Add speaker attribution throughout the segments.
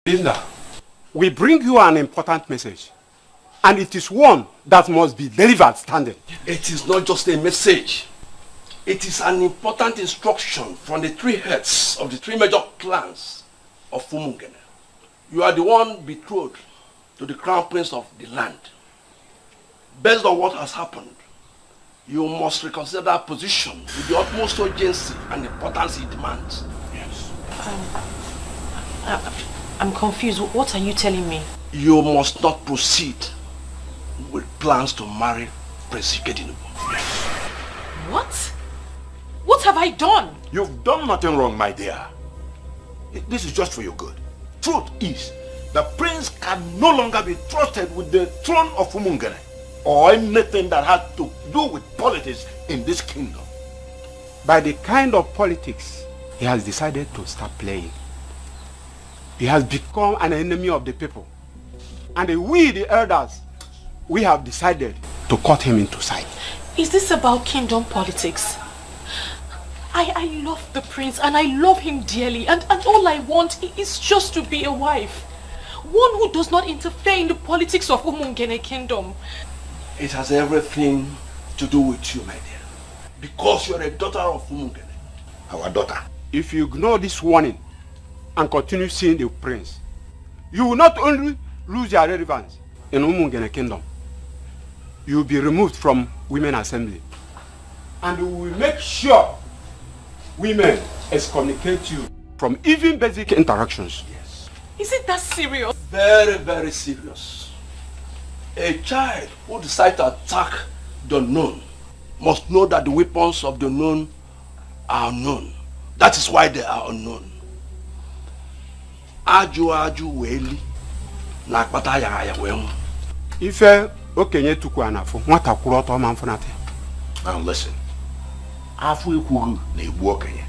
Speaker 1: Linda, we bring you an important message. And it is one that must be delivered standing.
Speaker 2: It is not just a message. It is an important instruction from the three heads of the three major clans of Umungene. You are the one betrothed to the crown prince of the land. Based on what has happened, you must reconsider that position with the utmost urgency and importance it demands.
Speaker 1: Yes.
Speaker 3: I'm confused. What are you telling me?
Speaker 2: You must not proceed with plans to marry Prince Ikedieze.
Speaker 3: What? What have I done?
Speaker 4: You've done nothing wrong, my dear. This is just for your good. Truth is, the prince can no longer be trusted with the throne of Umungene or anything that has to do with politics in this kingdom.
Speaker 1: By the kind of politics he has decided to start playing, he has become an enemy of the people. And we, the elders, we have decided to cut him into sight.
Speaker 3: Is this about kingdom politics? I love the prince and I love him dearly, and all I want is just to be a wife. One who does not interfere in the politics of Umungene kingdom.
Speaker 2: It has everything to do with you, my dear. Because you are a daughter of Umungene.
Speaker 4: Our daughter.
Speaker 1: If you ignore this warning and continue seeing the prince, you will not only lose your relevance in Umungene kingdom, you will be removed from women assembly. And we will make sure women excommunicate you from even basic interactions.
Speaker 2: Yes.
Speaker 3: Is it that serious?
Speaker 2: Very, very serious. A child who decides to attack the known must know that the weapons of the known are unknown. That is why they are unknown. Aju weli na akpata ya wemu.
Speaker 1: Ife okenye tuku anafu, nwata kwuru ọtọ ma mfunate.
Speaker 4: Now listen. Afu ekwuru na egbu okenye.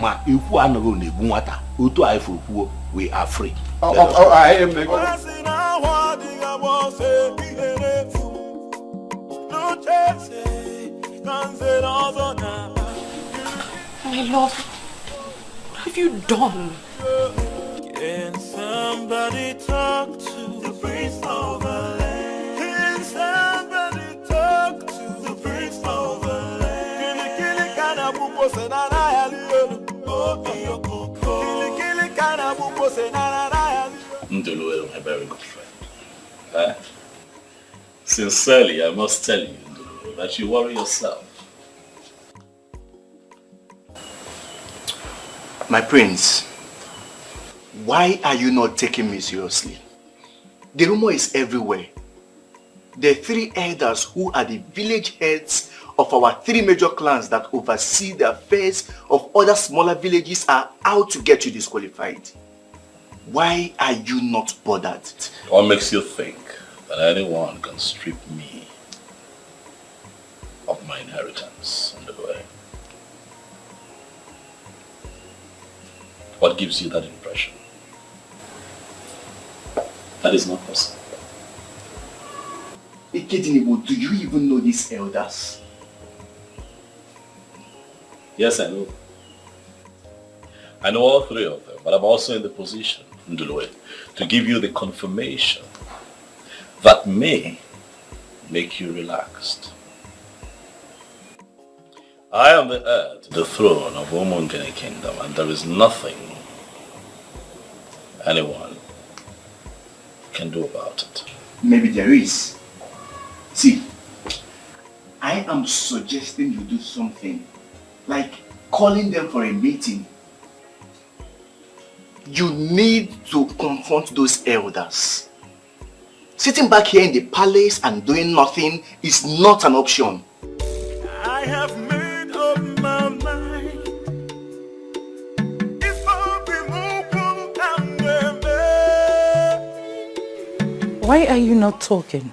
Speaker 4: Ma ekwu anaghị na egbu nwata. Otu anyị furu kwuo, we are free.
Speaker 1: I am
Speaker 3: My love, what have you done?
Speaker 5: Can somebody talk to the prince of the land? Can somebody talk to the prince of the land? Kili kana bubo senana ya liyo. Kili kana bubo senana ya liyo.
Speaker 6: Ndulu, my very good friend. Sincerely, I must tell you, Ndulu, that you worry yourself.
Speaker 4: My prince, why are you not taking me seriously? The rumor is everywhere. The three elders who are the village heads of our three major clans that oversee the affairs of other smaller villages are out to get you disqualified. Why are you not bothered?
Speaker 6: What makes you think that anyone can strip me of my inheritance on the way? What gives you that impression? That is not possible.
Speaker 4: Ikedieze, do you even know these elders?
Speaker 6: Yes, I know. I know all three of them, but I'm also in the position, Ndulwe, to give you the confirmation that may make you relaxed. I am the heir to the throne of Umungene Kingdom, and there is nothing anyone can do about it.
Speaker 4: Maybe there is. See, I am suggesting you do something, like calling them for a meeting. You need to confront those elders. Sitting back here in the palace and doing nothing is not an option.
Speaker 5: I have made up my mind. It's for removal and
Speaker 7: Why are you not talking?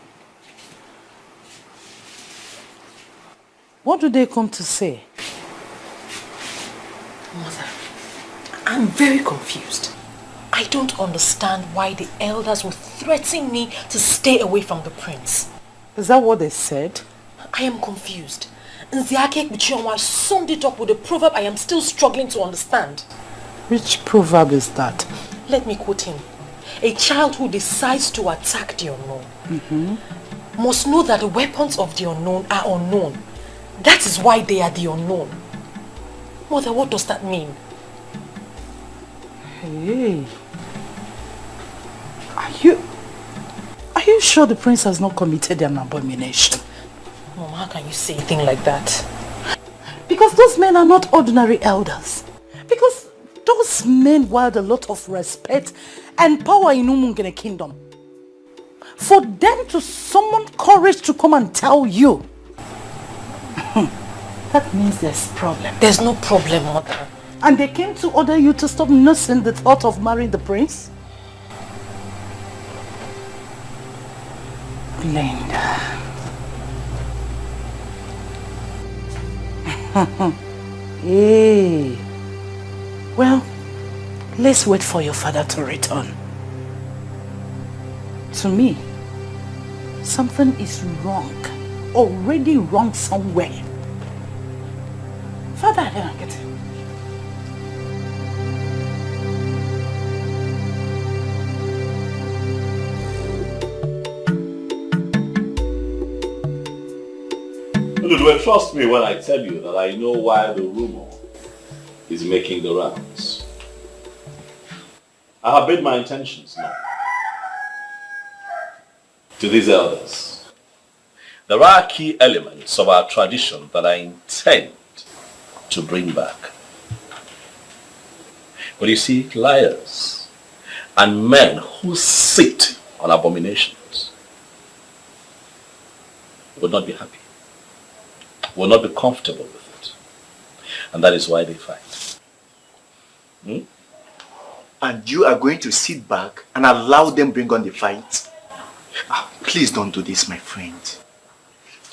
Speaker 7: What do they come to say?
Speaker 3: Mother, I'm very confused. I don't understand why the elders would threaten me to stay away from the prince.
Speaker 7: Is that what they said?
Speaker 3: I am confused. Nziake summed it up with a proverb I am still struggling to understand.
Speaker 7: Which proverb is that?
Speaker 3: Let me quote him. A child who decides to attack the unknown must know that the weapons of the unknown are unknown. That is why they are the unknown. Mother, what does that mean?
Speaker 7: Hey. Are you sure the prince has not committed an abomination?
Speaker 3: Mom, how can you say a thing like that?
Speaker 7: Because those men are not ordinary elders. Because those men wield a lot of respect and power in Umungene kingdom. For them to summon courage to come and tell you, that means there's a problem.
Speaker 3: There's no problem, Mother.
Speaker 7: And they came to order you to stop nursing the thought of marrying the prince? Linda. Hey. Well, let's wait for your father to return. To me, something is wrong. Already wrong somewhere. Father, I don't get it.
Speaker 6: Trust me when I tell you that I know why the rumor is making the rounds. I have made my intentions known to these elders. There are key elements of our tradition that I intend to bring back. But you see, liars and men who sit on abominations will not be happy, will not be comfortable with it. And that is why they fight.
Speaker 4: And you are going to sit back and allow them bring on the fight? Please don't do this, my friend.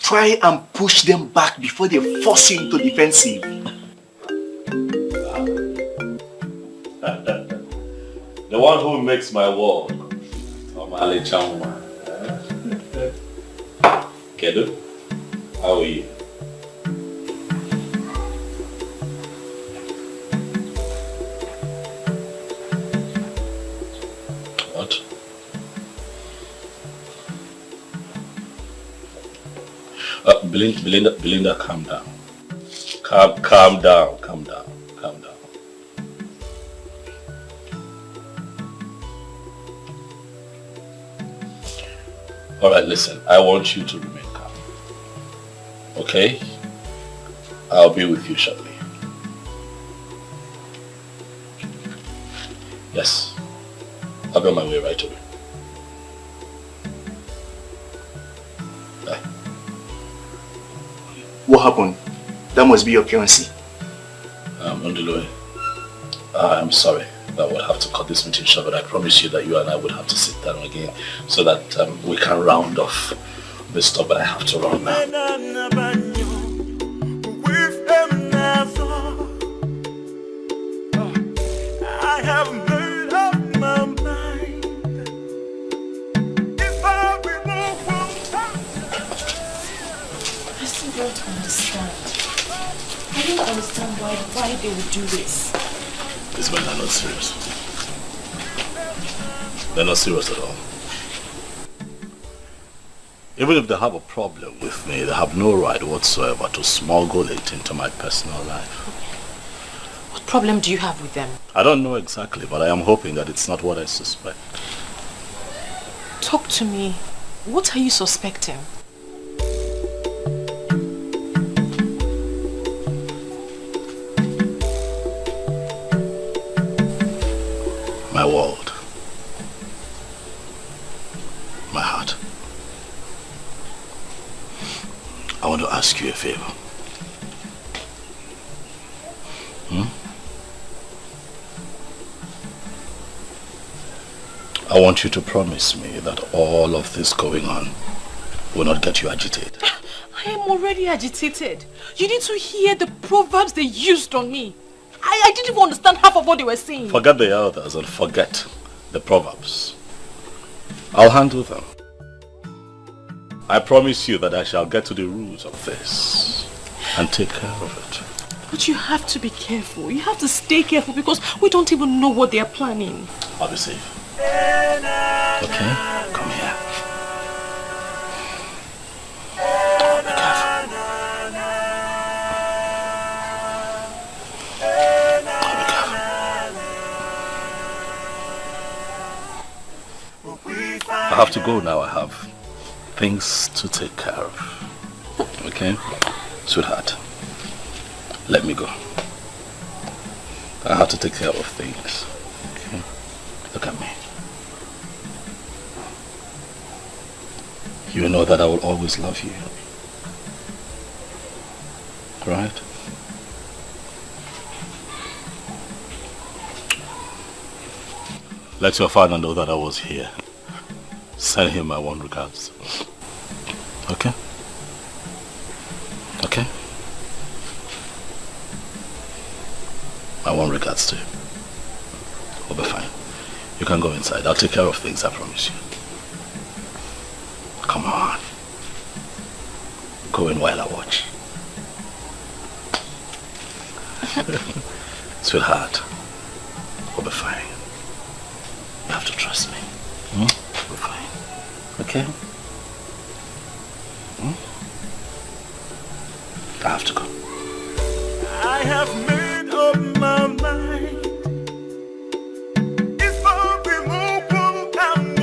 Speaker 4: Try and push them back before they force you into defensive.
Speaker 6: The one who makes my world. Kedu, how are you? What? Belinda, calm down. Calm down. All right, listen, I want you to remain calm. Okay? I'll be with you shortly. Yes. I'll be on my way right away. Bye.
Speaker 4: What happened? That must be your fiancé.
Speaker 6: I'm sorry that we'll have to cut this meeting short, but I promise you that you and I would have to sit down again so that we can round off this stuff, but I have to run now.
Speaker 5: I have made up my mind. If I remove
Speaker 3: I still don't understand. I don't understand why they would do this.
Speaker 6: These men are not serious. They're not serious at all. Even if they have a problem with me, they have no right whatsoever to smuggle it into my personal life.
Speaker 3: What problem do you have with them?
Speaker 6: I don't know exactly, but I am hoping that it's not what I suspect.
Speaker 3: Talk to me. What are you suspecting?
Speaker 6: My world. My heart. I want to ask you a favor. I want you to promise me that all of this going on will not get you agitated.
Speaker 3: I am already agitated. You need to hear the proverbs they used on me. I didn't even understand half of what they were saying.
Speaker 6: Forget the elders and forget the proverbs. I'll handle them. I promise you that I shall get to the root of this and take care of it.
Speaker 3: But you have to be careful. You have to stay careful because we don't even know what they are planning.
Speaker 6: I'll be safe. Okay? Come here. I have to go now. I have things to take care of. Okay? Sweetheart, let me go. I have to take care of things. Okay? Look at me. You know that I will always love you. Right? Let your father know that I was here. Send him my warm regards. Okay? Okay? My warm regards to you. We'll be fine. You can go inside. I'll take care of things, I promise you. Come on. Go in while I watch. Sweetheart, we'll be fine. You have to trust me. We'll be fine. Okay? I have to go.
Speaker 5: I have made up my mind. It's for the move and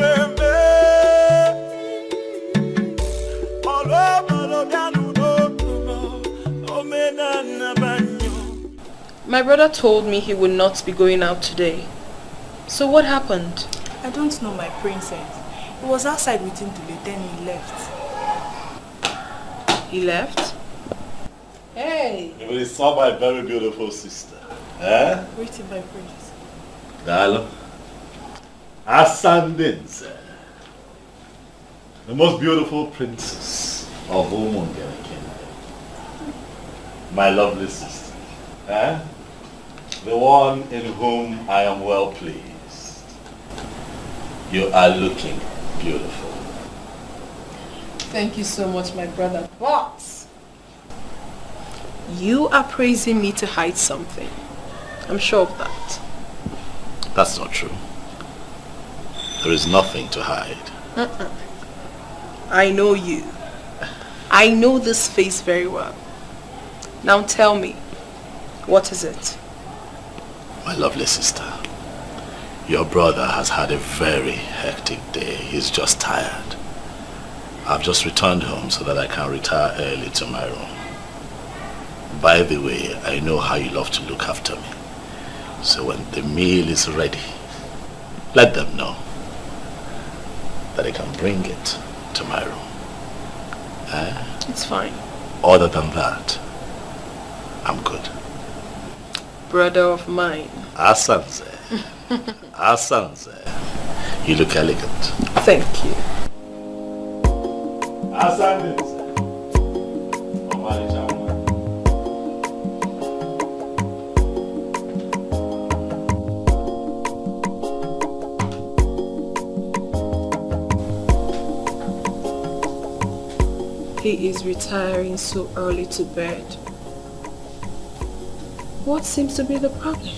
Speaker 3: My brother told me he would not be going out today. So what happened?
Speaker 8: I don't know, my princess. He was outside waiting to leave, then he left.
Speaker 3: He left?
Speaker 7: Hey!
Speaker 6: But he saw my very beautiful sister. Eh?
Speaker 8: Waiting, my prince.
Speaker 6: Dalo. Ascendance. The most beautiful princess of Umungene Kingdom. My lovely sister. Eh? The one in whom I am well pleased. You are looking beautiful.
Speaker 3: Thank you so much, my brother. But you are praising me to hide something. I'm sure of that.
Speaker 6: That's not true. There is nothing to hide.
Speaker 3: I know you. I know this face very well. Now tell me, what is it?
Speaker 6: My lovely sister, your brother has had a very hectic day. He's just tired. I've just returned home so that I can retire early to my room. By the way, I know how you love to look after me. So when the meal is ready, let them know that I can bring it to my room.
Speaker 3: It's fine.
Speaker 6: Other than that, I'm good.
Speaker 3: Brother of mine.
Speaker 6: Asanze. Asanze. You look elegant.
Speaker 3: Thank you.
Speaker 6: Asanze.
Speaker 3: He is retiring so early to bed. What seems to be the problem?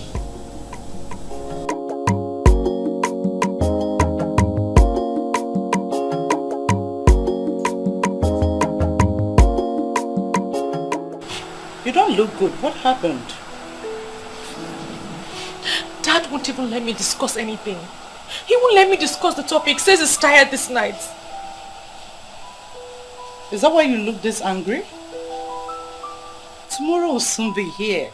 Speaker 7: You don't look good. What happened?
Speaker 3: Dad won't even let me discuss anything. He won't let me discuss the topic. Says he's tired this night.
Speaker 7: Is that why you look this angry? Tomorrow will soon be here.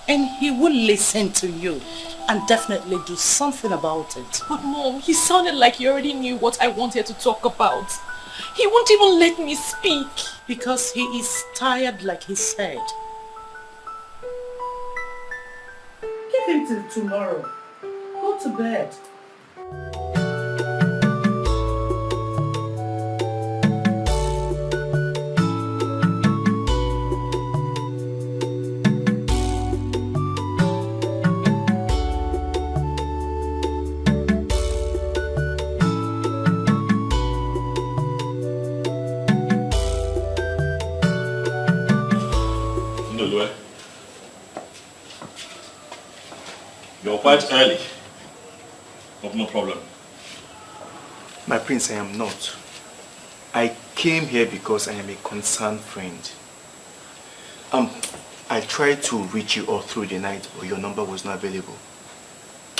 Speaker 7: And he will listen to you and definitely do something about it.
Speaker 3: But Mom, he sounded like he already knew what I wanted to talk about. He won't even let me speak.
Speaker 7: Because he is tired, like he said. Give him till tomorrow. Go to bed.
Speaker 6: You're quite early. Hope no problem.
Speaker 4: My prince, I am not. I came here because I am a concerned friend. I tried to reach you all through the night, but your number was not available.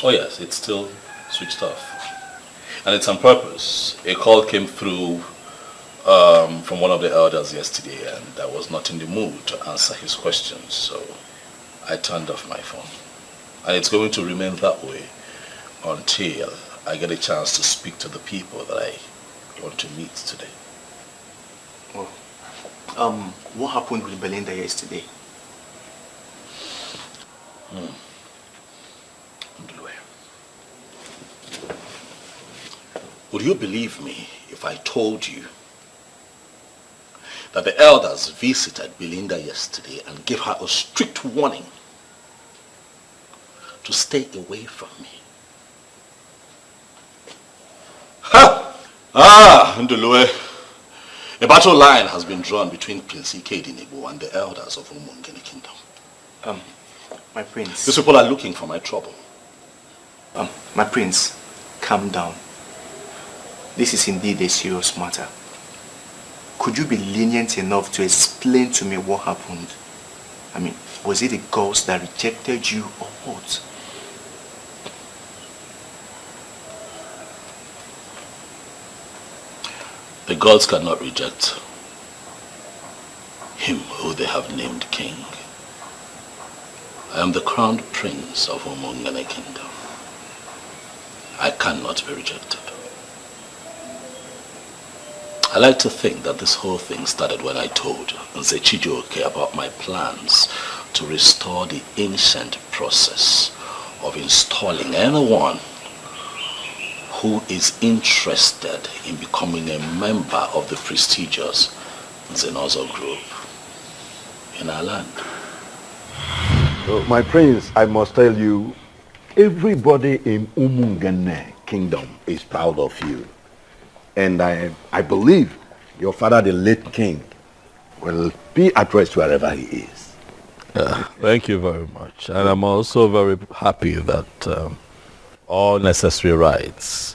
Speaker 6: Oh yes, it's still switched off. And it's on purpose. A call came through from one of the elders yesterday, and I was not in the mood to answer his questions, so I turned off my phone. And it's going to remain that way until I get a chance to speak to the people that I want to meet today.
Speaker 4: Well, what happened with Belinda yesterday?
Speaker 6: Would you believe me if I told you that the elders visited Belinda yesterday and gave her a strict warning to stay away from me? Ha! Ndulue. A battle line has been drawn between Prince Ikedieze and the elders of Umungene Kingdom.
Speaker 4: My prince.
Speaker 6: These people are looking for my trouble.
Speaker 4: My prince, calm down. This is indeed a serious matter. Could you be lenient enough to explain to me what happened? I mean, was it the gods that rejected you or what?
Speaker 6: The gods cannot reject him who they have named king. I am the crowned prince of Umungene Kingdom. I cannot be rejected. I like to think that this whole thing started when I told Nze about my plans to restore the ancient process of installing anyone who is interested in becoming a member of the prestigious Nze group in our land.
Speaker 9: My prince, I must tell you, everybody in Umungene Kingdom is proud of you. And I believe your father, the late king, will be at rest wherever he is.
Speaker 6: Thank you very much. And I'm also very happy that all necessary rites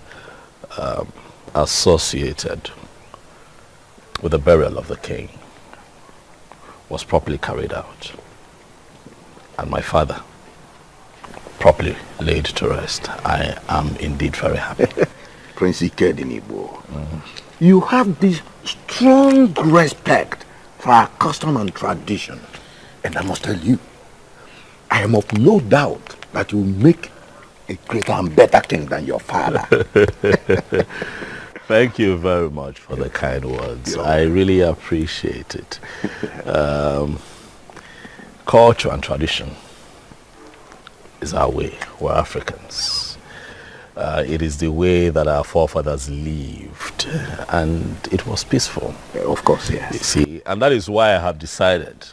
Speaker 6: associated with the burial of the king was properly carried out. And my father properly laid to rest. I am indeed very happy.
Speaker 9: Prince Ikedieze, you have this strong respect for our custom and tradition. And I must tell you, I am of no doubt that you will make a greater and better king than your father.
Speaker 6: Thank you very much for the kind words. I really appreciate it. Culture and tradition is our way. We're Africans. It is the way that our forefathers lived, and it was peaceful.
Speaker 9: Of course, yes.
Speaker 6: You see, and that is why I have decided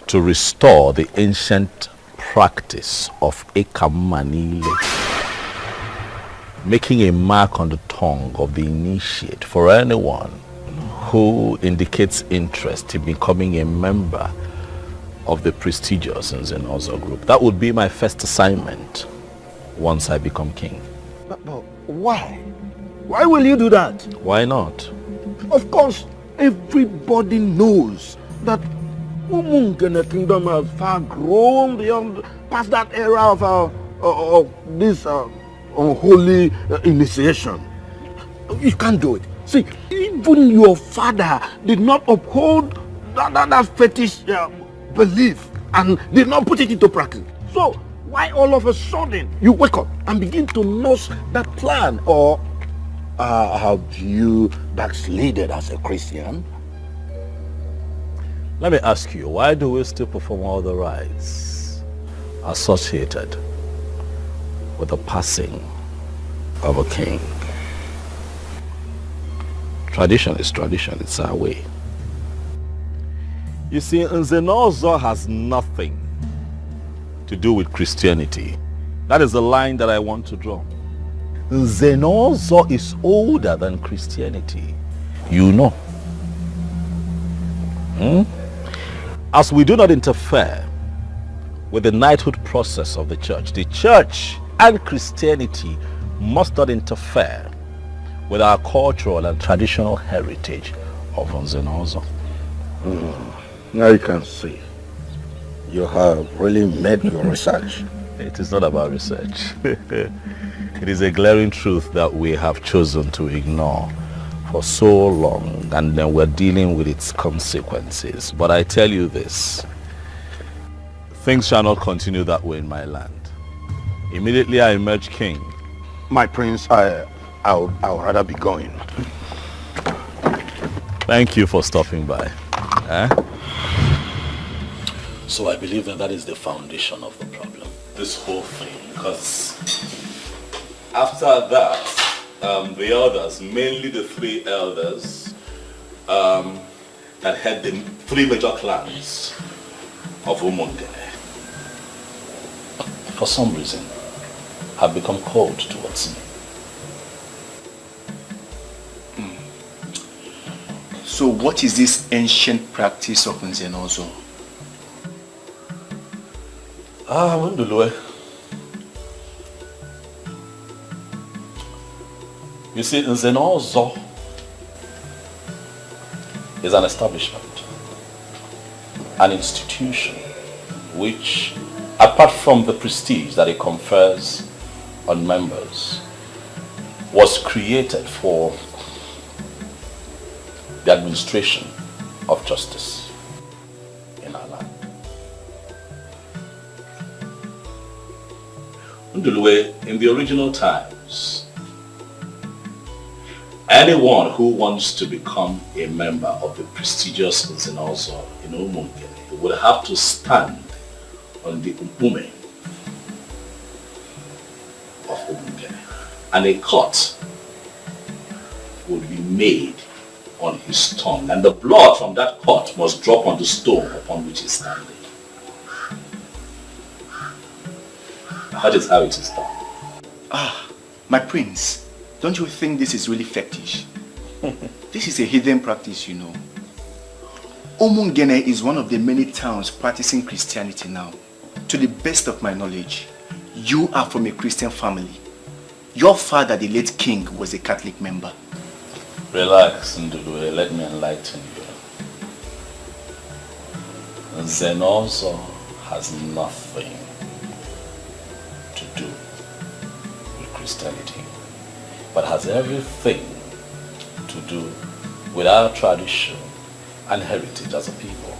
Speaker 6: to restore the ancient practice of Ekamanile, making a mark on the tongue of the initiate for anyone who indicates interest in becoming a member of the prestigious Nze group. That would be my first assignment once I become king.
Speaker 9: But why? Why will you do that?
Speaker 6: Why not?
Speaker 9: Of course, everybody knows that Umungene Kingdom has far grown beyond past that era of this unholy initiation. You can't do it. See, even your father did not uphold that fetish belief and did not put it into practice. So, why all of a sudden you wake up and begin to nurse that plan? Or have you backslided as a Christian?
Speaker 6: Let me ask you, why do we still perform all the rites associated with the passing of a king? Tradition is tradition, it's our way. You see, Nze has nothing to do with Christianity. That is the line that I want to draw. Nze is older than Christianity. You know. As we do not interfere with the knighthood process of the church and Christianity must not interfere with our cultural and traditional heritage of Nzenozo.
Speaker 9: Now you can see. You have really made your research.
Speaker 6: It is not about research. It is a glaring truth that we have chosen to ignore for so long, and then we're dealing with its consequences. But I tell you this, things shall not continue that way in my land. Immediately I emerge king.
Speaker 9: My prince, I would rather be going.
Speaker 6: Thank you for stopping by.
Speaker 2: So I believe that is the foundation of the problem.
Speaker 6: This whole thing, because after that, the elders, mainly the 3 elders that had the 3 major clans of Umungene, for some reason, have become cold towards me.
Speaker 4: So what is this ancient practice of Nzenozo?
Speaker 6: Wundulwe. You see, Nzenozo is an establishment, an institution which, apart from the prestige that it confers on members, was created for the administration of justice in our land. Ndulwe, in the original times, anyone who wants to become a member of the prestigious Nzenozo in Umungene would have to stand on the Umpume of Umungene, and a cut would be made on his tongue, and the blood from that cut must drop on the stone upon which he's standing. That is how it is done.
Speaker 4: My prince, don't you think this is really fetish? This is a hidden practice, you know. Umungene is one of the many towns practicing Christianity now. To the best of my knowledge, you are from a Christian family. Your father, the late king, was a Catholic member.
Speaker 6: Relax, Ndulwe, let me enlighten you. Nzenozo has nothing to do with Christianity, but has everything to do with our tradition and heritage as a people.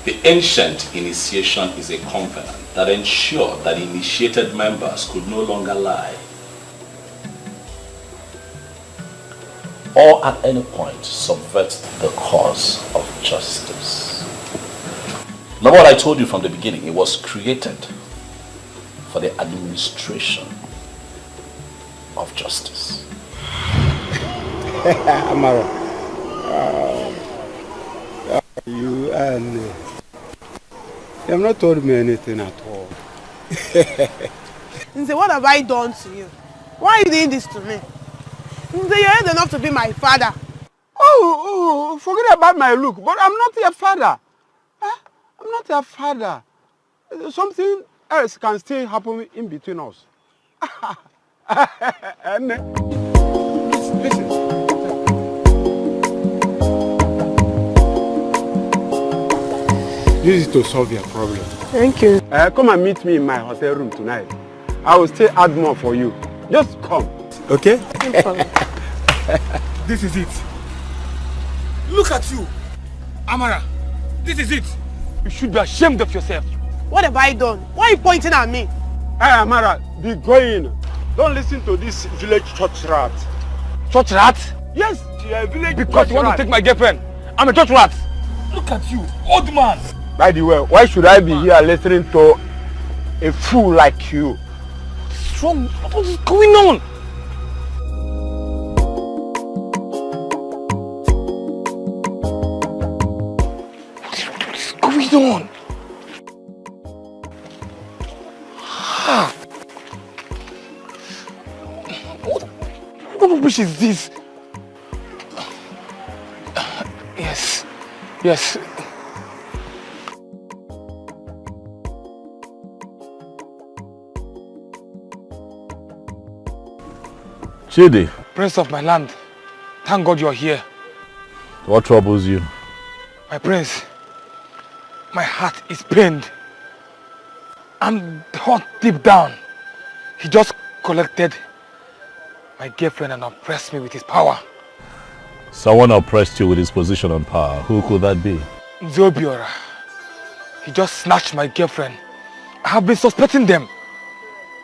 Speaker 6: The ancient initiation is a covenant that ensured that initiated members could no longer lie or at any point subvert the cause of justice. Remember what I told you from the beginning, it was created for the administration of justice.
Speaker 1: Amara, you have not told me anything at all.
Speaker 10: Nze, what have I done to you? Why are you doing this to me? Nze, you're old enough to be my father.
Speaker 1: Oh, forget about my look, but I'm not your father. I'm not your father. Something else can still happen in between us. Listen. This is to solve your problem.
Speaker 10: Thank you.
Speaker 1: Come and meet me in my hotel room tonight. I will still add more for you. Just come. Okay?
Speaker 10: No problem.
Speaker 11: This is it. Look at you, Amara. This is it. You should be ashamed of yourself.
Speaker 10: What have I done? Why are you pointing at me?
Speaker 1: Hey, Amara, be going. Don't listen to this village church rat.
Speaker 11: Church rat?
Speaker 1: Yes, you're a village
Speaker 11: because you want to take my girlfriend. I'm a church rat. Look at you, old man.
Speaker 1: By the way, why should I be here listening to a fool like you?
Speaker 11: What's wrong? What is going on? What's going on? What rubbish is this? Yes.
Speaker 12: Jide.
Speaker 11: Prince of my land, thank God you're here.
Speaker 12: What troubles you?
Speaker 11: My prince, my heart is pained. I'm hurt deep down. He just collected my girlfriend and oppressed me with his power.
Speaker 12: Someone oppressed you with his position and power. Who could that be?
Speaker 11: Zobiora. He just snatched my girlfriend. I have been suspecting them.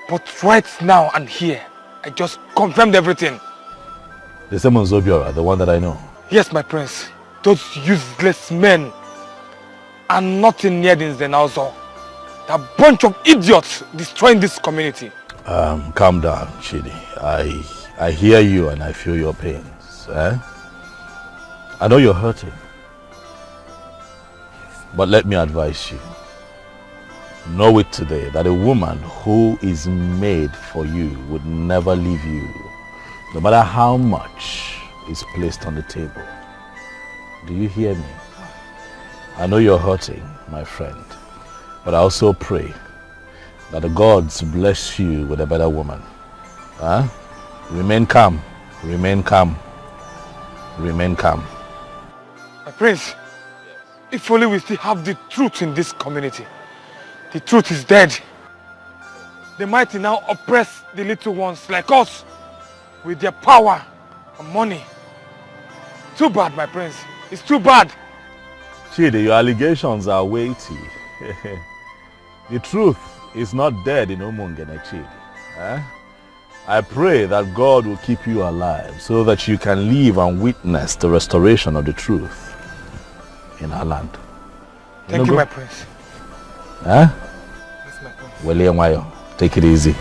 Speaker 11: But right now and here, I just confirmed everything.
Speaker 12: The same on Zobiora, the one that I know.
Speaker 11: Yes, my prince. Those useless men are nothing near the Zenalzo. They're a bunch of idiots destroying this community.
Speaker 12: Calm down, Jide. I hear you and I feel your pains. I know you're hurting. But let me advise you. Know it today that a woman who is made for you would never leave you, no matter how much is placed on the table. Do you hear me? I know you're hurting, my friend, but I also pray that the gods bless you with a better woman. Remain calm, remain calm, remain calm.
Speaker 11: My prince, if only we still have the truth in this community. The truth is dead. The mighty now oppress the little ones like us with their power and money. Too bad, my prince. It's too bad.
Speaker 12: Jide, your allegations are weighty. The truth is not dead in Umungene, Jide. I pray that God will keep you alive so that you can live and witness the restoration of the truth in our land.
Speaker 11: Thank you, my prince.
Speaker 12: Yes, my prince. Take it easy.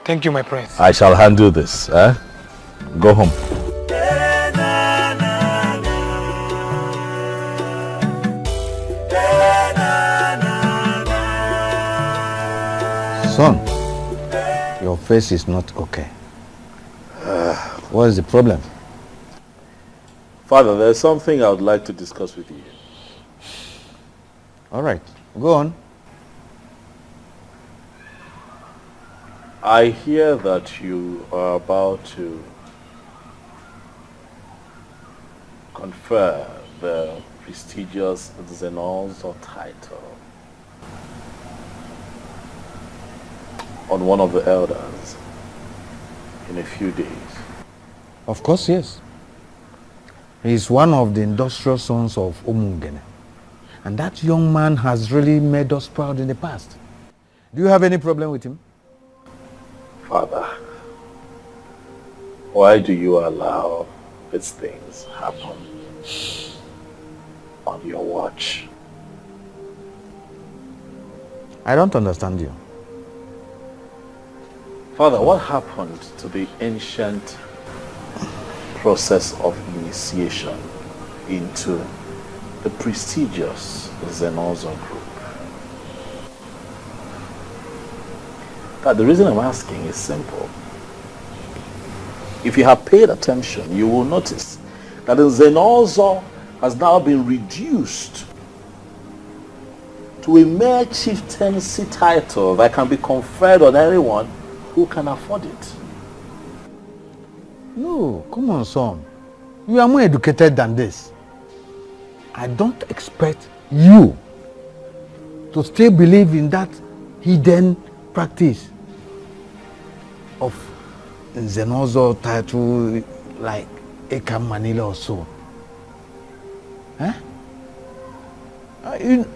Speaker 11: Thank you, my prince.
Speaker 12: I shall handle this. Go home.
Speaker 9: Son, your face is not okay. What is the problem?
Speaker 12: Father, there's something I would like to discuss with you.
Speaker 9: All right, go on.
Speaker 12: I hear that you are about to confer the prestigious Zenalzo title on one of the elders in a few days.
Speaker 9: Of course, yes. He is one of the industrial sons of Umungene. And that young man has really made us proud in the past. Do you have any problem with him?
Speaker 12: Father, why do you allow these things happen on your watch?
Speaker 9: I don't understand you.
Speaker 12: Father, what happened to the ancient process of initiation into the prestigious Zenalzo group? The reason I'm asking is simple. If you have paid attention, you will notice that the Zenalzo has now been reduced to a mere chieftaincy title that can be conferred on anyone who can afford it.
Speaker 9: No, come on, son. You are more educated than this. I don't expect you to still believe in that hidden practice of Zenalzo title like Eka Manila or so.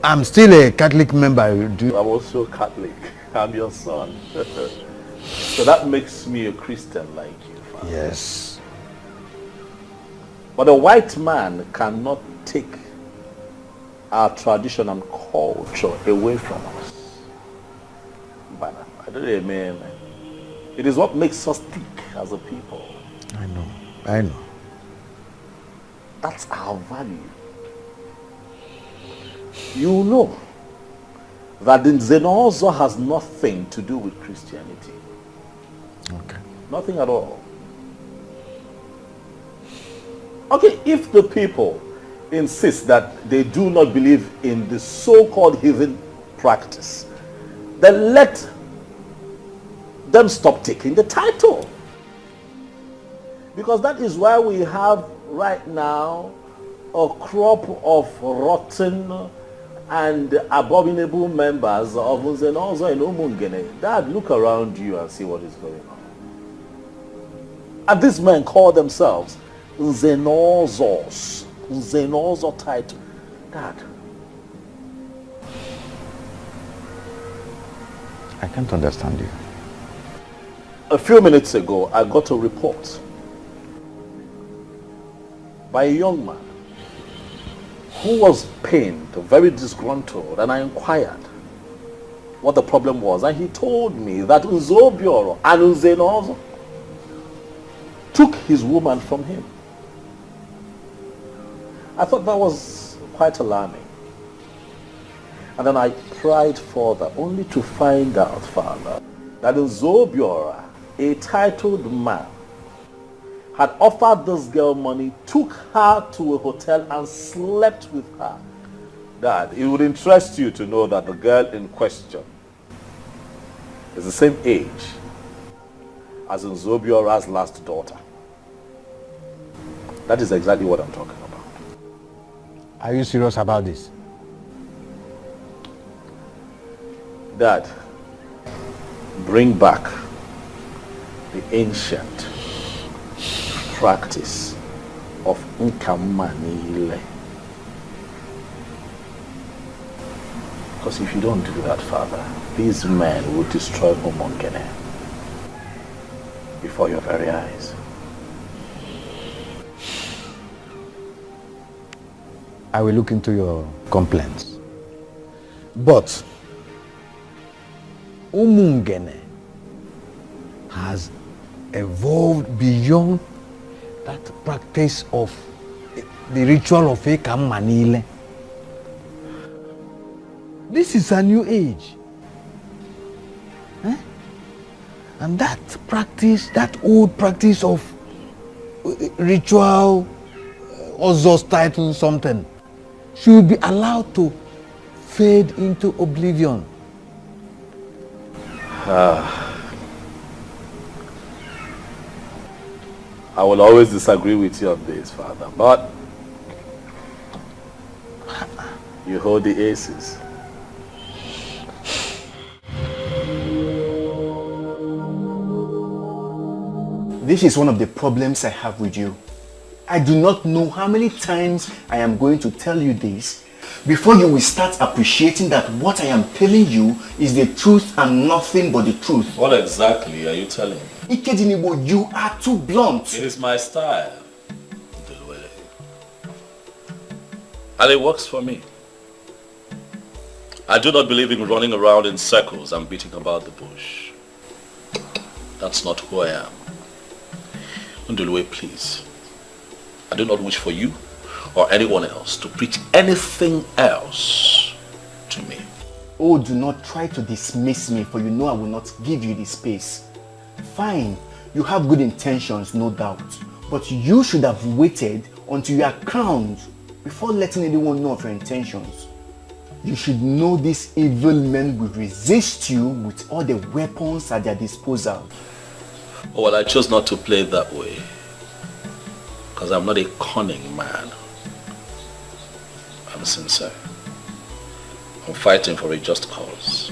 Speaker 9: I'm still a Catholic member.
Speaker 12: I'm also Catholic. I'm your son. So that makes me a Christian like you, Father.
Speaker 9: Yes.
Speaker 12: But a white man cannot take our tradition and culture away from us. But I don't mean, it is what makes us tick as a people.
Speaker 9: I know.
Speaker 12: That's our value. You know that the Zenalzo has nothing to do with Christianity.
Speaker 9: Okay.
Speaker 12: Nothing at all. Okay, if the people insist that they do not believe in the so-called heathen practice, then let them stop taking the title. Because that is why we have right now a crop of rotten and abominable members of Nzenozo and Umungene. Dad, look around you and see what is going on. And these men call themselves Nzenozos. Nzenozo title. Dad.
Speaker 9: I can't understand you.
Speaker 12: A few minutes ago, I got a report by a young man who was pained, very disgruntled, and I inquired what the problem was, and he told me that Uzobioro and Nzenozo took his woman from him. I thought that was quite alarming. And then I pried further, only to find out, Father, that Uzobioro, a titled man, had offered this girl money, took her to a hotel and slept with her. Dad, it would interest you to know that the girl in question is the same age as Nzobiora's last daughter. That is exactly what I'm talking about.
Speaker 9: Are you serious about this?
Speaker 12: Dad, bring back the ancient practice of Nkamanile. Because if you don't do that, Father, these men will destroy Umungene before your very eyes.
Speaker 9: I will look into your complaints. But Umungene has evolved beyond that practice of the ritual of Ekamanile. This is a new age. And that practice, that old practice of ritual, Ozos title something, should be allowed to fade into oblivion.
Speaker 12: I will always disagree with you on this, Father, but you hold the aces.
Speaker 4: This is one of the problems I have with you. I do not know how many times I am going to tell you this before you will start appreciating that what I am telling you is the truth and nothing but the truth.
Speaker 6: What exactly are you telling me?
Speaker 4: Ikedieze, you are too blunt.
Speaker 6: It is my style, and it works for me. I do not believe in running around in circles and beating about the bush. That's not who I am. Ndulwe, please. I do not wish for you or anyone else to preach anything else to me.
Speaker 4: Oh, do not try to dismiss me, for you know I will not give you the space. Fine, you have good intentions, no doubt. But you should have waited until you are crowned before letting anyone know of your intentions. You should know these evil men will resist you with all the weapons at their disposal.
Speaker 6: Oh, well, I chose not to play that way. Because I'm not a cunning man. I'm sincere. I'm fighting for a just cause.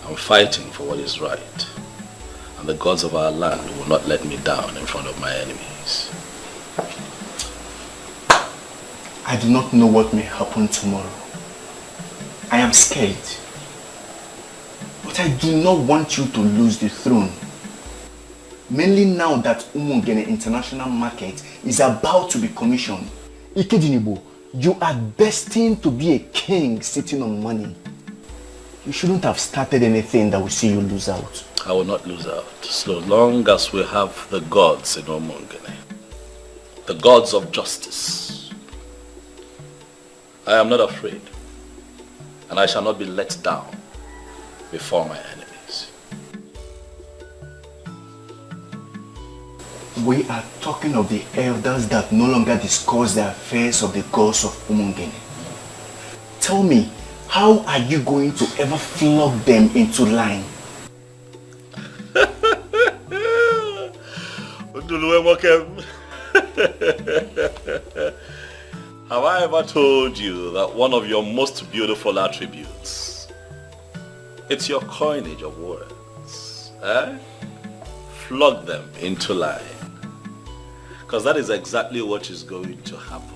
Speaker 6: I'm fighting for what is right. And the gods of our land will not let me down in front of my enemies.
Speaker 4: I do not know what may happen tomorrow. I am scared. But I do not want you to lose the throne. Mainly now that Umungene International Market is about to be commissioned. Ikedieze, you are destined to be a king sitting on money. You shouldn't have started anything that will see you lose out.
Speaker 6: I will not lose out, so long as we have the gods in Umungene. The gods of justice. I am not afraid, and I shall not be let down before my enemies.
Speaker 4: We are talking of the elders that no longer discuss the affairs of the gods of Umungene. Tell me, how are you going to ever flog them into line?
Speaker 6: Have I ever told you that one of your most beautiful attributes, it's your coinage of words, eh? Flog them into line. Because that is exactly what is going to happen.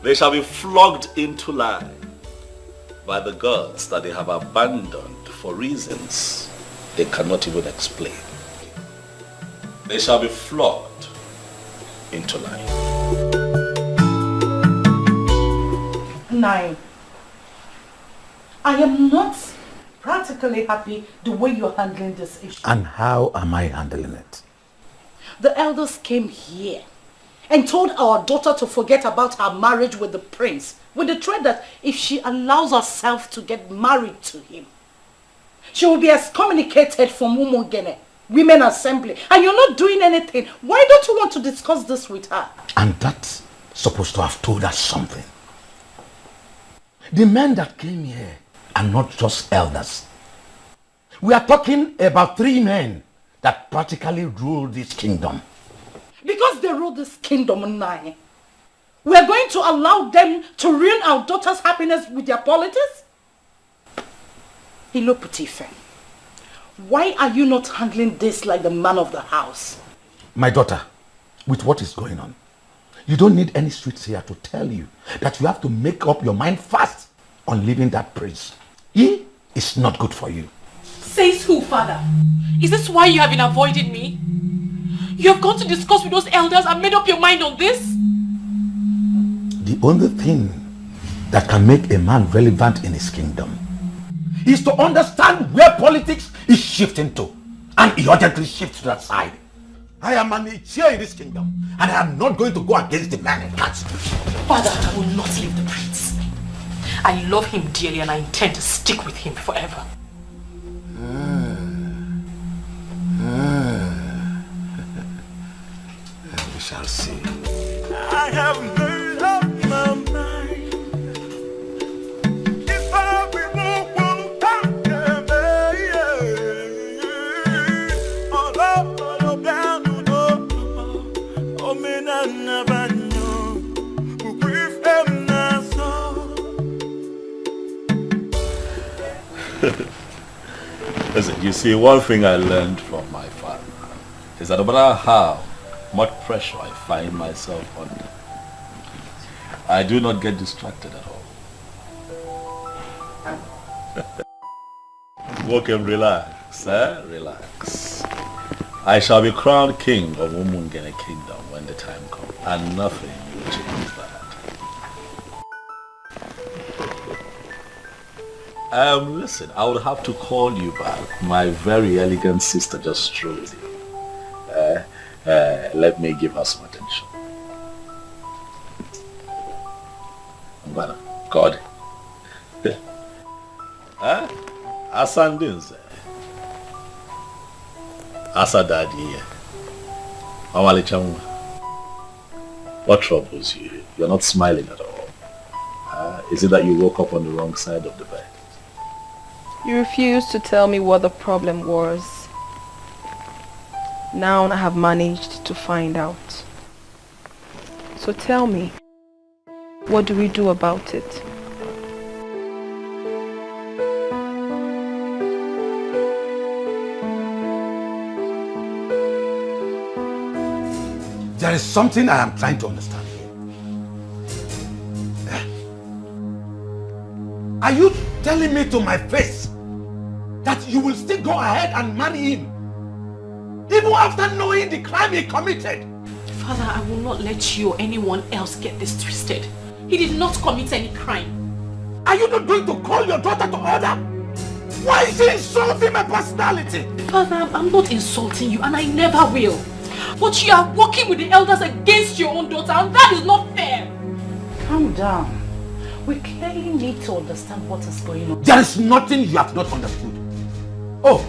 Speaker 6: They shall be flogged into line by the gods that they have abandoned for reasons they cannot even explain. They shall be flogged into line.
Speaker 7: 9. I am not practically happy the way you're handling this issue.
Speaker 9: And how am I handling it?
Speaker 7: The elders came here and told our daughter to forget about her marriage with the prince, with the threat that if she allows herself to get married to him, she will be excommunicated from Umungene, Women Assembly. And you're not doing anything. Why don't you want to discuss this with her?
Speaker 9: And that's supposed to have told us something. The men that came here are not just elders. We are talking about 3 men that practically rule this kingdom.
Speaker 7: Because they rule this kingdom 9, we are going to allow them to ruin our daughter's happiness with their politics? Hello, Putife. Why are you not handling this like the man of the house?
Speaker 9: My daughter, with what is going on, you don't need any streets here to tell you that you have to make up your mind fast on leaving that prince. He is not good for you.
Speaker 3: Says who, father? Is this why you have been avoiding me? You have gone to discuss with those elders and made up your mind on this?
Speaker 9: The only thing that can make a man relevant in his kingdom is to understand where politics is shifting to, and he urgently shifts to that side. I am an Iyke in this kingdom, and I am not going to go against the man in cats.
Speaker 3: Father, I will not leave the prince. I love him dearly and I intend to stick with him forever.
Speaker 9: We shall see.
Speaker 5: I have made up my mind. If I be more
Speaker 6: Listen, you see, one thing I learned from my father is that no matter how much pressure I find myself under, I do not get distracted at all. Welcome, relax, relax. I shall be crowned king of Umungene kingdom when the time comes, and nothing will change that. Listen, I would have to call you back. My very elegant sister just strolled in. Let me give her some attention. Mbana, God. Asandinze. Asadadi. Amalichamwa. What troubles you? You're not smiling at all. Is it that you woke up on the wrong side of the bed?
Speaker 8: You refused to tell me what the problem was. Now I have managed to find out. So tell me, what do we do about it?
Speaker 9: There is something I am trying to understand here. Are you telling me to my face that you will still go ahead and marry him, even after knowing the crime he committed?
Speaker 3: Father, I will not let you or anyone else get this twisted. He did not commit any crime.
Speaker 9: Are you not going to call your daughter to order? Why is he insulting my personality?
Speaker 3: Father, I'm not insulting you and I never will. But you are working with the elders against your own daughter, and that is not fair.
Speaker 7: Calm down. We clearly need to understand what is going on.
Speaker 9: There is nothing you have not understood. Oh,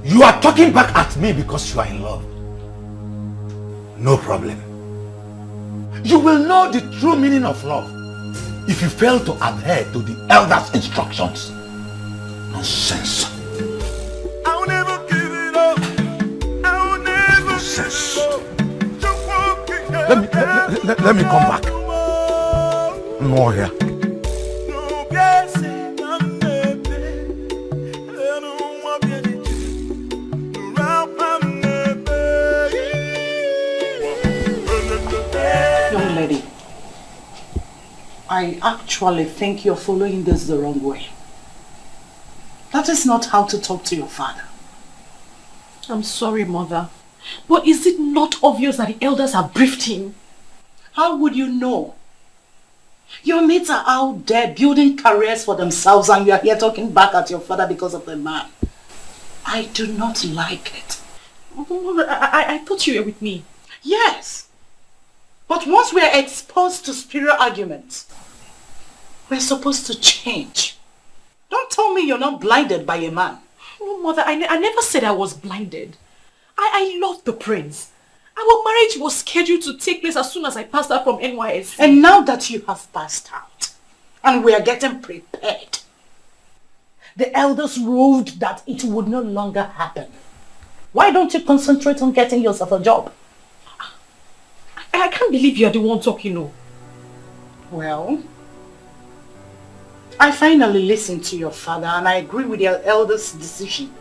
Speaker 9: you are talking back at me because you are in love. No problem. You will know the true meaning of love if you fail to adhere to the elders' instructions. Nonsense.
Speaker 5: I'll never give it up.
Speaker 9: Let me come back. No here.
Speaker 7: Young lady, I actually think you're following this the wrong way. That is not how to talk to your father.
Speaker 3: I'm sorry, Mother. But is it not obvious that the elders have briefed him?
Speaker 7: How would you know? Your mates are out there building careers for themselves and you are here talking back at your father because of the man. I do not like it.
Speaker 3: I thought you were with me.
Speaker 7: Yes. But once we are exposed to spiritual arguments, we're supposed to change. Don't tell me you're not blinded by a man.
Speaker 3: No, Mother, I never said I was blinded. I love the prince. Our marriage was scheduled to take place as soon as I passed out from NYSC.
Speaker 7: And now that you have passed out, and we are getting prepared, the elders ruled that it would no longer happen. Why don't you concentrate on getting yourself a job?
Speaker 3: I can't believe you're the one talking, no.
Speaker 7: Well, I finally listened to your father and I agree with your elders' decision.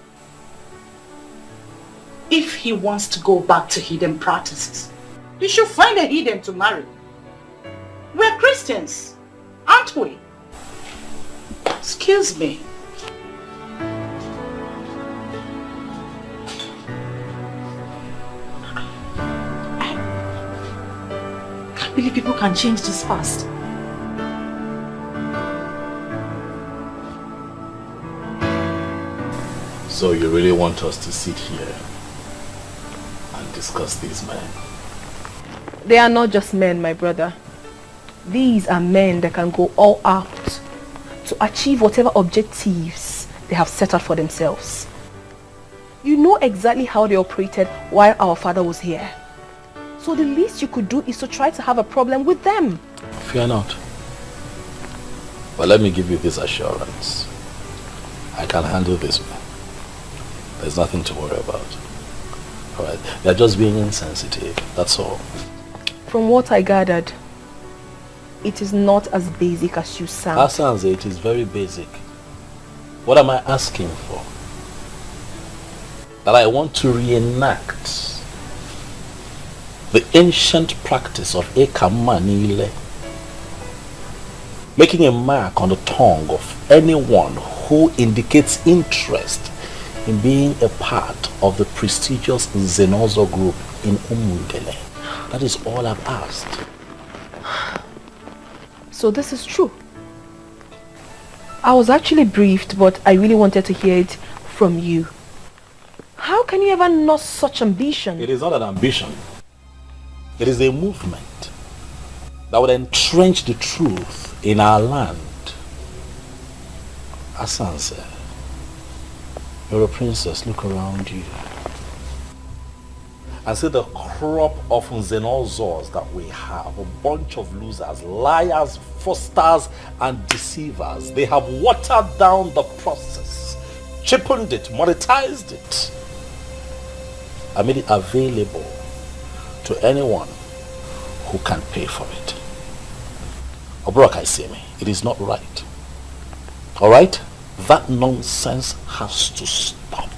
Speaker 7: If he wants to go back to hidden practices, he should find a hidden to marry. We're Christians, aren't we? Excuse me.
Speaker 3: I can't believe people can change this fast.
Speaker 12: So you really want us to sit here and discuss these men?
Speaker 8: They are not just men, my brother. These are men that can go all out to achieve whatever objectives they have set out for themselves. You know exactly how they operated while our father was here. So the least you could do is to try to have a problem with them.
Speaker 12: Fear not. But let me give you this assurance. I can handle this man. There's nothing to worry about. Alright, they're just being insensitive, that's all.
Speaker 8: From what I gathered, it is not as basic as you sound.
Speaker 12: Asanze, it is very basic. What am I asking for? That I want to reenact the ancient practice of Ekamanile, making a mark on the tongue of anyone who indicates interest in being a part of the prestigious Zenozo group in Umungene. That is all I've asked.
Speaker 8: So this is true. I was actually briefed, but I really wanted to hear it from you. How can you ever know such ambition?
Speaker 12: It is not an ambition. It is a movement that would entrench the truth in our land. Asanze, you're a princess, look around you. And see the crop of Zenozors that we have, a bunch of losers, liars, fraudsters, and deceivers. They have watered down the process, cheapened it, monetized it, and made it available to anyone who can pay for it. Obroka Iseme, it is not right. Alright? That nonsense has to stop.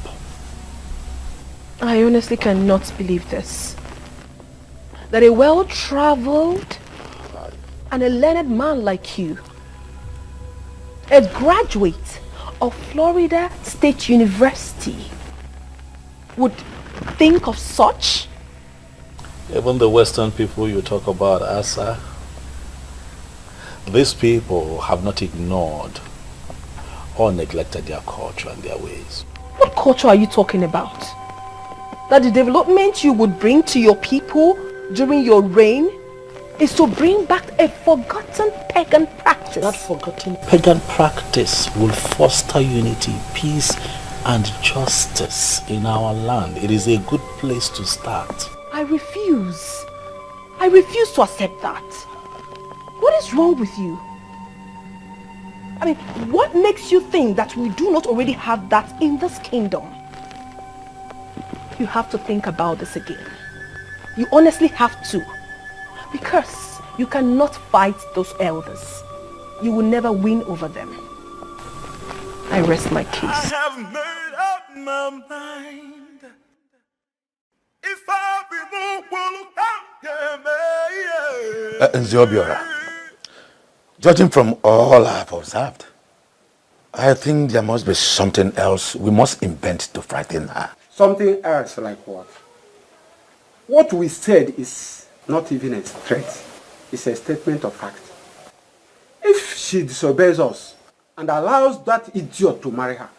Speaker 8: I honestly cannot believe this. That a well-traveled and a learned man like you, a graduate of Florida State University, would think of such?
Speaker 12: Even the Western people you talk about, Asa, these people have not ignored or neglected their culture and their ways.
Speaker 8: What culture are you talking about? That the development you would bring to your people during your reign is to bring back a forgotten pagan practice.
Speaker 7: That forgotten
Speaker 12: pagan practice will foster unity, peace, and justice in our land. It is a good place to start.
Speaker 8: I refuse. I refuse to accept that. What is wrong with you? I mean, what makes you think that we do not already have that in this kingdom? You have to think about this again. You honestly have to. Because you cannot fight those elders. You will never win over them. I rest my case.
Speaker 5: I have made up my mind. If I be
Speaker 9: Nziobiora, judging from all I have observed, I think there must be something else we must invent to frighten her.
Speaker 1: Something else like what? What we said is not even a threat. It's a statement of fact. If she disobeys us and allows that idiot to marry her,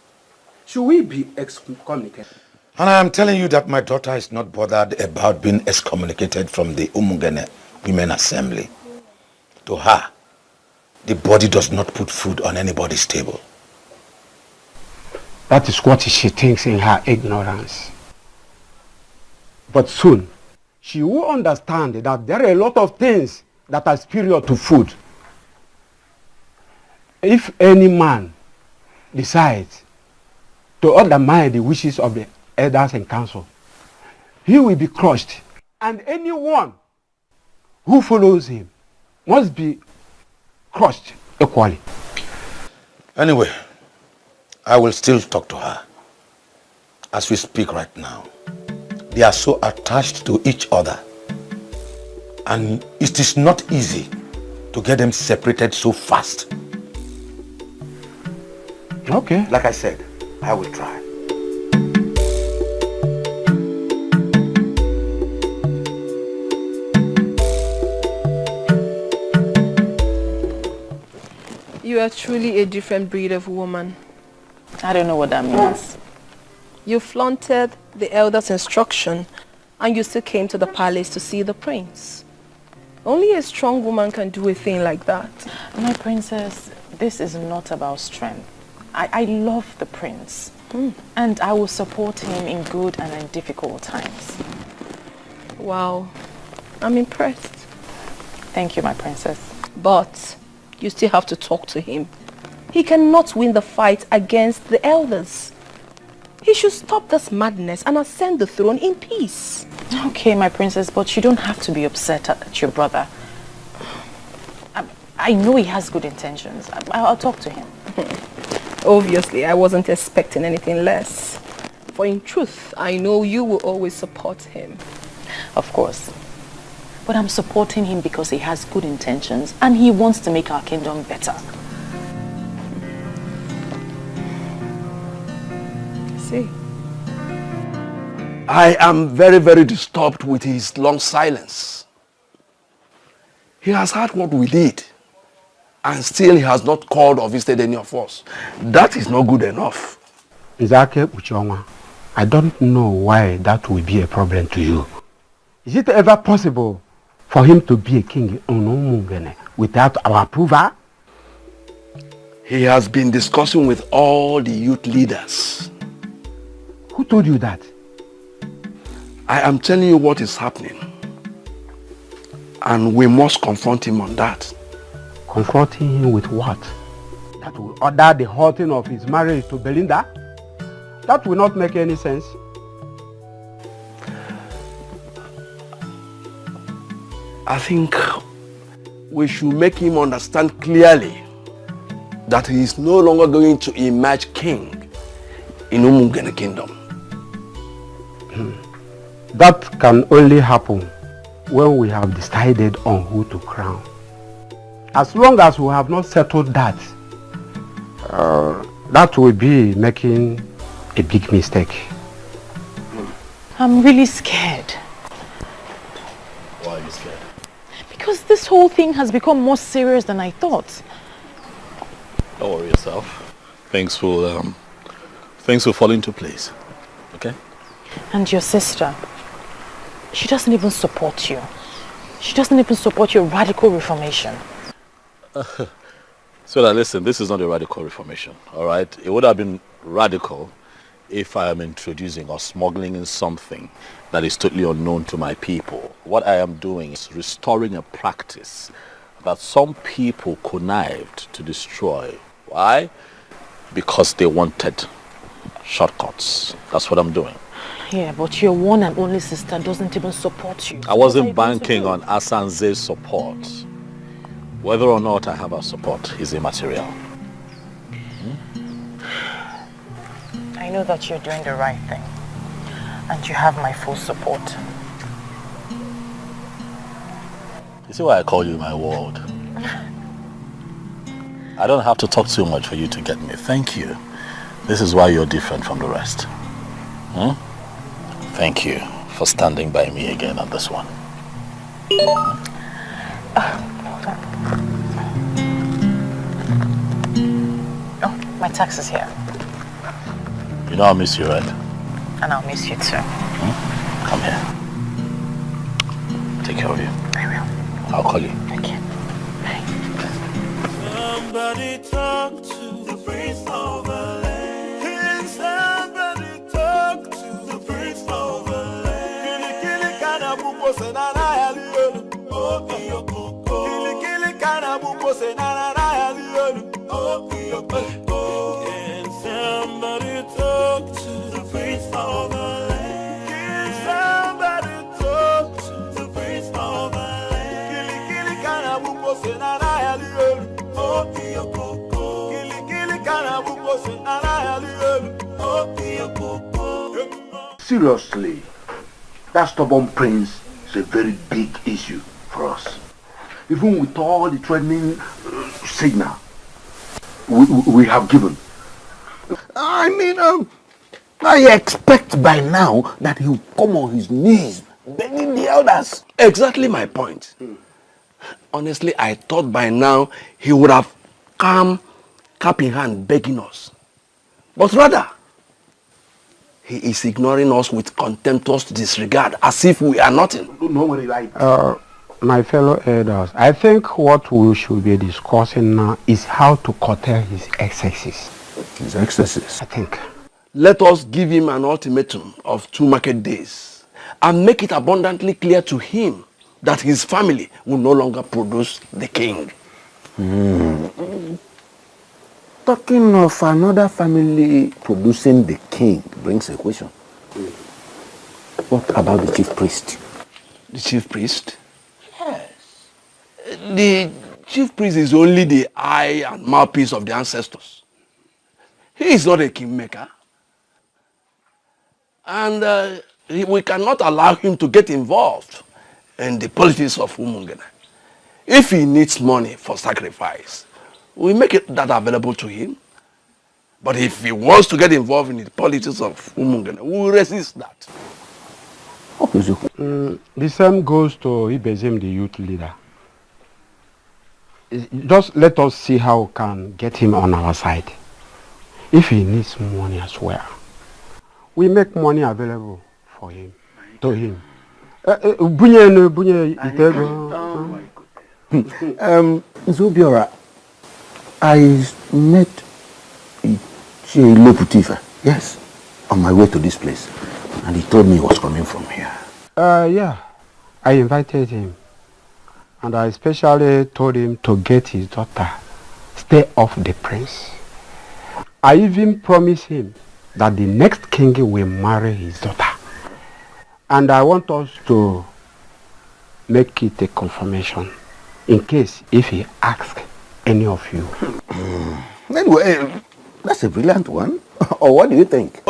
Speaker 1: should we be excommunicated?
Speaker 9: And I am telling you that my daughter is not bothered about being excommunicated from the Umungene Women Assembly. To her, the body does not put food on anybody's table.
Speaker 1: That is what she thinks in her ignorance. But soon, she will understand that there are a lot of things that are superior to food. If any man decides to undermine the wishes of the elders and council, he will be crushed. And anyone who follows him must be crushed equally.
Speaker 9: Anyway, I will still talk to her. As we speak right now, they are so attached to each other. And it is not easy to get them separated so fast.
Speaker 1: Okay.
Speaker 9: Like I said, I will try.
Speaker 8: You are truly a different breed of woman.
Speaker 3: I don't know what that means.
Speaker 8: You flaunted the elder's instruction and you still came to the palace to see the prince. Only a strong woman can do a thing like that.
Speaker 3: My princess, this is not about strength. I love the prince. And I will support him in good and in difficult times.
Speaker 8: Wow. I'm impressed.
Speaker 3: Thank you, my princess.
Speaker 8: But you still have to talk to him. He cannot win the fight against the elders. He should stop this madness and ascend the throne in peace.
Speaker 3: Okay, my princess, but you don't have to be upset at your brother. I know he has good intentions. I'll talk to him.
Speaker 8: Obviously, I wasn't expecting anything less. For in truth, I know you will always support him.
Speaker 3: Of course. But I'm supporting him because he has good intentions and he wants to make our kingdom better.
Speaker 8: See?
Speaker 2: I am very, very disturbed with his long silence. He has heard what we did, and still he has not called or visited any of us. That is not good enough.
Speaker 1: I don't know why that will be a problem to you. Is it ever possible for him to be a king in Umungene without our approval?
Speaker 2: He has been discussing with all the youth leaders.
Speaker 1: Who told you that?
Speaker 2: I am telling you what is happening. And we must confront him on that.
Speaker 1: Confronting him with what? That will order the halting of his marriage to Belinda? That will not make any sense.
Speaker 2: I think we should make him understand clearly that he is no longer going to emerge king in Umungene kingdom.
Speaker 1: That can only happen when we have decided on who to crown. As long as we have not settled that, that will be making a big mistake.
Speaker 3: I'm really scared.
Speaker 6: Why are you scared?
Speaker 3: Because this whole thing has become more serious than I thought.
Speaker 6: Don't worry yourself. Things will fall into place. Okay?
Speaker 3: And your sister, she doesn't even support you. She doesn't even support your radical reformation.
Speaker 6: So that listen, this is not a radical reformation, all right? It would have been radical if I am introducing or smuggling in something that is totally unknown to my people. What I am doing is restoring a practice that some people connived to destroy. Why? Because they wanted shortcuts. That's what I'm doing.
Speaker 3: Yeah, but your one and only sister doesn't even support you.
Speaker 12: I wasn't banking on Asanze's support. Whether or not I have her support is immaterial.
Speaker 3: I know that you're doing the right thing. And you have my full support.
Speaker 12: You see why I call you my world? I don't have to talk too much for you to get me. Thank you. This is why you're different from the rest. Thank you for standing by me again on this one.
Speaker 3: Hold on. Oh, my tax is here.
Speaker 12: You know I'll miss you, right?
Speaker 3: And I'll miss you too.
Speaker 12: Come here. Take care of you.
Speaker 3: I will.
Speaker 12: I'll call you.
Speaker 3: Okay. Bye.
Speaker 5: Somebody talk to the prince of the land. Somebody talk to the prince of the land. Kili kana buko senana yaliyo. Oh iyo koko. Kili kana buko senana yaliyo. Oh iyo koko. Can somebody talk to the prince of the land? Can somebody talk to the prince of the land? Kili kana buko senana yaliyo. Oh iyo koko. Kili kana buko senana yaliyo. Oh iyo koko.
Speaker 9: Seriously, that stubborn prince is a very big issue for us. Even with all the threatening signal we have given. I mean, I expect by now that he will come on his knees begging the elders.
Speaker 2: Exactly my point. Honestly, I thought by now he would have come cap in hand begging us. But rather, he is ignoring us with contemptuous disregard as if we are nothing.
Speaker 9: No worry, right?
Speaker 1: My fellow elders, I think what we should be discussing now is how to curtail his excesses.
Speaker 9: His excesses?
Speaker 1: I think.
Speaker 2: Let us give him an ultimatum of 2 market days and make it abundantly clear to him that his family will no longer produce the king.
Speaker 9: Talking of another family producing the king brings a question. What about the chief priest?
Speaker 2: The chief priest? Yes. The chief priest is only the eye and mouthpiece of the ancestors. He is not a kingmaker. And we cannot allow him to get involved in the politics of Umungene. If he needs money for sacrifice, we make that available to him. But if he wants to get involved in the politics of Umungene, we will resist that.
Speaker 1: The same goes to Ibezim, the youth leader. Just let us see how we can get him on our side. If he needs money as well, we make money available for him, to him.
Speaker 9: Zubiora, I met Ijele, yes, on my way to this place, and he told me he was coming from here.
Speaker 1: Yeah, I invited him, and I especially told him to get his daughter, stay off the prince. I even promised him that the next king will marry his daughter. And I want us to make it a confirmation in case if he asks any of you.
Speaker 9: Anyway, that's a brilliant one. Or what do you think?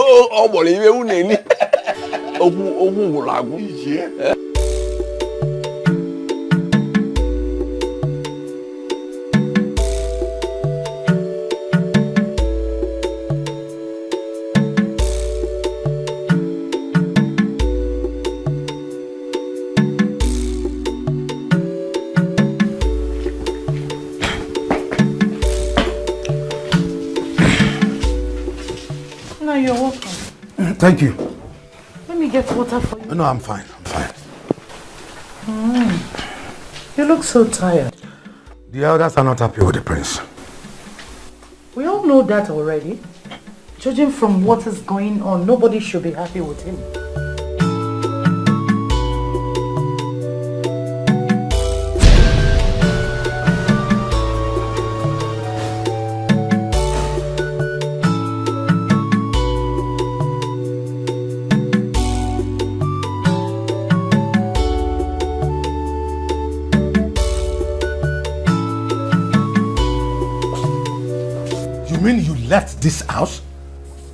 Speaker 7: You're welcome.
Speaker 9: Thank you.
Speaker 7: Let me get water for you.
Speaker 9: No, I'm fine. I'm fine.
Speaker 7: You look so tired.
Speaker 9: The elders are not happy with the prince.
Speaker 7: We all know that already. Judging from what is going on, nobody should be happy with him.
Speaker 9: left this house?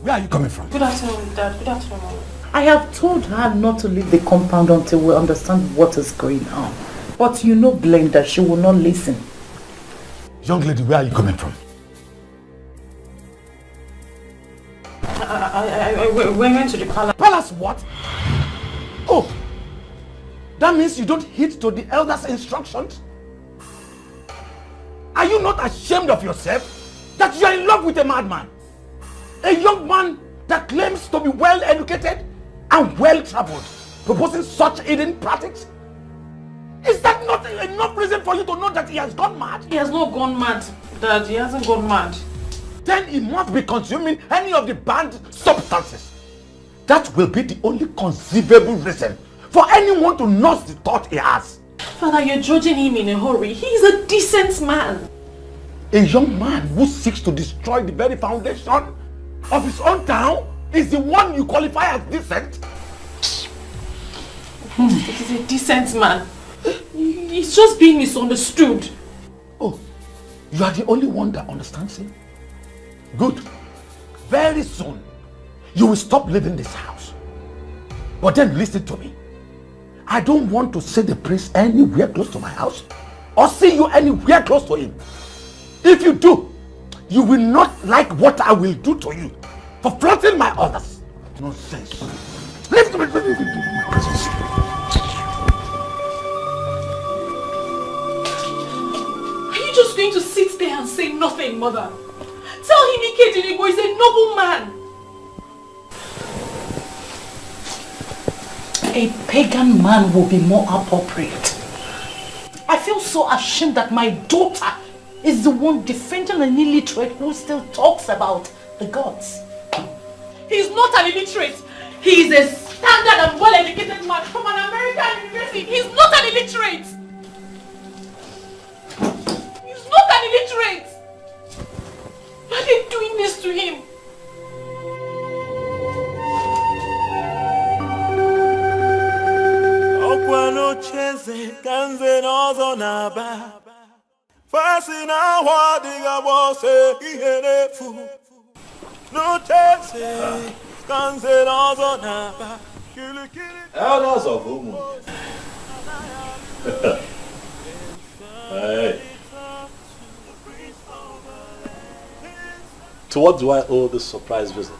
Speaker 9: Where are you coming from?
Speaker 3: Good afternoon, Dad. Good afternoon, Mom.
Speaker 7: I have told her not to leave the compound until we understand what is going on. But you know, Blender, she will not listen.
Speaker 9: Young lady, where are you coming from?
Speaker 3: We went to the palace.
Speaker 9: Palace what? Oh, that means you don't heed to the elders' instructions? Are you not ashamed of yourself that you are in love with a madman? A young man that claims to be well educated and well traveled, proposing such hidden practices? Is that not enough reason for you to know that he has gone mad?
Speaker 3: He has not gone mad, Dad. He hasn't gone mad.
Speaker 9: Then he must be consuming any of the banned substances. That will be the only conceivable reason for anyone to nurse the thought he has.
Speaker 3: Father, you're judging him in a hurry. He is a decent man.
Speaker 9: A young man who seeks to destroy the very foundation of his own town is the one you qualify as decent?
Speaker 3: He's a decent man. He's just being misunderstood.
Speaker 9: Oh, you are the only one that understands him? Good. Very soon, you will stop living this house. But then listen to me. I don't want to see the prince anywhere close to my house or see you anywhere close to him. If you do, you will not like what I will do to you for flaunting my orders. Nonsense. Leave my presence.
Speaker 3: Are you just going to sit there and say nothing, Mother? Tell him Ikedieze is a noble man.
Speaker 7: A pagan man will be more appropriate. I feel so ashamed that my daughter is the one defending an illiterate who still talks about the gods.
Speaker 3: He's not an illiterate. He is a standard and well-educated man from an American university. He's not an illiterate. He's not an illiterate. Why are they doing this to him?
Speaker 5: Okwano cheze kanze nozo naba. Fasi na wadiga bose ihenefu. No cheze kanze nozo naba.
Speaker 6: Elders of Umungene. Hey. To what do I owe this surprise visit?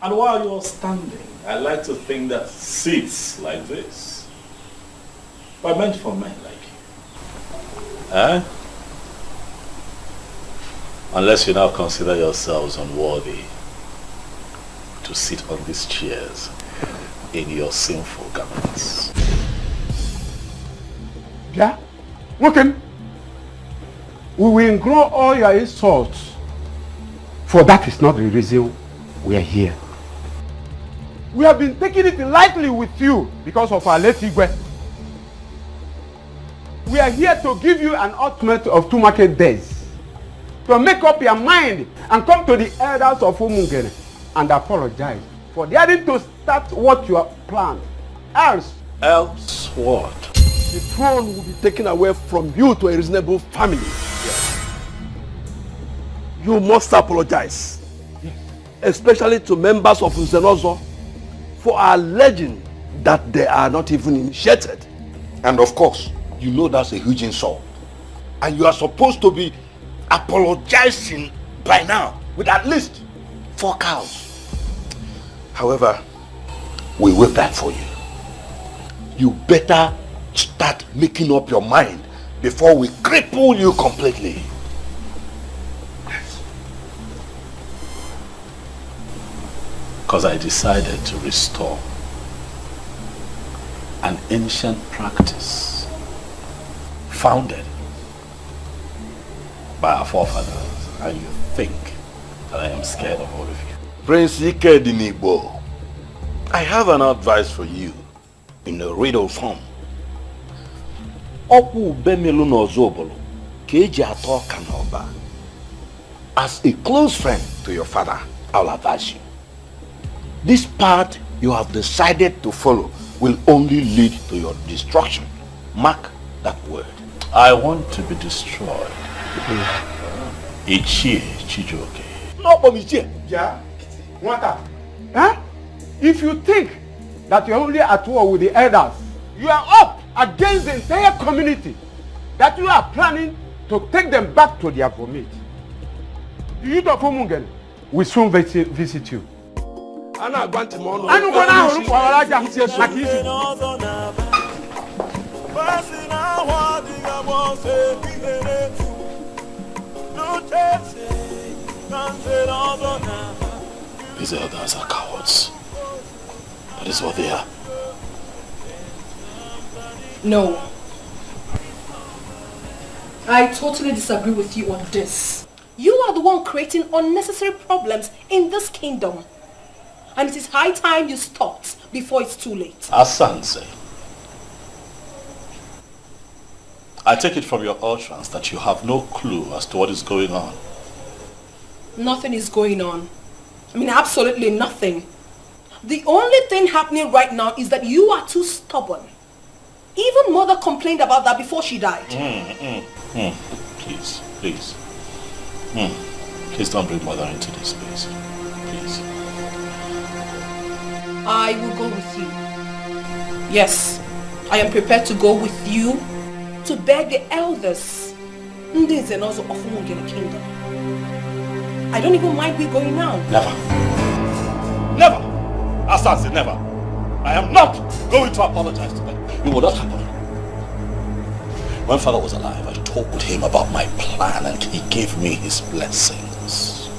Speaker 6: And while you're standing, I like to think that seats like this were meant for men like you. Eh? Unless you now consider yourselves unworthy to sit on these chairs in your sinful garments.
Speaker 1: Yeah? Okay. We will ignore all your insults, for that is not the reason we are here. We have been taking it lightly with you because of our late Igwe. We are here to give you an ultimatum of 2 market days to make up your mind and come to the elders of Umungene and apologize for daring to start what you have planned. Else
Speaker 6: what?
Speaker 2: The throne will be taken away from you to a reasonable family. Yes. You must apologize, especially to members of Uzenozo, for alleging that they are not even initiated.
Speaker 9: And of course, you know that's a huge insult. And you are supposed to be apologizing by now with at least 4 cows. However, we waive that for you. You better start making up your mind before we cripple you completely.
Speaker 6: Because I decided to restore an ancient practice founded by our forefathers, and you think that I am scared of all of you.
Speaker 9: Prince Ikedieze, I have an advice for you in a riddle form. As a close friend to your father, I'll advise you. This path you have decided to follow will only lead to your destruction. Mark that word.
Speaker 6: I want to be destroyed. Ichie Chijoke.
Speaker 1: No, Ichie. Yeah. What? Huh? If you think that you're only at war with the elders, you are up against the entire community, that you are planning to take them back to their vomit. The youth of Umungene will soon visit you.
Speaker 2: Ana agbanti mo no.
Speaker 1: Anu ko na horu kwa walaja makisi.
Speaker 6: These elders are cowards. That is what they are.
Speaker 3: No. I totally disagree with you on this. You are the one creating unnecessary problems in this kingdom. And it is high time you stopped before it's too late.
Speaker 6: Asanse, I take it from your utterance that you have no clue as to what is going on.
Speaker 3: Nothing is going on. I mean, absolutely nothing. The only thing happening right now is that you are too stubborn. Even mother complained about that before she died.
Speaker 6: Please, please. Please don't bring mother into this space. Please.
Speaker 3: I will go with you. Yes, I am prepared to go with you to beg the elders. This is also of Umungene kingdom. I don't even mind we going now.
Speaker 6: Never. Never. Asansi, never. I am not going to apologize to them. It will not happen. When father was alive, I told him about my plan and he gave me his blessings.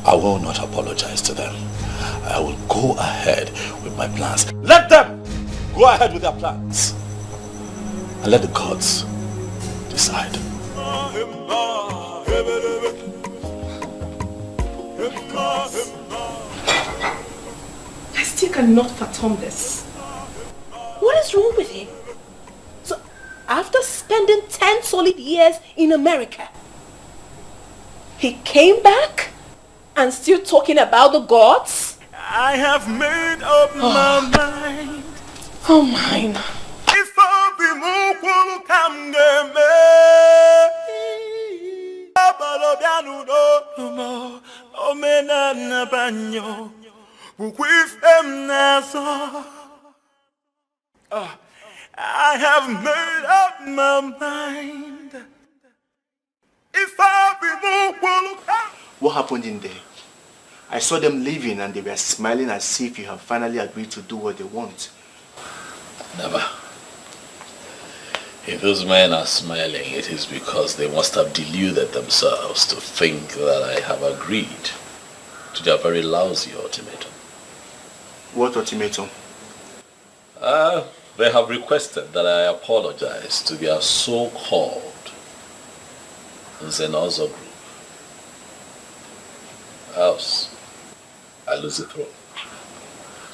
Speaker 6: I will not apologize to them. I will go ahead with my plans. Let them go ahead with their plans. And let the gods decide.
Speaker 3: I still cannot fathom this. What is wrong with him? So, after spending 10 solid years in America, he came back and still talking about the gods?
Speaker 5: I have made up my mind.
Speaker 3: Oh, mine.
Speaker 5: If I be Mukuru Kamgeme, Abalobianu no Omena Nabanyo, Bukwifem Nazo. I have made up my mind. If I be Mukuru Kamgeme.
Speaker 4: What happened in there? I saw them leaving and they were smiling as if you have finally agreed to do what they want.
Speaker 6: Never. If those men are smiling, it is because they must have deluded themselves to think that I have agreed to their very lousy ultimatum.
Speaker 4: What ultimatum?
Speaker 6: They have requested that I apologize to their so-called Zenozo group. Else, I lose the throne.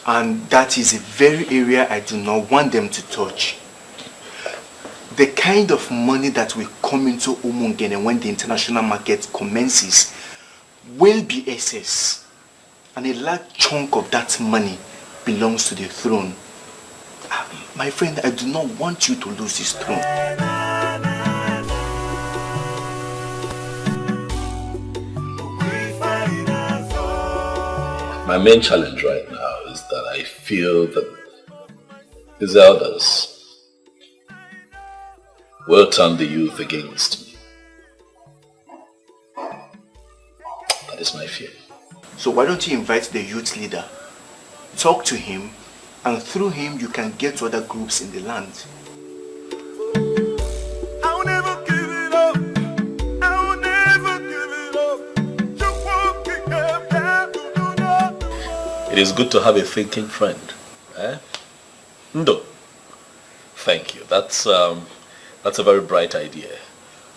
Speaker 4: And that is a very area I do not want them to touch. The kind of money that will come into Umungene when the international market commences will be excess. And a large chunk of that money belongs to the throne. My friend, I do not want you to lose this throne.
Speaker 6: My main challenge right now is that I feel that these elders will turn the youth against me. That is my fear.
Speaker 4: So why don't you invite the youth leader, talk to him, and through him you can get to other groups in the land.
Speaker 5: I'll never give it up. I'll never give it up.
Speaker 6: It is good to have a thinking friend. Ndo. Thank you. That's a very bright idea.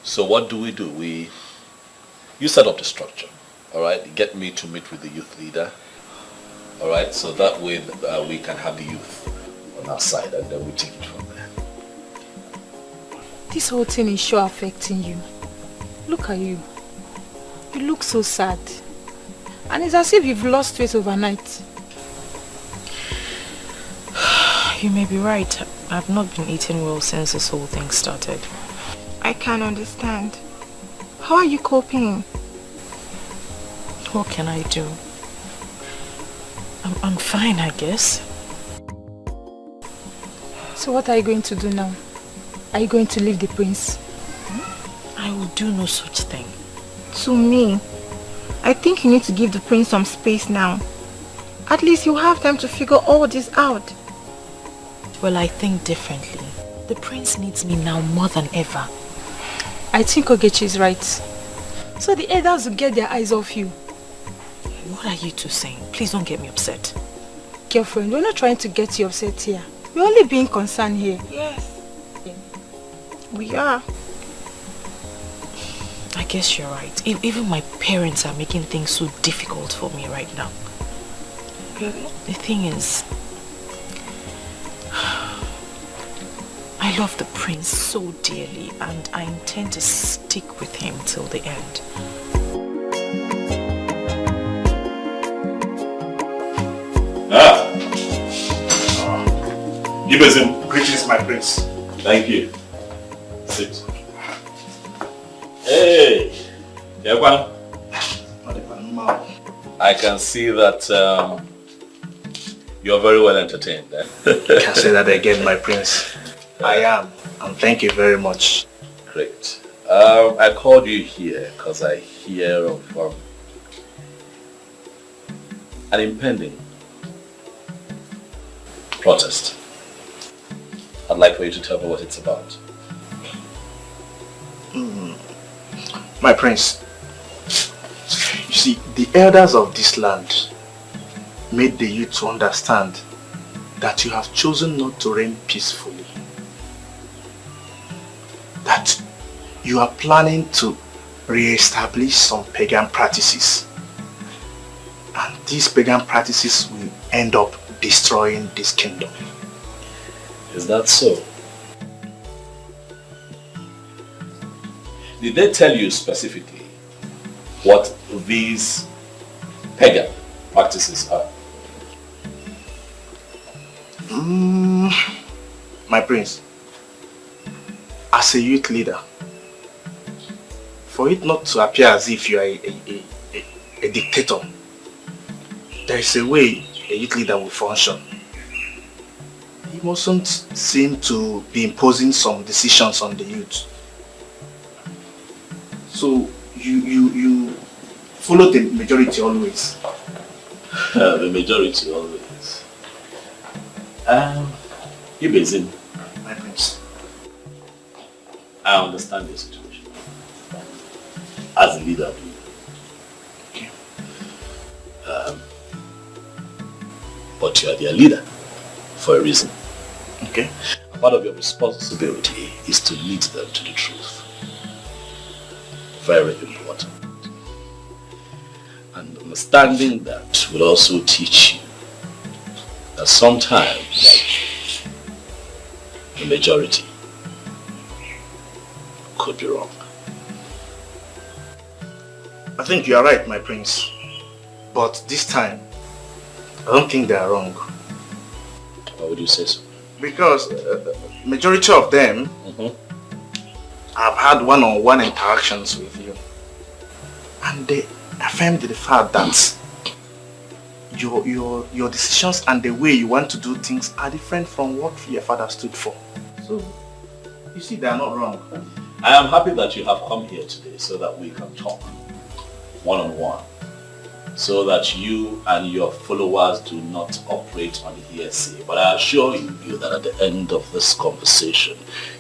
Speaker 6: So what do? You set up the structure, all right? Get me to meet with the youth leader, all right? So that way we can have the youth on our side and then we take it from there.
Speaker 13: This whole thing is sure affecting you. Look at you. You look so sad. And it's as if you've lost weight overnight. You may be right. I've not been eating well since this whole thing started.
Speaker 14: I can't understand. How are you coping?
Speaker 13: What can I do? I'm fine, I guess. So what are you going to do now? Are you going to leave the prince?
Speaker 3: I will do no such thing.
Speaker 14: To me, I think you need to give the prince some space now. At least you have time to figure all this out.
Speaker 3: Well, I think differently. The prince needs me now more than ever.
Speaker 13: I think Ugezu is right. So the elders will get their eyes off you.
Speaker 3: What are you two saying? Please don't get me upset.
Speaker 13: Girlfriend, we're not trying to get you upset here. We're only being concerned here.
Speaker 14: Yes. We are.
Speaker 3: I guess you're right. Even my parents are making things so difficult for me right now.
Speaker 14: Really?
Speaker 3: The thing is, I love the prince so dearly and I intend to stick with him till the end.
Speaker 6: Give us him.
Speaker 4: Greetings, my prince.
Speaker 6: Thank you. Sit. Hey! I can see that you're very well entertained. Eh?
Speaker 4: Can't say that again, my prince. I am, and thank you very much.
Speaker 6: Great. I called you here because I hear of an impending protest. I'd like for you to tell me what it's about.
Speaker 4: My prince, you see, the elders of this land made the youth to understand that you have chosen not to reign peacefully. That you are planning to re-establish some pagan practices. And these pagan practices will end up destroying this kingdom.
Speaker 6: Is that so? Did they tell you specifically what these pagan practices are?
Speaker 4: My prince, as a youth leader, for it not to appear as if you are a dictator, there is a way a youth leader will function. He mustn't seem to be imposing some decisions on the youth. So you follow the majority always.
Speaker 6: The majority always. Ugezu,
Speaker 4: my prince,
Speaker 6: I understand your situation as a leader of you.
Speaker 4: Okay.
Speaker 6: But you are their leader for a reason.
Speaker 4: Okay.
Speaker 6: Part of your responsibility is to lead them to the truth. Very important. And understanding that will also teach you that sometimes the majority could be wrong.
Speaker 4: I think you are right, my prince. But this time, I don't think they are wrong.
Speaker 6: Why would you say so?
Speaker 4: Because majority of them have had one-on-one interactions with you. And they affirmed the fact that your decisions and the way you want to do things are different from what your father stood for. So, you see, they are not wrong.
Speaker 6: I am happy that you have come here today so that we can talk one-on-one, so that you and your followers do not operate on hearsay. But I assure you that at the end of this conversation,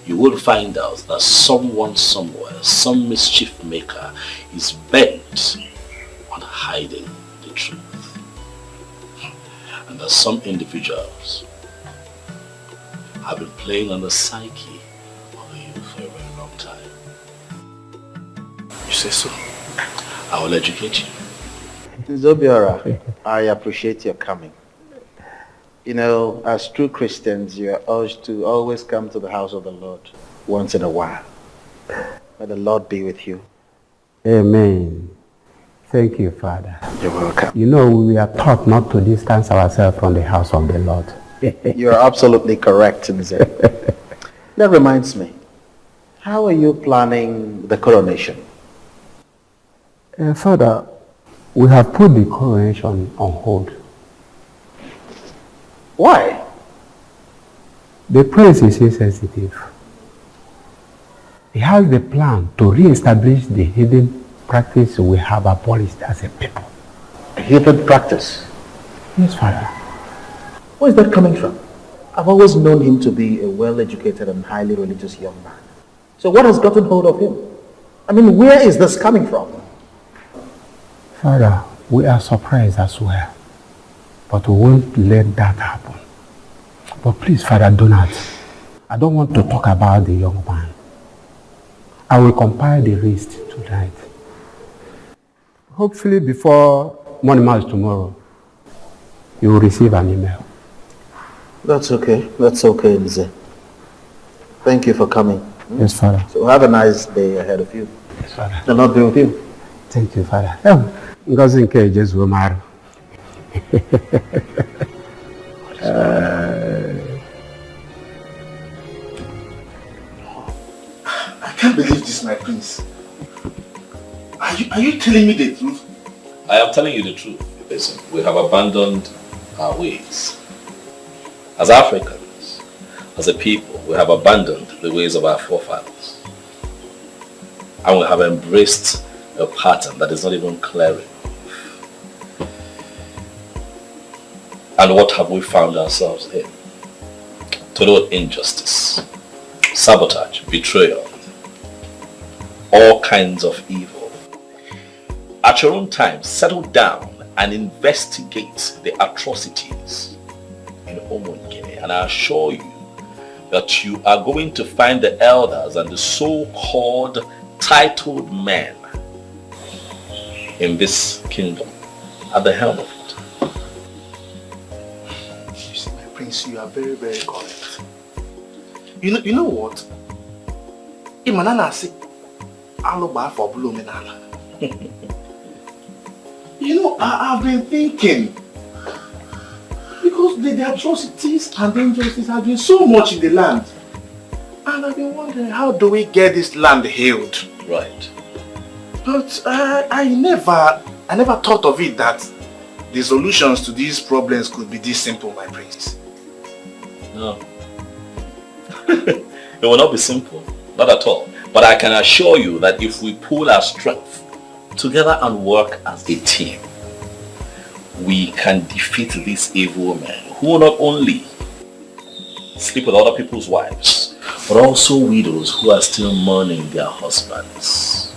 Speaker 6: you will find out that someone somewhere, some mischief maker, is bent on hiding the truth. And that some individuals have been playing on the psyche of the youth for a very long time.
Speaker 4: You say so?
Speaker 6: I will educate you.
Speaker 15: Zobiora, I appreciate your coming. You know, as true Christians, you are urged to always come to the house of the Lord once in a while. May the Lord be with you.
Speaker 16: Amen. Thank you, Father.
Speaker 15: You're welcome.
Speaker 16: You know, we are taught not to distance ourselves from the house of the Lord.
Speaker 15: You're absolutely correct, Nze. That reminds me, how are you planning the coronation?
Speaker 16: Father, we have put the coronation on hold.
Speaker 15: Why?
Speaker 16: The prince is insensitive. He has the plan to re-establish the hidden practice we have abolished as a people.
Speaker 15: A hidden practice?
Speaker 16: Yes, Father.
Speaker 15: Where is that coming from? I've always known him to be a well-educated and highly religious young man. So what has gotten hold of him? I mean, where is this coming from?
Speaker 16: Father, we are surprised as well. But we won't let that happen. But please, Father, do not. I don't want to talk about the young man. I will compile the list tonight. Hopefully before morning mass tomorrow, you will receive an email.
Speaker 15: That's okay. That's okay, Nze. Thank you for coming.
Speaker 16: Yes, Father.
Speaker 15: So have a nice day ahead of you.
Speaker 16: Yes, Father.
Speaker 15: The Lord be with you.
Speaker 16: Thank you, Father. Ngozi nke Jesu maru.
Speaker 15: I can't believe this, my prince. Are you telling me the truth?
Speaker 6: I am telling you the truth. Listen, we have abandoned our ways. As Africans, as a people, we have abandoned the ways of our forefathers. And we have embraced a pattern that is not even clear enough. And what have we found ourselves in? Total injustice, sabotage, betrayal, all kinds of evil. At your own time, settle down and investigate the atrocities in Umungene, and I assure you that you are going to find the elders and the so-called titled men in this kingdom at the helm of it.
Speaker 15: You see, my prince, you are very, very correct. You know what? You know, I've been thinking, because the atrocities and injustice have been so much in the land, and I've been wondering, how do we get this land healed?
Speaker 6: Right.
Speaker 15: But I never thought of it that the solutions to these problems could be this simple, my prince.
Speaker 6: No. It will not be simple, not at all. But I can assure you that if we pool our strength together and work as a team, we can defeat these evil men who not only sleep with other people's wives, but also widows who are still mourning their husbands.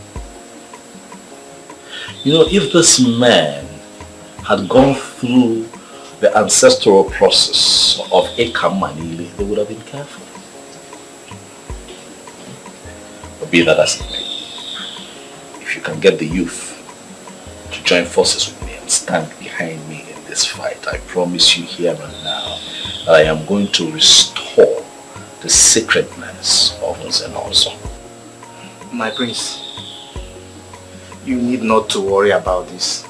Speaker 6: You know, if this man had gone through the ancestral process of Ekamanili, they would have been careful. But be that as it may, if you can get the youth to join forces with me and stand behind me in this fight, I promise you here and now that I am going to restore the sacredness of Nze.
Speaker 15: My prince, you need not to worry about this.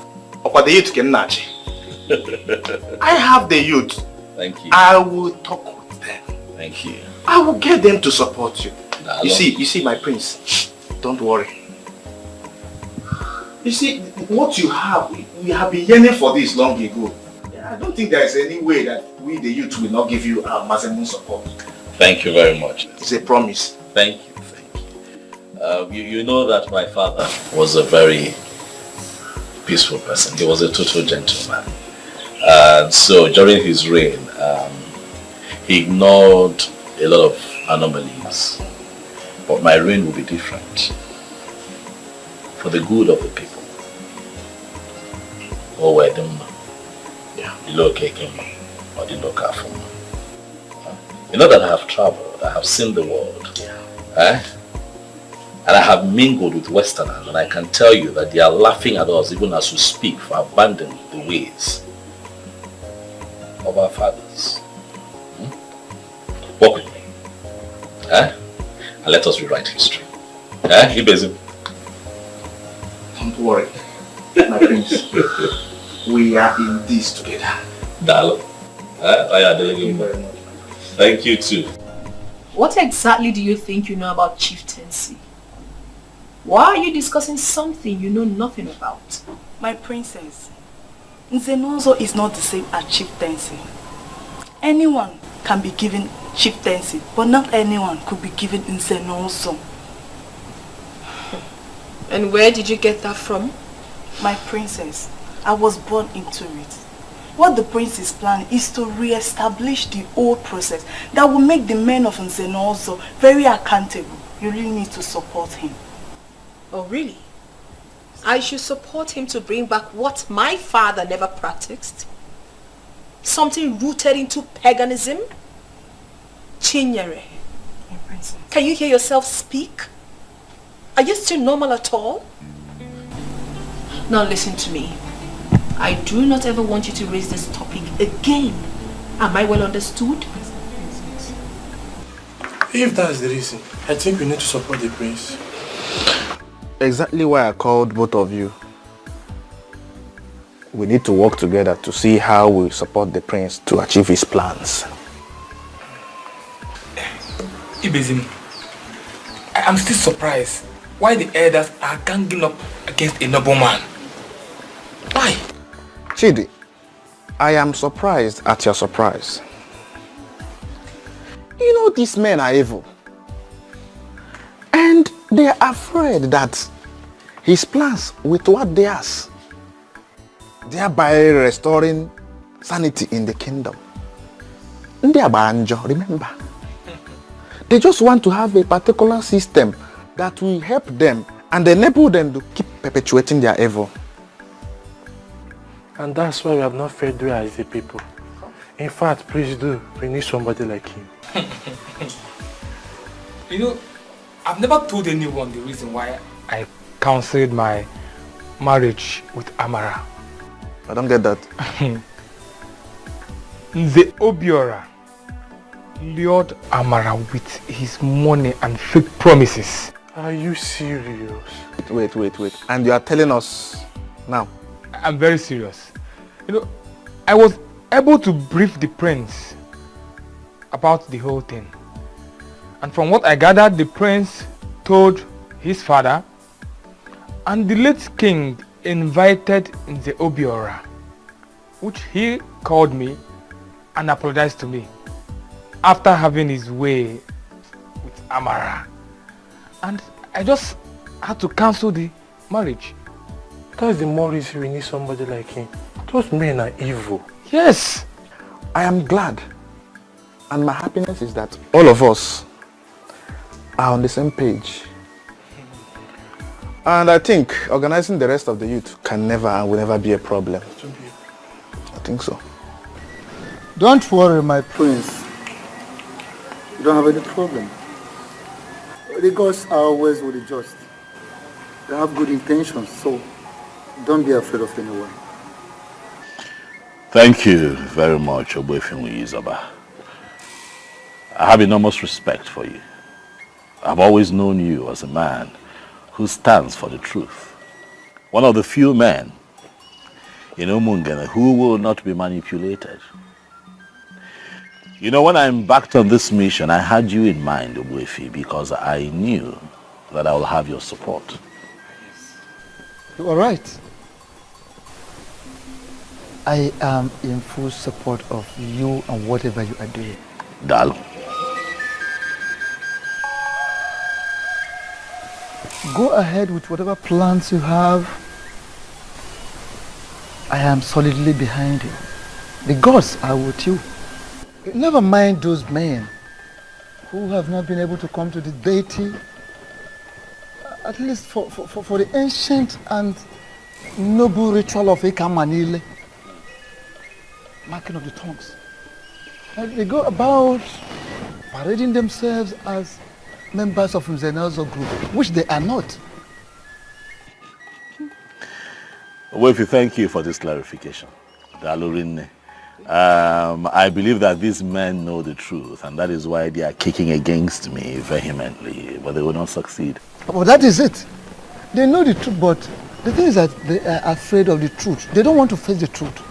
Speaker 15: I have the youth.
Speaker 6: Thank you.
Speaker 15: I will talk with them.
Speaker 6: Thank you.
Speaker 15: I will get them to support you.
Speaker 6: Nah,
Speaker 15: You see, my prince, don't worry. You see, what you have, we have been yearning for this long ago. I don't think there is any way that we, the youth, will not give you our maximum support.
Speaker 6: Thank you very much.
Speaker 15: It's a promise.
Speaker 6: Thank you. You know that my father was a very peaceful person. He was a total gentleman. So during his reign, he ignored a lot of anomalies. But my reign will be different. For the good of the people. Or where them, the local or the local form. You know that I have traveled, I have seen the world. And I have mingled with Westerners, and I can tell you that they are laughing at us even as we speak for abandoning the ways of our fathers. Walk with me. And let us rewrite history. Ugezu.
Speaker 15: Don't worry, my prince. We are in this together.
Speaker 6: Dalo. Thank you very much. Thank you too.
Speaker 3: What exactly do you think you know about chieftaincy? Why are you discussing something you know nothing about?
Speaker 7: My princess, Nzenozo is not the same as chieftaincy. Anyone can be given chieftaincy, but not anyone could be given Nzenozo.
Speaker 3: And where did you get that from?
Speaker 7: My princess, I was born into it. What the prince is planning is to re-establish the old process that will make the men of Nzenozo very accountable. You really need to support him.
Speaker 3: Oh, really? I should support him to bring back what my father never practiced? Something rooted into paganism? Chinyere,
Speaker 7: my princess.
Speaker 3: Can you hear yourself speak? Are you still normal at all? Now listen to me. I do not ever want you to raise this topic again. Am I well understood?
Speaker 17: If that's the reason, I think we need to support the prince.
Speaker 15: Exactly why I called both of you. We need to work together to see how we support the prince to achieve his plans.
Speaker 11: Ibezim, I am still surprised why the elders are ganging up against a nobleman. Why?
Speaker 15: Chidi, I am surprised at your surprise. You know these men are evil. And they are afraid that his plans will thwart theirs, thereby restoring sanity in the kingdom. Remember, they just want to have a particular system that will help them and enable them to keep perpetuating their evil.
Speaker 17: And that's why we have not failed you as the people. In fact, please do. We need somebody like him.
Speaker 11: You know, I've never told anyone the reason why I cancelled my marriage with Amara.
Speaker 15: I don't get that.
Speaker 11: The Obiora lured Amara with his money and fake promises.
Speaker 17: Are you serious?
Speaker 15: Wait. And you are telling us now?
Speaker 11: I'm very serious. You know, I was able to brief the prince about the whole thing. And from what I gathered, the prince told his father, and the late king invited the Obiora, which he called me and apologized to me after having his way with Amara. And I just had to cancel the marriage.
Speaker 17: That's the more reason we need somebody like him. Those men are evil.
Speaker 11: Yes.
Speaker 15: I am glad. And my happiness is that all of us are on the same page. And I think organizing the rest of the youth can never and will never be a problem. I think so.
Speaker 18: Don't worry, my prince. You don't have any problem. The gods are always with the just. They have good intentions, so don't be afraid of anyone.
Speaker 12: Thank you very much, Oboefinwu Izaba. I have enormous respect for you. I've always known you as a man who stands for the truth. One of the few men in Umungene who will not be manipulated. You know, when I embarked on this mission, I had you in mind, Oboefi, because I knew that I will have your support.
Speaker 18: You are right. I am in full support of you and whatever you are doing.
Speaker 12: Dal.
Speaker 18: Go ahead with whatever plans you have. I am solidly behind you. The gods are with you. Never mind those men who have not been able to come to the deity, at least for the ancient and noble ritual of Ekamanile, marking of the tongues. And they go about parading themselves as members of Nzenozo group, which they are not.
Speaker 12: Oboefi, thank you for this clarification. Dalurinne. I believe that these men know the truth, and that is why they are kicking against me vehemently, but they will not succeed.
Speaker 18: Well, that is it. They know the truth, but the thing is that they are afraid of the truth. They don't want to face the truth.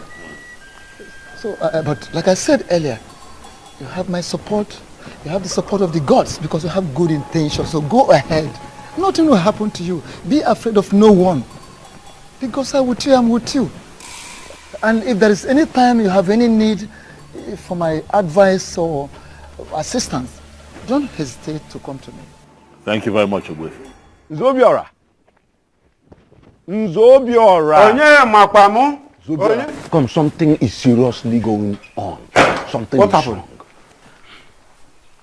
Speaker 18: So, but like I said earlier, you have my support. You have the support of the gods because you have good intentions. So go ahead. Nothing will happen to you. Be afraid of no one. Because I'm with you, I'm with you. And if there is any time you have any need for my advice or assistance, don't hesitate to come to me.
Speaker 6: Thank you very much, Ugezu.
Speaker 9: Zobiora. Zobiora.
Speaker 1: Onye makwamu.
Speaker 9: Zobiora. Come, something is seriously going on. Something
Speaker 1: What
Speaker 9: is
Speaker 1: happened?
Speaker 9: wrong.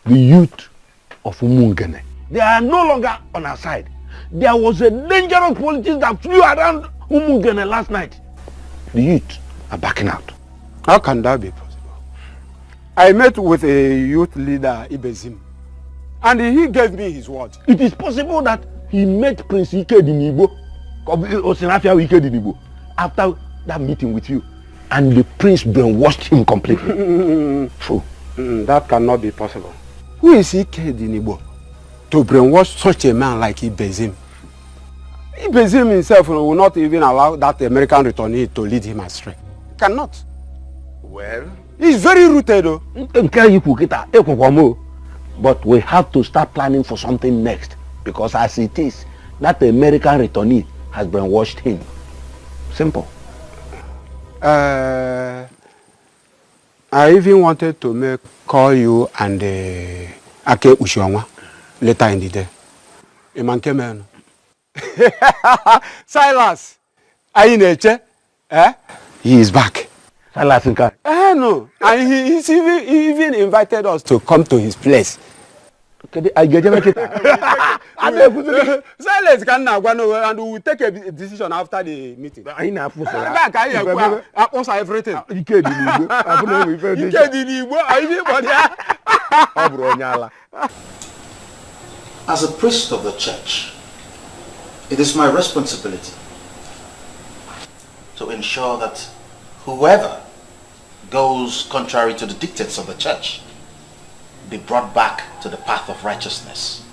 Speaker 9: The youth of Umungene, they are no longer on our side. There was a dangerous politics that flew around Umungene last night. The youth are backing out.
Speaker 1: How can that be possible? I met with a youth leader, Ibezim, and he gave me his word.
Speaker 9: It is possible that he met Prince Ikedieze, after that meeting with you, and the prince brainwashed him completely. True.
Speaker 1: That cannot be possible. Who is Ikedieze to brainwash such a man like Ibezim? Ibezim himself will not even allow that American returnee to lead him astray. Cannot.
Speaker 9: Well,
Speaker 1: he's very rooted though.
Speaker 9: But we have to start planning for something next, because as it is, that American returnee has brainwashed him. Simple.
Speaker 1: I even wanted to call you and Ake Ushionwa later in the day. Imankemeno. Silas, Aineche, he is back.
Speaker 9: Silas Nka.
Speaker 1: No, and he even invited us to come to his place.
Speaker 9: Silence
Speaker 1: can now go and we will take a decision after the meeting. Everything.
Speaker 15: As a priest of the church, it is my responsibility to ensure that whoever goes contrary to the dictates of the church be brought back to the path of righteousness.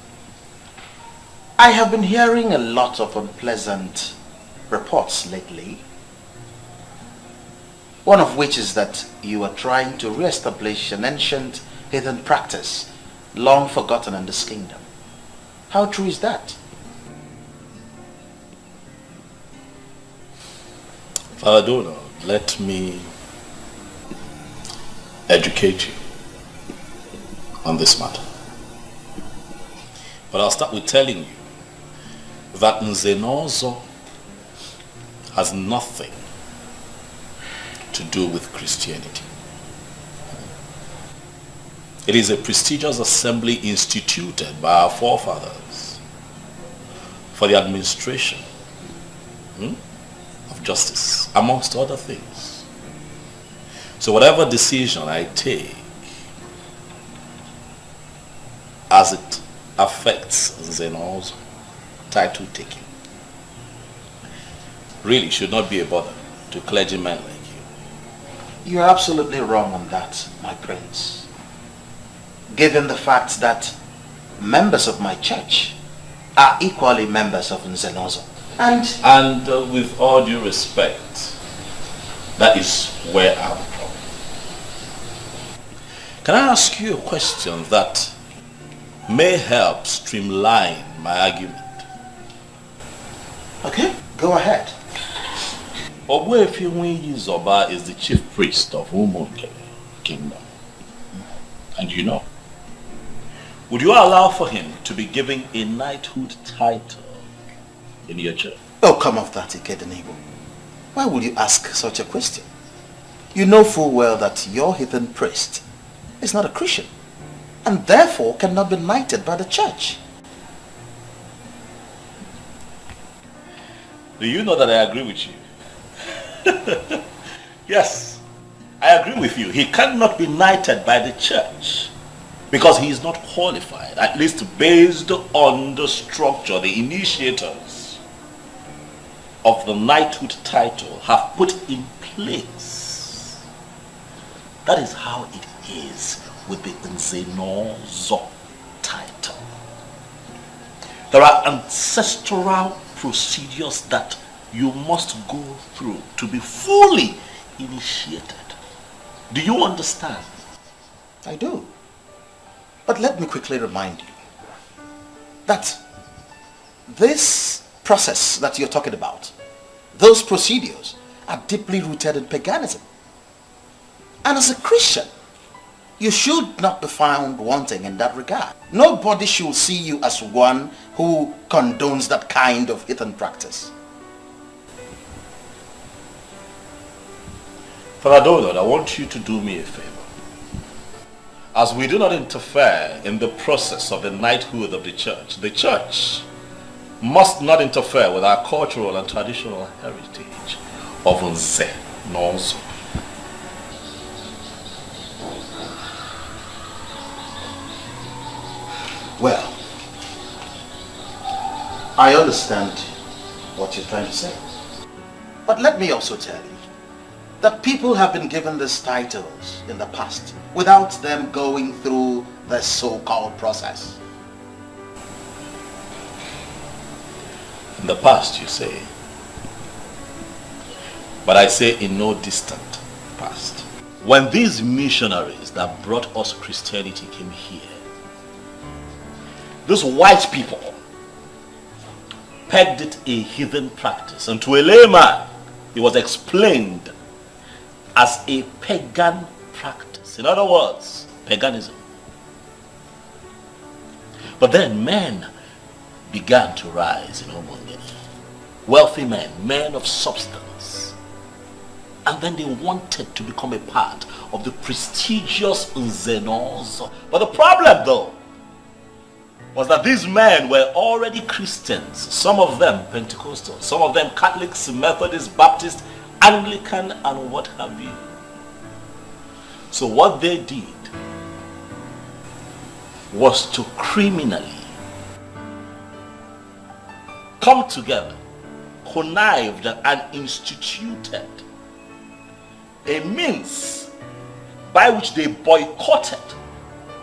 Speaker 15: I have been hearing a lot of unpleasant reports lately, one of which is that you are trying to re-establish an ancient heathen practice long forgotten in this kingdom. How true is that?
Speaker 6: Father Duro, let me educate you on this matter. But I'll start with telling you that Nzenozo has nothing to do with Christianity. It is a prestigious assembly instituted by our forefathers for the administration of justice, amongst other things. So whatever decision I take as it affects Nzenozo's title taking really should not be a bother to clergymen like you.
Speaker 15: You are absolutely wrong on that, my prince. Given the fact that members of my church are equally members of Nzenozo.
Speaker 6: And with all due respect, that is where I'm from. Can I ask you a question that may help streamline my argument?
Speaker 15: Okay, go ahead.
Speaker 6: Ogbuefi Zoba is the chief priest of Umungene kingdom. And you know, would you allow for him to be given a knighthood title in your church?
Speaker 15: Oh, come off that, Ikedieze. Why would you ask such a question? You know full well that your heathen priest is not a Christian, and therefore cannot be knighted by the church.
Speaker 6: Do you know that I agree with you? Yes, I agree with you. He cannot be knighted by the church because he is not qualified, at least based on the structure the initiators of the knighthood title have put in place. That is how it is with the Nzenozo title. There are ancestral procedures that you must go through to be fully initiated. Do you understand?
Speaker 15: I do. But let me quickly remind you that this process that you're talking about, those procedures are deeply rooted in paganism. And as a Christian, you should not be found wanting in that regard. Nobody should see you as one who condones that kind of heathen practice.
Speaker 6: Father Donald, I want you to do me a favor. As we do not interfere in the process of the knighthood of the church must not interfere with our cultural and traditional heritage of Nze Nozo.
Speaker 15: Well, I understand what you're trying to say. But let me also tell you that people have been given these titles in the past without them going through the so-called process.
Speaker 6: In the past, you say. But I say in no distant past. When these missionaries that brought us Christianity came here, those white people pegged it a heathen practice, and to a layman it was explained as a pagan practice. In other words, paganism. But then men began to rise in Umungene. Wealthy men, men of substance. And then they wanted to become a part of the prestigious Nze Nozo. But the problem though was that these men were already Christians, some of them Pentecostal, some of them Catholics, Methodists, Baptists, Anglican, and what have you. So what they did was to criminally come together, connived and instituted a means by which they boycotted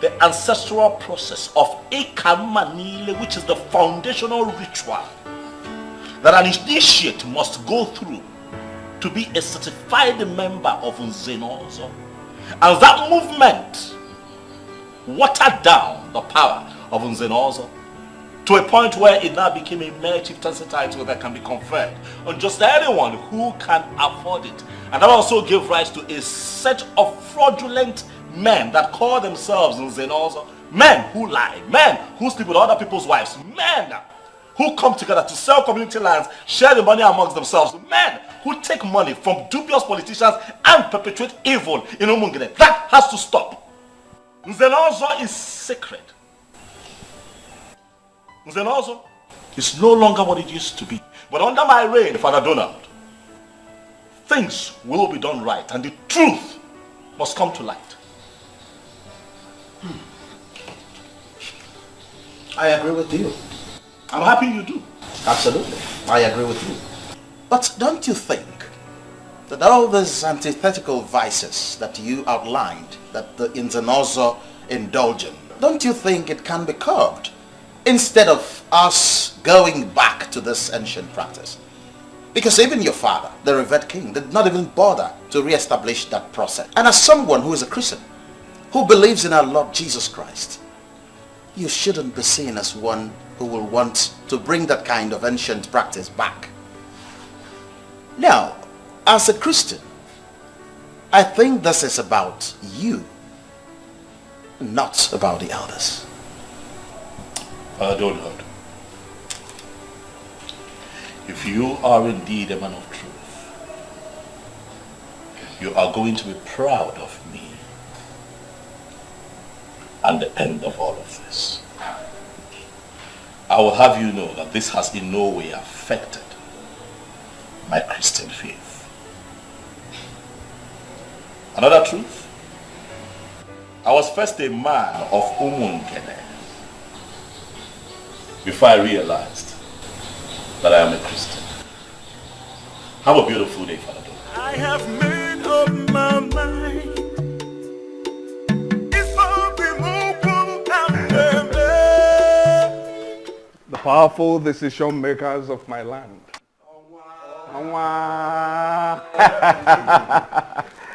Speaker 6: the ancestral process of Ekamanile, which is the foundational ritual that an initiate must go through to be a certified member of Nze Nozo. And that movement watered down the power of Nze Nozo to a point where it now became a mere chieftaincy title that can be conferred on just anyone who can afford it. And that also gave rise to a set of fraudulent men that call themselves Nze Nozo, men who lie, men who sleep with other people's wives, men who come together to sell community lands, share the money amongst themselves, men who take money from dubious politicians and perpetuate evil in Umungene. That has to stop. Nze Nozo is sacred. Nze Nozo is no longer what it used to be. But under my reign, Father Donald, things will be done right and the truth must come to light.
Speaker 15: I agree with you.
Speaker 6: I'm happy you do.
Speaker 15: Absolutely. I agree with you. But don't you think that all these antithetical vices that you outlined, that the Nze Nozo indulge in, don't you think it can be curbed instead of us going back to this ancient practice? Because even your father, the revered king, did not even bother to re-establish that process. And as someone who is a Christian, who believes in our Lord Jesus Christ, you shouldn't be seen as one who will want to bring that kind of ancient practice back. Now, as a Christian, I think this is about you, not about the elders.
Speaker 6: Donald, if you are indeed a man of truth, you are going to be proud of me and the end of all of this. I will have you know that this has in no way affected my Christian faith. Another truth, I was first a man of Umungene before I realized that I am a Christian. Have a beautiful day, Father.
Speaker 5: I have made up my mind.
Speaker 9: The powerful decision makers of my land.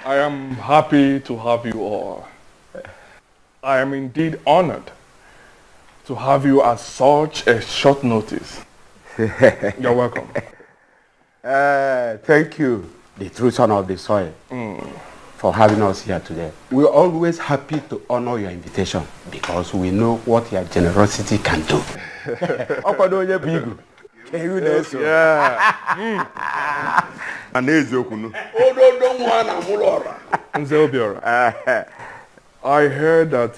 Speaker 11: I am happy to have you all. I am indeed honored to have you at such a short notice. You're welcome.
Speaker 16: Thank you, the true son of the soil, for having us here today. We're always happy to honor your invitation because we know what your generosity can do.
Speaker 11: I heard that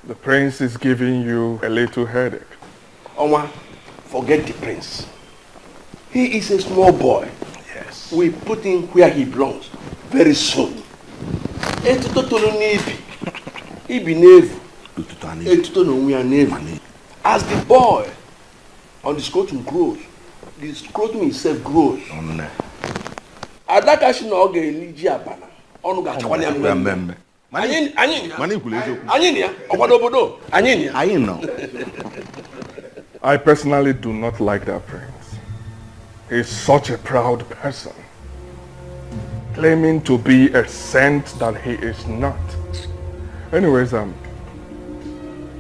Speaker 11: the prince is giving you a little headache.
Speaker 2: Oma, forget the prince. He is a small boy. Yes. We put him where he belongs very soon. As the boy on the scrotum grows, the scrotum itself grows. Adakashi no oge eliji abana. Onu ga chwale amembe.
Speaker 11: I personally do not like that prince. He's such a proud person, claiming to be a saint that he is not. Anyways,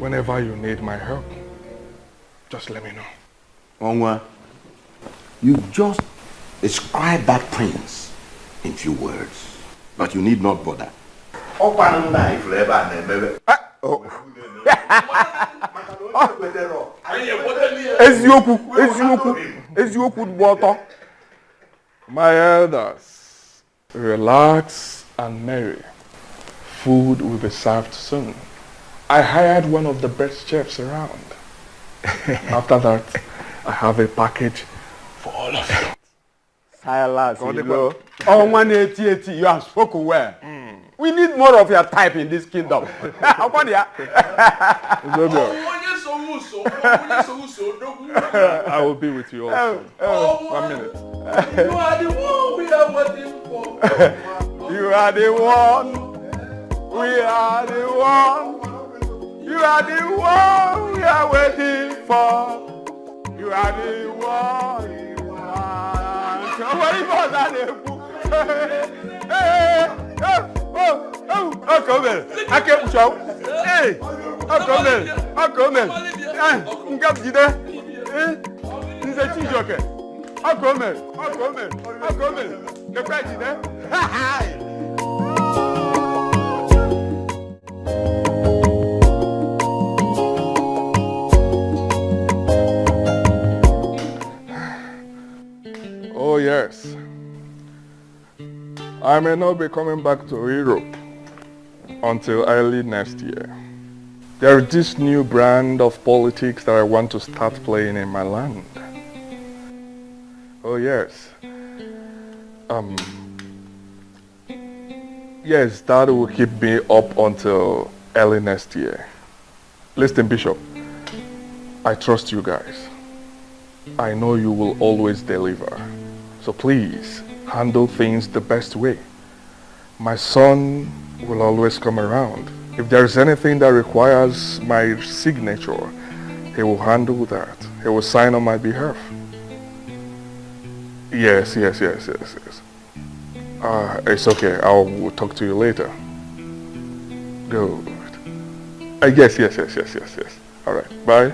Speaker 11: whenever you need my help, just let me know.
Speaker 9: Onwa, you just describe that prince in few words, but you need not bother.
Speaker 11: My elders, relax and merry. Food will be served soon. I hired one of the best chefs around. After that, I have a package for all of you.
Speaker 1: Silas, you have spoken well. We need more of your type in this kingdom.
Speaker 11: I will be with you also. 1 minute.
Speaker 2: You are the one we are waiting for.
Speaker 1: You are the one. We are the one. You are the one we are waiting for. You are the one. Somebody was that. Come here. I can't show. Hey, come here. Come here. Jide. He's a chijoke. Come here. Come here. The president.
Speaker 11: Oh yes. I may not be coming back to Europe until early next year. There is this new brand of politics that I want to start playing in my land. Oh yes. Yes, that will keep me up until early next year. Listen, Bishop, I trust you guys. I know you will always deliver. So please, handle things the best way. My son will always come around. If there's anything that requires my signature, he will handle that. He will sign on my behalf. Yes. It's okay. I will talk to you later. Good. Yes. All right. Bye.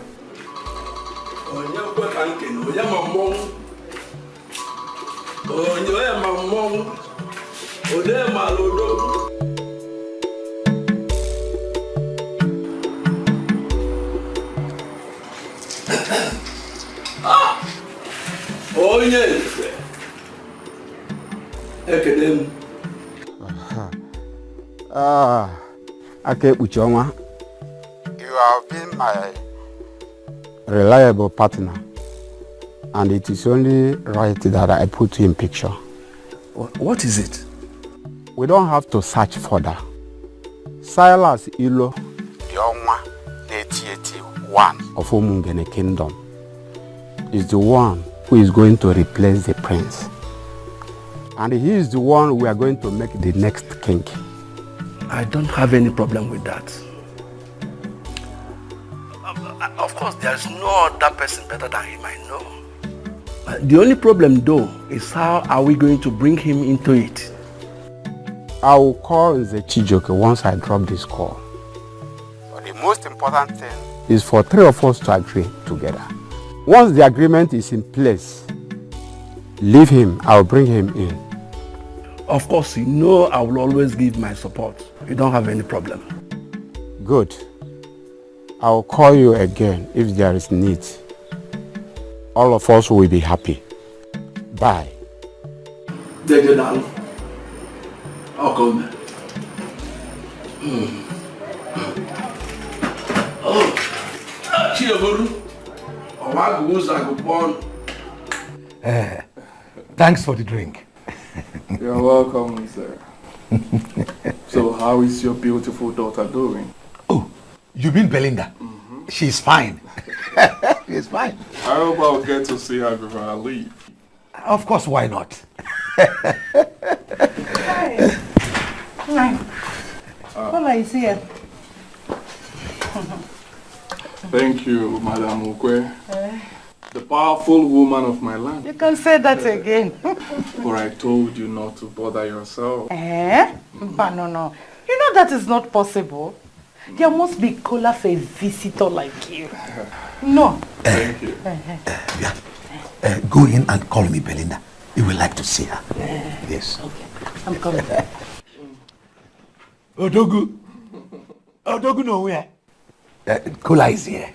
Speaker 16: Ucheoma, you have been my reliable partner, and it is only right that I put you in picture.
Speaker 2: What is it?
Speaker 16: We don't have to search further. Silas Ilo, the Onwa, one of Umungene Kingdom, is the one who is going to replace the prince. And he is the one we are going to make the next king.
Speaker 2: I don't have any problem with that. Of course, there's no other person better than him, I know. The only problem though is how are we going to bring him into it?
Speaker 16: I will call the Chijoke once I drop this call. But the most important thing is for 3 of us to agree together. Once the agreement is in place, leave him, I'll bring him in.
Speaker 2: Of course, you know I will always give my support. You don't have any problem.
Speaker 16: Good. I'll call you again if there is need. All of us will be happy. Bye.
Speaker 2: Tedela. I'll come. Oh,
Speaker 19: thanks for the drink.
Speaker 17: You're welcome, sir. So how is your beautiful daughter doing?
Speaker 19: Oh, you mean Belinda? She's fine. She's fine.
Speaker 17: I hope I'll get to see her before I leave.
Speaker 19: Of course, why not?
Speaker 7: Hi. Hola, is here.
Speaker 17: Thank you, Madam Uke. The powerful woman of my land.
Speaker 7: You can say that again.
Speaker 17: But I told you not to bother yourself.
Speaker 7: But no. You know that is not possible. There must be cola for a visitor like you. No.
Speaker 17: Thank you.
Speaker 19: Go in and call me Belinda. You will like to see her. Yes.
Speaker 7: Okay. I'm coming.
Speaker 19: Odogu. Odogu nowhere. Cola is here.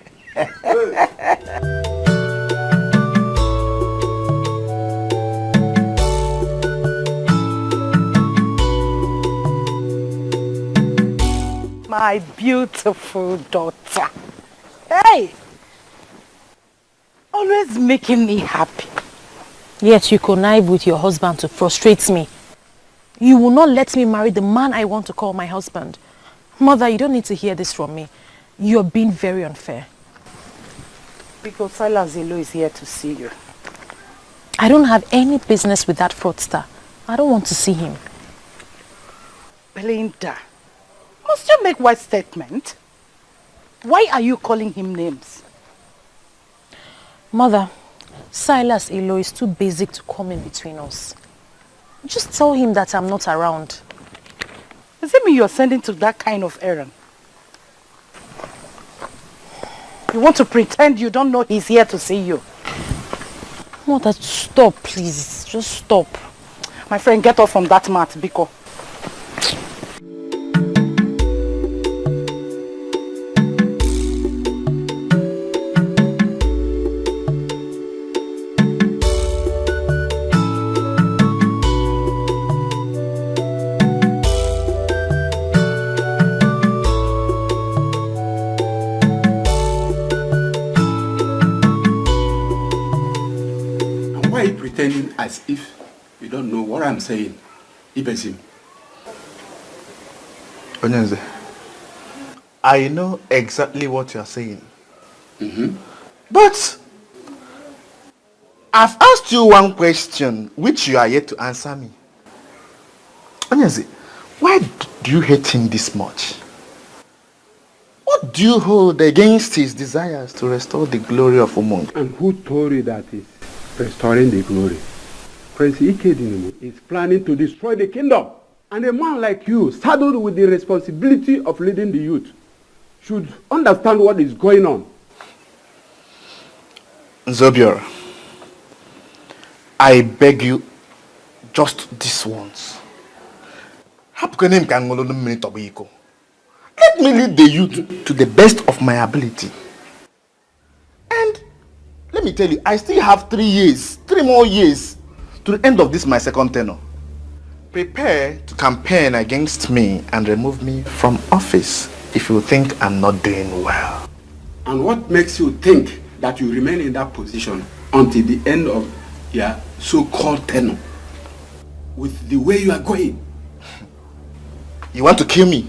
Speaker 7: My beautiful daughter. Hey! Always making me happy.
Speaker 3: Yet you connive with your husband to frustrate me. You will not let me marry the man I want to call my husband. Mother, you don't need to hear this from me. You're being very unfair.
Speaker 7: Because Silas Zelo is here to see you.
Speaker 3: I don't have any business with that fraudster. I don't want to see him.
Speaker 7: Belinda, must you make wise statement? Why are you calling him names?
Speaker 3: Mother, Silas Elo is too basic to come in between us. Just tell him that I'm not around.
Speaker 7: Does it mean you're sending to that kind of errand? You want to pretend you don't know he's here to see you?
Speaker 3: Mother, stop, please. Just stop.
Speaker 7: My friend, get off from that mat, Biko.
Speaker 1: Pretending as if you don't know what I'm saying. Ibesim.
Speaker 15: Onyenze, I know exactly what you're saying. But I've asked you one question which you are yet to answer me. Onyenze, why do you hate him this much? What do you hold against his desires to restore the glory of Umungene?
Speaker 1: And who told you that is restoring the glory? Prince Ikedieze is planning to destroy the kingdom. And a man like you, saddled with the responsibility of leading the youth, should understand what is going on.
Speaker 15: Zobiora, I beg you, just this once. Let me lead the youth to the best of my ability. And let me tell you, I still have 3 more years to the end of this my second tenure. Prepare to campaign against me and remove me from office if you think I'm not doing well.
Speaker 1: And what makes you think that you remain in that position until the end of your so-called tenure? With the way you are going.
Speaker 15: You want to kill me?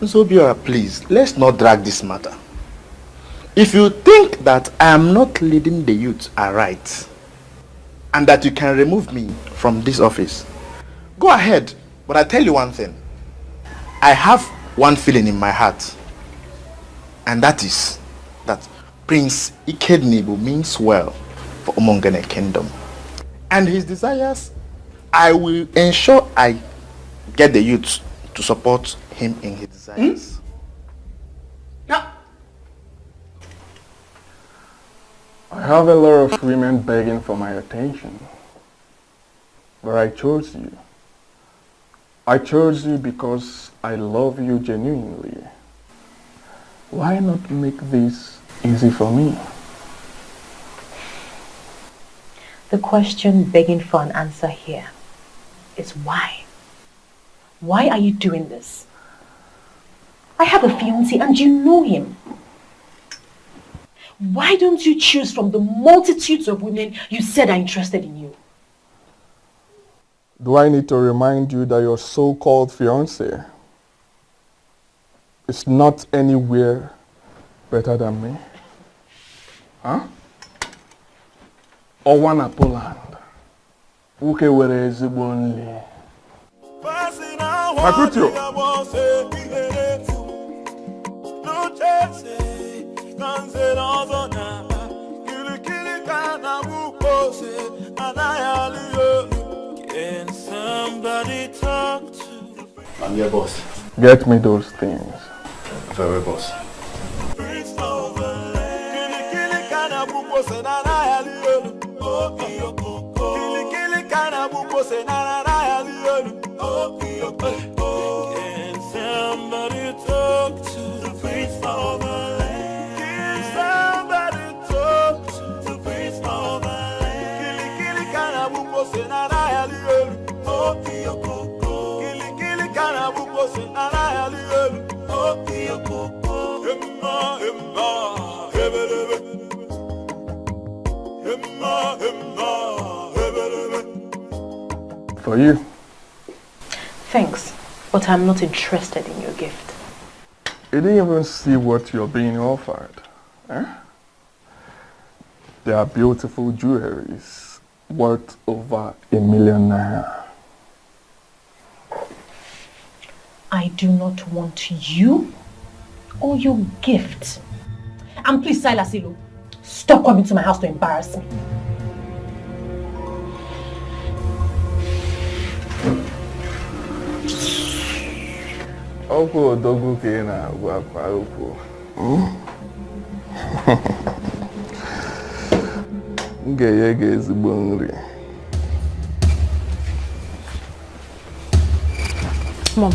Speaker 15: Zobiora, please, let's not drag this matter. If you think that I am not leading the youth aright, and that you can remove me from this office, go ahead. But I tell you one thing. I have one feeling in my heart. And that is that Prince Ikedieze means well for Umungene Kingdom. And his desires
Speaker 18: I will ensure I get the youth to support him in his desires.
Speaker 17: I have a lot of women begging for my attention, but I chose you. I chose you because I love you genuinely. Why not make this easy for me?
Speaker 3: The question begging for an answer here is why? Why are you doing this? I have a fiancé and you know him. Why don't you choose from the multitudes of women you said are interested in you?
Speaker 17: Do I need to remind you that your so-called fiancé is not anywhere better than me? Huh? Owana Poland. Ukeje Ezuruonye. Makutio.
Speaker 5: Can somebody talk to?
Speaker 18: I'm your boss.
Speaker 17: Get me those things.
Speaker 18: Very boss.
Speaker 5: Can somebody talk to the prince of the land? Can somebody talk to the prince of the land? Kili kana buko senana yalielu. Oh kiyoko. Kili kana buko senana yalielu. Oh kiyoko. Emma hebelebe. Emma hebelebe.
Speaker 17: For you.
Speaker 3: Thanks, but I'm not interested in your gift.
Speaker 17: You didn't even see what you're being offered. Eh? They are beautiful jewelries worth over ₦1 million.
Speaker 3: I do not want you or your gift. And please, Silas Ilu, stop coming to my house to embarrass me.
Speaker 17: Okwu odogwu ka ị na-agwa akwa okwu. M ga-enye gị ezigbo nri.
Speaker 3: Mom,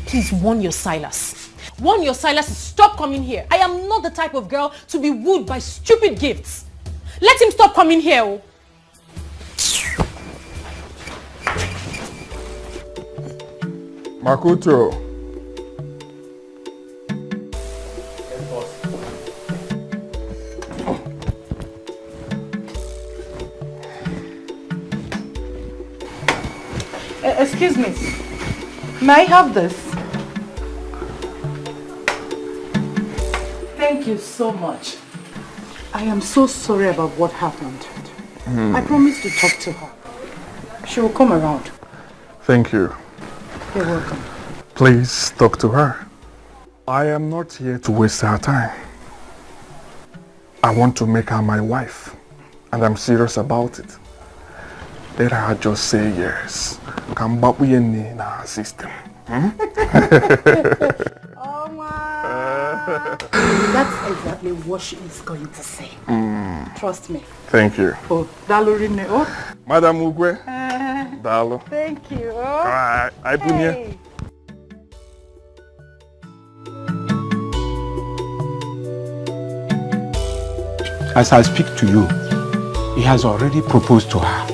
Speaker 3: please warn your Silas. Warn your Silas to stop coming here. I am not the type of girl to be wooed by stupid gifts. Let him stop coming here. Oh.
Speaker 17: Makuto.
Speaker 7: Excuse me. May I have this? Thank you so much. I am so sorry about what happened. I promised to talk to her. She will come around.
Speaker 17: Thank you.
Speaker 7: You're welcome.
Speaker 17: Please talk to her. I am not here to waste her time. I want to make her my wife, and I'm serious about it. Let her just say yes. Come back with in our system.
Speaker 7: That's exactly what she is going to say. Trust me.
Speaker 17: Thank you.
Speaker 7: Oh, Dalorine. Oh.
Speaker 17: Madam Ugwe. Dalo.
Speaker 7: Thank you.
Speaker 17: All right. I put here.
Speaker 1: As I speak to you, he has already proposed to her.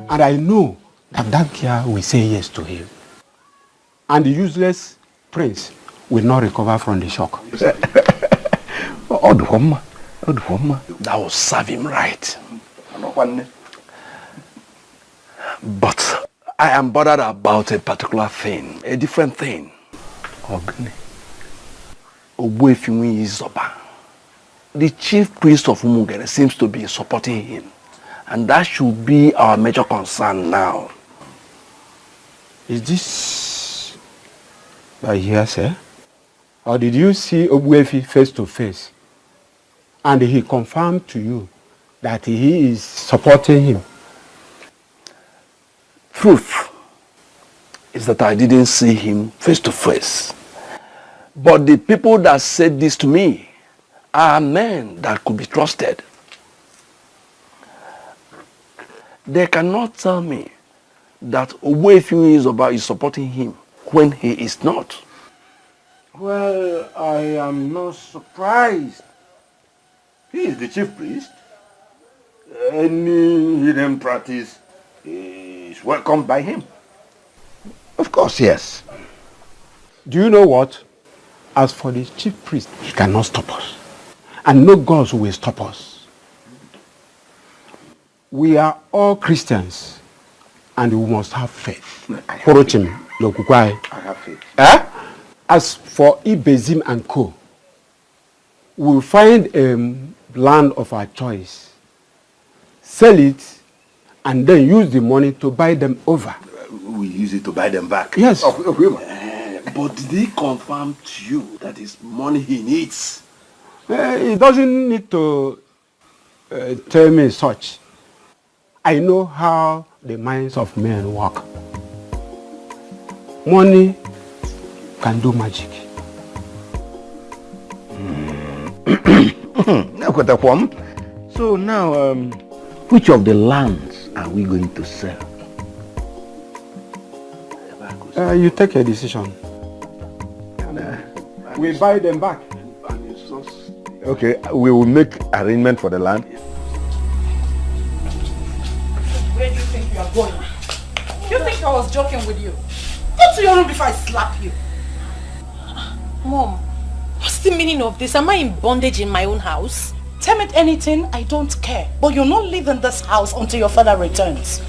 Speaker 1: And I know that that girl will say yes to him. And the useless prince will not recover from the shock.
Speaker 2: That will serve him right. But I am bothered about a particular thing, a different thing. The chief priest of Umungene seems to be supporting him. And that should be our major concern now.
Speaker 1: Is this by hearsay? Or did you see Ogbuefi face to face? And he confirmed to you that he is supporting him?
Speaker 2: truth is that I didn't see him face to face. But the people that said this to me are men that could be trusted. They cannot tell me that Owefi is supporting him when he is not.
Speaker 9: Well, I am not surprised. He is the chief priest. Any hidden practice is welcomed by him.
Speaker 19: Of course, yes.
Speaker 16: Do you know what? As for the chief priest, he cannot stop us. And no gods will stop us. We are all Christians. And we must have faith.
Speaker 19: I have faith.
Speaker 16: As for Ibezim and Co., we'll find a land of our choice, sell it, and then use the money to buy them over.
Speaker 19: We use it to buy them back.
Speaker 16: Yes.
Speaker 2: But did he confirm to you that it's money he needs?
Speaker 16: He doesn't need to tell me such. I know how the minds of men work. Money can do magic.
Speaker 19: So now, which of the lands are we going to sell?
Speaker 16: You take a decision. We buy them back.
Speaker 19: Okay, we will make arrangement for the land.
Speaker 7: Where do you think you are going? You think I was joking with you? Go to your room before I slap you.
Speaker 3: Mom, what's the meaning of this? Am I in bondage in my own house?
Speaker 7: Tell me anything, I don't care. But you're not leaving this house until your father returns.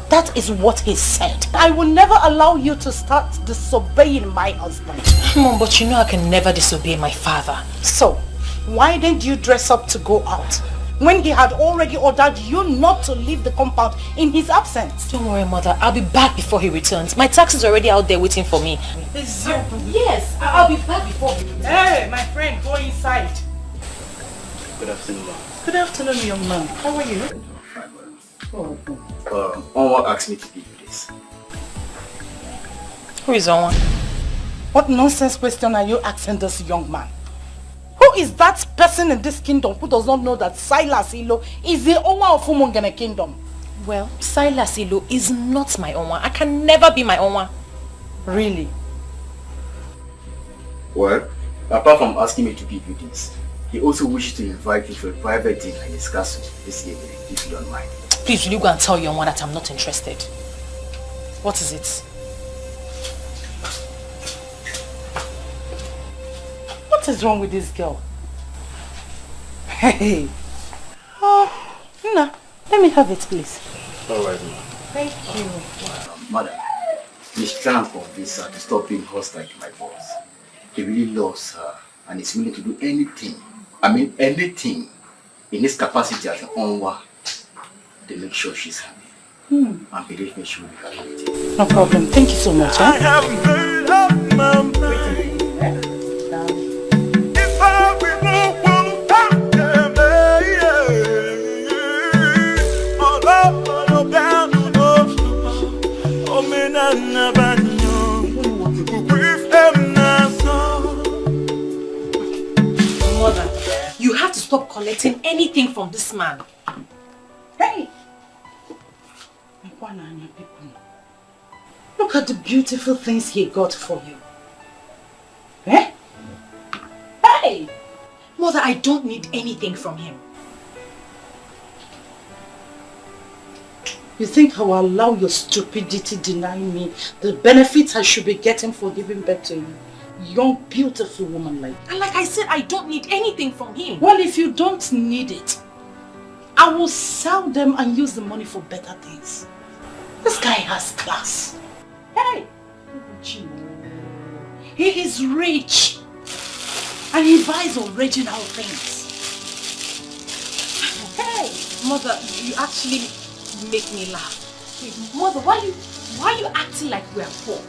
Speaker 7: That is what he said. I will never allow you to start disobeying my husband.
Speaker 3: Mom, but you know I can never disobey my father.
Speaker 7: So, why didn't you dress up to go out? When he had already ordered you not to leave the compound in his absence.
Speaker 3: Don't worry, Mother. I'll be back before he returns. My taxi is already out there waiting for me. Yes, I'll be back before he returns.
Speaker 7: Hey, my friend, go inside.
Speaker 15: Good afternoon, ma'am.
Speaker 7: Good afternoon, young man. How are you?
Speaker 15: Onwa asked me to give you this.
Speaker 3: Who is Onwa?
Speaker 7: What nonsense question are you asking this young man? Who is that person in this kingdom who does not know that Silas Ilo is the owner of Umungene kingdom?
Speaker 3: Well, Silas Ilo is not my Onwa. I can never be my Onwa.
Speaker 7: Really?
Speaker 15: Well, apart from asking me to give you this, he also wishes to invite you for a private dinner in his castle this evening, if you don't mind.
Speaker 3: Please, will you go and tell your Onwa that I'm not interested? What is it?
Speaker 7: What is wrong with this girl? Hey. Oh, Nna, let me have it, please.
Speaker 15: All right, ma'am.
Speaker 7: Thank you.
Speaker 15: Madam, please try and convince her to stop being hostile to my boss. He really loves her and is willing to do anything, anything in his capacity as an Onwa to make sure she's happy. And believe me, she will be happy with you.
Speaker 7: No problem. Thank you so much.
Speaker 5: I have made up my mind. If I will not talk to all down to those oh, me na banyo. Brief them now.
Speaker 3: Mother, you have to stop collecting anything from this man.
Speaker 7: Hey! Look at the beautiful things he got for you. Eh? Hey!
Speaker 3: Mother, I don't need anything from him.
Speaker 7: You think I will allow your stupidity deny me the benefits I should be getting for giving birth to you? Young, beautiful woman like that.
Speaker 3: And like I said, I don't need anything from him.
Speaker 7: Well, if you don't need it, I will sell them and use the money for better things. This guy has class. Hey! He is rich. And he buys original things.
Speaker 3: Hey! Mother, you actually make me laugh. Hey, Mother, why are you acting like we are poor?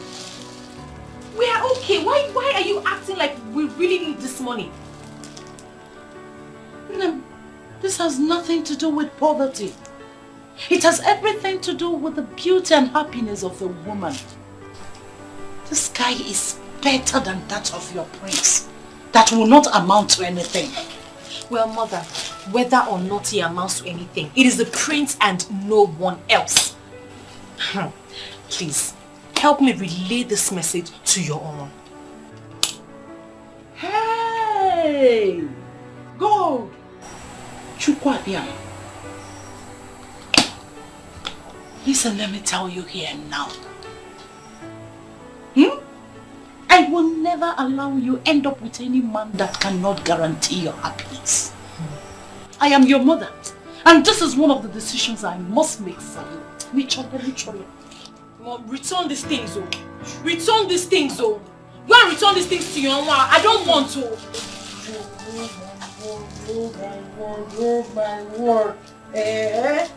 Speaker 3: We are okay. Why are you acting like we really need this money?
Speaker 7: No, this has nothing to do with poverty. It has everything to do with the beauty and happiness of the woman. This guy is better than that of your prince. That will not amount to anything.
Speaker 3: Well, mother, whether or not he amounts to anything, it is the prince and no one else. Please, help me relay this message to your own.
Speaker 7: Hey! Go! Chukwabiam. Listen, let me tell you here now. I will never allow you end up with any man that cannot guarantee your happiness. I am your mother, and this is one of the decisions I must make for you.
Speaker 3: Mom, return these things, oh. Return these things, oh. Go and return these things to your mama. I don't want to.
Speaker 7: Oh my word. Eh?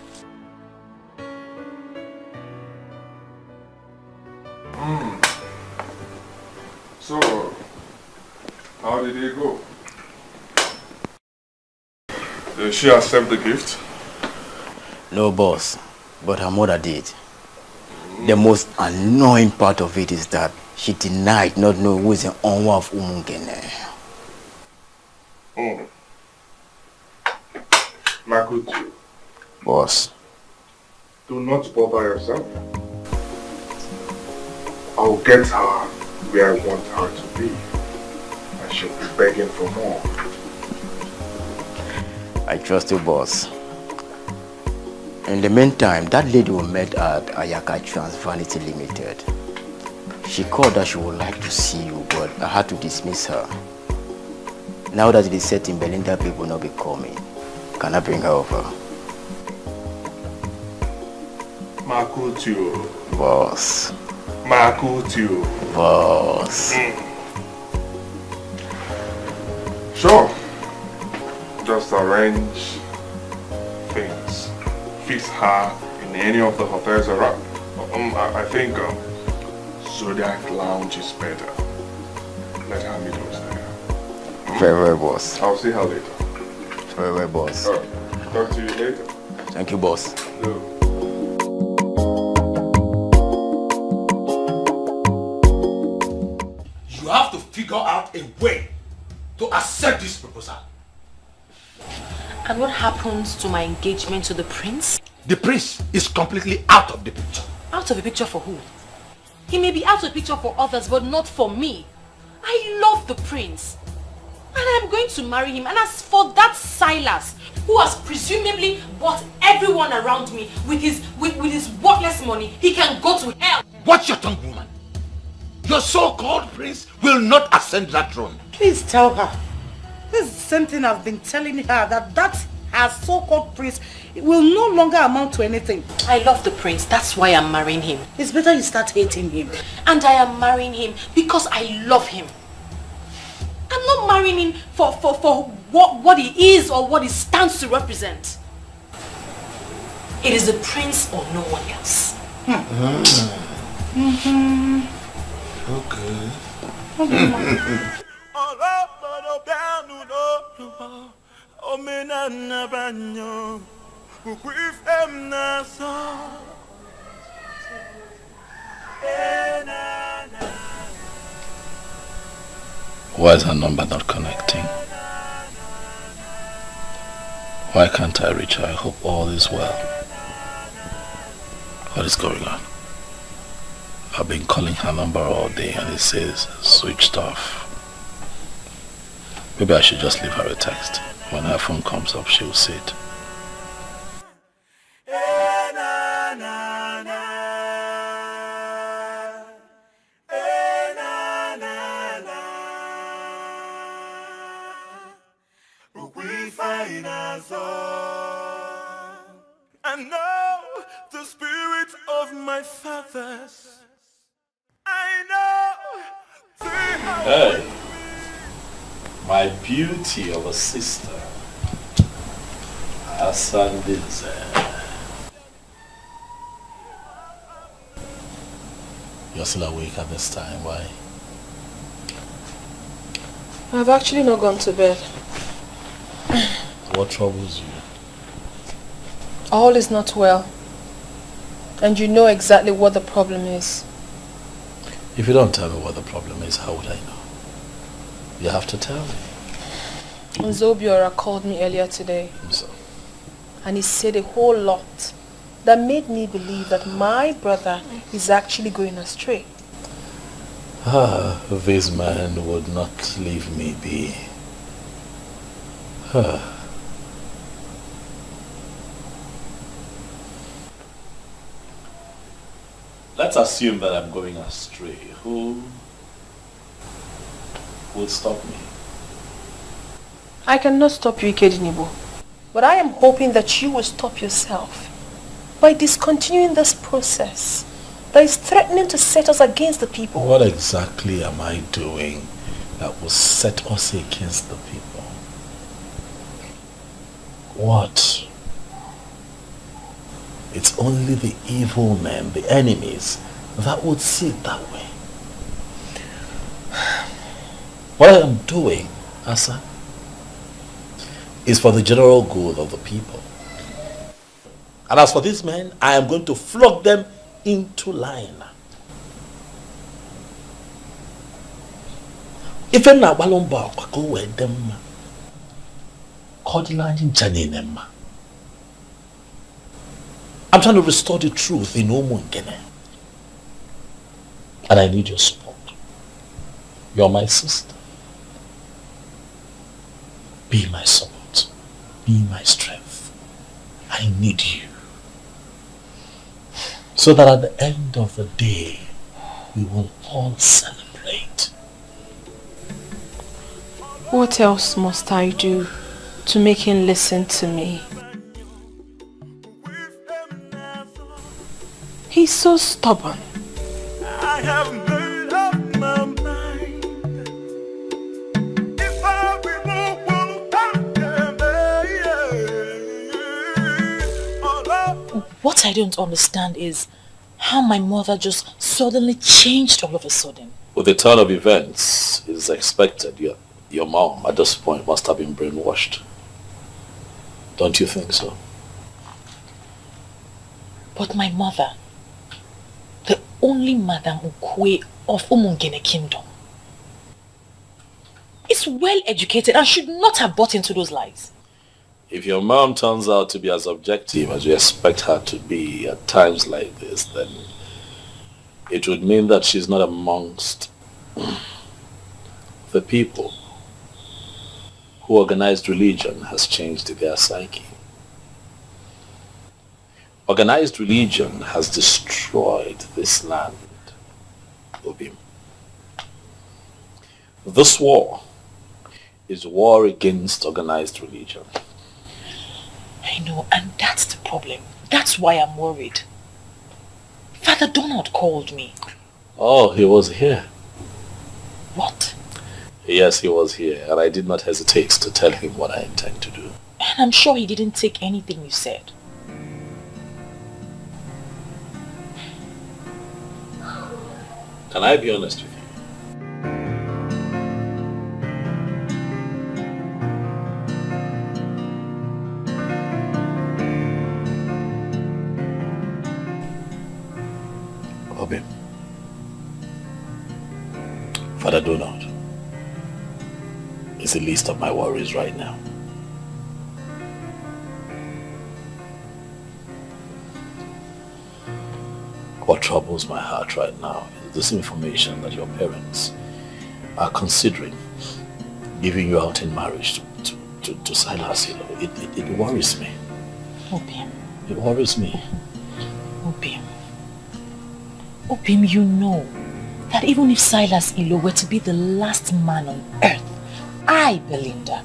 Speaker 17: So, how did it go? Did she accept the gift?
Speaker 20: No, boss, but her mother did. The most annoying part of it is that she denied not knowing who is the owner of Umungene.
Speaker 17: Makutu.
Speaker 20: Boss.
Speaker 17: Do not bother yourself. I'll get her where I want her to be. I should be begging for more.
Speaker 20: I trust you, boss. In the meantime, that lady we met at Ayaka Trans Vanity Limited. She called that she would like to see you, but I had to dismiss her. Now that it is set in Belinda, people will not be coming. Can I bring her over?
Speaker 17: Makutu.
Speaker 20: Boss.
Speaker 17: Makutu.
Speaker 20: Boss.
Speaker 17: Sure. Just arrange things. Fix her in any of the hotels around. I think Zodiac Lounge is better. Let her meet us there.
Speaker 20: Very well, boss.
Speaker 17: I'll see her later.
Speaker 20: Very well, boss.
Speaker 17: Alright. Talk to you later.
Speaker 20: Thank you, boss.
Speaker 17: No.
Speaker 21: You have to figure out a way to accept this proposal.
Speaker 3: And what happens to my engagement to the prince?
Speaker 21: The prince is completely out of the picture.
Speaker 3: Out of the picture for who? He may be out of the picture for others, but not for me. I love the prince. And I'm going to marry him. And as for that Silas, who has presumably bought everyone around me with his worthless money, he can go to hell.
Speaker 21: Watch your tongue, woman. Your so-called prince will not ascend that throne.
Speaker 7: Please tell her. This is the same thing I've been telling her, that her so-called prince will no longer amount to anything.
Speaker 3: I love the prince. That's why I'm marrying him.
Speaker 7: It's better you start hating him.
Speaker 3: And I am marrying him because I love him. I'm not marrying him for what he is or what he stands to represent. It is the prince or no one else.
Speaker 6: Why is her number not connecting? Why can't I reach her? I hope all is well. What is going on? I've been calling her number all day and it says switched off. Maybe I should just leave her a text. When her phone comes up, she'll see it.
Speaker 5: I know the spirit of my fathers. I know
Speaker 6: Hey, my beauty of a sister, Arinze. You're still awake at this time, why?
Speaker 8: I've actually not gone to bed.
Speaker 6: What troubles you?
Speaker 8: All is not well. And you know exactly what the problem is.
Speaker 6: If you don't tell me what the problem is, how would I know? You have to tell me.
Speaker 8: Zobiora called me earlier today.
Speaker 6: So?
Speaker 8: And he said a whole lot that made me believe that my brother is actually going astray.
Speaker 6: This man would not leave me be. Let's assume that I'm going astray. Who will stop me?
Speaker 8: I cannot stop you, Ikedize. But I am hoping that you will stop yourself by discontinuing this process that is threatening to set us against the people.
Speaker 6: What exactly am I doing that will set us against the people? What? It's only the evil men, the enemies, that would see it that way. What I am doing, Asa, is for the general good of the people. And as for these men, I am going to flog them into line. If I'm not balomba, go with them. I'm trying to restore the truth in Umungene. And I need your support. You're my sister. Be my support. Be my strength. I need you. So that at the end of the day, we will all celebrate.
Speaker 8: What else must I do to make him listen to me? He's so stubborn.
Speaker 5: I have made up my mind. If I
Speaker 3: What I don't understand is how my mother just suddenly changed all of a sudden.
Speaker 6: With the turn of events, it is expected your mom at this point must have been brainwashed. Don't you think so?
Speaker 3: But my mother, the only Madam Ukwe of Umungene Kingdom, is well educated and should not have bought into those lies.
Speaker 6: If your mom turns out to be as objective as you expect her to be at times like this, then it would mean that she's not amongst the people who organized religion has changed their psyche. Organized religion has destroyed this land, Obim. This war is war against organized religion.
Speaker 3: I know, and that's the problem. That's why I'm worried. Father Donald called me.
Speaker 6: Oh, he was here.
Speaker 3: What?
Speaker 6: Yes, he was here, and I did not hesitate to tell him what I intend to do.
Speaker 3: And I'm sure he didn't take anything you said.
Speaker 6: Can I be honest with you? Obim, Father Donald is the least of my worries right now. What troubles my heart right now is this information that your parents are considering giving you out in marriage to Silas. It worries me.
Speaker 3: Obim.
Speaker 6: It worries me.
Speaker 3: Obim. Obim, you know that even if Silas Ilo were to be the last man on earth, I, Belinda,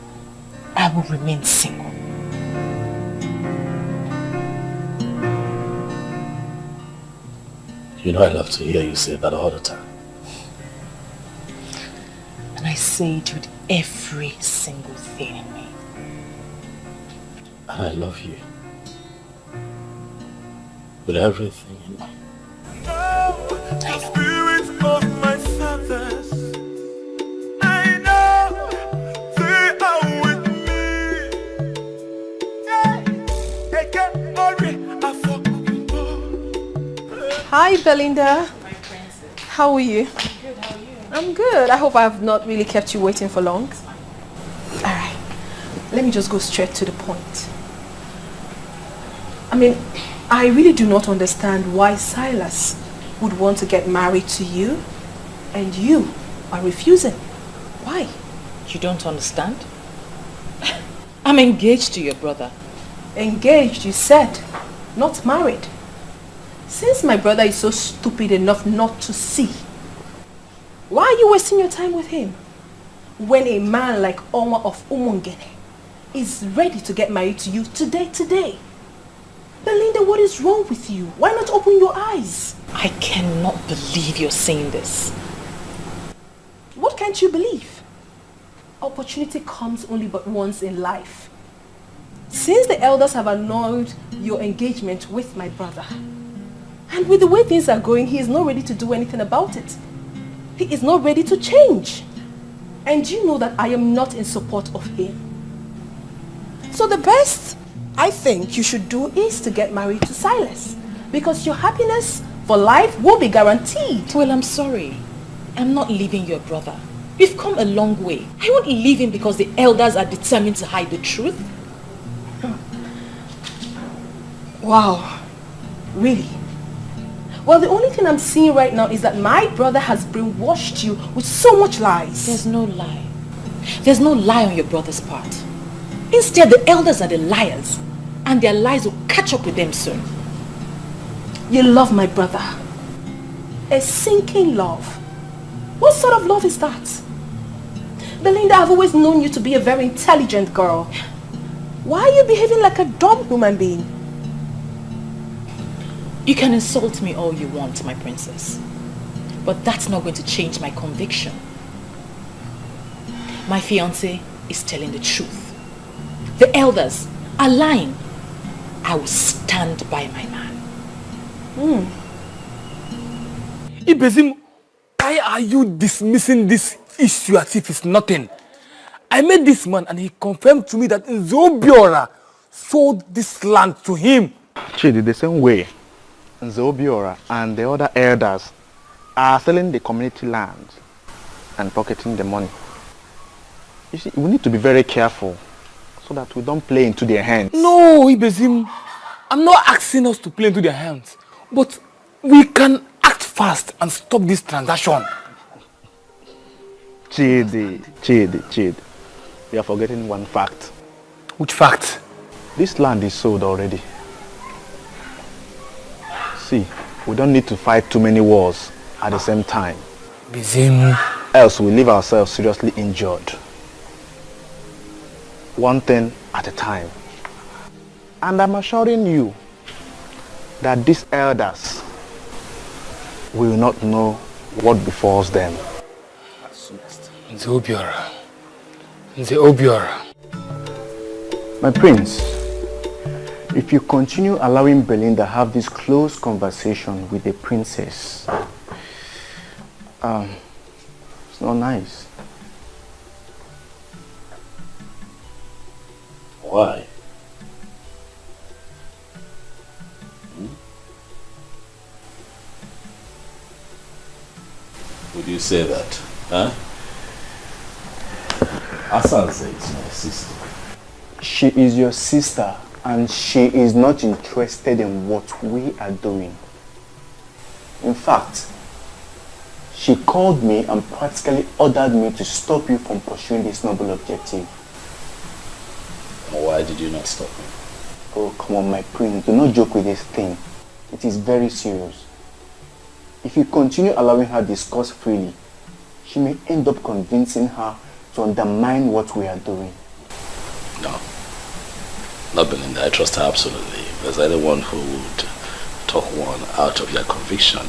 Speaker 3: I will remain single.
Speaker 6: You know I love to hear you say that all the time.
Speaker 3: And I say it with every single thing in me.
Speaker 6: And I love you. With everything in me.
Speaker 5: The spirits of my fathers, I know they are with me. They can always
Speaker 8: Belinda.
Speaker 3: My princess.
Speaker 8: How are you?
Speaker 3: I'm good, how are you?
Speaker 8: I'm good. I hope I've not really kept you waiting for long. Alright. Let me just go straight to the point. I mean, I really do not understand why Silas would want to get married to you and you are refusing. Why?
Speaker 3: You don't understand? I'm engaged to your brother.
Speaker 8: Engaged, you said, not married. Since my brother is so stupid enough not to see, why are you wasting your time with him? When a man like Onwa of Umungene is ready to get married to you today. Belinda, what is wrong with you? Why not open your eyes?
Speaker 3: I cannot believe you're saying this.
Speaker 8: What can't you believe? Opportunity comes only but once in life. Since the elders have annulled your engagement with my brother, and with the way things are going, he is not ready to do anything about it. He is not ready to change. And you know that I am not in support of him. So the best I think you should do is to get married to Silas, because your happiness for life will be guaranteed.
Speaker 3: Well, I'm sorry. I'm not leaving your brother. We've come a long way. I won't leave him because the elders are determined to hide the truth.
Speaker 8: Wow. Really? Well, the only thing I'm seeing right now is that my brother has brainwashed you with so much lies.
Speaker 3: There's no lie. There's no lie on your brother's part. Instead, the elders are the liars, and their lies will catch up with them soon.
Speaker 8: You love my brother. A sinking love. What sort of love is that? Belinda, I've always known you to be a very intelligent girl. Why are you behaving like a dumb human being?
Speaker 3: You can insult me all you want, my princess. But that's not going to change my conviction. My fiancé is telling the truth. The elders are lying. I will stand by my man.
Speaker 11: Ibezim, why are you dismissing this issue as if it's nothing? I met this man and he confirmed to me that Nzobiora sold this land to him.
Speaker 15: Chidi, the same way Nzobiora and the other elders are selling the community land and pocketing the money. You see, we need to be very careful so that we don't play into their hands.
Speaker 11: No, Ibezim, I'm not asking us to play into their hands, but we can act fast and stop this transaction.
Speaker 15: Chidi, you are forgetting one fact.
Speaker 11: Which fact?
Speaker 15: This land is sold already. See, we don't need to fight too many wars at the same time.
Speaker 11: Ibezim.
Speaker 15: Else we leave ourselves seriously injured. One thing at a time. And I'm assuring you that these elders will not know what befalls them.
Speaker 11: Nzobiora.
Speaker 15: My prince, if you continue allowing Belinda have this close conversation with the princess, it's not nice.
Speaker 6: Why? Would you say that? Huh? Asanze is my sister.
Speaker 15: She is your sister and she is not interested in what we are doing. In fact, she called me and practically ordered me to stop you from pursuing this noble objective.
Speaker 6: Why did you not stop me?
Speaker 15: Oh, come on, my prince. Do not joke with this thing. It is very serious. If you continue allowing her discuss freely, she may end up convincing her to undermine what we are doing.
Speaker 6: No. Not Belinda. I trust her absolutely. If there's anyone who would talk one out of their conviction,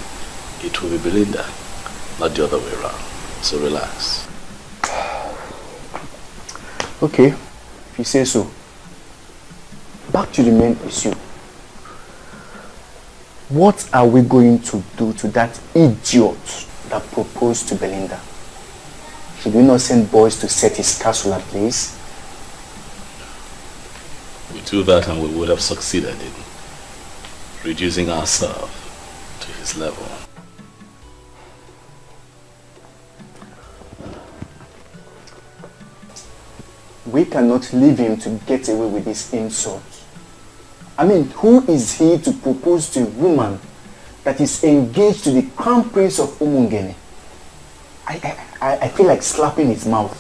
Speaker 6: it will be Belinda, not the other way around. So relax.
Speaker 15: Okay, if you say so. Back to the main issue. What are we going to do to that idiot that proposed to Belinda? Should we not send boys to set his castle ablaze?
Speaker 6: We do that and we would have succeeded in reducing ourselves to his level.
Speaker 15: We cannot leave him to get away with this insult. I mean, who is he to propose to a woman that is engaged to the crown prince of Umungene? I feel like slapping his mouth.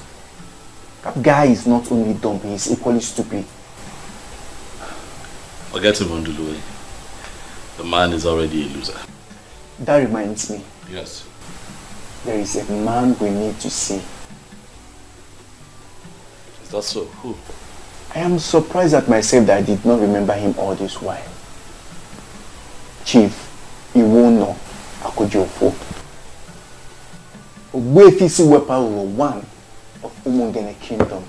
Speaker 15: That guy is not only dumb, he is equally stupid.
Speaker 6: Forget him, Onduluwe. The man is already a loser.
Speaker 15: That reminds me.
Speaker 6: Yes.
Speaker 15: There is a man we need to see.
Speaker 6: Is that so? Who?
Speaker 15: I am surprised at myself that I did not remember him all this while. Chief Iwono Ejiofor. Ogbuefisi Weparu one of Umungene Kingdom.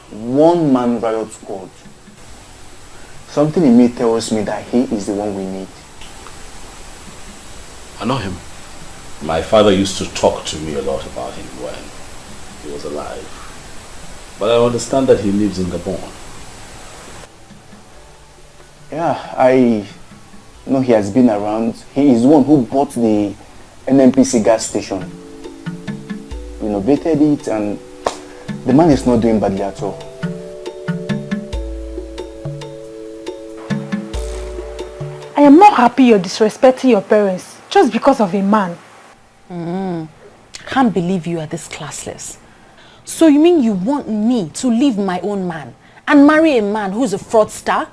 Speaker 15: One man riot squad. Something in me tells me that he is the one we need.
Speaker 6: I know him. My father used to talk to me a lot about him when he was alive. But I understand that he lives in Gabon.
Speaker 15: Yeah, I know he has been around. He is the one who bought the NNPC gas station. Renovated it, and the man is not doing badly at all.
Speaker 7: I am not happy you're disrespecting your parents just because of a man.
Speaker 10: Can't believe you are this classless. So you mean you want me to leave my own man and marry a man who's a fraudster?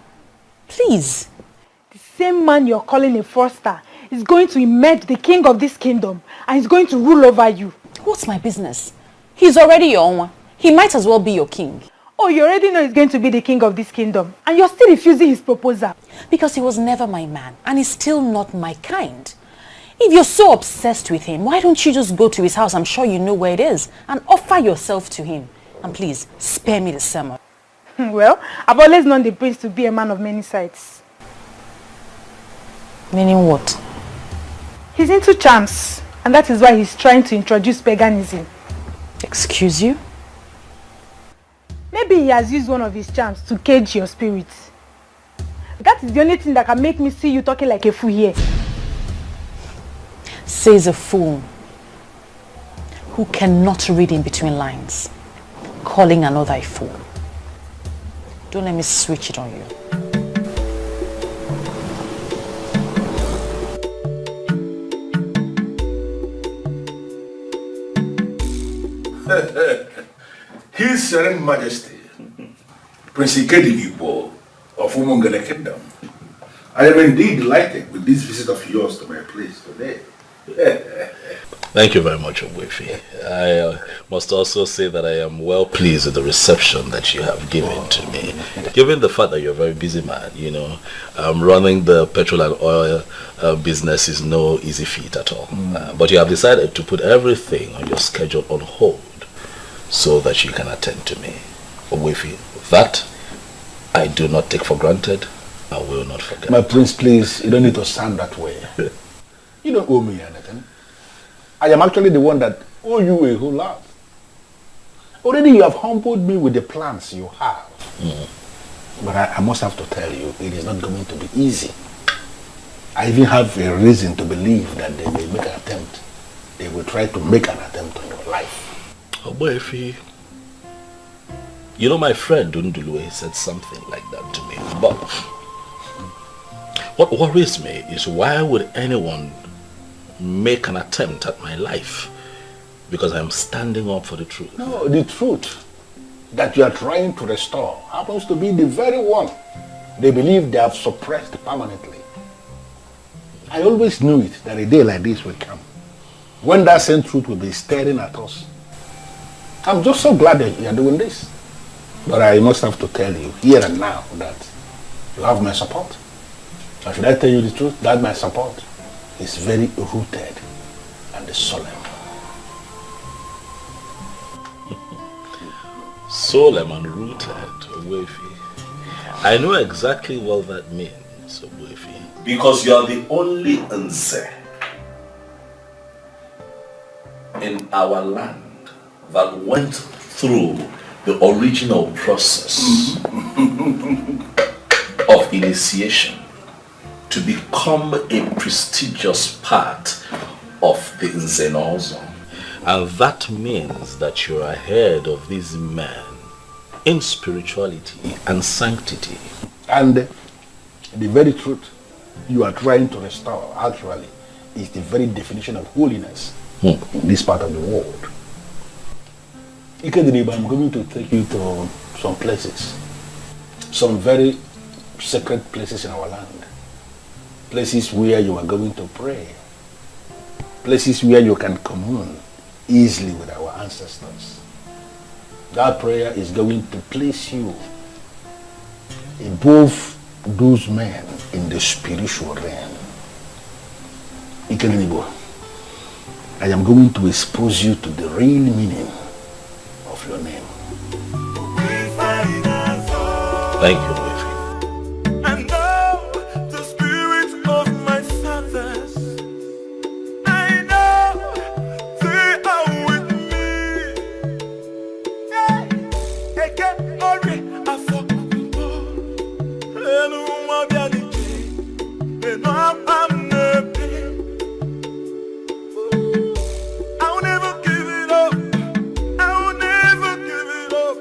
Speaker 10: Please.
Speaker 7: The same man you're calling a fraudster is going to emerge the king of this kingdom and he's going to rule over you.
Speaker 10: What's my business? He's already your own. He might as well be your king.
Speaker 7: Oh, you already know he's going to be the king of this kingdom and you're still refusing his proposal.
Speaker 10: Because he was never my man and he's still not my kind. If you're so obsessed with him, why don't you just go to his house, I'm sure you know where it is, and offer yourself to him. And please, spare me the sermon.
Speaker 7: Well, I've always known the prince to be a man of many sides.
Speaker 10: Meaning what?
Speaker 7: He's into charms, and that is why he's trying to introduce paganism.
Speaker 10: Excuse you?
Speaker 7: Maybe he has used one of his charms to cage your spirit. That is the only thing that can make me see you talking like a fool here.
Speaker 10: Says a fool who cannot read in between lines, calling another a fool. Don't let me switch it on you.
Speaker 9: His Serene Majesty, Prince Ikedieze of Umungene Kingdom. I am indeed delighted with this visit of yours to my place today.
Speaker 6: Thank you very much, Mofe. I must also say that I am well pleased with the reception that you have given to me. Given the fact that you're a very busy man, running the petrol and oil business is no easy feat at all. But you have decided to put everything on your schedule on hold so that you can attend to me. Mofe, that I do not take for granted. I will not forget.
Speaker 9: My prince, please, you don't need to sound that way. You don't owe me anything. I am actually the one that owe you a whole lot. Already you have humbled me with the plans you have. But I must have to tell you, it is not going to be easy. I even have a reason to believe that they will make an attempt. They will try to make an attempt on your life.
Speaker 6: Oh boy, if my friend Onduluwe said something like that to me. But what worries me is why would anyone make an attempt at my life? Because I'm standing up for the truth.
Speaker 9: No, the truth that you are trying to restore happens to be the very one they believe they have suppressed permanently. I always knew it, that a day like this will come, when that same truth will be staring at us. I'm just so glad that you are doing this. But I must have to tell you here and now that you have my support. Or should I tell you the truth? That my support is very rooted and solemn.
Speaker 6: Solemn and rooted, Mofe. I know exactly what that means, Mofe. Because you are the only Nze in our land that went through the original process of initiation to become a prestigious part of the Nzenozo. And that means that you are ahead of these men in spirituality and sanctity.
Speaker 9: And the very truth you are trying to restore, actually, is the very definition of holiness in this part of the world. Ikedieze, I'm going to take you to some places, some very sacred places in our land, places where you are going to pray, places where you can commune easily with our ancestors. That prayer is going to place you above those men in the spiritual realm. Ikedieze, I am going to expose you to the real meaning of your name.
Speaker 6: Thank you, Mofe.
Speaker 5: And now the spirit of my fathers, I know they are with me. Eke ori afọ mpo, enu wabianije, enu amnepe. I'll never give it up. I'll never give it up.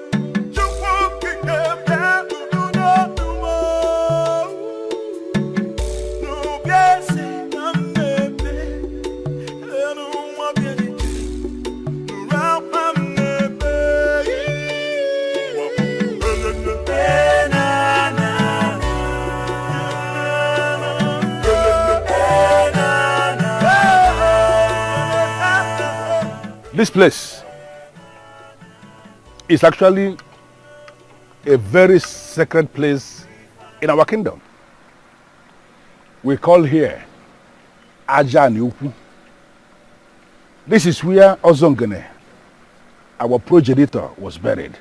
Speaker 5: You won't get back. Do not do more. No, yes, I'm never. And I'm getting around. I'm never.
Speaker 9: This place is actually a very sacred place in our kingdom. We call here Aja Ukwu. This is where Umungene, our progenitor, was buried.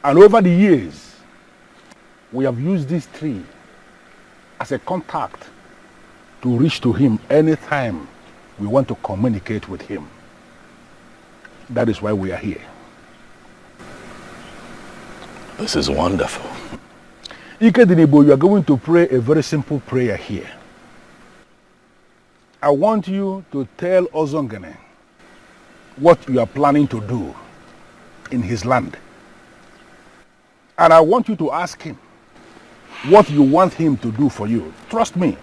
Speaker 9: And over the years, we have used this tree as a contact to reach to him anytime we want to communicate with him. That is why we are here.
Speaker 12: This is wonderful.
Speaker 9: Ikedieze, you are going to pray a very simple prayer here. I want you to tell Umungene what you are planning to do in his land. And I want you to ask him what you want him to do for you. Trust me,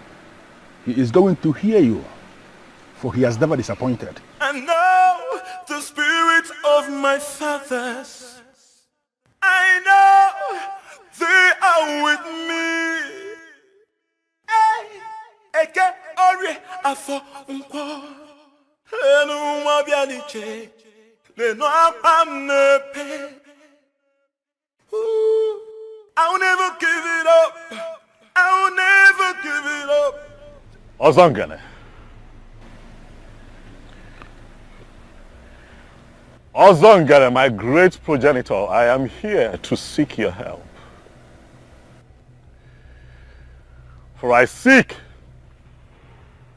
Speaker 9: he is going to hear you, for he has never disappointed.
Speaker 5: And now the spirit of my fathers, I know they are with me. Eke ori afọ mpo, enu wabianije, enu amnepe. I'll never give it up. I'll never give it up.
Speaker 12: Umungene. Umungene, my great progenitor, I am here to seek your help. For I seek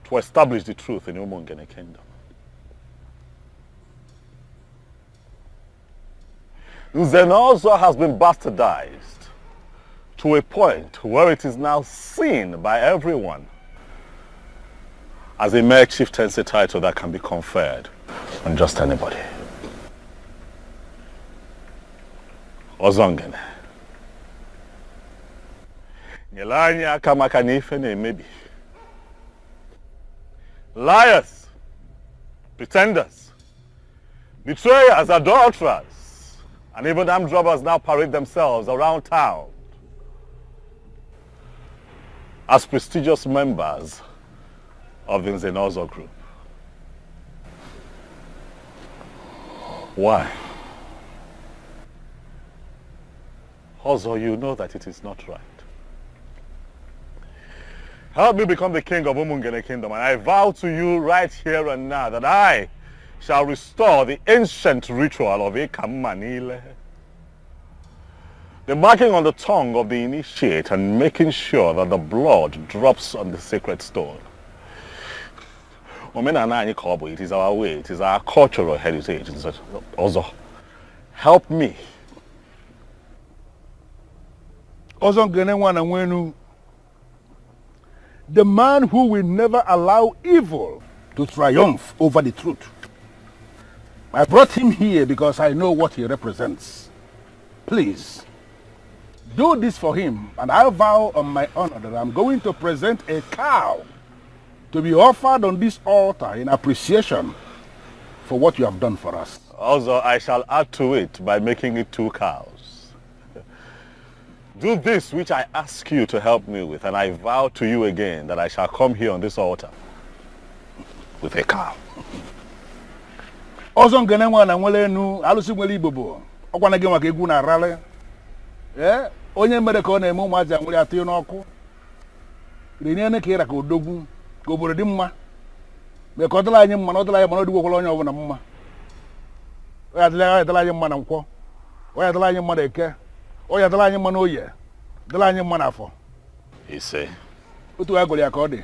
Speaker 12: to establish the truth in Umungene kingdom. Nzenozo has been bastardized to a point where it is now seen by everyone as a mere chieftaincy title that can be conferred on just anybody. Umungene, nyelanya aka maka na ife na-emebi. Liars, pretenders, betrayers, adulterers, and even armed robbers now parade themselves around town as prestigious members of the Nzenozo group. Why? Also, you know that it is not right. Help me become the king of Umungene kingdom, and I vow to you right here and now that I shall restore the ancient ritual of Ekamanile. The marking on the tongue of the initiate and making sure that the blood drops on the sacred stone. It is our way, it is our cultural heritage. Also, help me.
Speaker 9: Umungene wana wenu, The man who will never allow evil to triumph over the truth. I brought him here because I know what he represents. Please, do this for him, and I vow on my honor that I'm going to present a cow to be offered on this altar in appreciation for what you have done for us.
Speaker 6: Also, I shall add to it by making it 2 cows. Do this which I ask you to help me with, and I vow to you again that I shall come here on this altar with a cow.
Speaker 9: Ozongene nwana nwele enu alusi nwele Igbo ọkwana gị maka egwu na rale. Onye mere ka ọ na-eme ụmụaja nwere atụ n'ọkụ. Riniene ka ịra ka odogwu ka obodo dị mma. Me ka ọ dịla anyị mma na ọ dịla anyị mma na odigwokwala onye ọbụla mma. Ọ ya dịla anyị mma na Nkwọ. Ọ ya dịla anyị mma na Eke. Ọ ya dịla anyị mma na Oye. Dịla anyị mma na Afọ.
Speaker 6: Ise.
Speaker 9: Otu ya gụrụ ya ka ọ dị.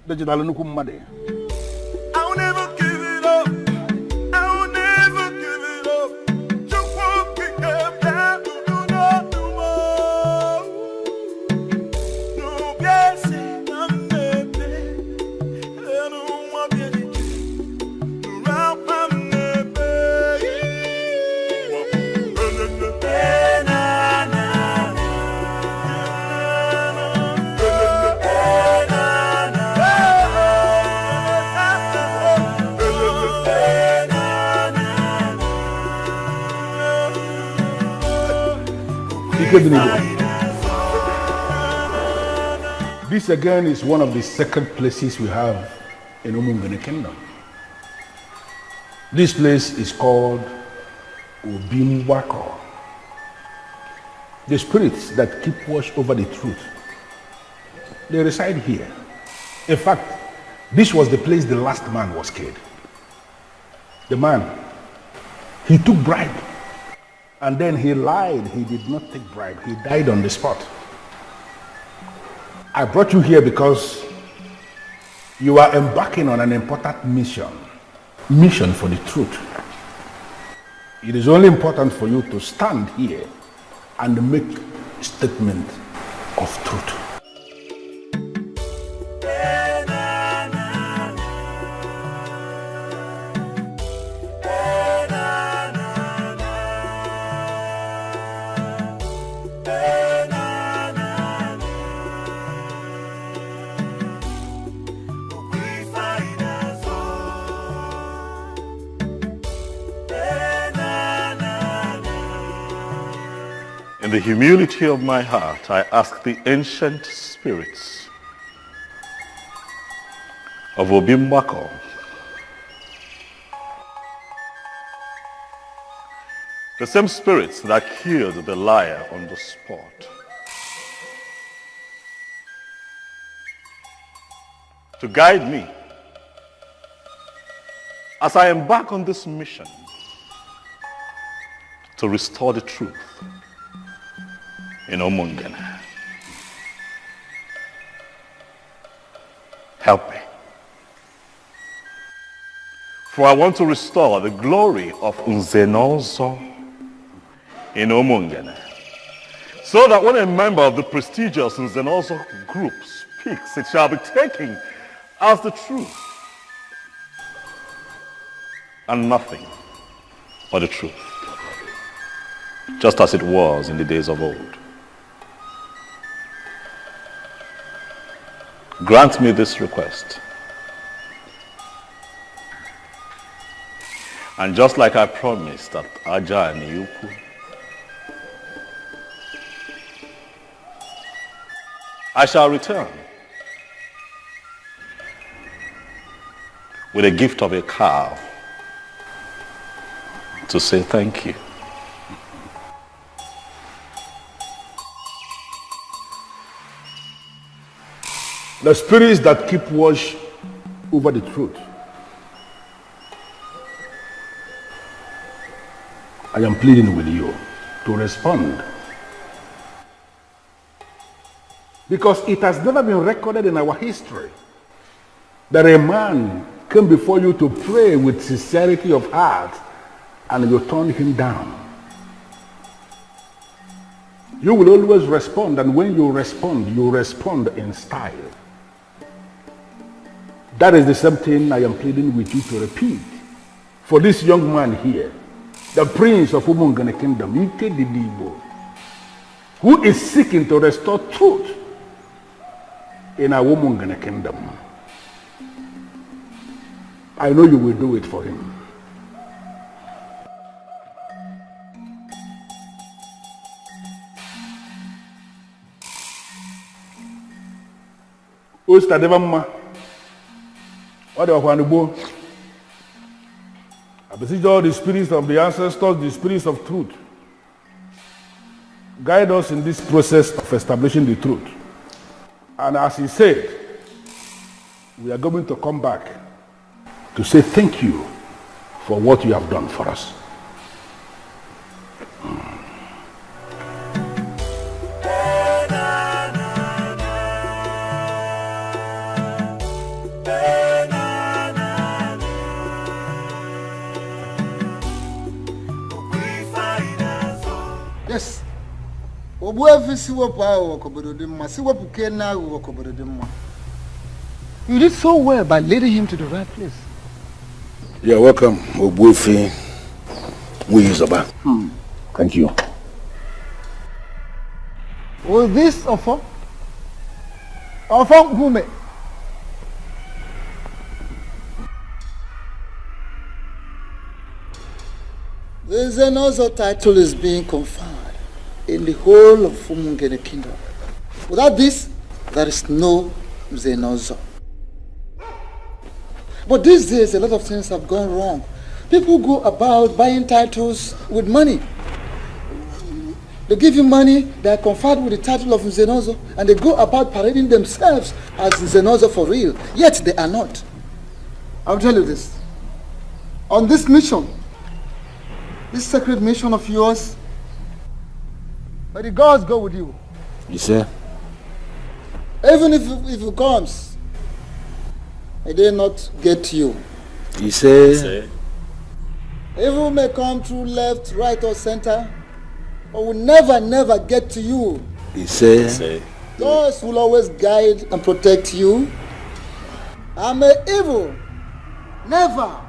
Speaker 9: Digital nnukwu mmadụ. This again is one of the sacred places we have in Umungene Kingdom. This place is called Ubimbwako. The spirits that keep watch over the truth, they reside here. In fact, this was the place the last man was killed. The man, he took bribe. And then he lied. He did not take bribe. He died on the spot. I brought you here because you are embarking on an important mission. Mission for the truth. It is only important for you to stand here and make a statement of truth.
Speaker 6: In the humility of my heart, I ask the ancient spirits of Ubimbwako the same spirits that killed the liar on the spot, to guide me as I embark on this mission to restore the truth in Umungene. Help me. For I want to restore the glory of Nzenozo in Umungene, so that when a member of the prestigious Nzenozo group speaks, it shall be taken as the truth and nothing but the truth, just as it was in the days of old. Grant me this request. And just like I promised at Aja and Yuku, I shall return with a gift of a cow to say thank you.
Speaker 9: The spirits that keep watch over the truth, I am pleading with you to respond. Because it has never been recorded in our history that a man came before you to pray with sincerity of heart and you turned him down. You will always respond, and when you respond in style. That is the same thing I am pleading with you to repeat. For this young man here, the prince of Umungene kingdom, Ikedieze, who is seeking to restore truth in our Umungene kingdom. I know you will do it for him. Osita devamma. Ode wakwanugbo. I beseech all the spirits of the ancestors, the spirits of truth. Guide us in this process of establishing the truth. And as he said, we are going to come back to say thank you for what you have done for us.
Speaker 18: Yes. You did so well by leading him to the right place.
Speaker 9: You're welcome, Obuefi Wizoba. Thank you.
Speaker 18: Was this Ofo? Ofo Gume?
Speaker 13: The Zenozo title is being conferred in the whole of Umungene kingdom. Without this, there is no Zenozo. But these days, a lot of things have gone wrong. People go about buying titles with money. They give you money, they are conferred with the title of Zenozo, and they go about parading themselves as Zenozo for real. Yet they are not. I'll tell you this. On this mission, this sacred mission of yours, may the gods go with you.
Speaker 9: You say?
Speaker 13: Even if it comes, may they not get you.
Speaker 9: You say?
Speaker 13: Evil may come through left, right, or center, but will never get to you.
Speaker 9: You say?
Speaker 13: Those will always guide and protect you. And may evil never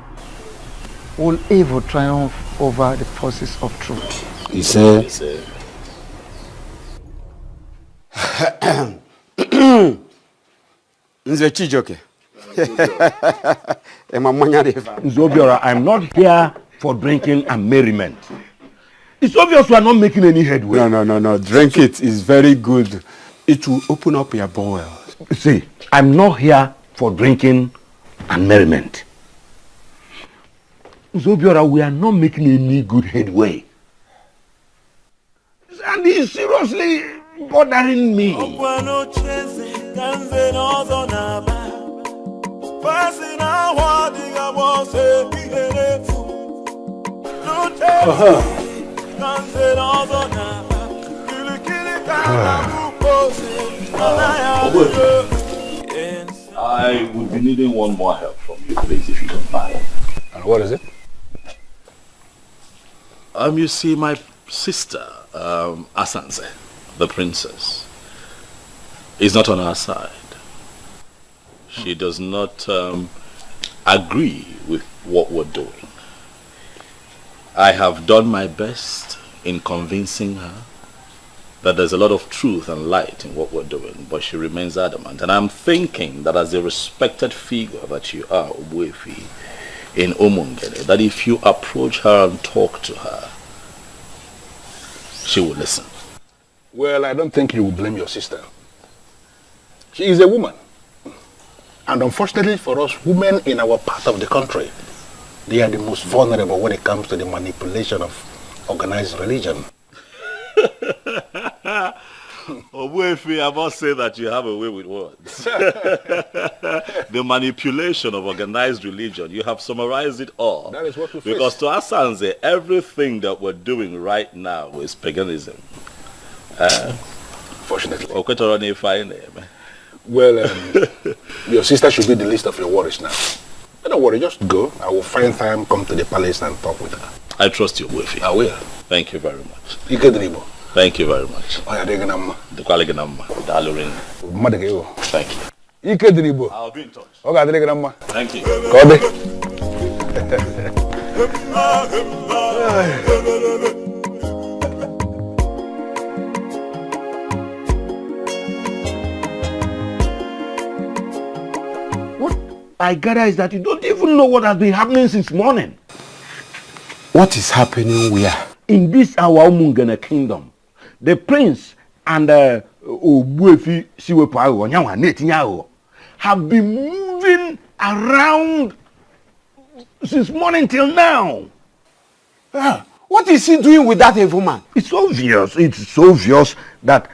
Speaker 18: will evil triumph over the forces of truth.
Speaker 9: You say?
Speaker 22: Nzobiora, I'm not here for drinking and merriment. It's obvious we are not making any headway.
Speaker 1: No. Drink it. It's very good. It will open up your bowels.
Speaker 22: See, I'm not here for drinking and merriment. Nzobiora, we are not making any good headway. And he's seriously bothering me.
Speaker 6: I would be needing one more help from you, please, if you don't mind.
Speaker 9: And what is it?
Speaker 6: You see, my sister, Asanze, the princess, is not on our side. She does not agree with what we're doing. I have done my best in convincing her that there's a lot of truth and light in what we're doing, but she remains adamant. And I'm thinking that as a respected figure that you are, Obuefi, in Umungene, that if you approach her and talk to her, she will listen.
Speaker 9: Well, I don't think you will blame your sister. She is a woman. And unfortunately for us, women in our part of the country, they are the most vulnerable when it comes to the manipulation of organized religion.
Speaker 6: Obuefi, I must say that you have a way with words. The manipulation of organized religion, you have summarized it all.
Speaker 9: That is what we face.
Speaker 6: Because to Asanze, everything that we're doing right now is paganism.
Speaker 9: Fortunately.
Speaker 22: Well,
Speaker 9: your sister should be the least of your worries now. But don't worry, just go. I will find time, come to the palace and talk with her.
Speaker 6: I trust you, Mofe.
Speaker 9: I will.
Speaker 6: Thank you very much.
Speaker 9: Ikedieze.
Speaker 6: Thank you very much.
Speaker 9: Oh, yeah,
Speaker 6: Thank you.
Speaker 9: Ikedieze.
Speaker 6: I'll be in touch.
Speaker 9: Okay, grandma.
Speaker 6: Thank you.
Speaker 9: Cody.
Speaker 22: What I gather is that you don't even know what has been happening since morning.
Speaker 1: What is happening where?
Speaker 22: In this our Umungene kingdom, the prince and Obuefi Siwepo have been moving around since morning till now.
Speaker 1: What is he doing with that evil man?
Speaker 22: It's obvious that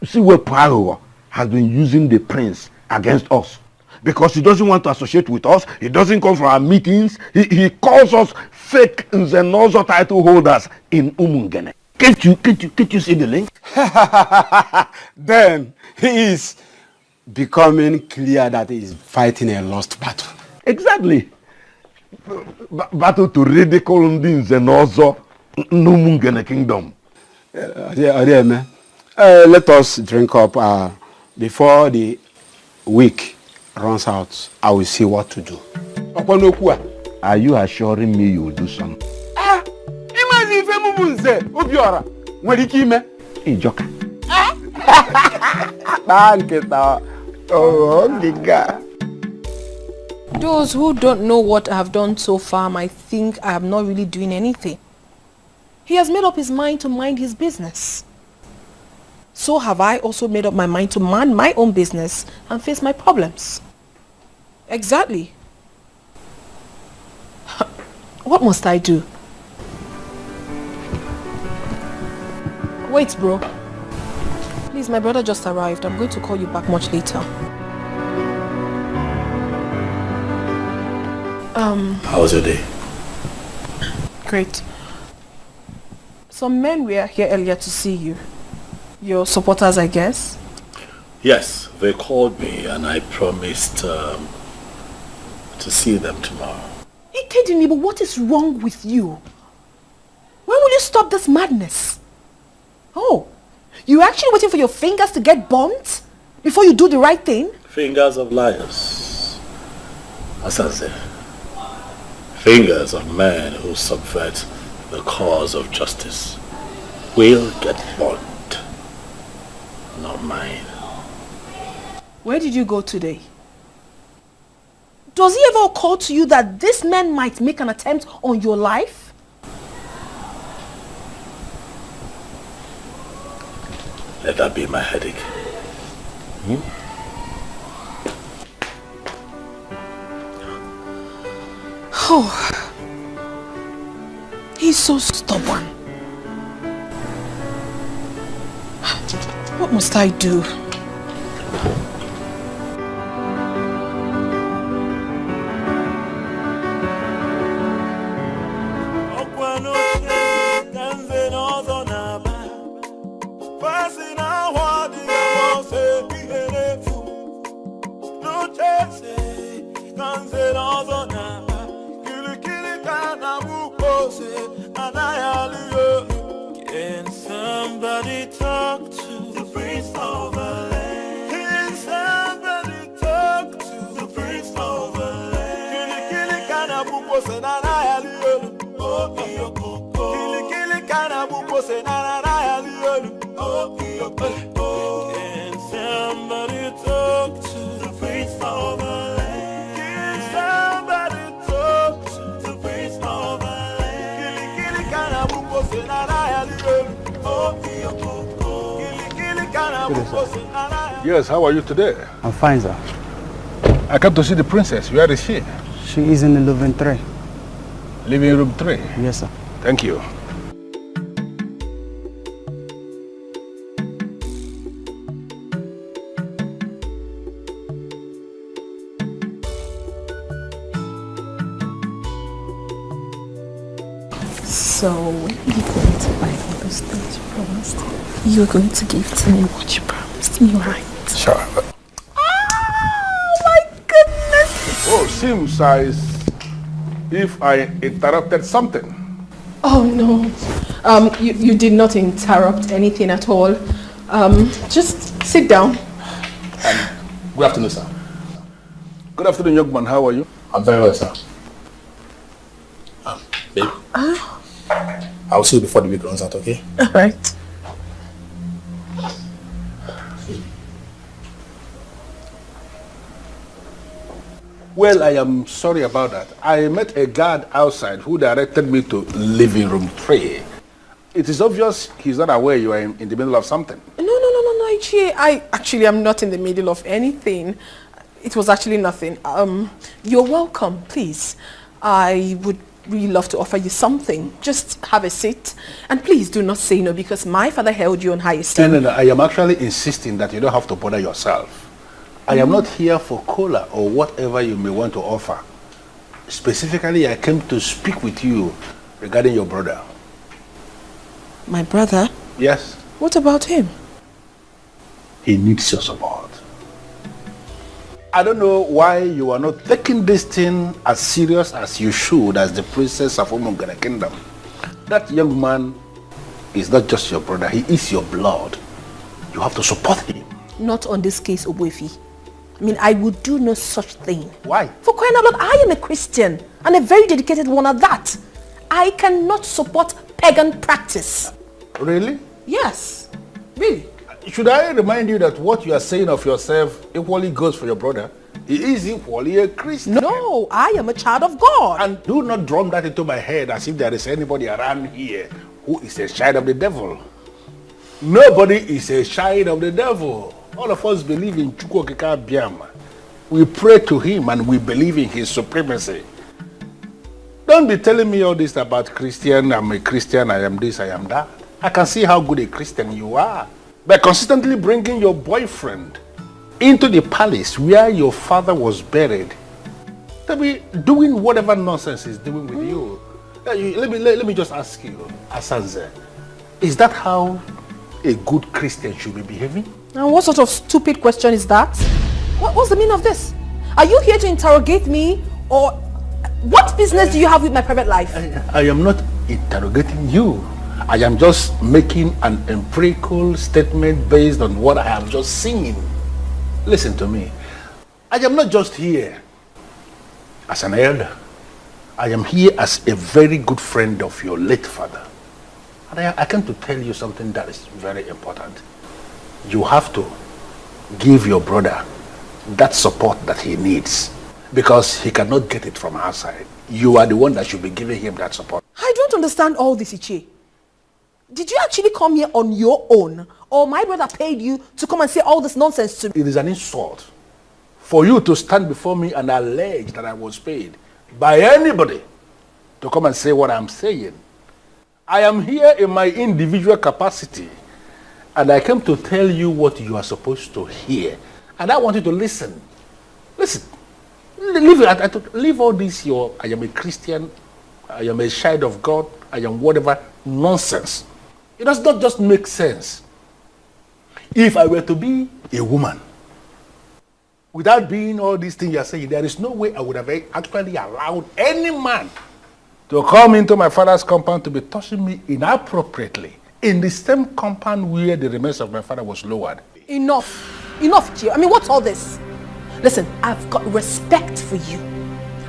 Speaker 22: Siwepo has been using the prince against us. Because he doesn't want to associate with us. He doesn't come for our meetings. He calls us fake Nzenozo title holders in Umungene. Can't you see the link?
Speaker 1: Then he is becoming clear that he is fighting a lost battle.
Speaker 22: Exactly. Battle to ridicule Nzenozo Umungene kingdom.
Speaker 1: Let us drink up before the week runs out. I will see what to do.
Speaker 22: Are you assuring me you will do something? Ijoka.
Speaker 8: Those who don't know what I have done so far might think I am not really doing anything. He has made up his mind to mind his business. So have I also made up my mind to mind my own business and face my problems. Exactly. What must I do? Wait, bro. Please, my brother just arrived. I'm going to call you back much later.
Speaker 6: How was your day?
Speaker 8: Great. Some men were here earlier to see you. Your supporters, I guess?
Speaker 6: Yes, they called me and I promised to see them tomorrow.
Speaker 8: But what is wrong with you? When will you stop this madness? Oh, you're actually waiting for your fingers to get burnt before you do the right thing?
Speaker 6: Fingers of liars. Asanze. Fingers of men who subvert the cause of justice will get burnt. Not mine.
Speaker 8: Where did you go today? Does it ever occur to you that this man might make an attempt on your life?
Speaker 6: Let that be my headache.
Speaker 8: Oh, he's so stubborn. What must I do?
Speaker 5: Can somebody talk to the priest of the land? Can somebody talk to the priest of the land? Kili kana buko senana yaliyo. Oh iyo kili kana buko senana yaliyo. Oh iyo Can somebody talk to the priest of the land? Can somebody talk to the priest of the land? Kili kana buko senana yaliyo.
Speaker 9: Yes, how are you today?
Speaker 16: I'm fine, sir.
Speaker 9: I come to see the princess. Where is she?
Speaker 16: She is in the living 3.
Speaker 9: Living room 3?
Speaker 16: Yes, sir.
Speaker 9: Thank you.
Speaker 8: So, when are you going to buy me those things you promised? You're going to give to me what you promised me, right?
Speaker 9: Sure.
Speaker 8: Oh my goodness!
Speaker 9: Oh, seems as if I interrupted something.
Speaker 8: Oh no, you did not interrupt anything at all. Just sit down.
Speaker 4: Good afternoon, sir.
Speaker 17: Good afternoon, young man. How are you?
Speaker 4: I'm very well, sir. Babe. I'll see you before the week runs out, okay?
Speaker 8: All right.
Speaker 17: Well, I am sorry about that. I met a guard outside who directed me to living room 3. It is obvious he's not aware you are in the middle of something.
Speaker 8: No, Iyke. I actually am not in the middle of anything. It was actually nothing. You're welcome, please. I would really love to offer you something. Just have a seat. And please do not say no, because my father held you on high esteem.
Speaker 17: No. I am actually insisting that you don't have to bother yourself. I am not here for cola or whatever you may want to offer. Specifically, I came to speak with you regarding your brother.
Speaker 8: My brother?
Speaker 17: Yes.
Speaker 8: What about him?
Speaker 17: He needs your support. I don't know why you are not taking this thing as serious as you should as the princess of Umungene Kingdom. That young man is not just your brother, he is your blood. You have to support him.
Speaker 8: Not on this case, Obuefi. I mean, I would do no such thing.
Speaker 17: Why?
Speaker 8: For crying out loud, I am a Christian, and a very dedicated one at that. I cannot support pagan practice.
Speaker 17: Really?
Speaker 8: Yes. Really?
Speaker 17: Should I remind you that what you are saying of yourself equally goes for your brother? He is equally a Christian.
Speaker 8: No, I am a child of God.
Speaker 17: And do not drum that into my head as if there is anybody around here who is a child of the devil. Nobody is a child of the devil. All of us believe in Chukwokika Biama. We pray to him and we believe in his supremacy. Don't be telling me all this about Christian. I'm a Christian, I am this, I am that. I can see how good a Christian you are. By consistently bringing your boyfriend into the palace where your father was buried, to be doing whatever nonsense he's doing with you. Let me just ask you, Asanze, is that how a good Christian should be behaving?
Speaker 8: And what sort of stupid question is that? What's the meaning of this? Are you here to interrogate me, or what business do you have with my private life?
Speaker 17: I am not interrogating you. I am just making an empirical statement based on what I have just seen. Listen to me. I am not just here as an elder. I am here as a very good friend of your late father. And I came to tell you something that is very important. You have to give your brother that support that he needs, because he cannot get it from outside. You are the one that should be giving him that support.
Speaker 8: I don't understand all this, Ichie. Did you actually come here on your own, or my brother paid you to come and say all this nonsense to me?
Speaker 17: It is an insult for you to stand before me and allege that I was paid by anybody to come and say what I'm saying. I am here in my individual capacity, and I came to tell you what you are supposed to hear. And I want you to listen. Listen. Leave all this, I am a Christian, I am a child of God, I am whatever nonsense. It does not just make sense. If I were to be a woman, without being all these things you are saying, there is no way I would have actually allowed any man to come into my father's compound to be touching me inappropriately in the same compound where the remains of my father was lowered.
Speaker 8: Enough, Gio. I mean, what's all this? Listen, I've got respect for you.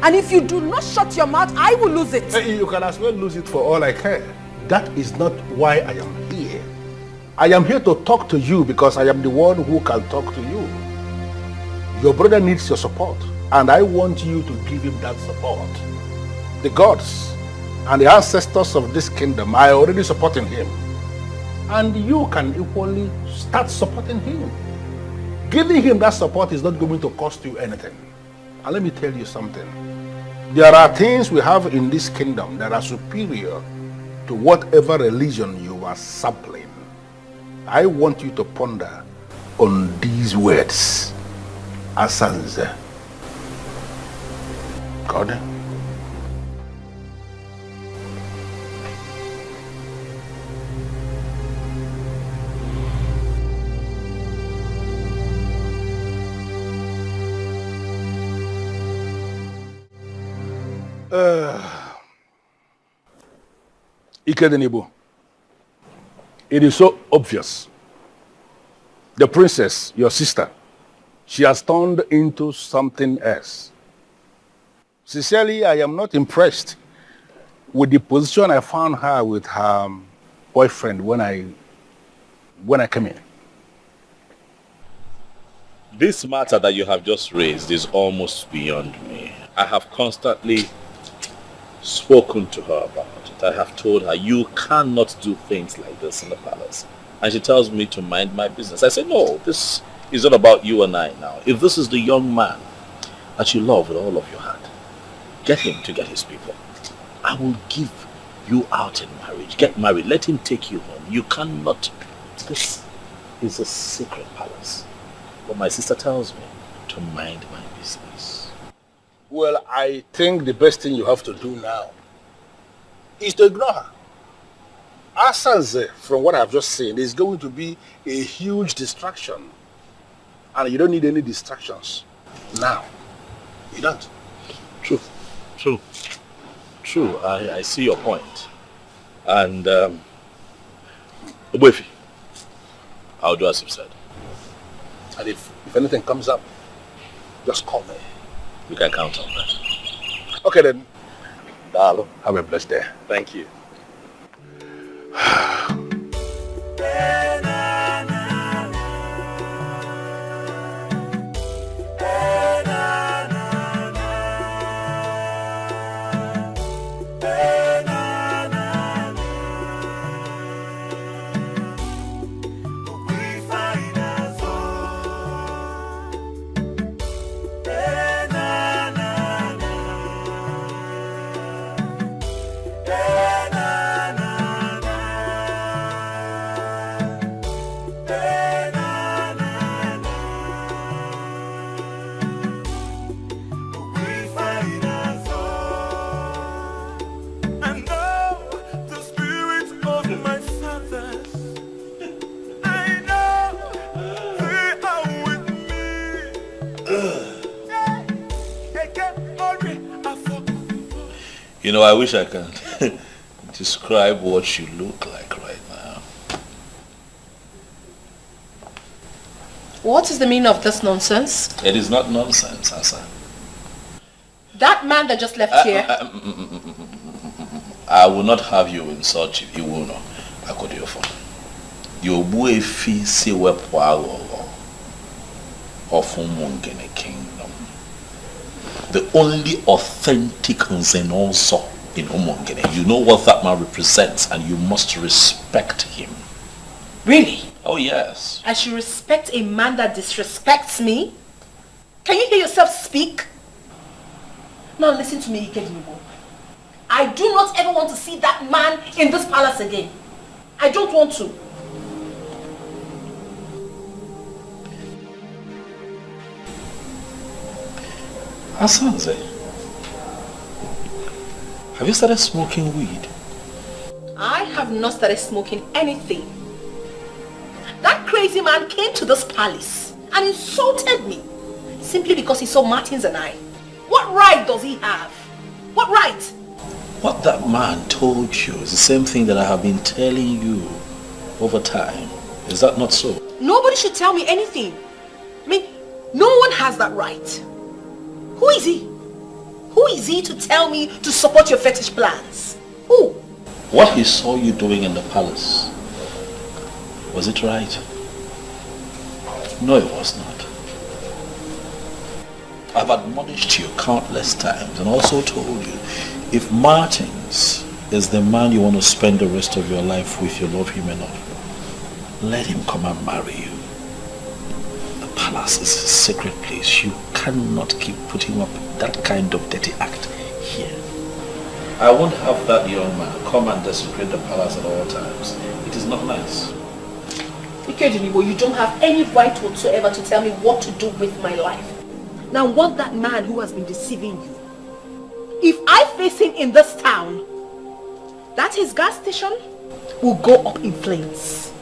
Speaker 8: And if you do not shut your mouth, I will lose it.
Speaker 17: You can as well lose it for all I care. That is not why I am here. I am here to talk to you because I am the one who can talk to you. Your brother needs your support, and I want you to give him that support. The gods and the ancestors of this kingdom are already supporting him. And you can equally start supporting him. Giving him that support is not going to cost you anything. And let me tell you something. There are things we have in this kingdom that are superior to whatever religion you are sampling. I want you to ponder on these words. Asanze. God. Ikedieze, it is so obvious. The princess, your sister,
Speaker 2: she has turned into something else. Sincerely, I am not impressed with the position I found her with her boyfriend when I came in.
Speaker 6: This matter that you have just raised is almost beyond me. I have constantly spoken to her about it. I have told her, you cannot do things like this in the palace. And she tells me to mind my business. I say, no, this is not about you and I now. If this is the young man that you love with all of your heart, get him to get his people. I will give you out in marriage. Get married. Let him take you home. You cannot. This is a secret palace. But my sister tells me to mind my business.
Speaker 2: Well, I think the best thing you have to do now is to ignore her. Asanze, from what I've just seen, is going to be a huge distraction. And you don't need any distractions now. You don't.
Speaker 6: True. I see your point. And, Mofe, I'll do as you said.
Speaker 2: And if anything comes up, just call me.
Speaker 6: You can count on that.
Speaker 2: Okay then. Dalo, have a blessed day.
Speaker 6: Thank you. You know, I wish I can describe what you look like right now.
Speaker 8: What is the meaning of this nonsense?
Speaker 6: It is not nonsense, Asa.
Speaker 8: That man that just left here.
Speaker 6: I will not have you insult Iwuno, Ejiofor. You will feel see where of Umungene kingdom. The only authentic Nzenozo in Umungene. You know what that man represents and you must respect him.
Speaker 8: Really?
Speaker 6: Oh yes.
Speaker 8: I should respect a man that disrespects me? Can you hear yourself speak? Now listen to me, Ikedieze. I do not ever want to see that man in this palace again. I don't want to.
Speaker 6: Asanze, have you started smoking weed?
Speaker 8: I have not started smoking anything. That crazy man came to this palace and insulted me simply because he saw Martins and I. What right does he have? What right?
Speaker 6: What that man told you is the same thing that I have been telling you over time. Is that not so?
Speaker 8: Nobody should tell me anything. I mean, no one has that right. Who is he? Who is he to tell me to support your fetish plans? Who?
Speaker 6: What he saw you doing in the palace, was it right? No, it was not. I've admonished you countless times and also told you, if Martins is the man you want to spend the rest of your life with, you love him enough, let him come and marry you. The palace is a sacred place. You cannot keep putting up that kind of dirty act here. I won't have that young man come and desecrate the palace at all times. It is not nice.
Speaker 8: Ikedieze, you don't have any right whatsoever to tell me what to do with my life. Now what that man who has been deceiving you, if I face him in this town, that his gas station will go up in flames.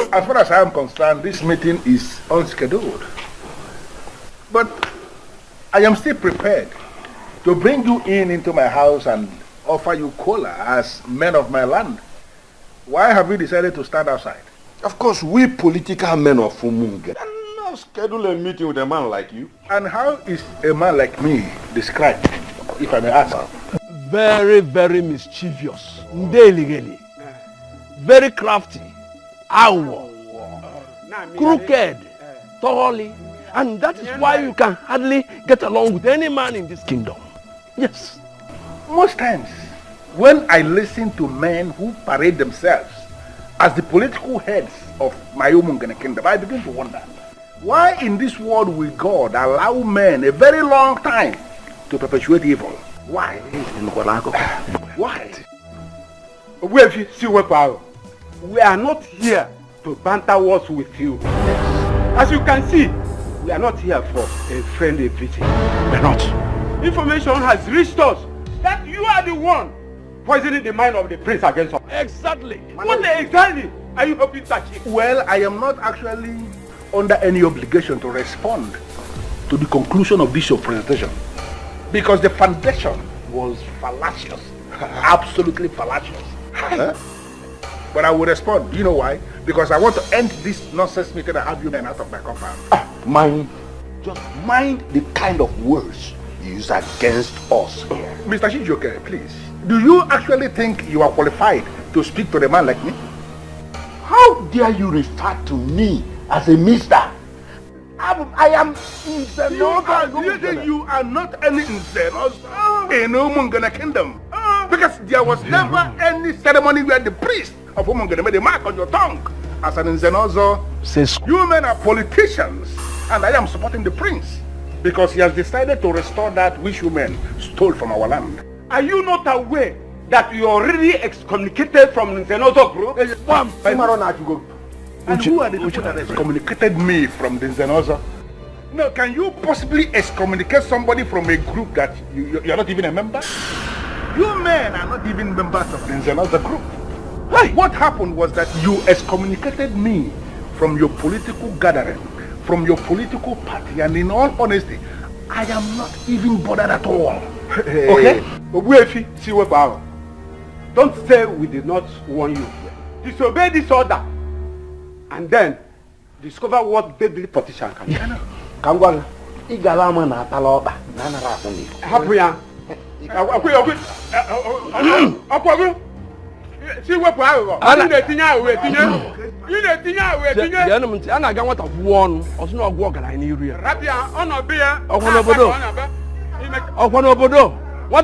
Speaker 2: As far as I am concerned, this meeting is unscheduled. But I am still prepared to bring you into my house and offer you cola as men of my land. Why have you decided to stand outside?
Speaker 22: Of course, we political men of Umungene cannot schedule a meeting with a man like you.
Speaker 2: And how is a man like me described, if I may ask?
Speaker 9: Very, very mischievous. Ndeligeli. Very crafty. Awo. Crooked. Thoroughly. And that is why you can hardly get along with any man in this kingdom. Yes.
Speaker 2: Most times, when I listen to men who parade themselves as the political heads of my Umungene kingdom, I begin to wonder, why in this world will God allow men a very long time to perpetuate evil? Why? Why?
Speaker 1: We are not here to banter wars with you. As you can see, we are not here for a friendly visit.
Speaker 9: We're not.
Speaker 1: Information has reached us that you are the one poisoning the mind of the prince against us.
Speaker 9: Exactly.
Speaker 1: What exactly are you hoping to achieve?
Speaker 2: Well, I am not actually under any obligation to respond to the conclusion of this your presentation, because the foundation was fallacious. Absolutely fallacious. But I will respond. Do you know why? Because I want to end this nonsense meeting and have you men out of my compound.
Speaker 22: Just mind the kind of words you use against us here.
Speaker 2: Mr. Chijoke, please. Do you actually think you are qualified to speak to a man like me?
Speaker 22: How dare you refer to me as a mister? I am Nzenoza.
Speaker 2: Do you think you are not any Nzenoza in Umungene kingdom? Because there was never any ceremony where the priest of Umungene made a mark on your tongue as an Nzenoza. You men are politicians, and I am supporting the prince because he has decided to restore that which you men stole from our land.
Speaker 1: Are you not aware that you are already excommunicated from the Nzenozo group?
Speaker 2: And who are the people that excommunicated me from the Nzenozo? No, can you possibly excommunicate somebody from a group that you are not even a member? You men are not even members of the Nzenozo group. Hey. What happened was that you excommunicated me from your political gathering, from your political party, and in all honesty, I am not even bothered at all.
Speaker 1: Okay? Don't say we did not warn you. Disobey this order and then discover what deadly politician can do.
Speaker 22: Kangwang, igalama na taloba na narafuni.
Speaker 1: Happen ya. See what power. I need a thing out with you. You need a thing out with you.
Speaker 9: The enemy, and I got what of one or no walk in area.
Speaker 1: Rabia, on a beer.
Speaker 9: What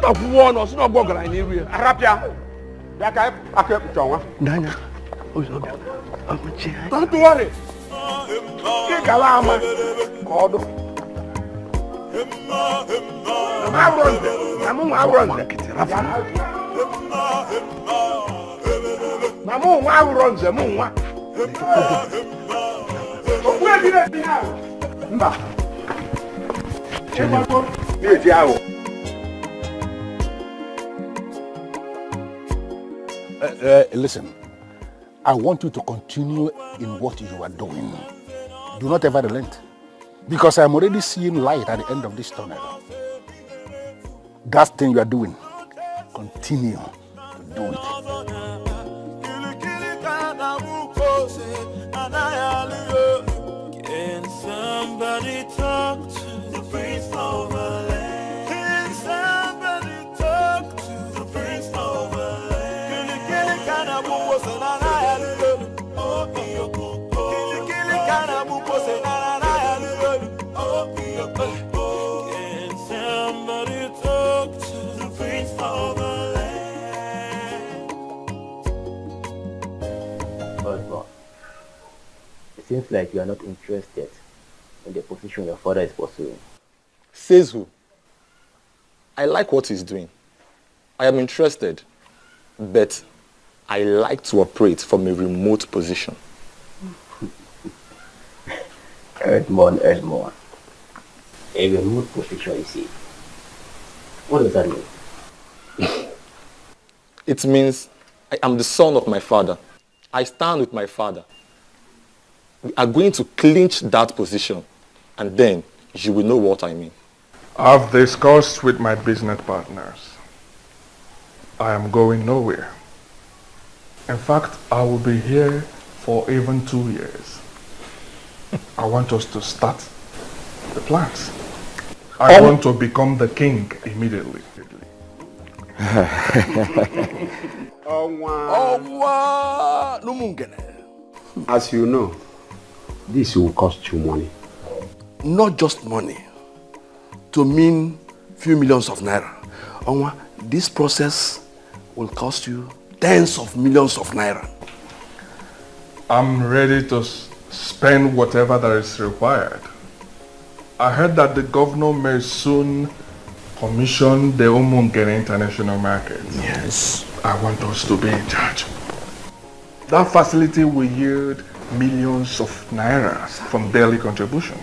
Speaker 9: of one or no walk in area.
Speaker 1: Rabia. That I kept John.
Speaker 9: Nana.
Speaker 1: Don't worry.
Speaker 2: Kalama. God. Listen, I want you to continue in what you are doing. Do not ever relent, because I am already seeing light at the end of this tunnel. That thing you are doing, continue to do it.
Speaker 5: Can somebody talk to the prince of the land? Can somebody talk to the prince of the land? Can somebody talk to the prince of the land?
Speaker 20: But it seems like you are not interested in the position your father is pursuing.
Speaker 14: Says who? I like what he's doing. I am interested, but I like to operate from a remote position.
Speaker 20: Edmond. A remote position, you see. What does that mean?
Speaker 14: It means I am the son of my father. I stand with my father. We are going to clinch that position, and then you will know what I mean.
Speaker 17: I've discussed with my business partners. I am going nowhere. In fact, I will be here for even 2 years. I want us to start the plans. I want to become the king immediately.
Speaker 1: As you know, this will cost you money.
Speaker 22: Not just money. To mean few millions of naira. Onwa, this process will cost you tens of millions of naira.
Speaker 17: I'm ready to spend whatever that is required. I heard that the governor may soon commission the Umungene International Market.
Speaker 22: Yes.
Speaker 17: I want us to be in charge. That facility will yield millions of naira from daily contribution.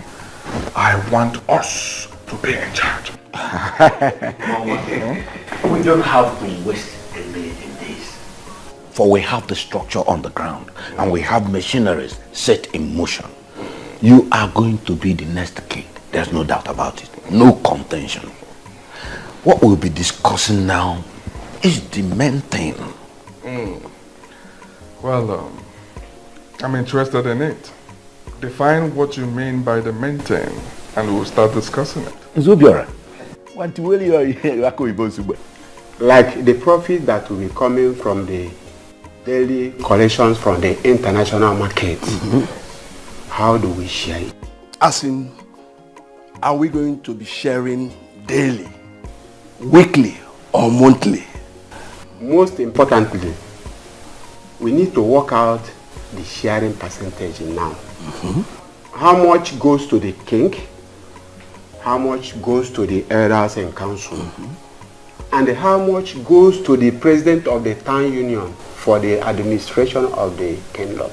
Speaker 17: I want us to be in charge.
Speaker 19: We don't have to waste a minute in this. For we have the structure on the ground and we have machineries set in motion. You are going to be the next king. There's no doubt about it. No contention. What we'll be discussing now is the main thing.
Speaker 17: Well, I'm interested in it. Define what you mean by the main thing and we'll start discussing it.
Speaker 19: Zubiora.
Speaker 1: Like the profit that will be coming from the daily collections from the international market. How do we share it?
Speaker 22: As in, are we going to be sharing daily, weekly, or monthly?
Speaker 1: Most importantly, we need to work out the sharing percentage now. How much goes to the king? How much goes to the elders and council? And how much goes to the president of the town union for the administration of the kingdom?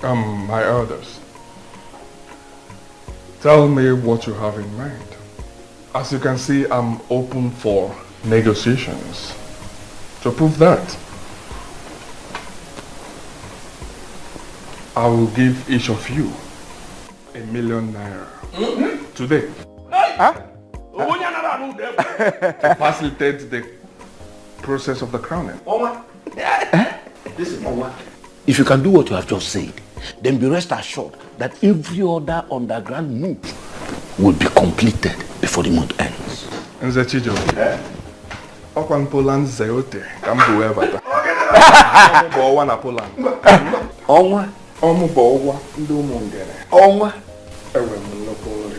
Speaker 17: My elders, tell me what you have in mind. As you can see, I'm open for negotiations. To prove that, I will give each of you $1 million naira today. To facilitate the process of the crowning.
Speaker 19: Listen, if you can do what you have just said, then be rest assured that every other underground move will be completed before the month ends.
Speaker 17: Nzechijo, Okwan Poland Zeote, Kambu Evata. Omu na Poland.
Speaker 19: Onwa.
Speaker 17: Omu Bowa, Ndu Umungene.
Speaker 19: Onwa.
Speaker 17: Ewe Munopoli.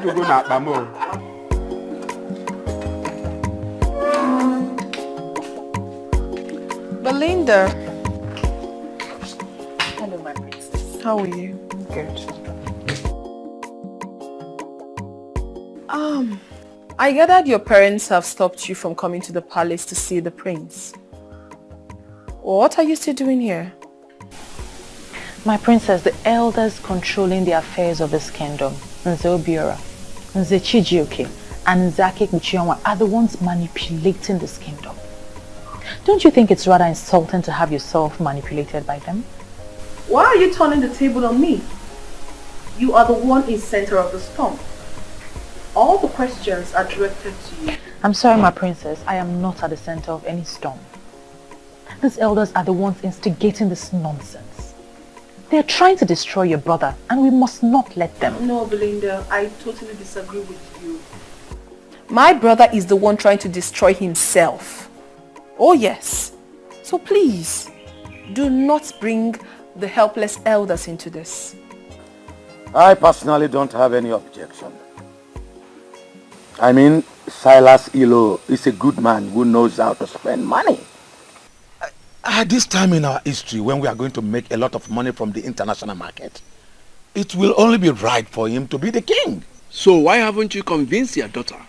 Speaker 1: Go na Bamo.
Speaker 8: Belinda.
Speaker 10: Hello, my princess.
Speaker 8: How are you?
Speaker 10: Good.
Speaker 8: I gathered your parents have stopped you from coming to the palace to see the prince. What are you still doing here?
Speaker 10: My princess, the elders controlling the affairs of this kingdom, Nze Obiora, Nze Chijioke, and Nzake Kuchionwa are the ones manipulating this kingdom. Don't you think it's rather insulting to have yourself manipulated by them?
Speaker 8: Why are you turning the table on me? You are the one in center of the storm. All the questions are directed to you.
Speaker 10: I'm sorry, my princess. I am not at the center of any storm. These elders are the ones instigating this nonsense. They are trying to destroy your brother, and we must not let them.
Speaker 8: No, Belinda, I totally disagree with you. My brother is the one trying to destroy himself. Oh yes. So please, do not bring the helpless elders into this.
Speaker 15: I personally don't have any objection. I mean, Silas Ilo is a good man who knows how to spend money.
Speaker 19: At this time in our history, when we are going to make a lot of money from the international market, it will only be right for him to be the king.
Speaker 22: So why haven't you convinced your daughter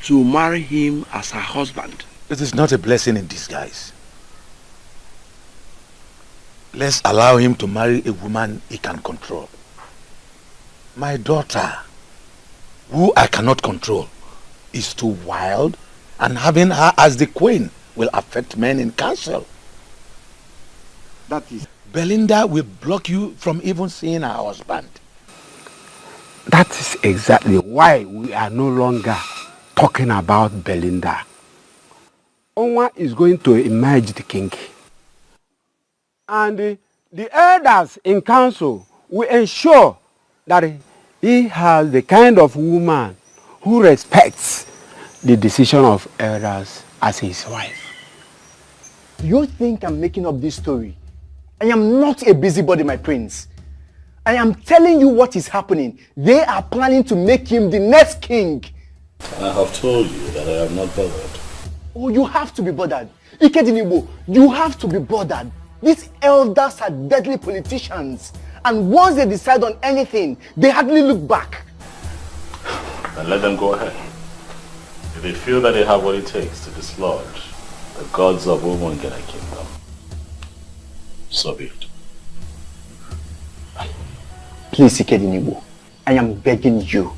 Speaker 22: to marry him as her husband?
Speaker 19: It is not a blessing in disguise. Let's allow him to marry a woman he can control. My daughter, who I cannot control,
Speaker 22: is too wild, and having her as the queen will affect men in council.
Speaker 9: That is...
Speaker 22: Belinda will block you from even seeing her husband.
Speaker 16: That is exactly why we are no longer talking about Belinda. Onwa is going to emerge the king. And the elders in council will ensure that he has the kind of woman who respects the decision of elders as his wife.
Speaker 18: You think I'm making up this story? I am not a busybody, my prince. I am telling you what is happening. They are planning to make him the next king.
Speaker 6: I have told you that I am not bothered.
Speaker 18: Oh, you have to be bothered. Ikedize, you have to be bothered. These elders are deadly politicians. And once they decide on anything, they hardly look back.
Speaker 6: Then let them go ahead. If they feel that they have what it takes to dislodge the gods of Umungene kingdom, so be it.
Speaker 18: Please, Ikedize, I am begging you.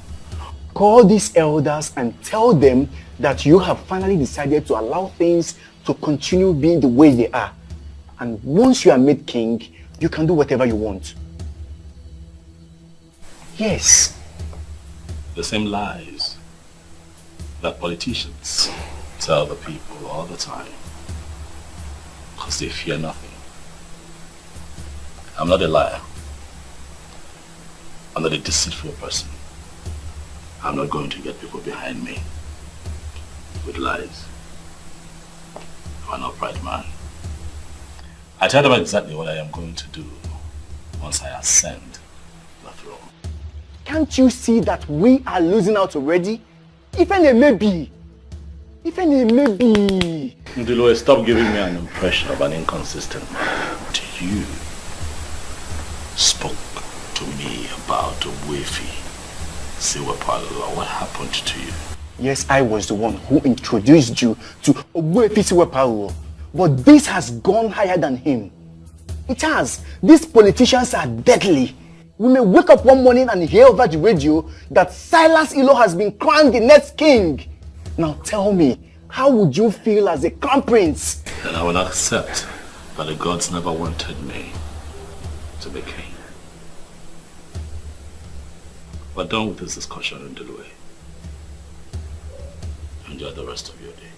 Speaker 18: Call these elders and tell them that you have finally decided to allow things to continue being the way they are. And once you are made king, you can do whatever you want. Yes.
Speaker 6: The same lies that politicians tell the people all the time, because they fear nothing. I'm not a liar. I'm not a deceitful person. I'm not going to get people behind me with lies. I'm an upright man. I tell them exactly what I am going to do once I ascend the throne.
Speaker 18: Can't you see that we are losing out already? Iheme may be. Iheme may be.
Speaker 6: Ndilo, stop giving me an impression of an inconsistent man. You spoke to me about Mofe. What happened to you?
Speaker 18: Yes, I was the one who introduced you to Mofe. But this has gone higher than him. It has. These politicians are deadly. We may wake up one morning and hear over the radio that Silas Ilo has been crowned the next king. Now tell me, how would you feel as a crown prince?
Speaker 6: Then I will accept that the gods never wanted me to be king. We're done with this discussion in Dilo. Enjoy the rest of your day.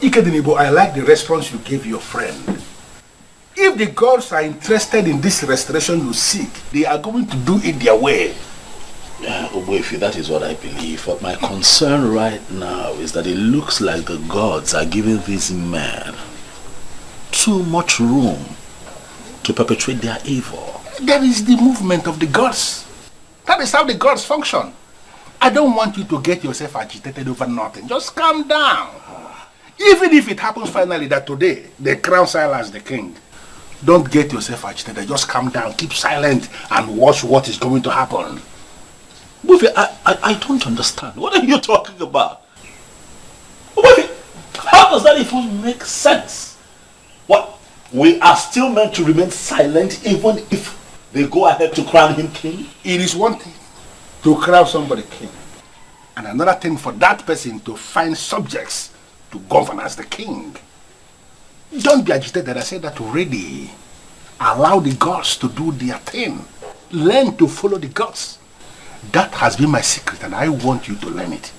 Speaker 22: Ikedize, I like the response you gave your friend. If the gods are interested in this restoration you seek, they are going to do it their way.
Speaker 6: Mofe, that is what I believe. But my concern right now is that it looks like the gods are giving these men too much room to perpetrate their evil.
Speaker 22: That is the movement of the gods. That is how the gods function. I don't want you to get yourself agitated over nothing. Just calm down. Even if it happens finally that today they crown Silas the king, don't get yourself agitated. Just calm down, keep silent, and watch what is going to happen.
Speaker 6: Mofe, I don't understand. What are you talking about? Mofe, how does that even make sense? What? We are still meant to remain silent even if they go ahead to crown him king?
Speaker 22: It is one thing to crown somebody king, and another thing for that person to find subjects to govern as the king. Don't be agitated. I said that already. Allow the gods to do their thing. Learn to follow the gods. That has been my secret, and I want you to learn it.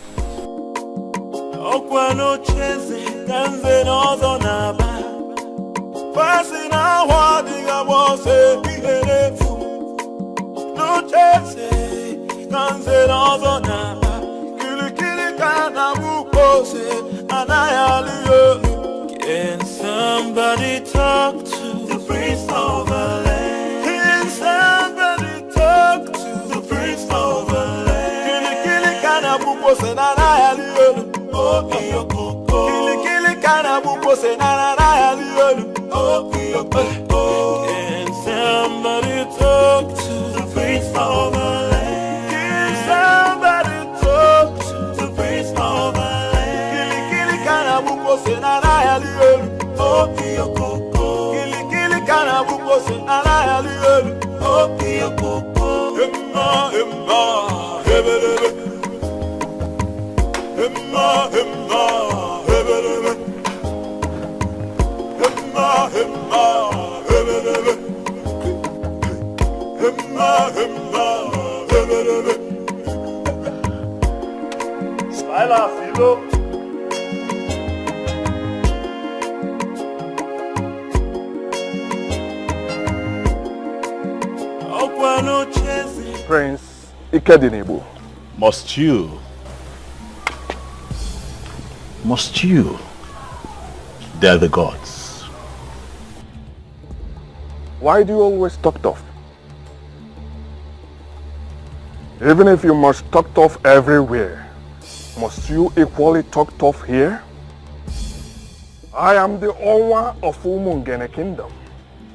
Speaker 5: Can somebody talk to the prince of the land? Can somebody talk to the prince of the land? Kili kana buko se na na ya liyo. Oh iyo koko. Kili kana buko se na na ya liyo. Oh iyo koko. Can somebody talk to the prince of the land? Can somebody
Speaker 17: Prince Ikedieze.
Speaker 12: Must you? They're the gods.
Speaker 17: Why do you always talk tough? Even if you must talk tough everywhere, must you equally talk tough here? I am the owner of Umungene Kingdom.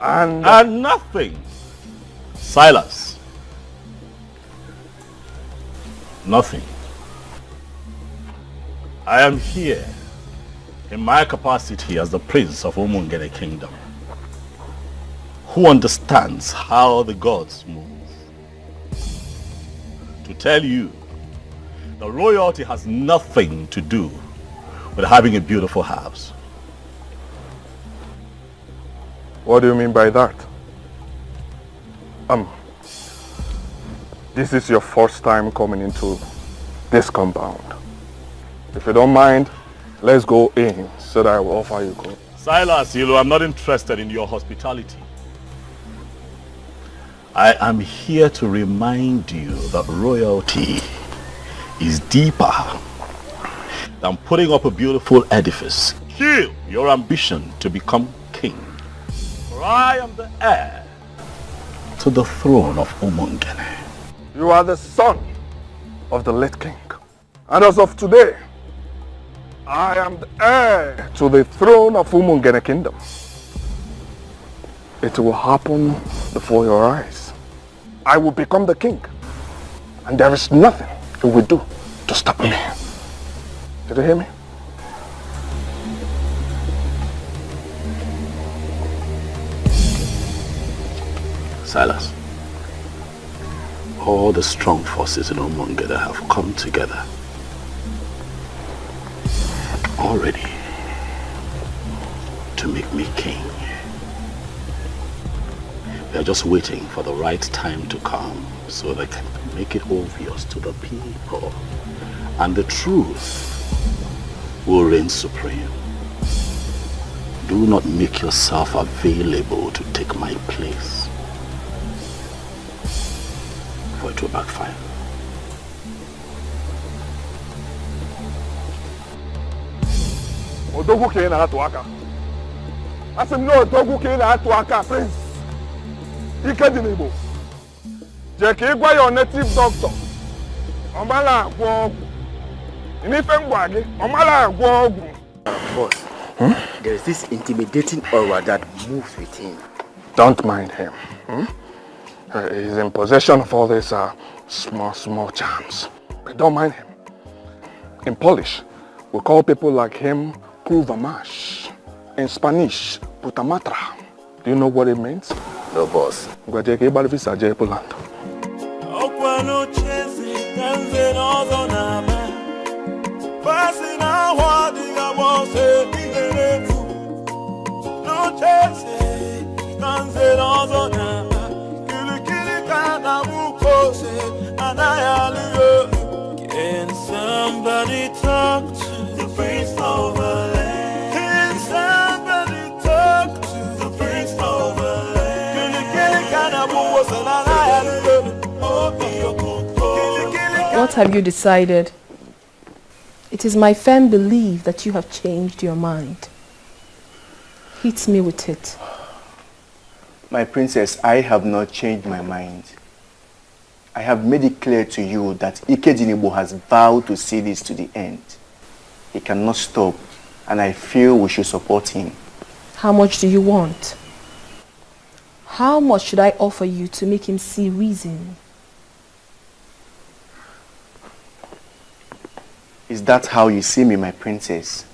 Speaker 17: And
Speaker 12: nothing. Silas. Nothing. I am here in my capacity as the prince of Umungene Kingdom, who understands how the gods move. To tell you, the royalty has nothing to do with having a beautiful house.
Speaker 17: What do you mean by that? This is your first time coming into this compound. If you don't mind, let's go in so that I will offer you gold.
Speaker 12: Silas, I'm not interested in your hospitality. I am here to remind you that royalty is deeper than putting up a beautiful edifice. Kill your ambition to become king. For I am the heir to the throne of Umungene.
Speaker 17: You are the son of the late king. And as of today, I am the heir to the throne of Umungene Kingdom. It will happen before your eyes. I will become the king. And there is nothing you will do to stop me. Did you hear me?
Speaker 12: Silas, all the strong forces in Umungene have come together already to make me king. They're just waiting for the right time to come so they can make it obvious to the people, and the truth will reign supreme. Do not make yourself available to take my place, for it will backfire.
Speaker 17: Odogu ke na atu aka. Asim no odogu ke na atu aka, Prince Ikedieze. Je ke gwa your native doctor. Omala agwo ogu. Inife ngwa gi, omala agwo ogu.
Speaker 20: Boss, there is this intimidating aura that moves with him.
Speaker 17: Don't mind him. He's in possession of all these small charms. But don't mind him. In Polish, we call people like him Kuvamash. In Spanish, Putamatra. Do you know what it means?
Speaker 20: No, boss.
Speaker 5: Can somebody talk to the prince of the land? Can somebody talk to the prince of the land?
Speaker 8: What have you decided? It is my firm belief that you have changed your mind. Hit me with it.
Speaker 15: My princess, I have not changed my mind. I have made it clear to you that Ikedieze has vowed to see this to the end. He cannot stop, and I feel we should support him.
Speaker 8: How much do you want? How much should I offer you to make him see reason?
Speaker 15: Is that how you see me, my princess?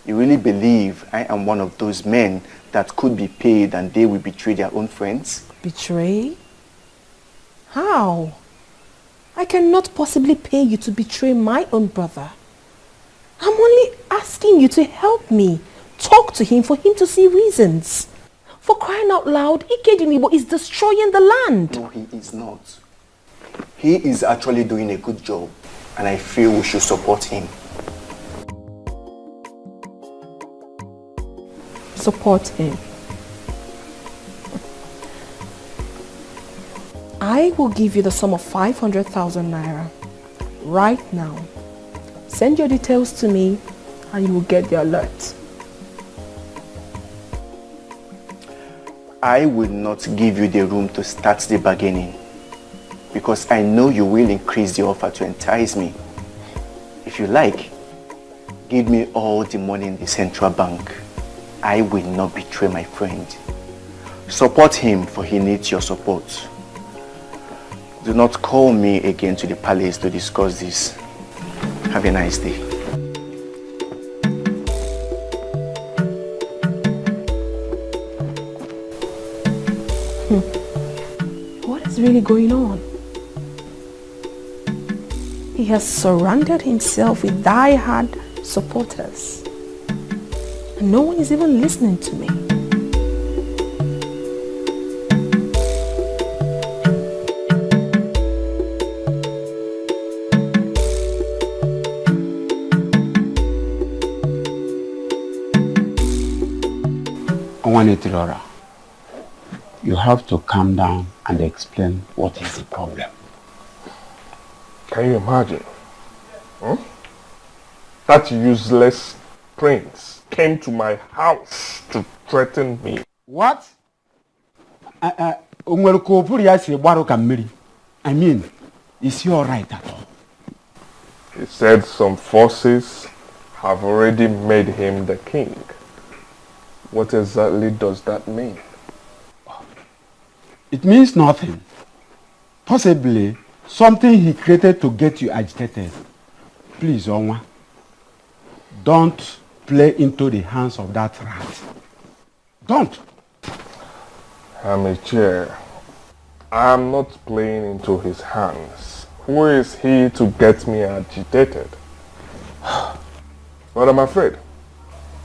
Speaker 15: You really believe I am one of those men that could be paid and they will betray their own friends?
Speaker 8: Betray? How? I cannot possibly pay you to betray my own brother. I'm only asking you to help me. Talk to him for him to see reasons. For crying out loud, Ikedieze is destroying the land.
Speaker 20: No, he is not. He is actually doing a good job, and I feel we should support him.
Speaker 8: Support him. I will give you the sum of 500,000 naira right now. Send your details to me and you will get the alert.
Speaker 20: I will not give you the room to start the bargaining because I know you will increase the offer to entice me. If you like, give me all the money in the central bank. I will not betray my friend. Support him, for he needs your support. Do not call me again to the palace to discuss this. Have a nice day.
Speaker 8: What is really going on? He has surrounded himself with die-hard supporters. And no one is even listening to me.
Speaker 16: Laura, you have to calm down and explain what is the problem.
Speaker 17: Can you imagine? That useless prince came to my house to threaten me.
Speaker 16: What? I mean, is he alright at all?
Speaker 17: He said some forces have already made him the king. What exactly does that mean?
Speaker 16: It means nothing. Possibly something he created to get you agitated. Please, Onwa, don't play into the hands of that rat. Don't.
Speaker 17: Amateur, I'm not playing into his hands. Who is he to get me agitated? But I'm afraid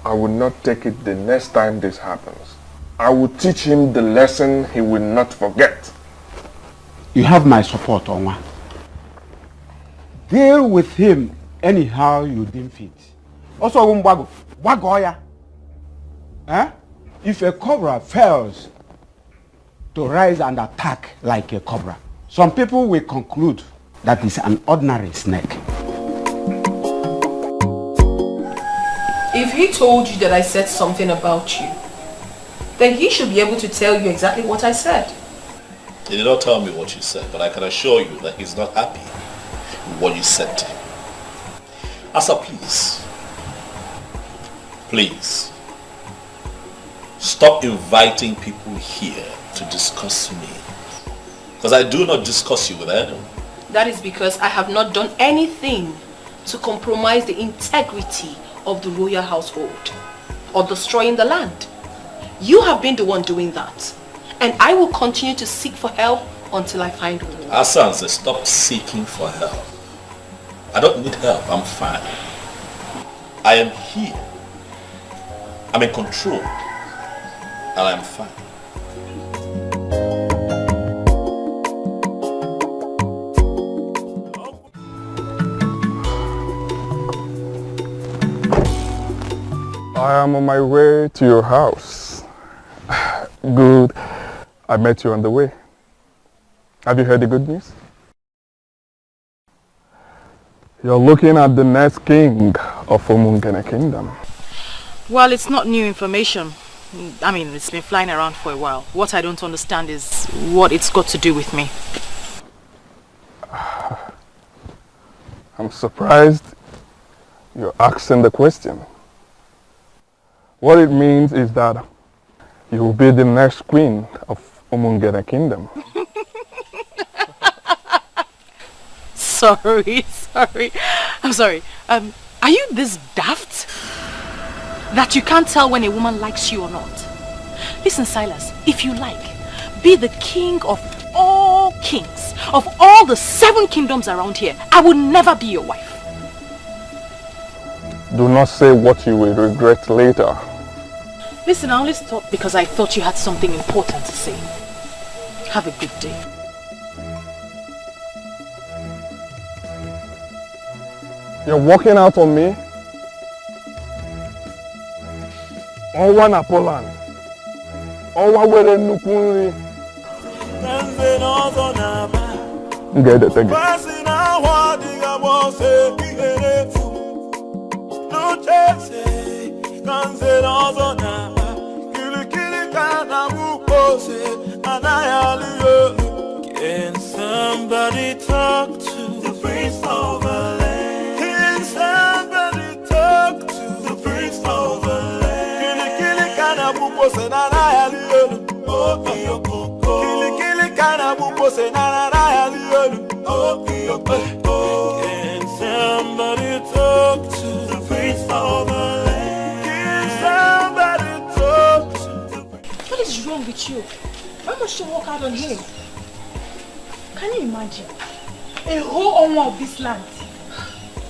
Speaker 17: I will not take it the next time this happens. I will teach him the lesson he will not forget.
Speaker 16: You have my support, Onwa. Deal with him anyhow you deem fit. Also, Wagoya. If a cobra fails to rise and attack like a cobra, some people will conclude that it's an ordinary snake.
Speaker 8: If he told you that I said something about you, then he should be able to tell you exactly what I said.
Speaker 6: He did not tell me what you said, but I can assure you that he's not happy with what you said to him. Asa, please, stop inviting people here to discuss me. Because I do not discuss you with anyone.
Speaker 8: That is because I have not done anything to compromise the integrity of the royal household or destroying the land. You have been the one doing that. And I will continue to seek for help until I find one.
Speaker 6: Asanze, stop seeking for help. I don't need help, I'm fine. I am here. I'm in control. And I'm fine.
Speaker 17: I am on my way to your house. Good. I met you on the way. Have you heard the good news? You're looking at the next king of Umungene Kingdom.
Speaker 10: Well, it's not new information. I mean, it's been flying around for a while. What I don't understand is what it's got to do with me.
Speaker 17: I'm surprised you're asking the question. What it means is that you will be the next queen of Umungene Kingdom.
Speaker 10: Sorry. I'm sorry. Are you this daft that you can't tell when a woman likes you or not? Listen, Silas, if you like, be the king of all kings of all the 7 kingdoms around here, I will never be your wife.
Speaker 17: Do not say what you will regret later.
Speaker 10: Listen, I only stopped because I thought you had something important to say. Have a good day.
Speaker 17: You're walking out on me? Ọnwa na Poland. Ọnwa were nnukwu nri. Ngedete gị.
Speaker 5: Can somebody talk to the prince of the land? Can somebody talk to the prince of the land? Kili kana buko se na na ya lielu. Oh kiyoko. Kili kana buko se na na na ya lielu. Oh kiyoko. Can somebody talk to the prince of the land? Can somebody talk to the prince?
Speaker 8: What is wrong with you? Why must you walk out on him? Can you imagine? A whole owner of this land.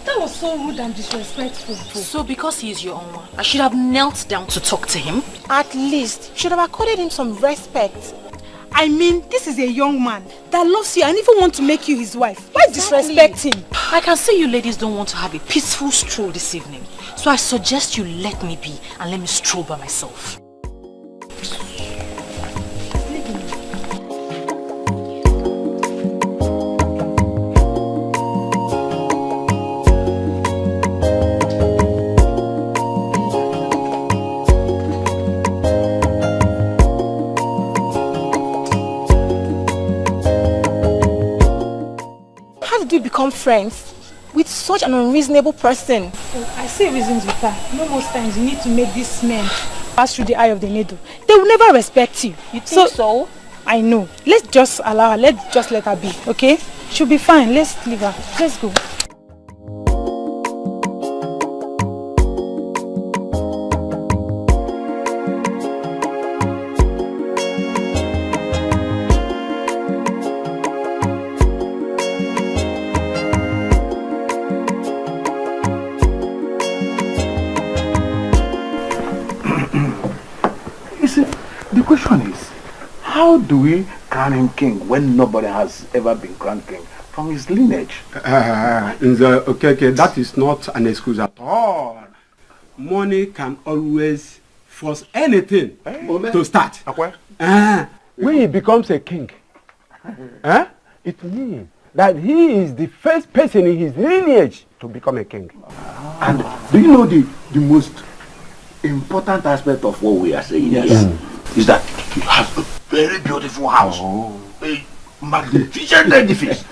Speaker 8: That was so rude and disrespectful.
Speaker 10: So because he is your own one, I should have knelt down to talk to him?
Speaker 8: At least, you should have accorded him some respect. I mean, this is a young man that loves you and even wants to make you his wife. Why disrespect him?
Speaker 10: I can see you ladies don't want to have a peaceful stroll this evening. So I suggest you let me be and let me stroll by myself.
Speaker 8: Become friends with such an unreasonable person.
Speaker 3: Oh, I see reasons with her. You know, most times you need to make these men pass through the eye of the needle. They will never respect you.
Speaker 8: You think so?
Speaker 3: I know. Let's just allow her. Let's just let her be, okay? She'll be fine. Let's leave her. Let's go.
Speaker 22: The question is, how do we crown him king when nobody has ever been crowned king from his lineage?
Speaker 1: Okay, that is not an excuse at all. Money can always force anything to start.
Speaker 16: When he becomes a king, it means that he is the first person in his lineage to become a king.
Speaker 22: And do you know the most important aspect of what we are saying here? Is that he has a very beautiful house, a magnificent edifice,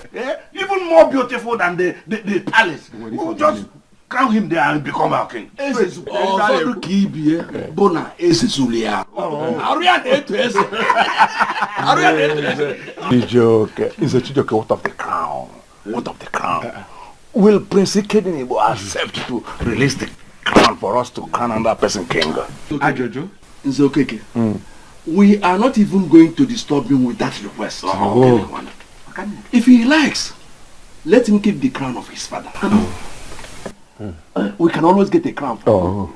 Speaker 22: even more beautiful than the palace. We'll just crown him there and become our king. Chijoke, what of the crown? What of the crown? Will Prince Ikedieze accept to release the crown for us to crown another person king?
Speaker 21: Ajojo, it's okay. We are not even going to disturb him with that request. If he likes, let him keep the crown of his father. We can always get a crown for him.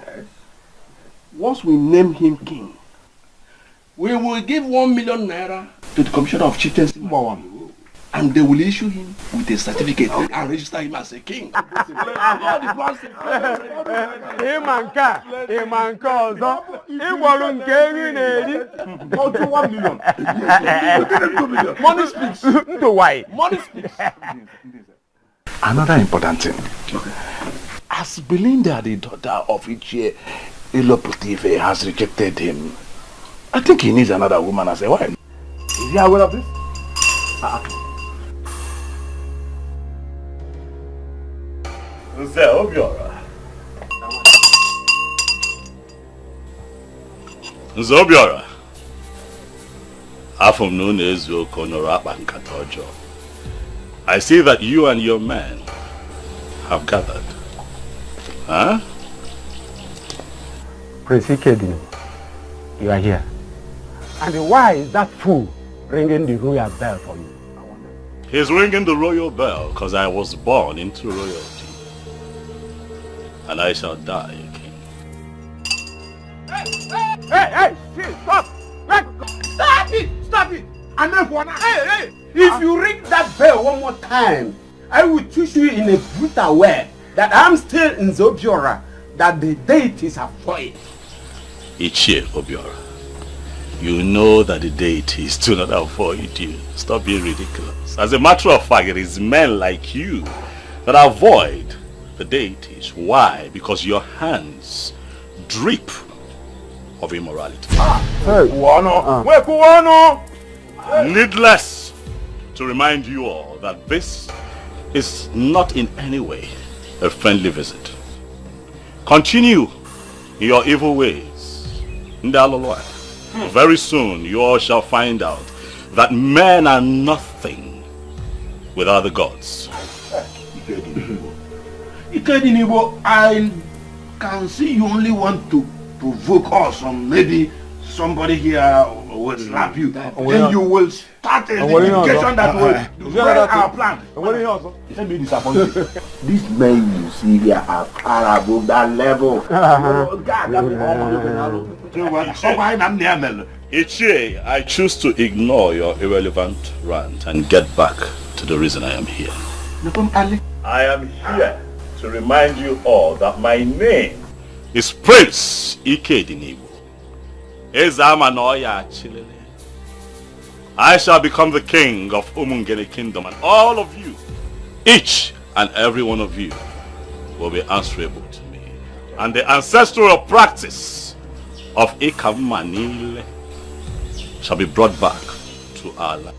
Speaker 21: Once we name him king, we will give 1 million naira to the commissioner of chieftaincy, and they will issue him with a certificate and register him as a king. Money speaks. Money speaks.
Speaker 22: Another important thing. As Belinda, the daughter of Iyke, has rejected him, I think he needs another woman as a wife. Is he aware of this?
Speaker 6: Nze Obiora. Nze Obiora. Afum no na-ezu oke nọrọ akpa nkata ọjọọ. I see that you and your men have gathered. Huh?
Speaker 16: Prince Ikedieze, you are here. And why is that fool ringing the royal bell for you?
Speaker 6: He's ringing the royal bell because I was born into royalty. And I shall die a king.
Speaker 9: Hey, stop! Stop it! Stop it! Hey, if you ring that bell one more time, I will teach you in a brutal way that I'm still in Zobiora, that the deities are for it.
Speaker 6: Ichie Obiora, you know that the deities do not avoid you. Stop being ridiculous. As a matter of fact, it is men like you that avoid the deities. Why? Because your hands drip of immorality. Needless to remind you all that this is not in any way a friendly visit. Continue in your evil ways. Very soon you all shall find out that men are nothing without the gods.
Speaker 9: Ikedieze, I can see you only want to provoke us, or maybe somebody here will slap you. Then you will start a litigation that will destroy our plan. Let me disappoint you. These men you see here are far above that level.
Speaker 6: Ichie, I choose to ignore your irrelevant rant and get back to the reason I am here. I am here to remind you all that my name is Prince Iyke. I shall become the king of Umungene kingdom, and all of you, each and every one of you, will be answerable to me. And the ancestral practice of Ikamanile shall be brought back to our land.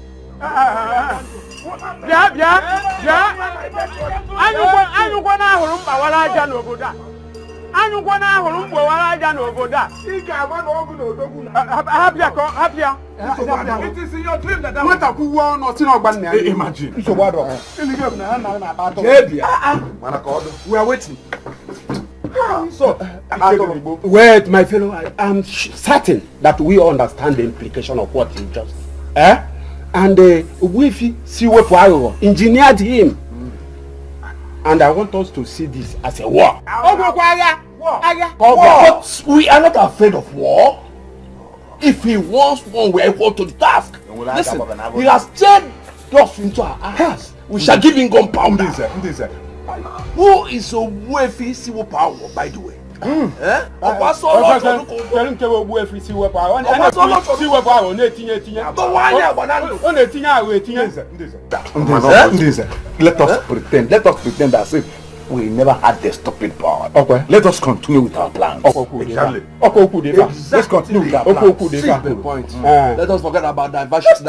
Speaker 6: It is in your dream that imagine.
Speaker 9: We are waiting. So, wait, my fellow, I'm certain that we understand the implication of what you just said. And Wifi Siwepo engineered him. And I want us to see this as a war.
Speaker 22: But we are not afraid of war. If he wants one, we are equal to the task. Listen, he has turned us into our hands. We shall give him gunpowder. Who is Wifi Siwepo, by the way?
Speaker 9: Let us pretend as if we never had the stupid power. Okay. Let us continue with our plans. Exactly. Let's continue with our plans. See the point.
Speaker 21: Let us forget about diversity.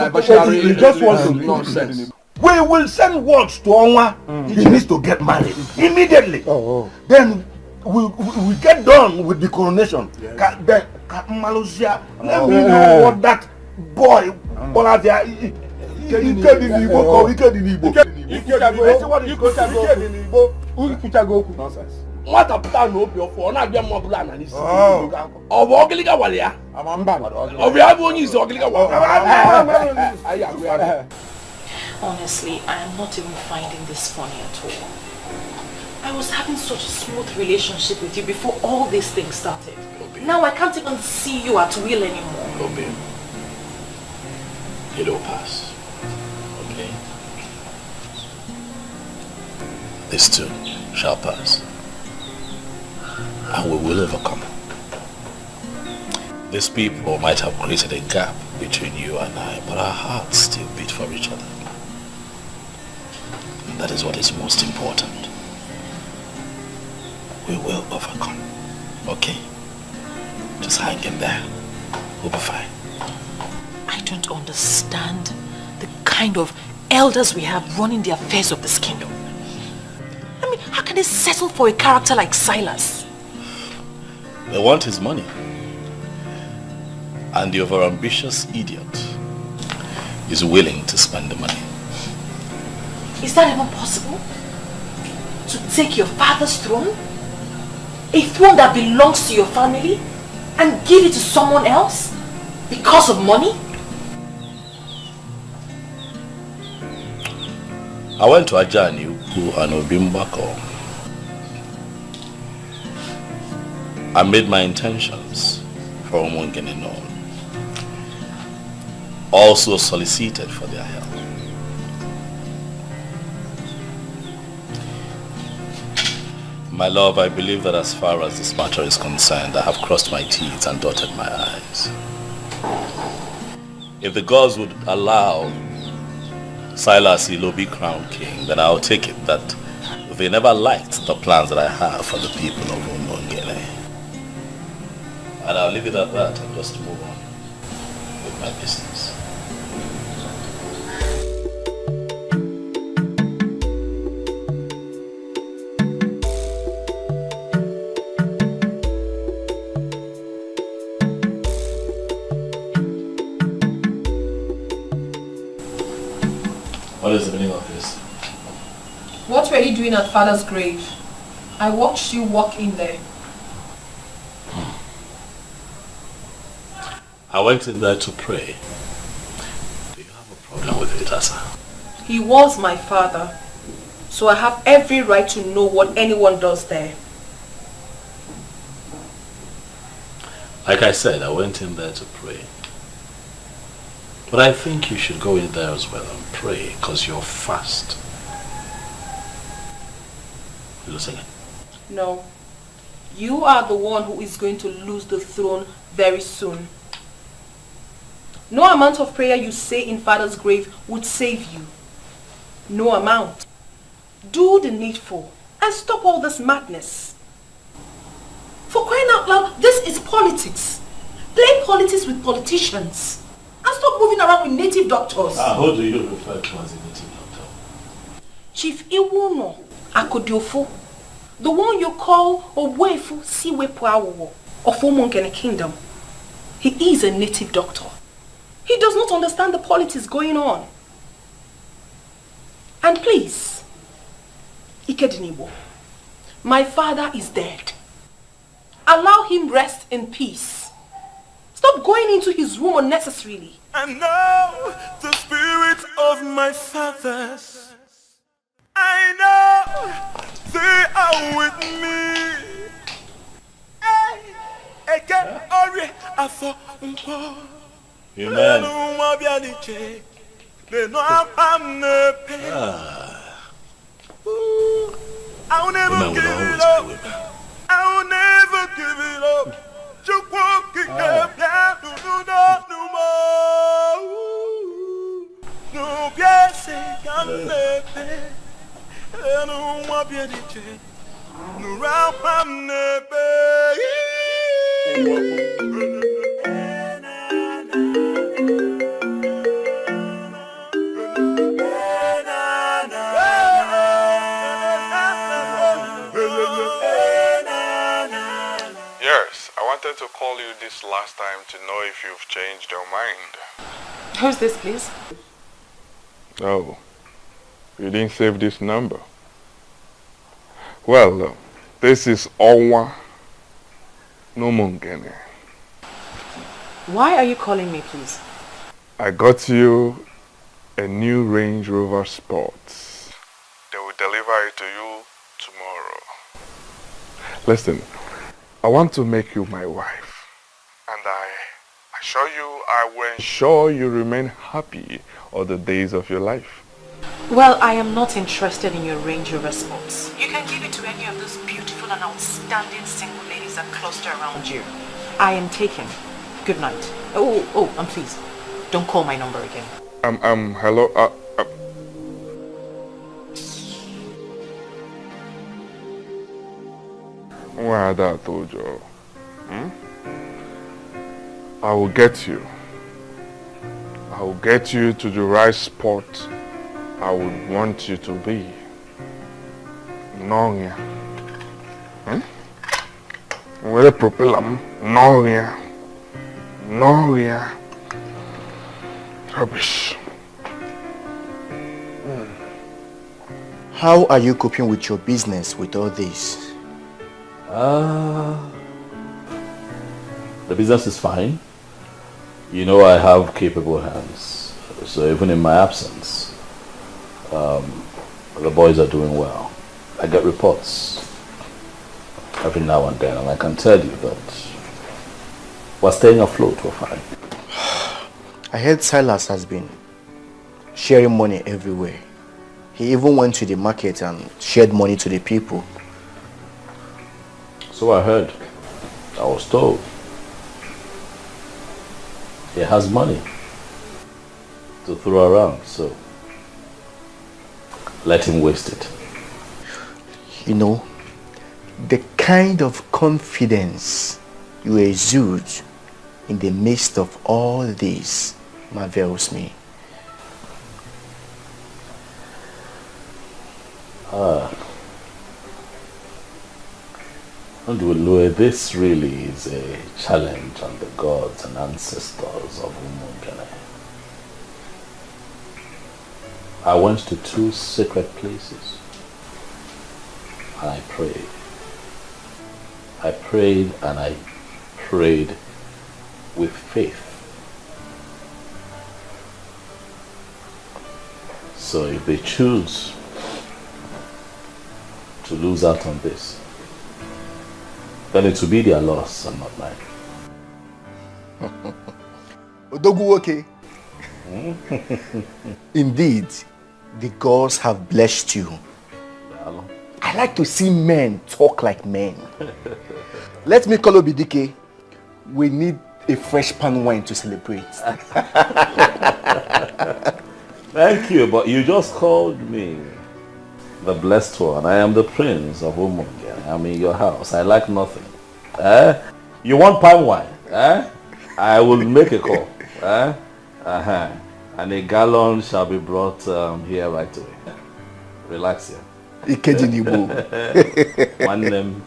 Speaker 9: We just want to nonsense. We will send words to Nouah. He needs to get married immediately. Then we get done with the coronation. Let me know what that boy
Speaker 21: What a plan of your phone, I get more plan and it's of Ogiliga Walia. Of Yaboni is Ogiliga.
Speaker 10: Honestly, I am not even finding this funny at all. I was having such a smooth relationship with you before all these things started. Now I can't even see you at will anymore.
Speaker 6: Obi, it'll pass. Okay? This too shall pass. And we will overcome. These people might have created a gap between you and I, but our hearts still beat for each other. And that is what is most important. We will overcome. Okay? Just hang in there. We'll be fine.
Speaker 10: I don't understand the kind of elders we have running the affairs of this kingdom. I mean, how can they settle for a character like Silas?
Speaker 6: They want his money. And the overambitious idiot is willing to spend the money.
Speaker 10: Is that even possible? To take your father's throne? A throne that belongs to your family? And give it to someone else? Because of money?
Speaker 6: I went to Ajani, Uku, and Obimbako. I made my intentions for Umungene known. Also solicited for their help. My love, I believe that as far as this matter is concerned, I have crossed my T's and dotted my I's. If the gods would allow Silas Ilobi crown king, then I'll take it that they never liked the plans that I have for the people of Umungene. And I'll leave it at that and just move on with my business. What is the meaning of this?
Speaker 8: What were you doing at father's grave? I watched you walk in there.
Speaker 6: I went in there to pray. Do you have a problem with it, Asa?
Speaker 8: He was my father, so I have every right to know what anyone does there.
Speaker 6: Like I said, I went in there to pray. But I think you should go in there as well and pray, because you're fast. You listening?
Speaker 8: No. You are the one who is going to lose the throne very soon. No amount of prayer you say in father's grave would save you. No amount. Do the needful and stop all this madness. For crying out loud, this is politics. Play politics with politicians. And stop moving around with native doctors.
Speaker 6: Who do you refer to as a native doctor?
Speaker 8: Chief Iwuno Akodiofo, the one you call Owefu Siwepuawo of Umungene Kingdom. He is a native doctor. He does not understand the politics going on. And please, Ikedieze, my father is dead. Allow him rest in peace. Stop going into his room unnecessarily.
Speaker 5: And now the spirit of my fathers, I know they are with me. Eke ori afo unko.
Speaker 6: Amen.
Speaker 5: I'll never give it up. I'll never give it up.
Speaker 7: Yes, I wanted to call you this last time to know if you've changed your mind.
Speaker 8: Who's this, please?
Speaker 7: Oh, you didn't save this number. Well, this is Owa Umungene.
Speaker 10: Why are you calling me, please?
Speaker 7: I got you a new Range Rover Sports. They will deliver it to you tomorrow. Listen, I want to make you my wife, and I assure you I will ensure you remain happy all the days of your life.
Speaker 10: Well, I am not interested in your Range Rover Sports. You can give it to any of those beautiful and outstanding single ladies that cluster around you. I am taken. Good night. Oh, and please, don't call my number again.
Speaker 7: Hello, Why that told you? I will get you. I will get you to the right spot I would want you to be. Nouah. Where the propeller? Nouah. Rubbish.
Speaker 20: How are you coping with your business with all this?
Speaker 6: The business is fine. You know I have capable hands. So even in my absence, The boys are doing well. I get reports every now and then, and I can tell you that we're staying afloat, we're fine.
Speaker 20: I heard Silas has been sharing money everywhere. He even went to the market and shared money to the people.
Speaker 6: So I heard. I was told. He has money to throw around, so let him waste it.
Speaker 20: You know, the kind of confidence you exude in the midst of all this marvels me.
Speaker 6: This really is a challenge on the gods and ancestors of Umungene. I went to 2 sacred places and I prayed. I prayed and I prayed with faith. So if they choose to lose out on this, then it will be their loss and not mine.
Speaker 20: Odogu, Indeed, the gods have blessed you. I like to see men talk like men. Let me call Obidike. We need a fresh pan wine to celebrate.
Speaker 6: Thank you, but you just called me the blessed one. I am the prince of Umungene. I'm in your house. I like nothing. You want palm wine? I will make a call. And a gallon shall be brought here right away. Relax here.
Speaker 20: Ikedieze.
Speaker 6: One name.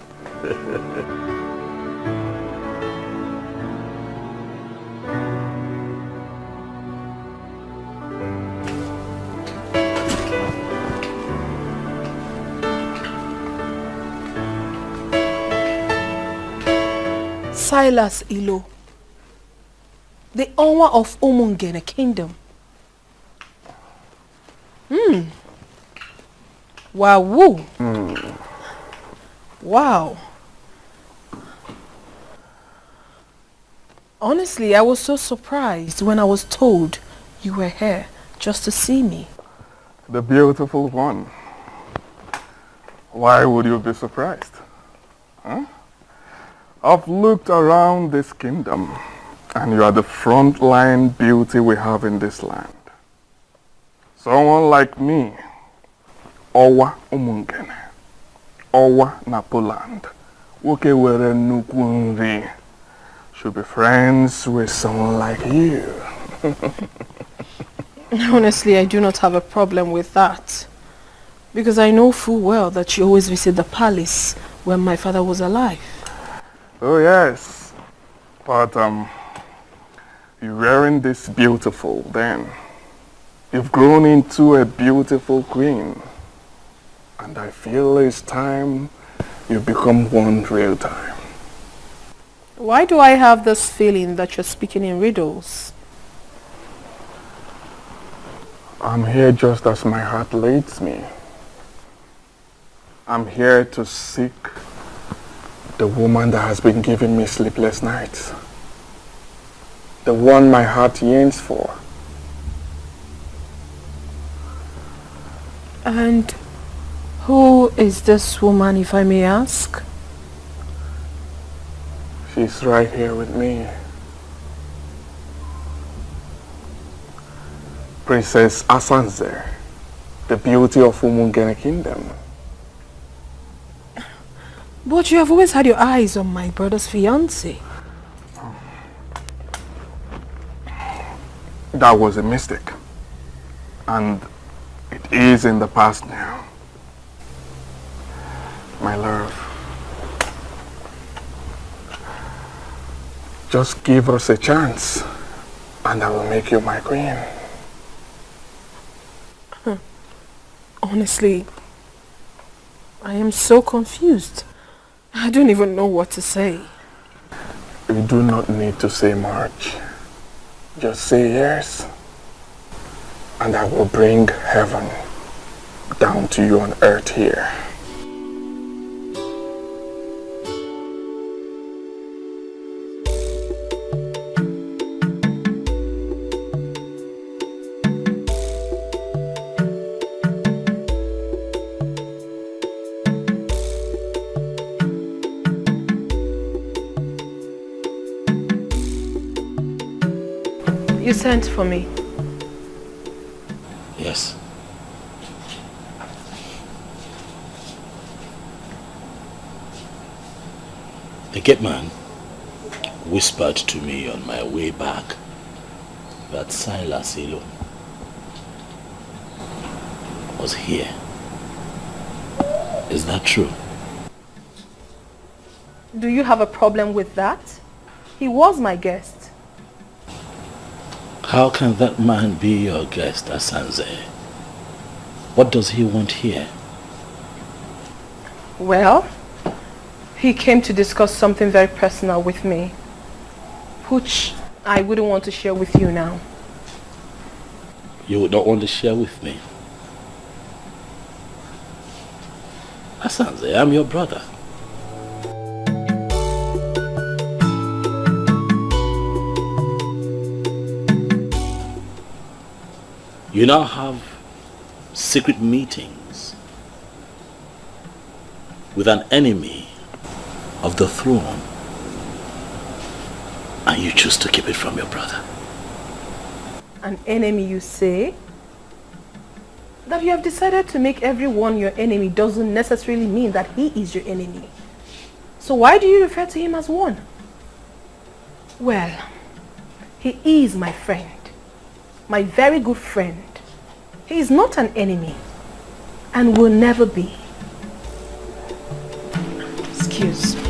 Speaker 8: Silas Ilo, the owner of Umungene Kingdom. Wow. Wow. Honestly, I was so surprised when I was told you were here just to see me.
Speaker 17: The beautiful one. Why would you be surprised? Huh? I've looked around this kingdom, and you are the frontline beauty we have in this land. Someone like me, Owa Umungene, Owa Napoland, Wokewere Nukunri, should be friends with someone like you.
Speaker 8: Honestly, I do not have a problem with that, because I know full well that you always visit the palace when my father was alive.
Speaker 17: Oh yes, but you weren't this beautiful then. You've grown into a beautiful queen, and I feel it's time you become one real time.
Speaker 8: Why do I have this feeling that you're speaking in riddles?
Speaker 17: I'm here just as my heart leads me. I'm here to seek the woman that has been giving me sleepless nights. The one my heart yearns for.
Speaker 8: And who is this woman, if I may ask?
Speaker 17: She's right here with me. Princess Asanze, the beauty of Umungene Kingdom.
Speaker 8: But you have always had your eyes on my brother's fiancé.
Speaker 17: That was a mistake. And it is in the past now. My love, just give us a chance and I will make you my queen.
Speaker 8: Honestly, I am so confused. I don't even know what to say.
Speaker 17: You do not need to say much. Just say yes, and I will bring heaven down to you on earth here.
Speaker 8: You sent for me.
Speaker 19: Yes. The gate man whispered to me on my way back that Silas alone was here. Is that true?
Speaker 8: Do you have a problem with that? He was my guest.
Speaker 19: How can that man be your guest, Asanze? What does he want here?
Speaker 8: Well, he came to discuss something very personal with me, which I wouldn't want to share with you now.
Speaker 19: You would not want to share with me? Asanze, I'm your brother. You now have secret meetings with an enemy of the throne, and you choose to keep it from your brother.
Speaker 8: An enemy, you say? That you have decided to make everyone your enemy doesn't necessarily mean that he is your enemy. So why do you refer to him as one? Well, he is my friend. My very good friend. He is not an enemy and will never be. Excuse me.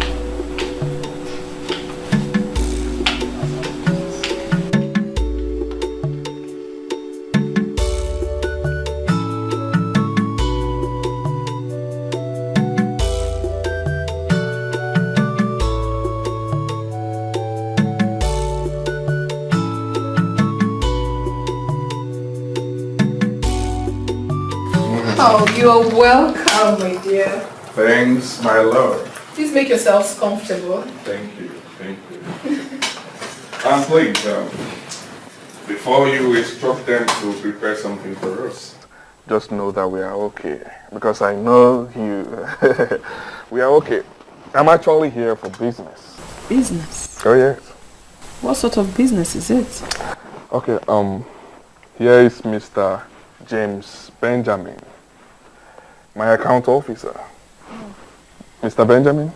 Speaker 8: Oh, you're welcome, my dear.
Speaker 7: Thanks, my lord.
Speaker 8: Please make yourselves comfortable.
Speaker 7: Thank you, thank you. And please, before you instruct them to prepare something for us, just know that we are okay. Because I know you, we are okay. I'm actually here for business.
Speaker 8: Business?
Speaker 7: Oh yes.
Speaker 8: What sort of business is it?
Speaker 7: Okay, here is Mr. James Benjamin, my account officer. Mr. Benjamin,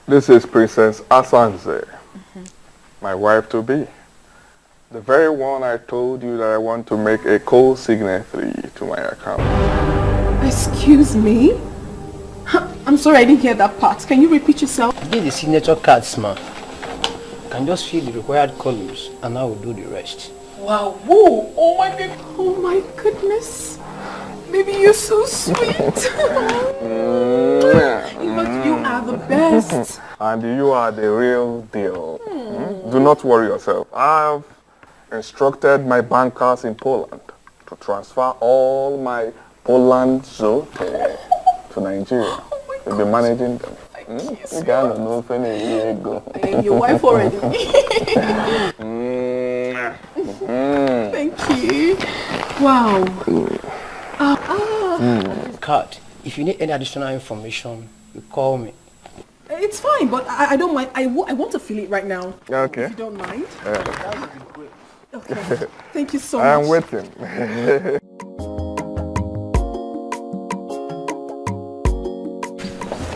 Speaker 7: this is Princess Asanze, my wife-to-be. The very one I told you that I want to make a co-signatory to my account.
Speaker 8: Excuse me? I'm sorry, I didn't hear that part. Can you repeat yourself?
Speaker 20: Get the signature cards, man. You can just fill the required columns and I will do the rest.
Speaker 8: Wow, whoa, oh my goodness. Baby, you're so sweet. But you are the best.
Speaker 7: And you are the real deal. Do not worry yourself. I have instructed my bankers in Poland to transfer all my Poland zote to Nigeria. We'll be managing them. You gotta know if go.
Speaker 8: I am your wife already. Thank you. Wow.
Speaker 20: Card. If you need any additional information, you call me.
Speaker 8: It's fine, but I don't mind. I want to feel it right now.
Speaker 7: Okay.
Speaker 8: If you don't mind.
Speaker 7: Yeah.
Speaker 8: That would be great. Okay. Thank you so
Speaker 7: I
Speaker 8: much.
Speaker 7: am waiting.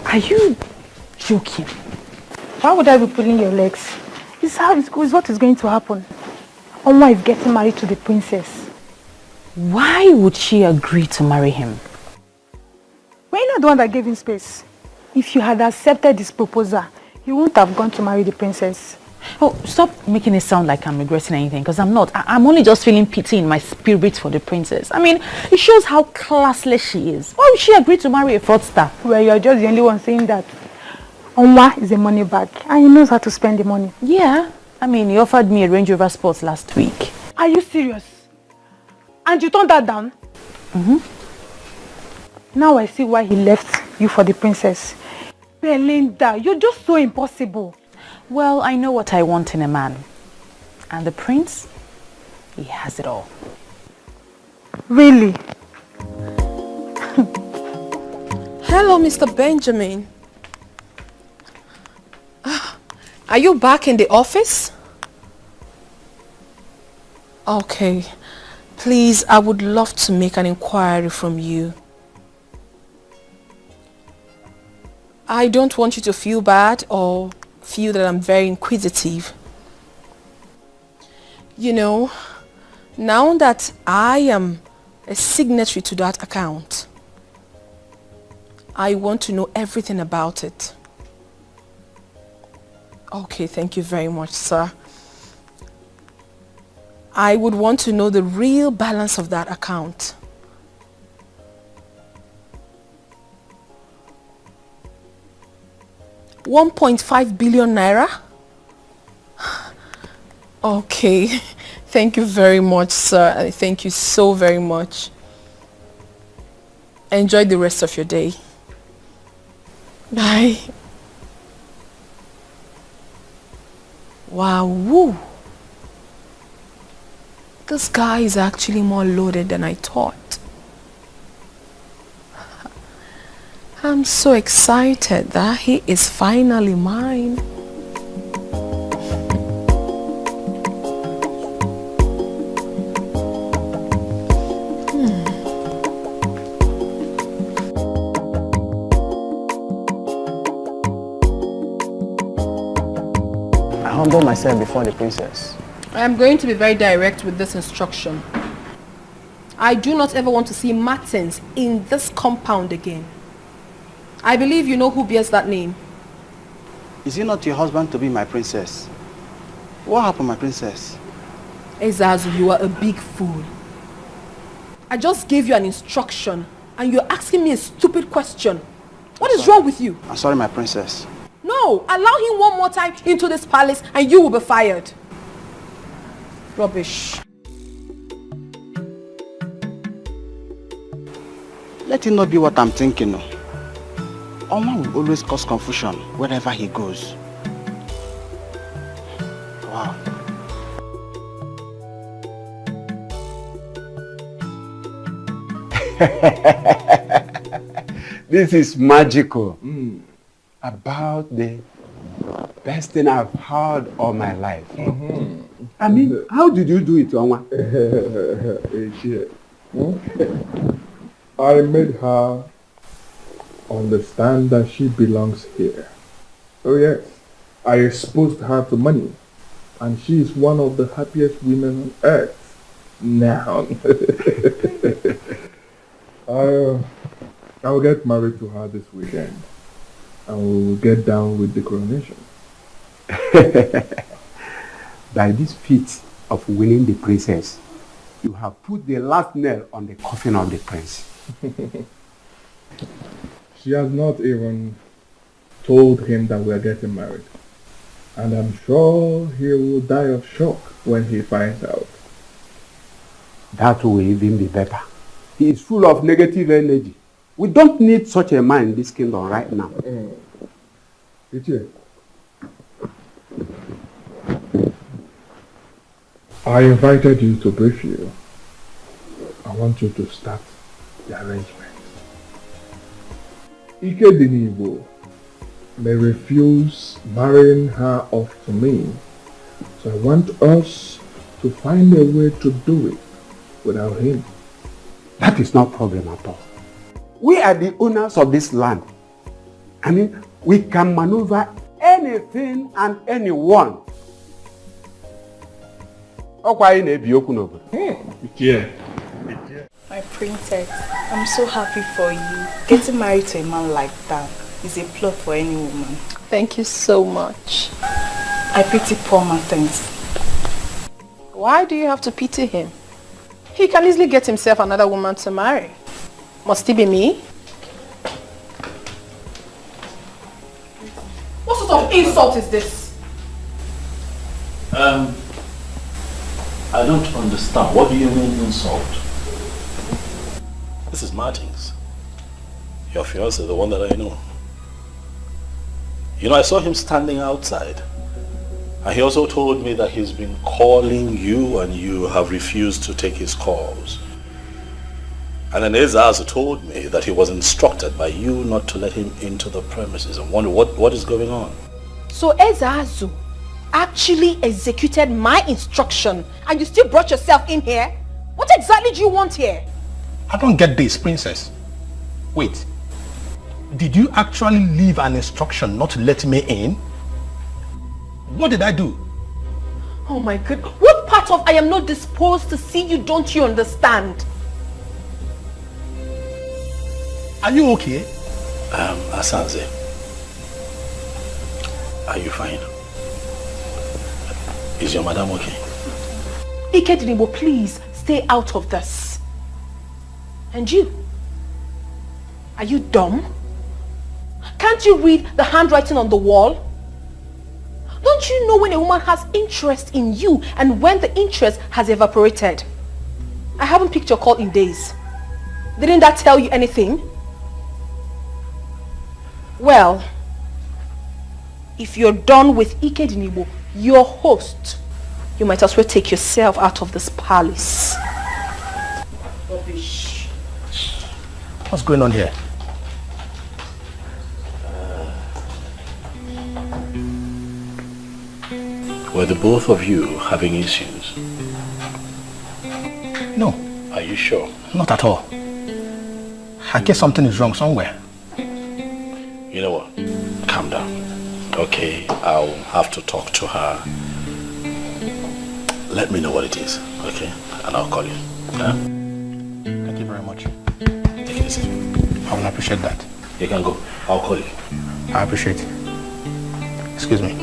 Speaker 3: Are you joking? Why would I be pulling your legs? It's what is going to happen. Oma is getting married to the princess.
Speaker 10: Why would she agree to marry him?
Speaker 3: We're not the one that gave him space. If you had accepted this proposal, he wouldn't have gone to marry the princess.
Speaker 10: Oh, stop making it sound like I'm regretting anything, because I'm not. I'm only just feeling pity in my spirit for the princess. I mean, it shows how classless she is. Why would she agree to marry a fraudster?
Speaker 3: Well, you're just the only one saying that. Oma is a money bag, and he knows how to spend the money.
Speaker 10: Yeah. I mean, he offered me a Range Rover Sports last week.
Speaker 3: Are you serious? And you turned that down? Now I see why he left you for the princess. Belinda, you're just so impossible.
Speaker 10: Well, I know what I want in a man. And the prince, he has it all.
Speaker 3: Really?
Speaker 8: Hello, Mr. Benjamin. Are you back in the office? Okay. Please, I would love to make an inquiry from you. I don't want you to feel bad or feel that I'm very inquisitive. You know, now that I am a signatory to that account, I want to know everything about it. Okay, thank you very much, sir. I would want to know the real balance of that account. $1.5 billion naira? Okay, thank you very much, sir. Thank you so very much. Enjoy the rest of your day. Bye. Wow, woo. This guy is actually more loaded than I thought. I'm so excited that he is finally mine.
Speaker 11: I humble myself before the princess.
Speaker 8: I am going to be very direct with this instruction. I do not ever want to see Martins in this compound again. I believe you know who bears that name.
Speaker 15: Is it not your husband to be my princess? What happened, my princess?
Speaker 8: Ezazu, you are a big fool. I just gave you an instruction and you're asking me a stupid question. What is wrong with you?
Speaker 15: I'm sorry, my princess.
Speaker 8: No, allow him one more time into this palace and you will be fired. Rubbish.
Speaker 15: Let it not be what I'm thinking. No. Oma will always cause confusion wherever he goes. Wow.
Speaker 1: This is magical. About the best thing I've heard all my life. I mean, how did you do it, Onwa?
Speaker 17: I made her understand that she belongs here. Oh yes, I exposed her to money, and she is one of the happiest women on earth now. I'll get married to her this weekend, and we will get down with the coronation.
Speaker 1: By this feat of winning the princess, you have put the last nail on the coffin of the prince.
Speaker 17: She has not even told him that we are getting married. And I'm sure he will die of shock when he finds out.
Speaker 1: That will even be better. He is full of negative energy. We don't need such a man in this kingdom right now.
Speaker 17: Iyke, I invited you to brief you. I want you to start the arrangement. Ikedieze may refuse marrying her off to me, so I want us to find a way to do it without him.
Speaker 1: That is not a problem at all. We are the owners of this land. I mean, we can maneuver anything and anyone.
Speaker 13: My princess, I'm so happy for you. Getting married to a man like that is a plot for any woman.
Speaker 8: Thank you so much.
Speaker 13: I pity poor Martins.
Speaker 8: Why do you have to pity him? He can easily get himself another woman to marry. Must it be me? What sort of insult is this?
Speaker 6: I don't understand. What do you mean insult? This is Martins. Your fiancé, the one that I know. You know, I saw him standing outside. And he also told me that he's been calling you and you have refused to take his calls. And then Ezazu told me that he was instructed by you not to let him into the premises. I wonder what is going on.
Speaker 8: So Ezazu actually executed my instruction and you still brought yourself in here? What exactly do you want here?
Speaker 2: I don't get this, princess. Wait. Did you actually leave an instruction not to let me in? What did I do?
Speaker 8: Oh my God. What part of I am not disposed to see you don't you understand?
Speaker 2: Are you okay?
Speaker 6: Asanze. Are you fine? Is your madam okay?
Speaker 8: Ikedieze, please stay out of this. And you? Are you dumb? Can't you read the handwriting on the wall? Don't you know when a woman has interest in you and when the interest has evaporated? I haven't picked your call in days. Didn't that tell you anything? Well, if you're done with Ikedieze, your host, you might as well take yourself out of this palace. Rubbish.
Speaker 2: What's going on here?
Speaker 6: Were the both of you having issues?
Speaker 2: No.
Speaker 6: Are you sure?
Speaker 2: Not at all. I guess something is wrong somewhere.
Speaker 6: You know what? Calm down. Okay, I'll have to talk to her. Let me know what it is, okay? And I'll call you. Huh?
Speaker 2: Thank you very much.
Speaker 6: Take it easy.
Speaker 2: I will appreciate that.
Speaker 6: You can go. I'll call you.
Speaker 2: I appreciate it. Excuse me.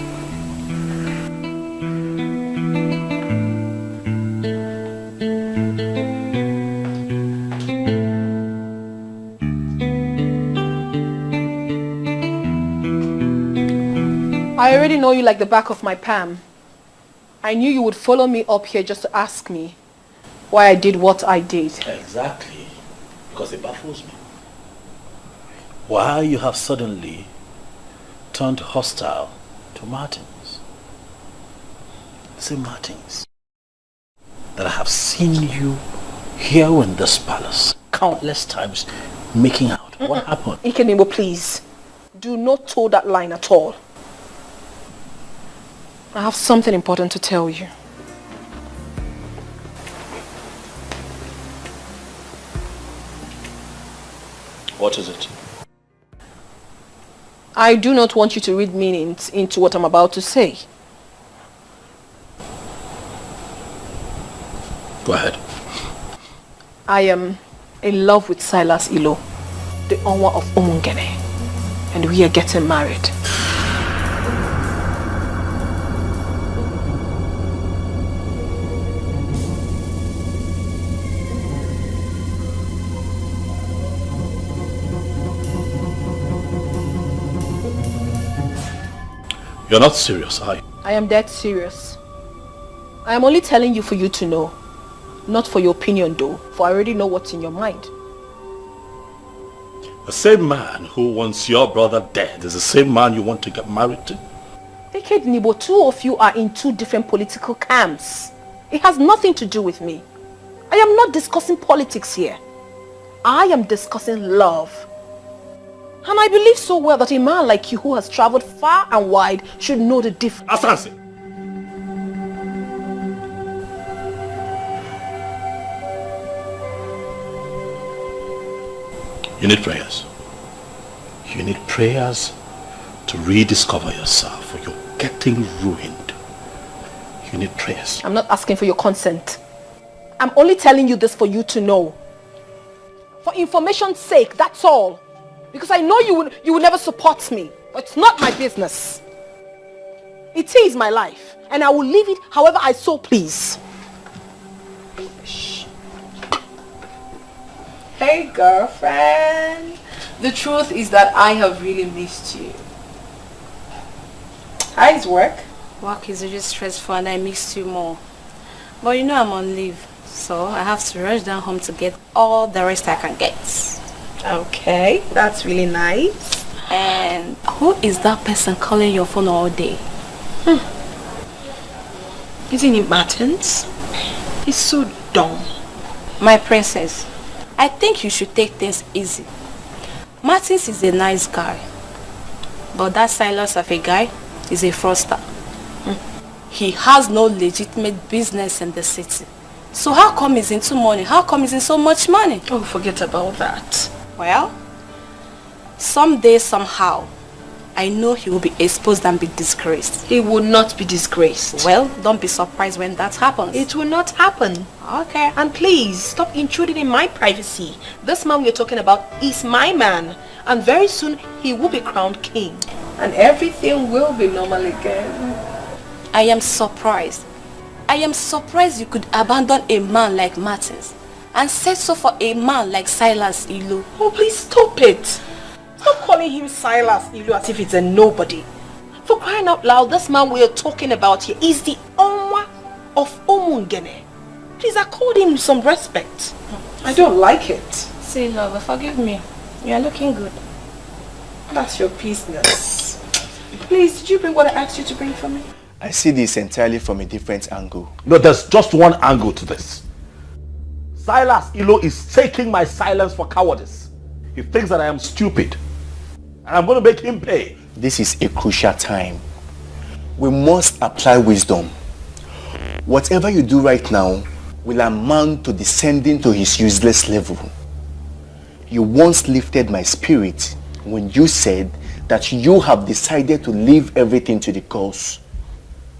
Speaker 8: I already know you like the back of my palm. I knew you would follow me up here just to ask me why I did what I did.
Speaker 6: Exactly. Because it baffles me. Why you have suddenly turned hostile to Martins. The same Martins that I have seen you here in this palace countless times making out. What happened?
Speaker 8: Ikedieze, please. Do not toe that line at all. I have something important to tell you.
Speaker 6: What is it?
Speaker 8: I do not want you to read meanings into what I'm about to say.
Speaker 6: Go ahead.
Speaker 8: I am in love with Silas Ilo, the owner of Umungene, and we are getting married.
Speaker 6: You're not serious, are you?
Speaker 8: I am dead serious. I am only telling you for you to know. Not for your opinion though, for I already know what's in your mind.
Speaker 6: The same man who wants your brother dead is the same man you want to get married to?
Speaker 8: Ikedieze, two of you are in two different political camps. It has nothing to do with me. I am not discussing politics here. I am discussing love. And I believe so well that a man like you who has traveled far and wide should know the difference.
Speaker 6: Asanse! You need prayers. You need prayers to rediscover yourself, or you're getting ruined. You need prayers.
Speaker 8: I'm not asking for your consent. I'm only telling you this for you to know. For information's sake, that's all. Because I know you would never support me. But it's not my business. It is my life. And I will live it however I so please.
Speaker 4: Shh. Hey girlfriend. The truth is that I have really missed you. How's work?
Speaker 23: Work is really stressful and I missed you more. But you know I'm on leave. So I have to rush down home to get all the rest I can get.
Speaker 8: Okay, that's really nice.
Speaker 23: And who is that person calling your phone all day?
Speaker 8: Isn't it Martins? He's so dumb.
Speaker 23: My princess, I think you should take things easy. Martins is a nice guy, but that Silas of a guy is a fraudster. He has no legitimate business in the city. So how come he's into money? How come he's in so much money?
Speaker 8: Oh, forget about that.
Speaker 23: Well, someday, somehow, I know he will be exposed and be disgraced.
Speaker 8: He will not be disgraced.
Speaker 23: Well, don't be surprised when that happens.
Speaker 8: It will not happen.
Speaker 23: Okay.
Speaker 8: And please, stop intruding in my privacy. This man we're talking about is my man. And very soon, he will be crowned king. And everything will be normal again.
Speaker 23: I am surprised. I am surprised you could abandon a man like Martins and settle for a man like Silas Ilu.
Speaker 8: Oh, please stop it. Stop calling him Silas Ilu as if it's a nobody. For crying out loud, this man we're talking about here is the Onwa of Umungene. Please accord him some respect. I don't like it.
Speaker 23: See, lover, forgive me. You are looking good.
Speaker 8: That's your business. Please, did you bring what I asked you to bring for me?
Speaker 20: I see this entirely from a different angle.
Speaker 22: No, there's just one angle to this. Silas Ilo is taking my silence for cowardice. He thinks that I am stupid. And I'm going to make him pay.
Speaker 20: This is a crucial time. We must apply wisdom. Whatever you do right now will amount to descending to his useless level. You once lifted my spirit when you said that you have decided to leave everything to the cause.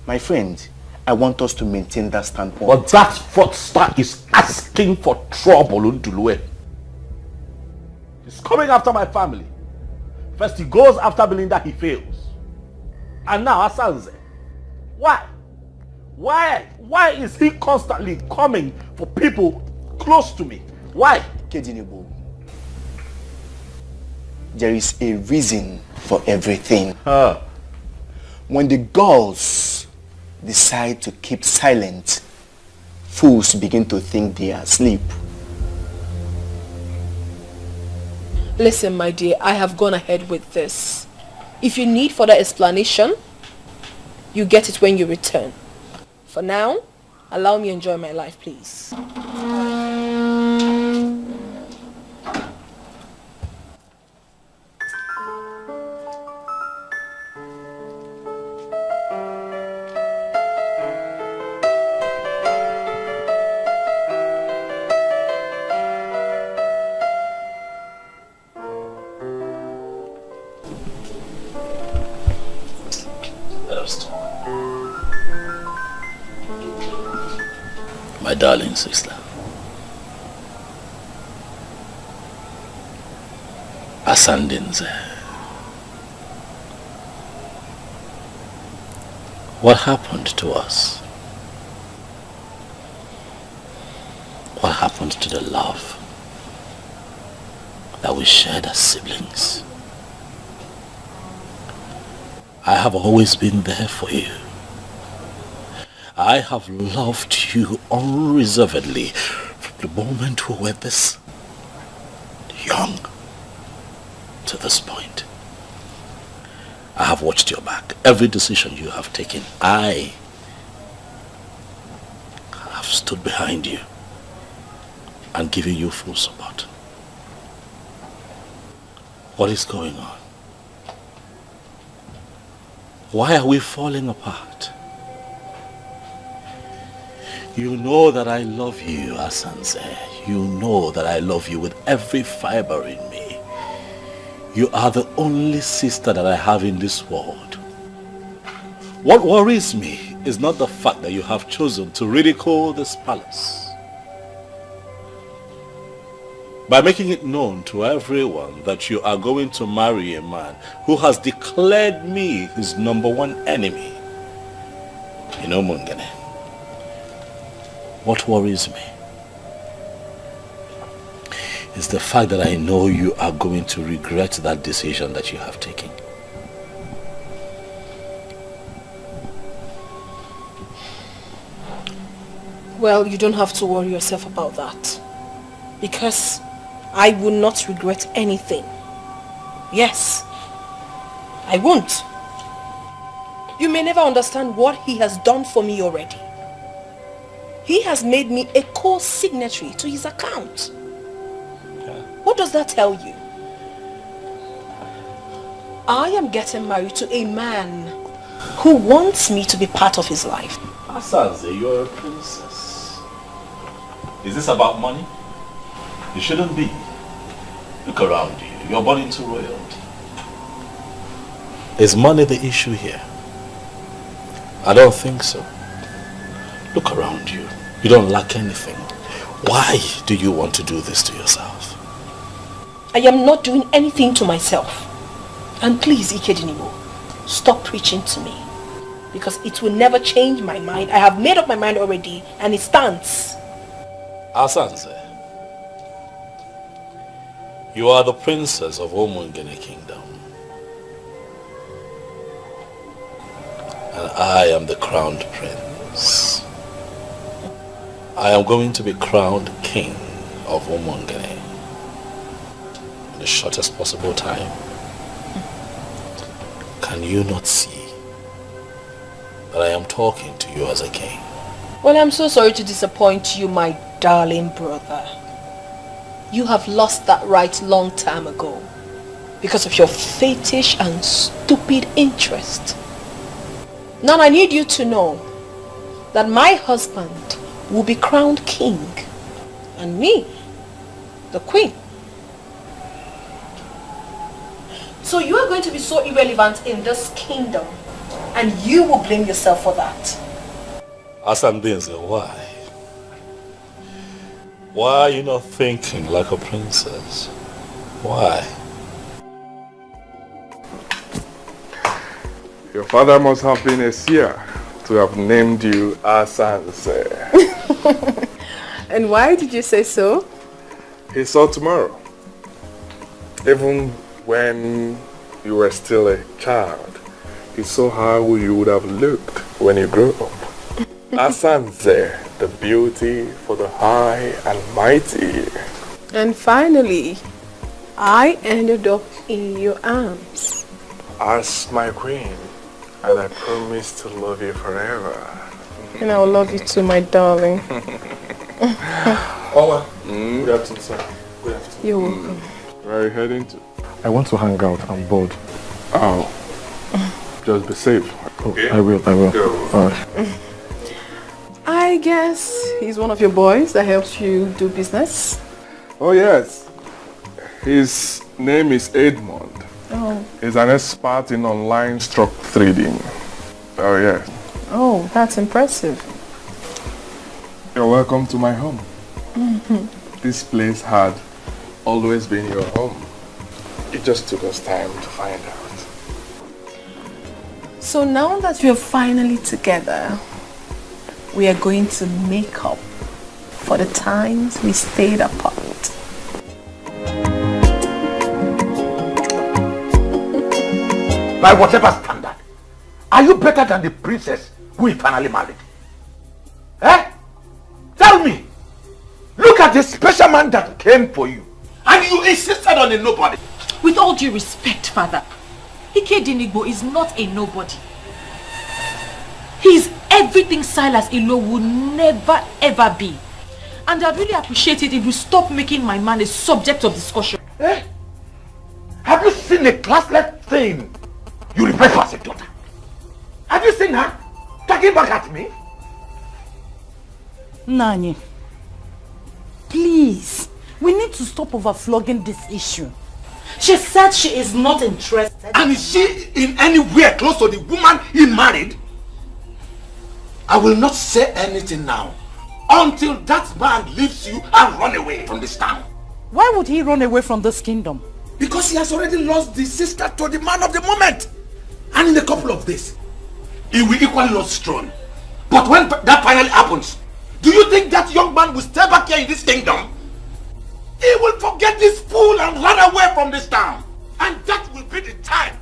Speaker 20: My friend, I want us to maintain that standpoint.
Speaker 22: But that fraudster is asking for trouble, Undulue. He's coming after my family. First he goes after Belinda, he fails. And now Asanze. Why? Why is he constantly coming for people close to me? Why?
Speaker 20: Kedinibo, there is a reason for everything. When the girls decide to keep silent, fools begin to think they are asleep.
Speaker 8: Listen, my dear, I have gone ahead with this. If you need further explanation, you get it when you return. For now, allow me to enjoy my life, please.
Speaker 6: My darling sister, Asandinze, what happened to us? What happened to the love that we shared as siblings? I have always been there for you. I have loved you unreservedly from the moment we were this young to this point. I have watched your back. Every decision you have taken, I have stood behind you and given you full support. What is going on? Why are we falling apart? You know that I love you, Asanze. You know that I love you with every fiber in me. You are the only sister that I have in this world. What worries me is not the fact that you have chosen to ridicule this palace. By making it known to everyone that you are going to marry a man who has declared me his #1 enemy. You know, Umungene. What worries me is the fact that I know you are going to regret that decision that you have taken.
Speaker 8: Well, you don't have to worry yourself about that. Because I will not regret anything. Yes, I won't. You may never understand what he has done for me already. He has made me a co-signatory to his account. What does that tell you? I am getting married to a man who wants me to be part of his life.
Speaker 6: Asanze, you're a princess. Is this about money? It shouldn't be. Look around you. You're born into royalty. Is money the issue here? I don't think so. Look around you. You don't lack anything. Why do you want to do this to yourself?
Speaker 8: I am not doing anything to myself. And please, Ikedize, stop preaching to me. Because it will never change my mind. I have made up my mind already and it stands.
Speaker 6: Asanze, you are the princess of Umungene kingdom. And I am the crowned prince. I am going to be crowned king of Umungene in the shortest possible time. Can you not see that I am talking to you as a king?
Speaker 8: Well, I'm so sorry to disappoint you, my darling brother. You have lost that right long time ago because of your fetish and stupid interest. Now I need you to know that my husband will be crowned king and me, the queen. So you are going to be so irrelevant in this kingdom and you will blame yourself for that.
Speaker 6: Asanze, why? Why are you not thinking like a princess? Why?
Speaker 7: Your father must have been a seer to have named you Asanze.
Speaker 8: And why did you say so?
Speaker 7: He saw tomorrow. Even when you were still a child, he saw how you would have looked when you grew up. Asanze, the beauty for the high and mighty.
Speaker 8: And finally, I ended up in your arms.
Speaker 7: As my queen, and I promise to love you forever.
Speaker 8: And I will love you too, my darling.
Speaker 7: Oh, good afternoon, sir. Good afternoon.
Speaker 8: You're welcome.
Speaker 7: Where are you heading to? I want to hang out. I'm bored. Oh. Just be safe. Okay. I will. Go. All right.
Speaker 8: I guess he's one of your boys that helps you do business.
Speaker 7: Oh, yes. His name is Edmund.
Speaker 8: Oh.
Speaker 7: He's an expert in online stock trading. Oh, yes.
Speaker 8: Oh, that's impressive.
Speaker 7: You're welcome to my home.
Speaker 8: Mm-hmm.
Speaker 7: This place had always been your home. It just took us time to find out.
Speaker 8: So now that we're finally together, we are going to make up for the times we stayed apart.
Speaker 22: By whatever standard, are you better than the princess who he finally married? Eh? Tell me. Look at the special man that came for you. And you insisted on a nobody.
Speaker 10: With all due respect, father, Ikedize is not a nobody. He is everything Silas Ilo would never ever be. And I'd really appreciate it if you stop making my man a subject of discussion.
Speaker 22: Eh? Have you seen a classless thing you refer to as a daughter? Have you seen her talking back at me?
Speaker 12: Nani, please, we need to stop overflogging this issue. She said she is not interested.
Speaker 22: And is she in anywhere close to the woman he married? I will not say anything now until that man leaves you and run away from this town.
Speaker 12: Why would he run away from this kingdom?
Speaker 22: Because he has already lost the sister to the man of the moment. And in a couple of days, he will equally lose his throne. But when that finally happens, do you think that young man will stay back here in this kingdom? He will forget this fool and run away from this town. And that will be the time.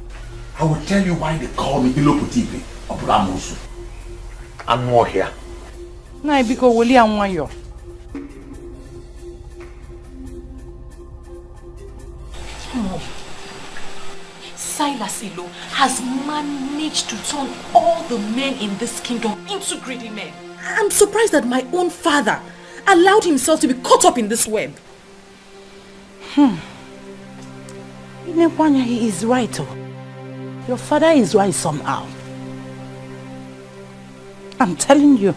Speaker 22: I will tell you why they call me Iloputibi of Ramusu. I'm more here.
Speaker 12: Nah, because Willie and Wayo. Mom, Silas Ilo has managed to turn all the men in this kingdom into greedy men. I'm surprised that my own father allowed himself to be caught up in this web. Inepanya, he is right. Oh. Your father is right somehow. I'm telling you.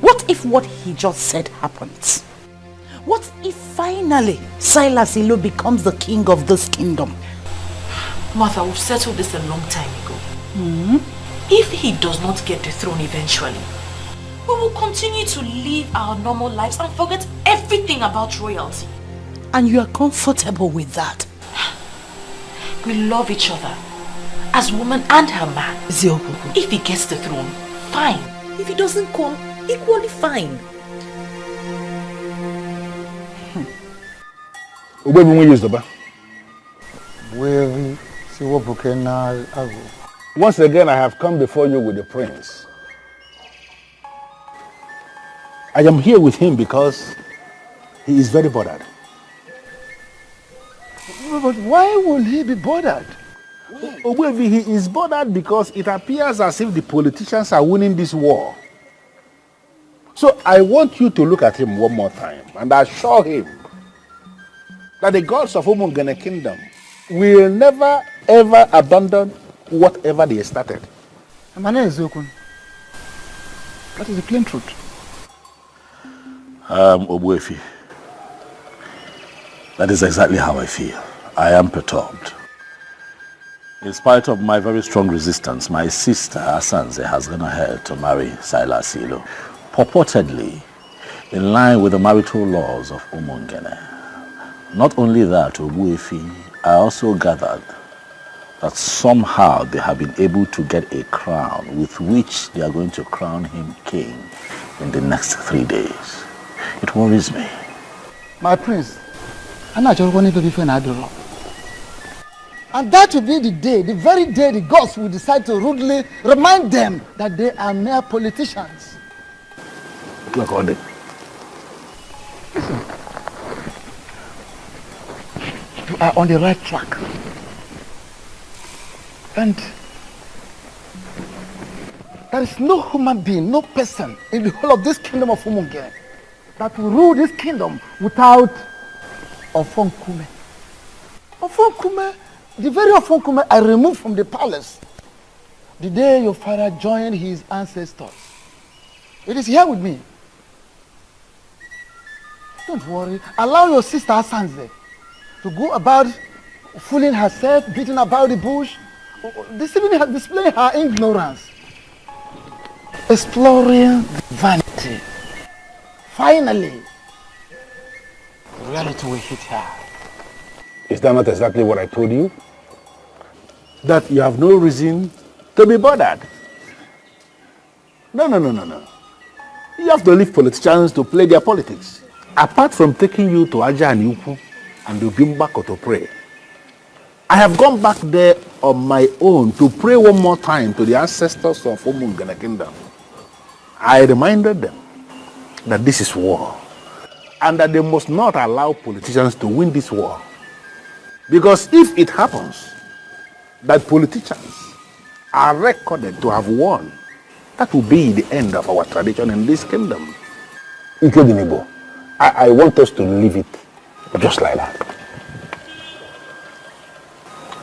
Speaker 12: What if what he just said happens? What if finally Silas Ilo becomes the king of this kingdom? Martha, we've settled this a long time ago. If he does not get the throne eventually, we will continue to live our normal lives and forget everything about royalty. And you are comfortable with that? We love each other as woman and her man. If he gets the throne, fine. If he doesn't come, equally fine.
Speaker 22: Once again, I have come before you with the prince. I am here with him because he is very bothered.
Speaker 9: But why will he be bothered?
Speaker 22: He is bothered because it appears as if the politicians are winning this war. So I want you to look at him one more time and assure him that the gods of Umungene kingdom will never ever abandon whatever they started.
Speaker 9: My name is Segun. That is the plain truth.
Speaker 6: Obuefi, that is exactly how I feel. I am perturbed. In spite of my very strong resistance, my sister Asanze has gone ahead to marry Silas Ilo, purportedly in line with the marital laws of Umungene. Not only that, Obuefi, I also gathered that somehow they have been able to get a crown with which they are going to crown him king in the next 3 days. It worries me.
Speaker 9: My prince, I'm not just going to be Adoro. And that will be the day, the very day the gods will decide to rudely remind them that they are mere politicians.
Speaker 22: Look on it.
Speaker 9: Listen, you are on the right track. And there is no human being, no person in the whole of this kingdom of Umungene that will rule this kingdom without Ofonkume. Ofonkume, the very Ofonkume I removed from the palace the day your father joined his ancestors. It is here with me. Don't worry. Allow your sister Asanze to go about fooling herself, beating about the bush, displaying her ignorance, exploring vanity. Finally, reality will hit her.
Speaker 22: Is that not exactly what I told you? That you have no reason to be bothered. No. You have to leave politicians to play their politics. Apart from taking you to Aja and Yuku and Ubimbako to pray, I have gone back there on my own to pray one more time to the ancestors of Umungene kingdom. I reminded them that this is war and that they must not allow politicians to win this war. Because if it happens that politicians are recorded to have won, that will be the end of our tradition in this kingdom. Ikedieze, I want us to leave it just like that.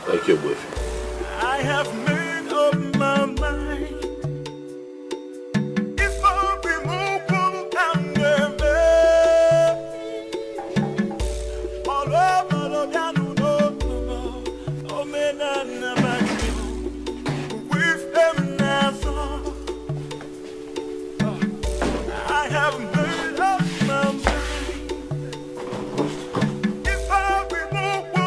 Speaker 6: Thank you, Mofe.
Speaker 5: I have made up my mind. If I be moved and I have made up my mind. If I be moved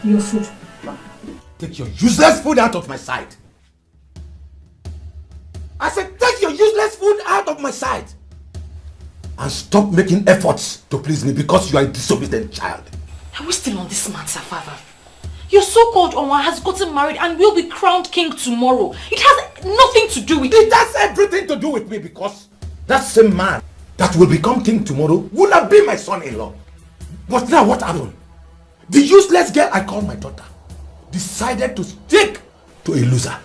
Speaker 12: Your food.
Speaker 2: Take your useless food out of my sight. I said, take your useless food out of my sight. And stop making efforts to please me because you are a disobedient child.
Speaker 12: Are we still on this matter, father? Your so-called Onwa has gotten married and will be crowned king tomorrow. It has nothing to do with you.
Speaker 2: It has everything to do with me because that same man that will become king tomorrow will have been my son-in-law. But now what happened? The useless girl I call my daughter decided to stick to a loser.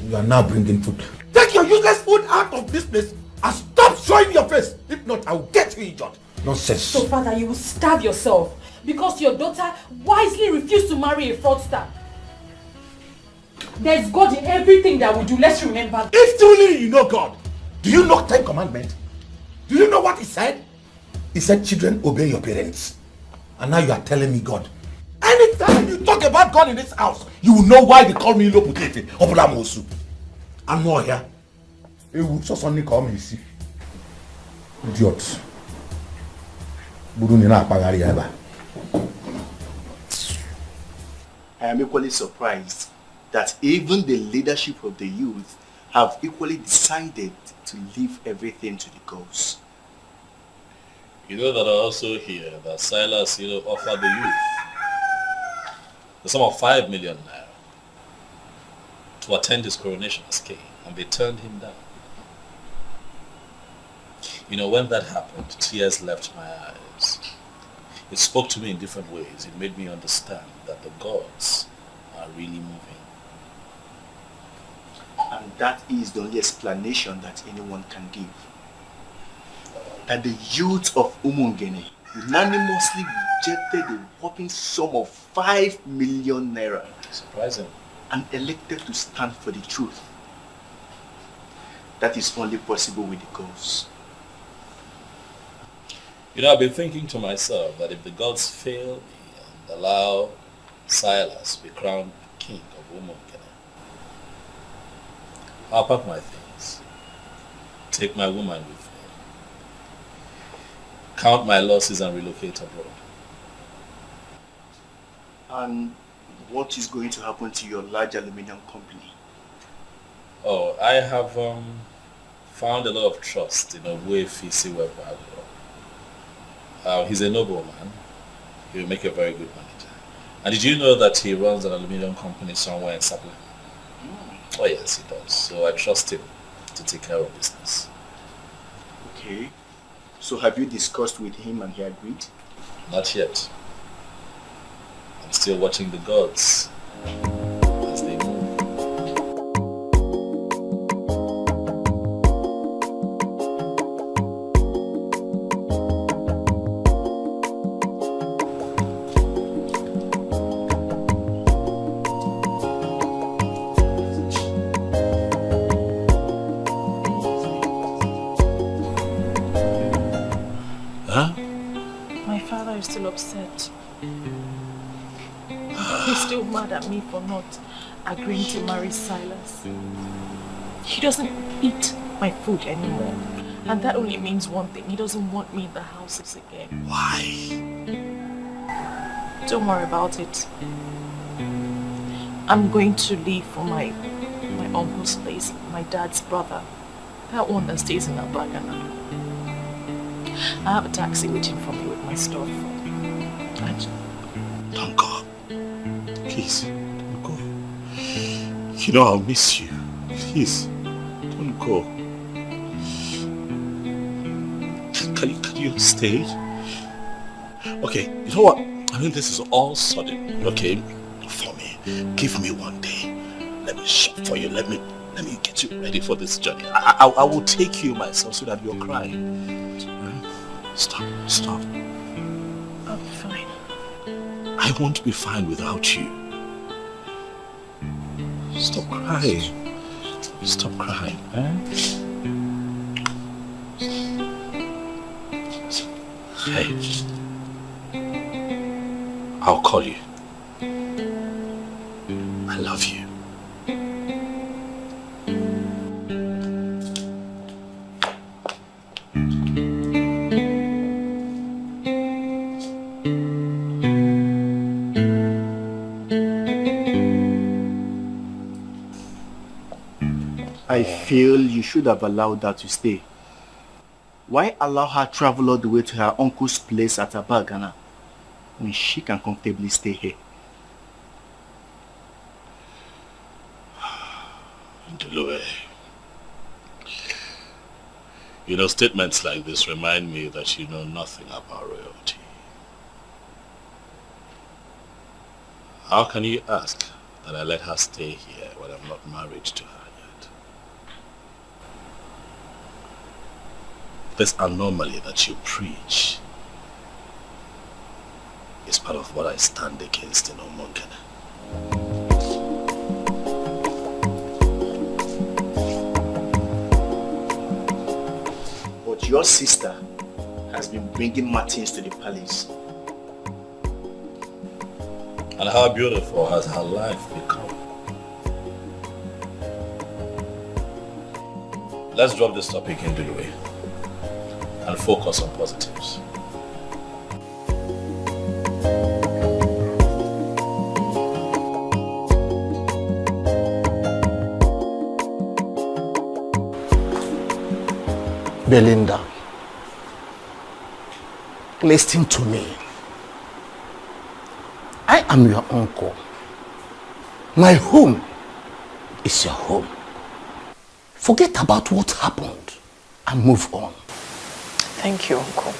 Speaker 2: You are now bringing food. Take your useless food out of this place and stop showing your face. If not, I will get you injured. Nonsense.
Speaker 12: So father, you will starve yourself because your daughter wisely refused to marry a fraudster. There's God in everything that we do. Let's remember.
Speaker 2: If truly you know God, do you know 10 commandments? Do you know what he said? He said, children, obey your parents. And now you are telling me God. Anytime you talk about God in this house, you will know why they call me Loputete or Bulamosu. I'm not here. He will just only call me see. Idiot.
Speaker 15: I am equally surprised that even the leadership of the youth have equally decided to leave everything to the gods.
Speaker 6: You know that I also hear that Silas, offered the youth the sum of 5 million naira to attend his coronation as king, and they turned him down. When that happened, tears left my eyes. It spoke to me in different ways. It made me understand that the gods are really moving.
Speaker 15: And that is the only explanation that anyone can give. That the youth of Umungene unanimously rejected the whopping sum of 5 million naira.
Speaker 6: Surprising.
Speaker 15: And elected to stand for the truth. That is only possible with the gods.
Speaker 6: I've been thinking to myself that if the gods fail me and allow Silas to be crowned king of Umungene, I'll pack my things, take my woman with me, count my losses and relocate abroad.
Speaker 15: And what is going to happen to your large aluminium company?
Speaker 6: Oh, I have found a lot of trust in Owefi. He's a nobleman. He will make a very good manager. And did you know that he runs an aluminium company somewhere in Sapele? Oh yes, he does. So I trust him to take care of business.
Speaker 15: Okay. So have you discussed with him and he agreed?
Speaker 6: Not yet. I'm still watching the gods as they move.
Speaker 12: Upset. He's still mad at me for not agreeing to marry Silas. He doesn't eat my food anymore. And that only means one thing. He doesn't want me in the houses again.
Speaker 6: Why?
Speaker 12: Don't worry about it. I'm going to leave for my uncle's place, my dad's brother. That one that stays in Abagana. I have a taxi waiting for me with my stuff.
Speaker 6: Don't go. Please, don't go. I'll miss you. Please, don't go. Can you stay? Okay, you know what? This is all sudden, okay? For me. Give me one day. Let me shop for you. Let me get you ready for this journey. I will take you myself so that you're crying. Stop.
Speaker 12: I'll be fine.
Speaker 6: I won't be fine without you. Stop crying. Stop crying, Hey. I'll call you. I love you.
Speaker 15: I feel you should have allowed her to stay. Why allow her travel all the way to her uncle's place at Abagana
Speaker 14: means she can comfortably stay here.
Speaker 6: Ndulue. You know, statements like this remind me that you know nothing about royalty. How can you ask that I let her stay here when I'm not married to her yet? This anomaly that you preach is part of what I stand against in Umungene.
Speaker 14: But your sister has been bringing Martins to the palace.
Speaker 6: And how beautiful has her life become. Let's drop this topic in Ndulue and focus on positives.
Speaker 2: Belinda, listen to me. I am your uncle. My home is your home. Forget about what happened and move on.
Speaker 10: Thank you, Uncle.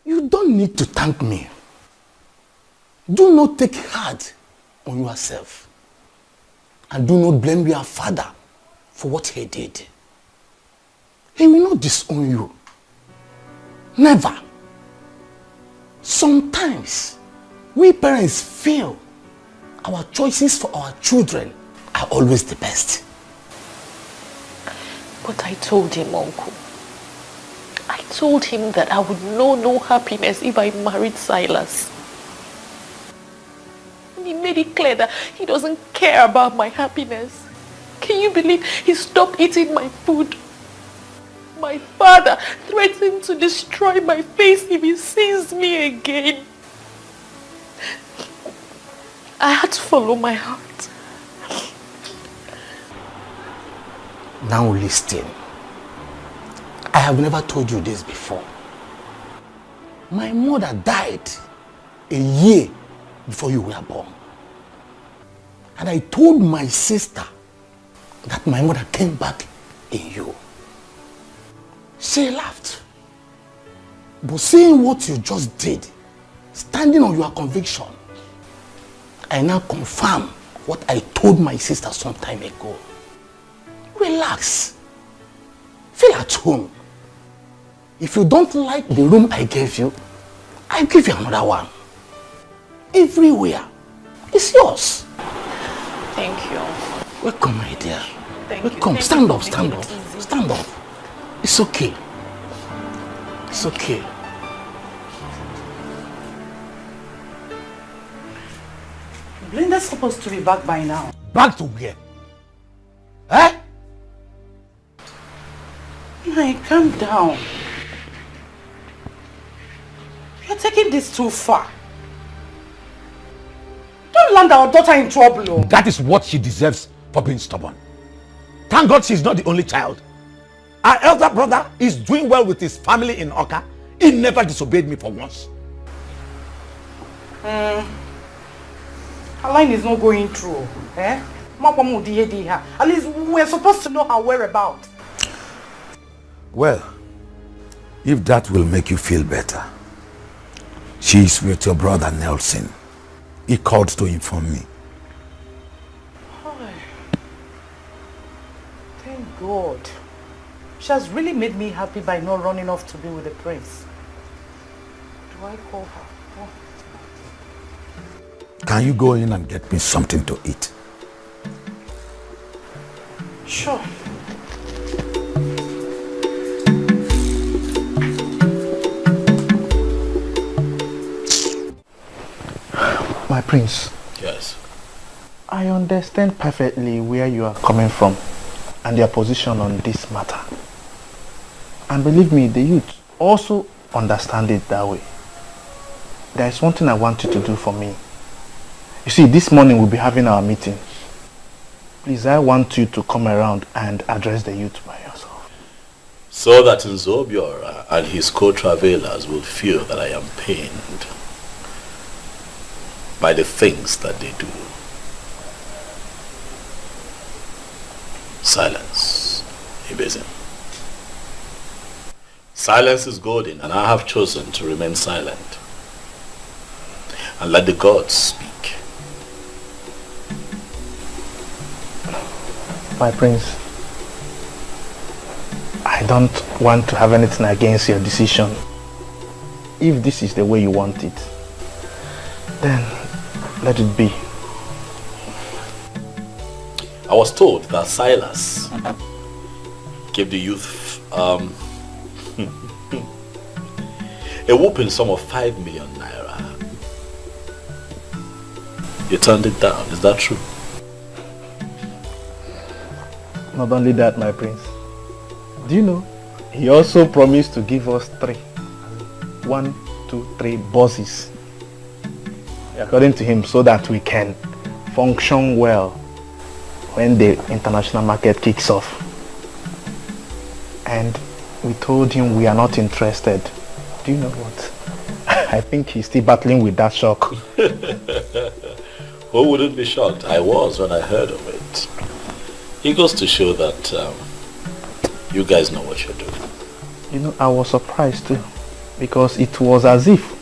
Speaker 2: You don't need to thank me. Do not take hard on yourself. And do not blame your father for what he did. He will not disown you. Never. Sometimes, we parents feel our choices for our children are always the best.
Speaker 10: But I told him, Uncle. I told him that I would know no happiness if I married Silas. He made it clear that he doesn't care about my happiness. Can you believe he stopped eating my food? My father threatened to destroy my face if he sees me again. I had to follow my heart.
Speaker 2: Now listen. I have never told you this before. My mother died a year before you were born. And I told my sister that my mother came back in you. She laughed. But seeing what you just did, standing on your conviction, I now confirm what I told my sister some time ago. Relax. Feel at home. If you don't like the room I gave you, I'll give you another one. Everywhere. It's yours.
Speaker 10: Thank you.
Speaker 2: Welcome, my dear.
Speaker 10: Thank
Speaker 2: Welcome.
Speaker 10: you.
Speaker 2: Stand up, stand up. Stand up. It's okay. It's okay.
Speaker 12: Blinda's supposed to be back by now.
Speaker 2: Back to where? Eh?
Speaker 12: Hey, calm down. You're taking this too far. Don't land our daughter in trouble. Oh.
Speaker 2: That is what she deserves for being stubborn. Thank God she's not the only child. Our elder brother is doing well with his family in Oka. He never disobeyed me for once.
Speaker 12: Her line is not going through. Eh? At least we're supposed to know her whereabouts.
Speaker 22: Well, if that will make you feel better, she is with your brother Nelson. He called to inform me.
Speaker 12: Thank God. She has really made me happy by not running off to be with the prince. Do I call her? Oh.
Speaker 22: Can you go in and get me something to eat?
Speaker 12: Sure.
Speaker 14: My prince.
Speaker 6: Yes.
Speaker 14: I understand perfectly where you are coming from and your position on this matter. And believe me, the youth also understand it that way. There is one thing I want you to do for me. You see, this morning we'll be having our meeting. Please, I want you to come around and address the youth by yourself.
Speaker 6: So that Nzobiora and his co-travelers will feel that I am pained. by the things that they do. Silence, Ibezim. Silence is golden, and I have chosen to remain silent and let the gods speak.
Speaker 14: My prince, I don't want to have anything against your decision. If this is the way you want it, then let it be.
Speaker 6: I was told that Silas gave the youth a whooping sum of 5 million naira. You turned it down, is that true?
Speaker 14: Not only that, my prince. Do you know, he also promised to give us 3. 1, 2, 3 buses. According to him, so that we can function well when the international market kicks off. And we told him we are not interested. Do you know what? I think he's still battling with that shock.
Speaker 6: Who wouldn't be shocked? I was when I heard of it. It goes to show that you guys know what you're doing.
Speaker 14: You know, I was surprised too, because it was as if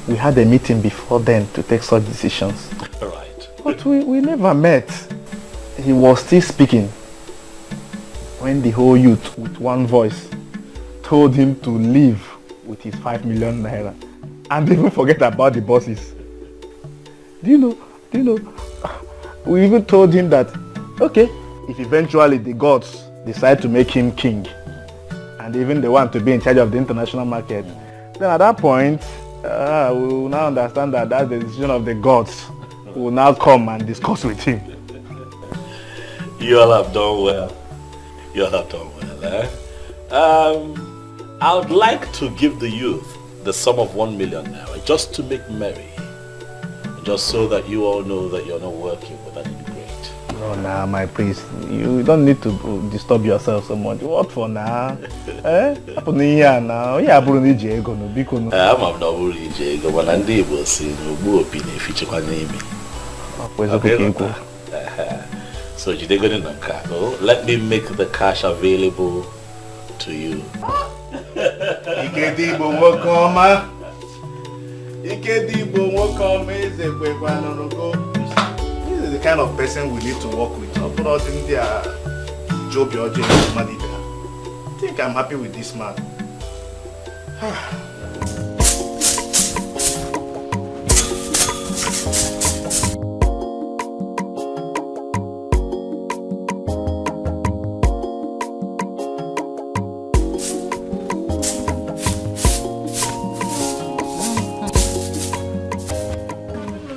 Speaker 14: we had a meeting before then to take such decisions.
Speaker 6: Right.
Speaker 14: But we never met. He was still speaking when the whole youth with one voice told him to leave with his 5 million naira and even forget about the buses. Do you know, we even told him that, okay, if eventually the gods decide to make him king and even they want to be in charge of the international market, then at that point, we will now understand that that's the decision of the gods. We will now come and discuss with him.
Speaker 6: You all have done well. You all have done well, eh? I would like to give the youth the sum of 1 million naira just to make merry. Just so that you all know that you're not working with an ingrate.
Speaker 14: No, nah, my priest. You don't need to disturb yourself so much. What for now? Eh? Happen here now. Yeah, I'm not Ijego no biko no.
Speaker 6: I'm not Ijego, but I'm able to see no opinion if you check on me. So Jide got in the car. Let me make the cash available to you.
Speaker 2: Ikedieze Nwokoma. Ikedieze Nwokoma is a This is the kind of person we need to work with. I think I'm happy with this man.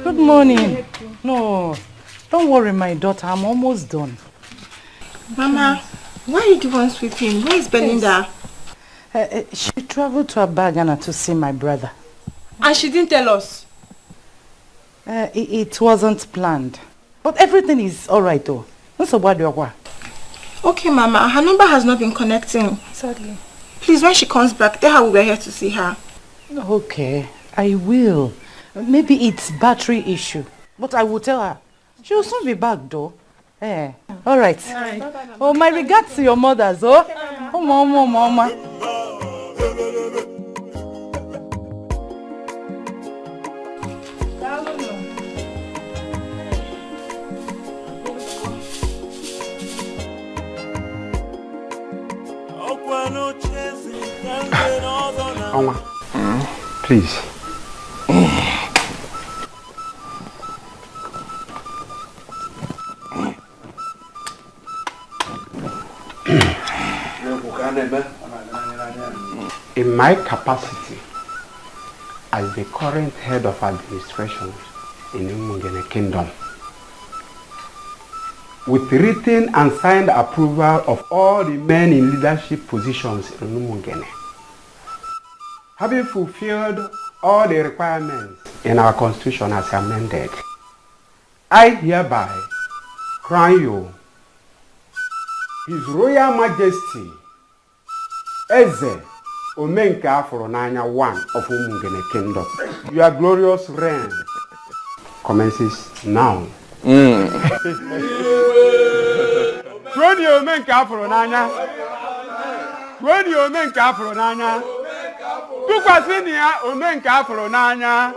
Speaker 12: Good morning. No, don't worry, my daughter. I'm almost done.
Speaker 13: Mama, why are you the one sweeping? Where is Belinda?
Speaker 12: She traveled to Abagana to see my brother.
Speaker 13: And she didn't tell us?
Speaker 12: It wasn't planned. But everything is alright though.
Speaker 13: Okay, Mama. Her number has not been connecting.
Speaker 12: Sadly.
Speaker 13: Please, when she comes back, tell her we were here to see her.
Speaker 12: Okay, I will. Maybe it's battery issue. But I will tell her. She will soon be back though. Eh. Alright. Oh, my regards to your mothers, oh. Oh, mama.
Speaker 1: Oma, please. In my capacity as the current head of administration in Umungene Kingdom, with written and signed approval of all the men in leadership positions in Umungene, having fulfilled all the requirements in our constitution as amended, I hereby crown you His Royal Majesty Eze Omenka Aforonanya I of Umungene Kingdom. Your glorious reign commences now.
Speaker 5: When you make Afro Nanya, when you make Afro Nanya, Tukasinia, Omen Afro Nanya,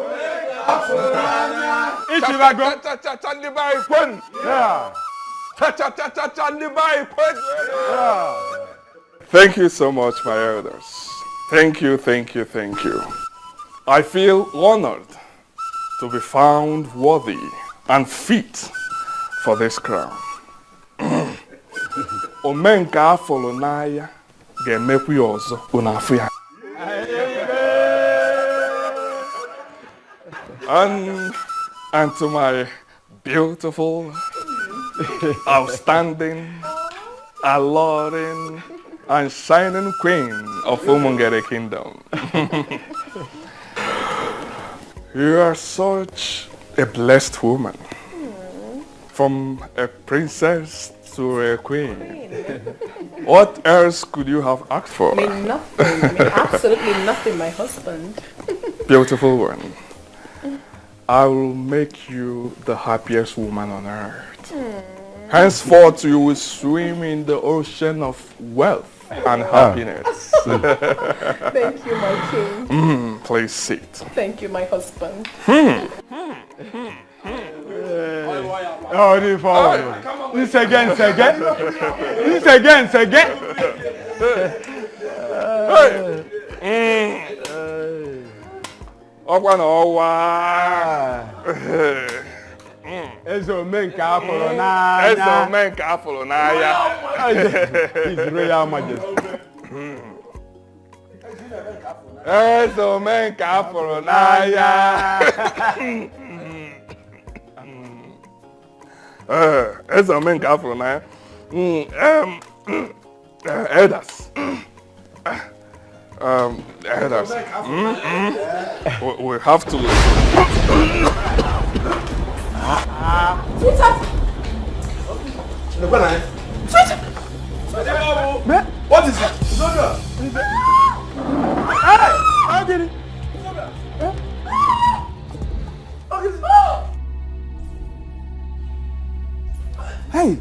Speaker 5: Ishivago,
Speaker 7: Thank you so much, my elders. Thank you, thank you, thank you. I feel honored to be found worthy and fit for this crown. Omenka afolo n'anya ga-emekwa ya ọzọ unu afụ ya. And to my beautiful, outstanding, alluring, and shining queen of Umungene Kingdom. You are such a blessed woman. From a princess to a queen. What else could you have asked for?
Speaker 8: I mean, nothing. I mean, absolutely nothing, my husband.
Speaker 7: Beautiful one. I will make you the happiest woman on earth. Henceforth, you will swim in the ocean of wealth and happiness.
Speaker 8: Thank you, my king.
Speaker 7: Please sit.
Speaker 8: Thank you, my husband.
Speaker 5: Oh, this again. This again. Ezo menka afolo n'anya. His Royal Majesty. Ezo menka afolo n'anya.
Speaker 7: Ezo menka afolo n'anya. Elders. Elders. We have to.
Speaker 2: What is it?
Speaker 5: Hey! How did it? Hey!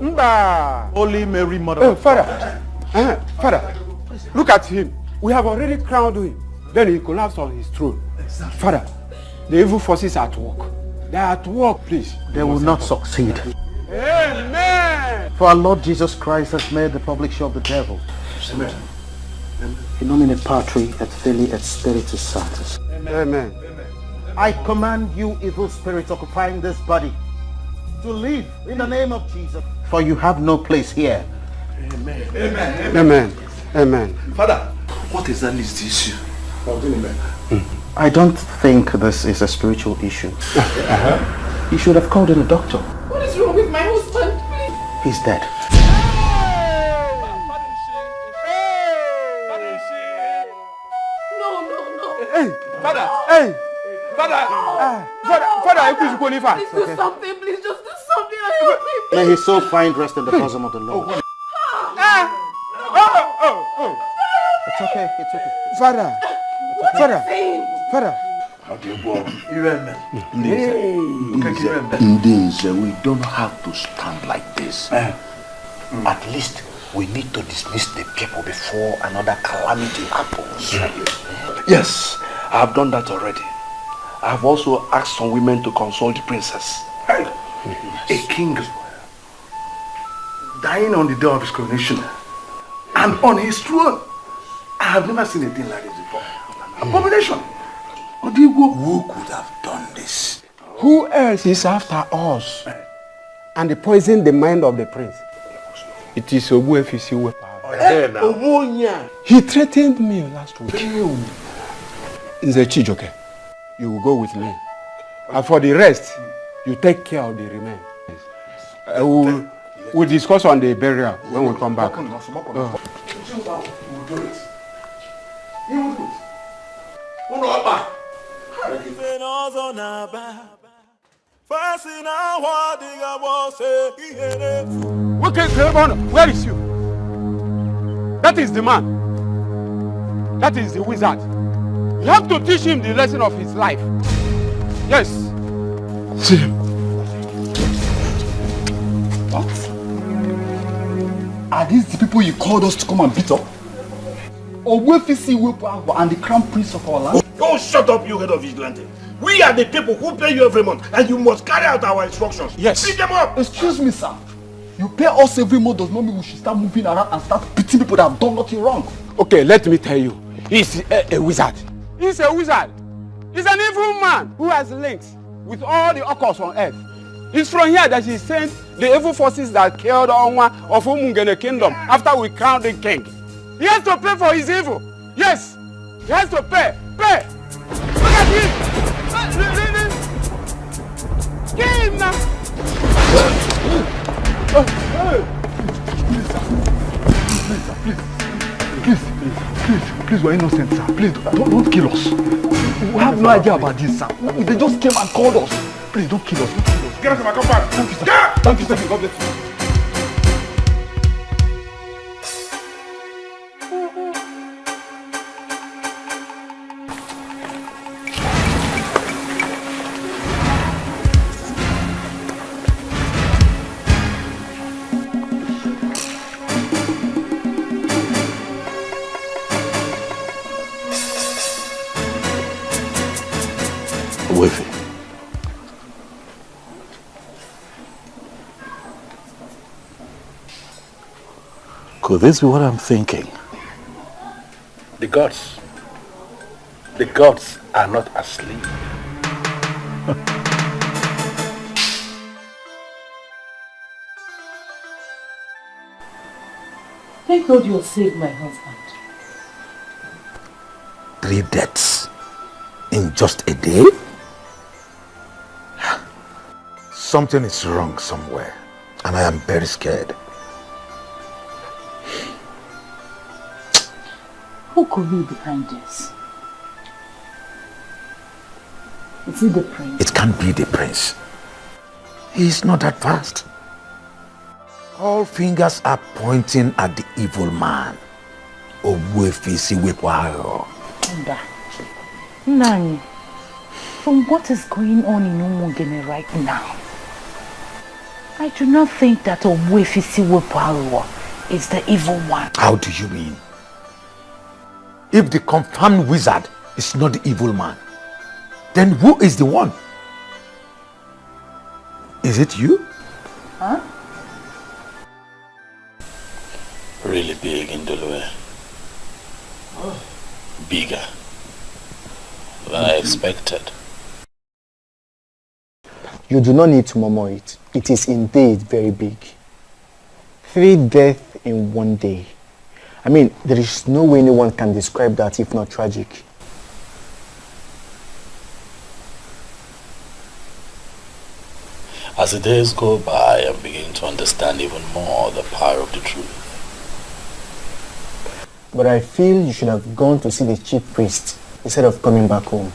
Speaker 5: Mba!
Speaker 2: Holy Mary, Mother.
Speaker 5: Father! Father, look at him. We have already crowned him. Then he collapsed on his throne. Father, the evil forces are at work. They are at work, please.
Speaker 14: They will not succeed.
Speaker 5: Amen!
Speaker 14: For our Lord Jesus Christ has made the public show of the devil.
Speaker 2: Amen.
Speaker 14: In nomine Patri et Filii et Spiritus Sanctus.
Speaker 5: Amen.
Speaker 14: I command you, evil spirits occupying this body, to leave in the name of Jesus. For you have no place here.
Speaker 2: Amen.
Speaker 5: Amen. Amen.
Speaker 2: Father, what exactly is the issue?
Speaker 14: I don't think this is a spiritual issue. You should have called in a doctor.
Speaker 8: What is wrong with my husband, please?
Speaker 14: He's dead.
Speaker 8: No.
Speaker 5: Hey, Father! Hey! Father! Father, please do
Speaker 8: something, please just do something and help me.
Speaker 14: May his soul find rest in the bosom of the Lord. It's okay.
Speaker 5: Father!
Speaker 19: Ndinze, we don't have to stand like this. At least we need to dismiss the people before another calamity happens.
Speaker 2: Yes, I have done that already. I have also asked some women to console the princess. A king dying on the day of his coronation and on his throne. I have never seen a thing like this before. Abomination.
Speaker 19: Who could have done this?
Speaker 1: Who else is after us and poison the mind of the prince? It is Obuefisi. He threatened me last week. Nze Chijoke, you will go with me. And for the rest, you take care of the remains. We'll discuss on the burial when we come back. Where is you? That is the man. That is the wizard. You have to teach him the lesson of his life. Yes.
Speaker 2: See him.
Speaker 16: What? Are these the people you called us to come and beat up? And the crown prince of our land?
Speaker 2: Oh, shut up, you head of vigilante. We are the people who pay you every month, and you must carry out our instructions.
Speaker 1: Yes.
Speaker 2: Beat them up.
Speaker 16: Excuse me, sir. You pay us every month does not mean we should start moving around and start beating people that have done nothing wrong.
Speaker 1: Okay, let me tell you. He's a wizard. He's a wizard. He's an evil man who has links with all the occurs on earth. It's from here that he sent the evil forces that killed Onwa of Umungene kingdom after we crowned the king. He has to pay for his evil. Yes. He has to pay. Pay. Look at him. Kill him now.
Speaker 16: Please, we're innocent, sir. Please, don't kill us. We have no idea about this, sir. They just came and called us. Please, don't kill us.
Speaker 2: Get us in my compound.
Speaker 16: Thank you, sir.
Speaker 2: Yeah.
Speaker 16: Thank you, sir. God bless you.
Speaker 19: Could this be what I'm thinking? The gods are not asleep.
Speaker 12: Thank God you saved my husband.
Speaker 19: 3 deaths in just a day? Something is wrong somewhere, and I am very scared.
Speaker 12: Who could be behind this? Is it the prince?
Speaker 19: It can't be the prince. He's not that fast. All fingers are pointing at the evil man.
Speaker 12: Nani, from what is going on in Umungene right now, I do not think that Owefisi-Weparo is the evil one.
Speaker 19: How do you mean? If the confirmed wizard is not the evil man, then who is the one? Is it you?
Speaker 12: Huh?
Speaker 6: Really big in Dulwe. Bigger than I expected.
Speaker 11: You do not need to murmur it. It is indeed very big. 3 deaths in 1 day. I mean, there is no way anyone can describe that if not tragic.
Speaker 6: As the days go by, I'm beginning to understand even more the power of the truth.
Speaker 11: But I feel you should have gone to see the chief priest instead of coming back home.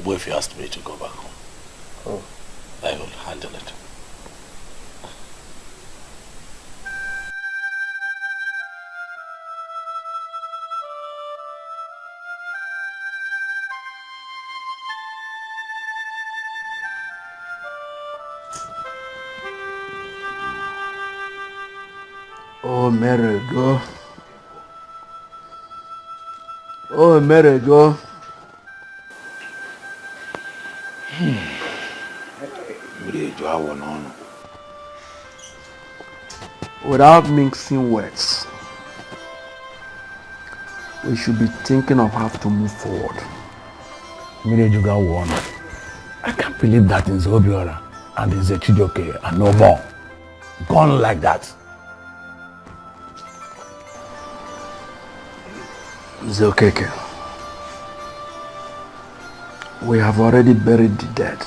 Speaker 6: What if you asked me to go back home?
Speaker 11: Oh.
Speaker 6: I will handle it.
Speaker 9: Oh, Mary, go. Oh, Mary, go.
Speaker 17: Without mixing words, we should be thinking of how to move forward.
Speaker 22: I can't believe that in Zobiora and in Chidoke are no more. Gone like that.
Speaker 17: Zokeke, we have already buried the dead.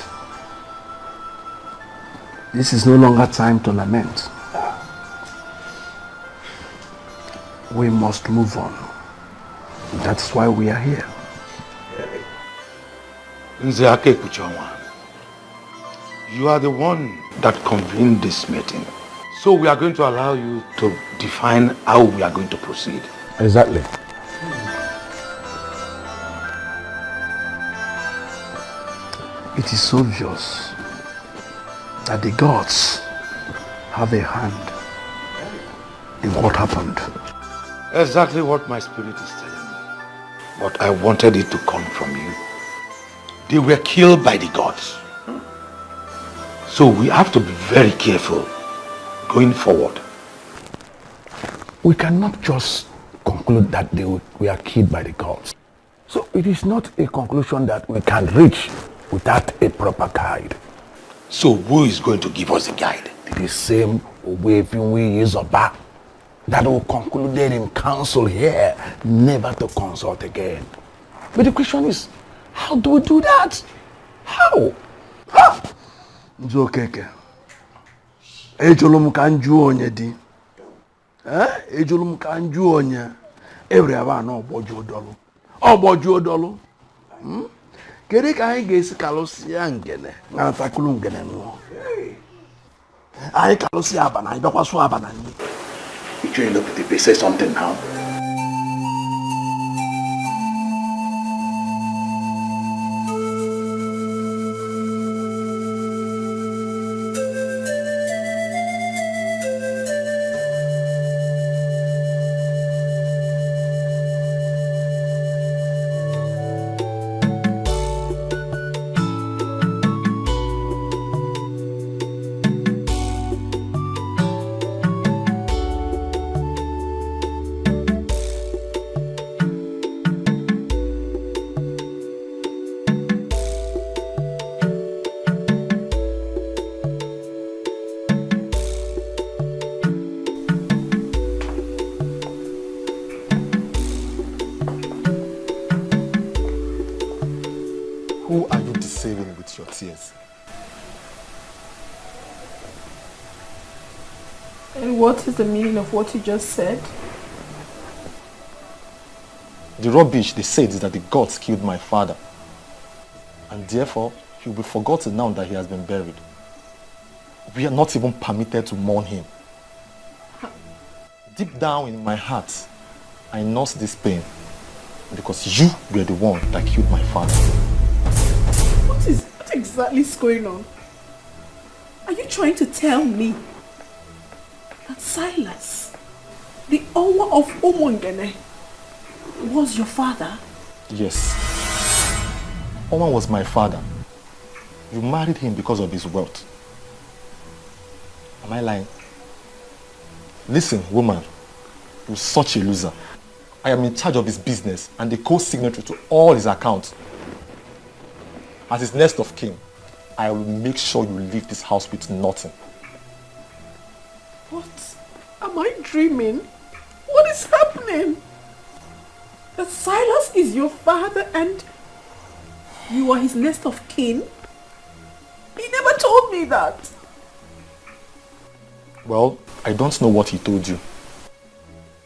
Speaker 17: This is no longer time to lament. We must move on. That's why we are here.
Speaker 2: You are the one that convened this meeting. So we are going to allow you to define how we are going to proceed.
Speaker 22: Exactly.
Speaker 9: it is obvious that the gods have a hand in what happened.
Speaker 2: Exactly what my spirit is telling me. But I wanted it to come from you. They were killed by the gods. So we have to be very careful going forward.
Speaker 9: We cannot just conclude that they were killed by the gods. So it is not a conclusion that we can reach without a proper guide.
Speaker 2: So who is going to give us a guide?
Speaker 9: The same Ugezu that will conclude in council here, never to consult again. But the question is, how do we do that? How? Nzokeke. Ejolum Ejiofor di. Ejolum Ejiofor. Every aba no oboju odolu. Kere ka anyị ga-esi kalụsịa ngene na ntakụlụ ngene nụọ. Anyị kalụsịa abana, anyị bakwasu abana nyi.
Speaker 2: Ichie say something now.
Speaker 3: Who are you deceiving with your tears?
Speaker 8: And what is the meaning of what you just said?
Speaker 3: The rubbish they said is that the gods killed my father. And therefore, he will be forgotten now that he has been buried. We are not even permitted to mourn him. Deep down in my heart, I nurse this pain because you were the one that killed my father.
Speaker 8: What exactly is going on? Are you trying to tell me that Silas, the owner of Umungene, was your father?
Speaker 3: Yes. Oma was my father. You married him because of his wealth. Am I lying? Listen, woman, you're such a loser. I am in charge of his business and the co-signatory to all his accounts. As his next of kin, I will make sure you leave this house with nothing.
Speaker 8: What? Am I dreaming? What is happening? That Silas is your father and you are his next of kin? He never told me that.
Speaker 3: Well, I don't know what he told you.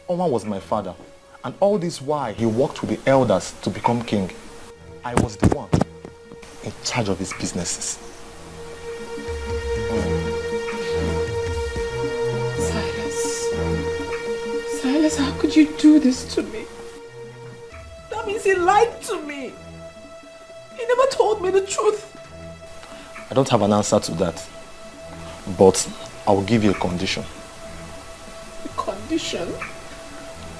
Speaker 3: Oma was my father, and all this while he worked with the elders to become king. I was the one in charge of his businesses.
Speaker 8: Silas, how could you do this to me? That means he lied to me. He never told me the truth.
Speaker 3: I don't have an answer to that, but I will give you a condition.
Speaker 8: A condition?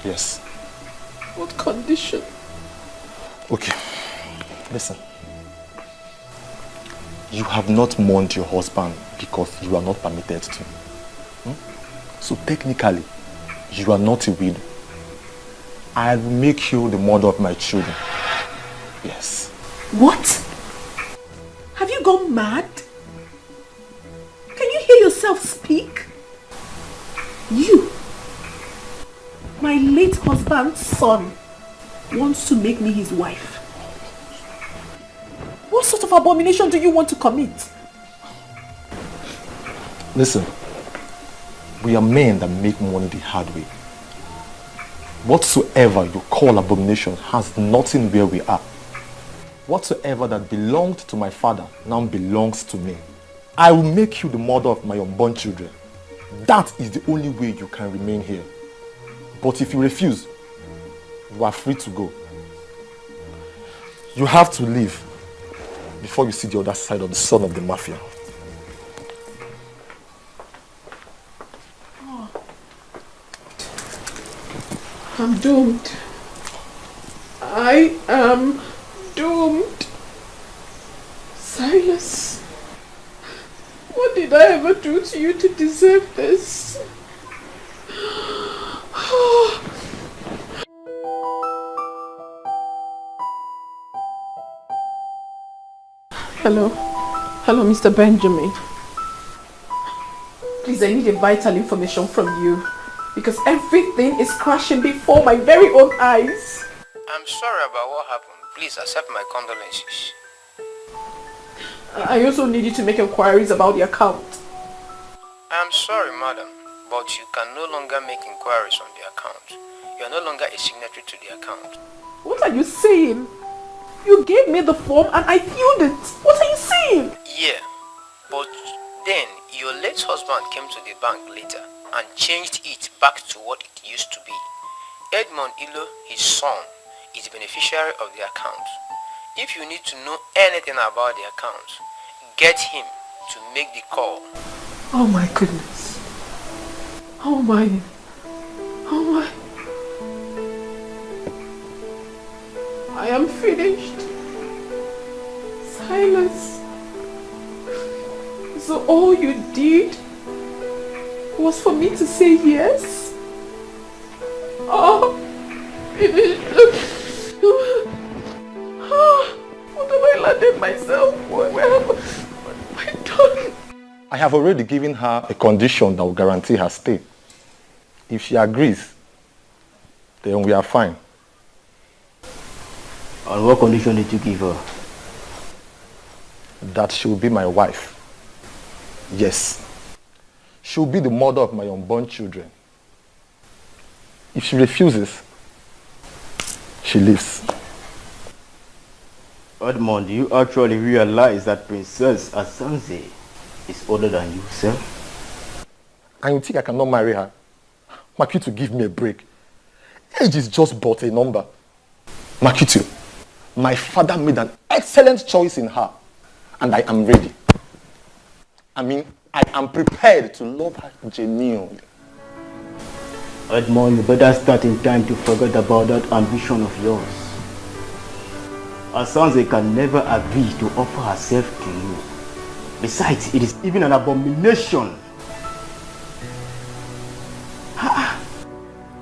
Speaker 3: Yes.
Speaker 8: What condition?
Speaker 3: Okay, listen. You have not mourned your husband because you are not permitted to. So technically, you are not a widow. I will make you the mother of my children. Yes.
Speaker 8: What? Have you gone mad? Can you hear yourself speak? You, my late husband's son, wants to make me his wife. What sort of abomination do you want to commit?
Speaker 3: Listen, we are men that make money the hard way. Whatsoever you call abomination has nothing where we are. Whatsoever that belonged to my father now belongs to me. I will make you the mother of my unborn children. That is the only way you can remain here. But if you refuse, you are free to go. You have to leave before you see the other side of the son of the mafia.
Speaker 4: I'm doomed. I am doomed. Silas, what did I ever do to you to deserve this? Hello. Hello, Mr. Benjamin. Please, I need a vital information from you because everything is crashing before my very own eyes.
Speaker 18: I'm sorry about what happened. Please accept my condolences.
Speaker 4: I also need you to make inquiries about the account.
Speaker 18: I'm sorry, madam, but you can no longer make inquiries on the account. You are no longer a signatory to the account.
Speaker 4: What are you saying? You gave me the form and I filled it. What are you saying?
Speaker 18: Yeah, but then your late husband came to the bank later and changed it back to what it used to be. Edmond Ilo, his son, is the beneficiary of the account. If you need to know anything about the account, get him to make the call.
Speaker 4: Oh my goodness. Oh my. Oh my. I am finished. Silas. So all you did was for me to say yes? Oh, finished. What have I landed myself? Where have I done?
Speaker 3: I have already given her a condition that will guarantee her stay. If she agrees, then we are fine.
Speaker 20: On what condition did you give her?
Speaker 3: That she will be my wife. Yes. She will be the mother of my unborn children. If she refuses, she leaves.
Speaker 20: Edmond, do you actually realize that Princess Asanze is older than you, sir?
Speaker 3: And you think I cannot marry her? Makitu, give me a break. Age is just but a number. Makitu, my father made an excellent choice in her, and I am ready. I mean, I am prepared to love her genuinely.
Speaker 20: Edmond, you better start in time to forget about that ambition of yours. Asanze can never agree to offer herself to you. Besides, it is even an abomination.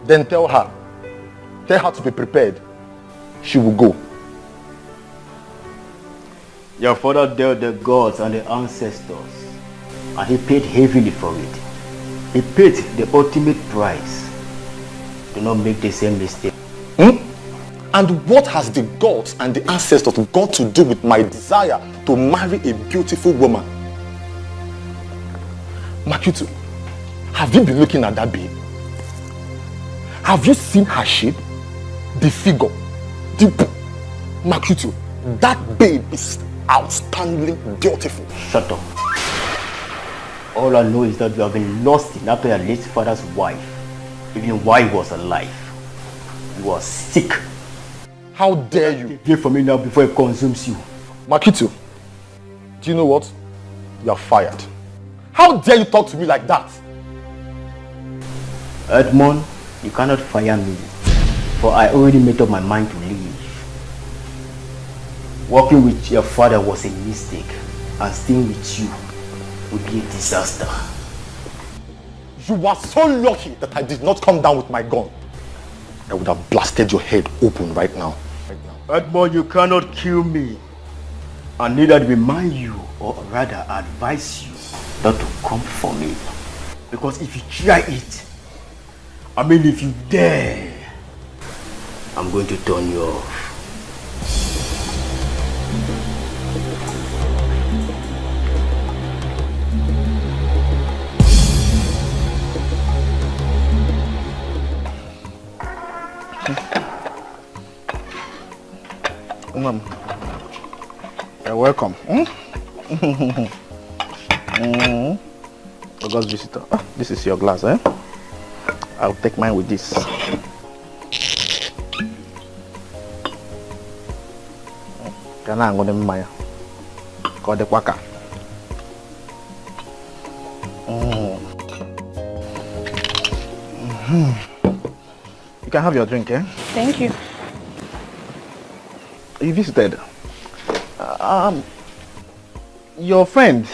Speaker 3: Then tell her to be prepared. She will go.
Speaker 20: Your father dealt the gods and the ancestors, and he paid heavily for it. He paid the ultimate price. Do not make the same mistake.
Speaker 3: And what has the gods and the ancestors got to do with my desire to marry a beautiful woman? Makitu, have you been looking at that babe? Have you seen her shape? The figure? Makitu, that babe is outstandingly beautiful.
Speaker 20: Shut up. All I know is that you have been lost in after your late father's wife, even while he was alive. You are sick.
Speaker 3: How dare you?
Speaker 20: Get from me now before it consumes you.
Speaker 3: Makitu, do you know what? You are fired. How dare you talk to me like that?
Speaker 20: Edmond, you cannot fire me, for I already made up my mind to leave. Working with your father was a mistake, and staying with you would be a disaster.
Speaker 3: You are so lucky that I did not come down with my gun. I would have blasted your head open right now.
Speaker 20: Edmond, you cannot kill me. I neither remind you, or rather advise you, not to come for me. Because if you try it, if you dare, I'm going to turn you off.
Speaker 14: You're welcome. August visitor. This is your glass, eh? I'll take mine with this. Can I go to Maya? called the Kwaka. You can have your drink, eh?
Speaker 8: Thank you.
Speaker 14: You visited. Your friend,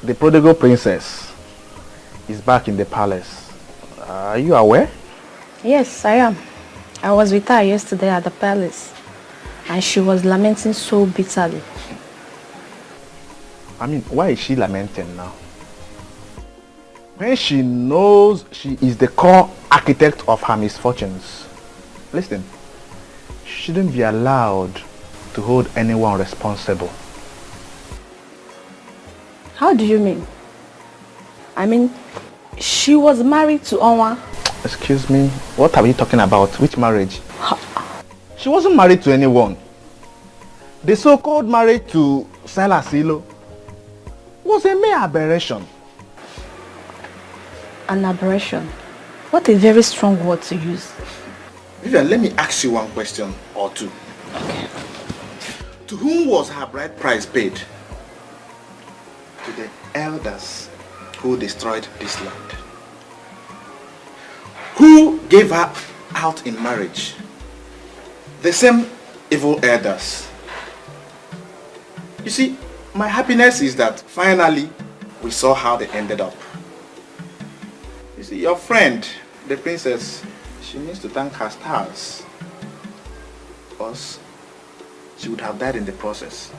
Speaker 14: the prodigal princess, is back in the palace. Are you aware?
Speaker 8: Yes, I am. I was with her yesterday at the palace, and she was lamenting so bitterly.
Speaker 14: I mean, why is she lamenting now? When she knows she is the core architect of her misfortunes. Listen, she shouldn't be allowed to hold anyone responsible.
Speaker 8: How do you mean? I mean, she was married to Onwa.
Speaker 14: Excuse me, what are you talking about? Which marriage? She wasn't married to anyone. The so-called marriage to Silas Ilo was a mere aberration.
Speaker 8: An aberration? What a very strong word to use.
Speaker 2: Vivian, let me ask you one question or two.
Speaker 8: Okay.
Speaker 2: To whom was her bride price paid? To the elders who destroyed this land. Who gave her out in marriage? The same evil elders. You see, my happiness is that finally we saw how they ended up. You see, your friend, the princess, she needs to thank her stars. Because she would have died in the process.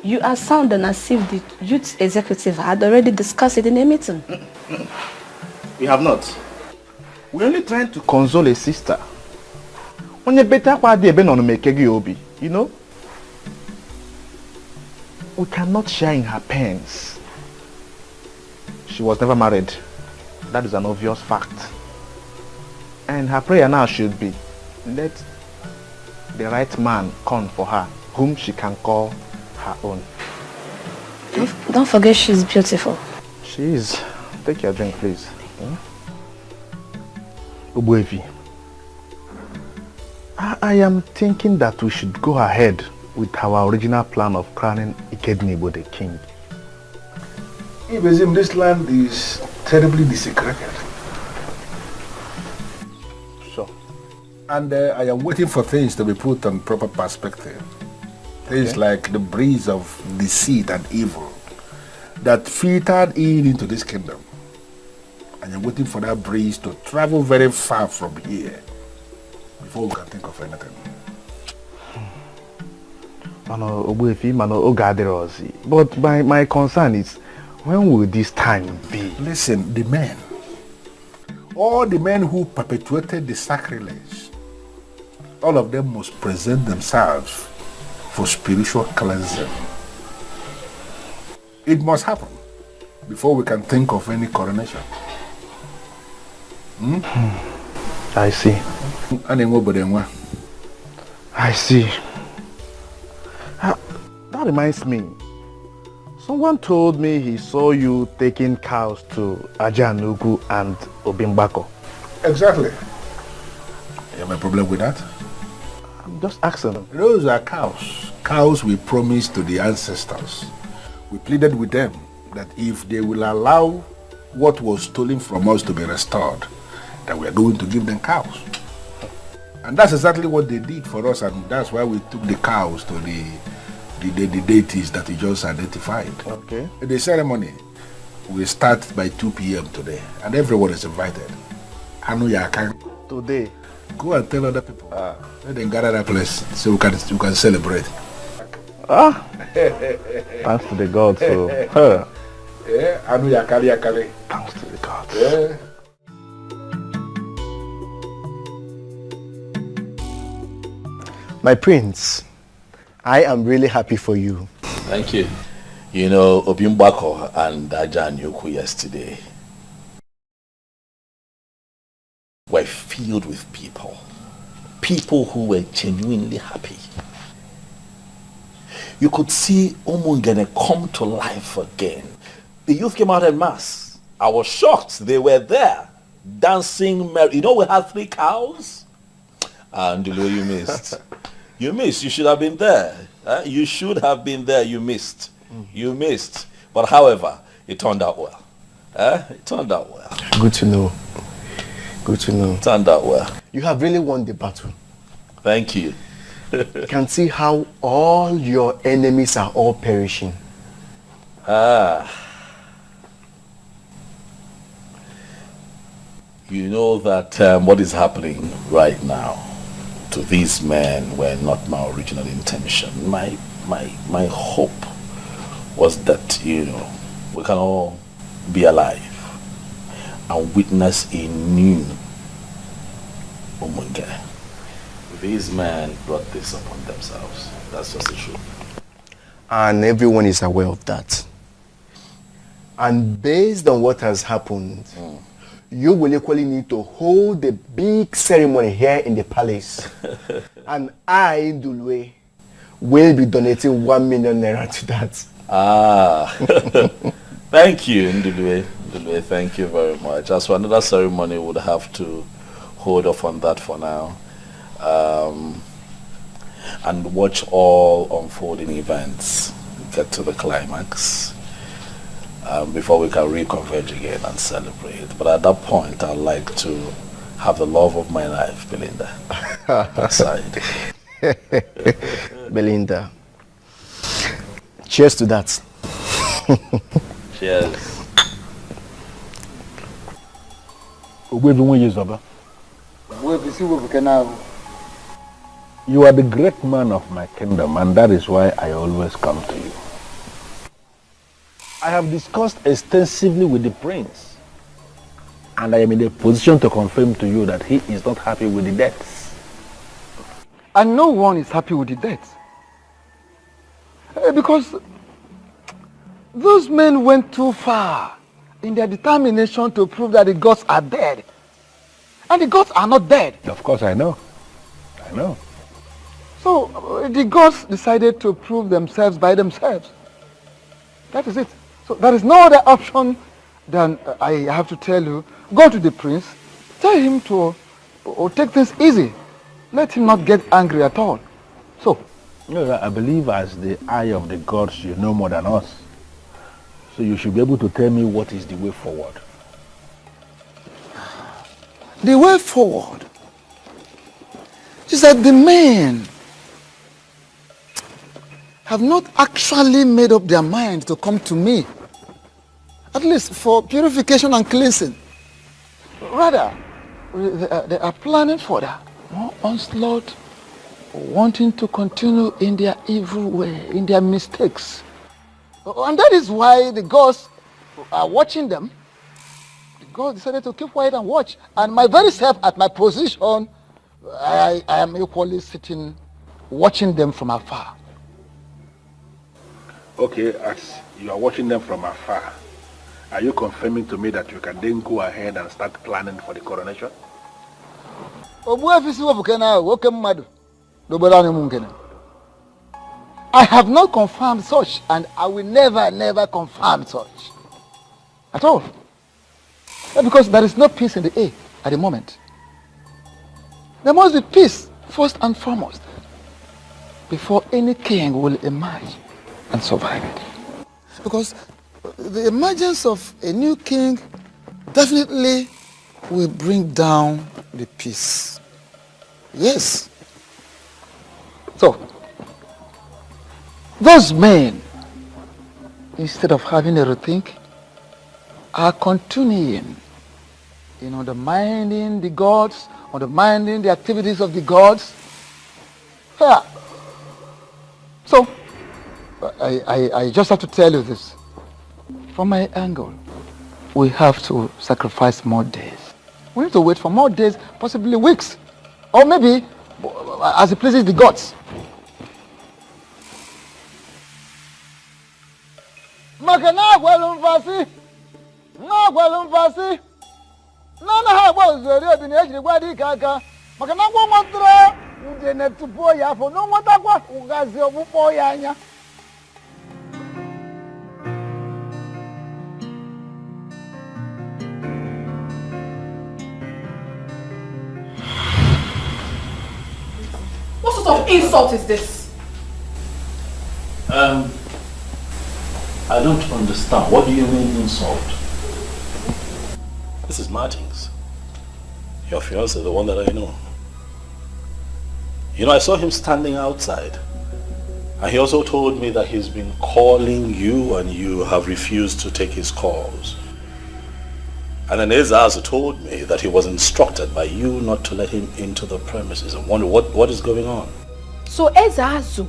Speaker 8: You are sounding as if the youth executive had already discussed it in a meeting.
Speaker 2: We have not.
Speaker 14: We're only trying to console a sister. You know? We cannot share in her pains. She was never married. That is an obvious fact. And her prayer now should be, let the right man come for her, whom she can call her own.
Speaker 8: Don't forget she's beautiful.
Speaker 14: She is. Take your drink, please. Ubuevi, I am thinking that we should go ahead with our original plan of crowning Ikedieze the king.
Speaker 2: Ibezim, this land is terribly desecrated.
Speaker 14: So?
Speaker 2: And I am waiting for things to be put on proper perspective. Things like the breeze of deceit and evil that filtered into this kingdom. And I'm waiting for that breeze to travel very far from here before we can think of anything.
Speaker 14: But my concern is, when will this time be?
Speaker 2: Listen, the men, all the men who perpetuated the sacrilege, all of them must present themselves for spiritual cleansing. It must happen before we can think of any coronation.
Speaker 14: I see. I see. That reminds me. Someone told me he saw you taking cows to Ajanugu and Obimbako.
Speaker 2: Exactly. You have a problem with that?
Speaker 14: I'm just asking them.
Speaker 2: Those are cows. Cows we promised to the ancestors. We pleaded with them that if they will allow what was stolen from us to be restored, that we are going to give them cows. And that's exactly what they did for us, and that's why we took the cows to the deities that you just identified.
Speaker 14: Okay.
Speaker 2: The ceremony will start by 2 p.m. today, and everyone is invited.
Speaker 14: Today?
Speaker 2: Go and tell other people. Let them gather that place so we can celebrate.
Speaker 14: Thanks to the gods. So, Thanks to the gods.
Speaker 2: Yeah.
Speaker 11: My prince, I am really happy for you.
Speaker 6: Thank you. You know, Obimbako and Ajanyoku yesterday were filled with people who were genuinely happy. You could see Umungene come to life again. The youth came out en masse. I was shocked. They were there, dancing. You know, we had 3 cows. And you missed. You missed. You should have been there. You should have been there. You missed. You missed. But however, it turned out well. It turned out well.
Speaker 11: Good to know. Good to know.
Speaker 6: It turned out well.
Speaker 11: You have really won the battle.
Speaker 6: Thank you.
Speaker 11: You can see how all your enemies are all perishing.
Speaker 6: You know that what is happening right now to these men were not my original intention. My hope was that, you know, we can all be alive and witness a new Umungene. These men brought this upon themselves. That's just the truth.
Speaker 11: And everyone is aware of that. And based on what has happened, you will equally need to hold the big ceremony here in the palace. And I, Ndulwe, will be donating 1 million naira to that.
Speaker 6: Thank you, Ndulwe. Ndulwe, thank you very much. As for another ceremony, we would have to hold off on that for now. And watch all unfolding events get to the climax before we can reconverge again and celebrate. But at that point, I'd like to have the love of my life, Belinda, aside.
Speaker 11: Belinda. Cheers to that.
Speaker 6: Cheers.
Speaker 9: You are the great man of my kingdom, and that is why I always come to you. I have discussed extensively with the prince, and I am in a position to confirm to you that he is not happy with the deaths.
Speaker 16: And no one is happy with the death. Because those men went too far in their determination to prove that the gods are dead. And the gods are not dead.
Speaker 9: Of course, I know. I know.
Speaker 16: So the gods decided to prove themselves by themselves. That is it. So there is no other option than I have to tell you, go to the prince, tell him to take things easy. Let him not get angry at all. So,
Speaker 9: I believe as the eye of the gods, you know more than us. So you should be able to tell me what is the way forward.
Speaker 16: The way forward is that the men have not actually made up their mind to come to me, at least for purification and cleansing. Rather, they are planning for that more onslaught, wanting to continue in their evil way, in their mistakes. And that is why the gods are watching them. The gods decided to keep quiet and watch. And my very self, at my position, I am equally sitting, watching them from afar.
Speaker 9: Okay, as you are watching them from afar, are you confirming to me that you can then go ahead and start planning for the coronation?
Speaker 16: I have not confirmed such, and I will never confirm such. At all. Because there is no peace in the air at the moment. There must be peace, first and foremost, before any king will emerge and survive it. Because the emergence of a new king definitely will bring down the peace. Yes. So, those men, instead of having a rethink, are continuing in undermining the gods, undermining the activities of the gods. Yeah. So, I just have to tell you this. From my angle, we have to sacrifice more days. We need to wait for more days, possibly weeks, or maybe as it pleases the gods.
Speaker 8: What sort of insult is this?
Speaker 6: I don't understand. What do you mean insult? This is Martins. Your fiancé, the one that I know. You know, I saw him standing outside. And he also told me that he's been calling you and you have refused to take his calls. And then Ezazu told me that he was instructed by you not to let him into the premises. I wonder what is going on.
Speaker 8: So Ezazu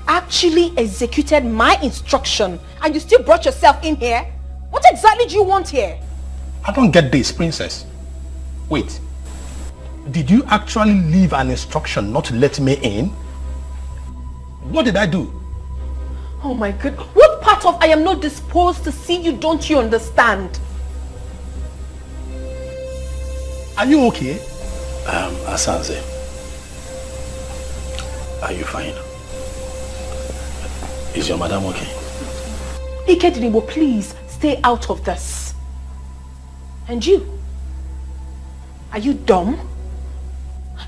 Speaker 8: actually executed my instruction and you still brought yourself in here? What exactly do you want here?
Speaker 14: I don't get this, princess. Wait. Did you actually leave an instruction not to let me in? What did I do?
Speaker 8: Oh my God. What part of I am not disposed to see you don't you understand?
Speaker 14: Are you okay?
Speaker 6: Asanze, are you fine? Is your madam okay?
Speaker 8: Ikedieze, please stay out of this. And you? Are you dumb?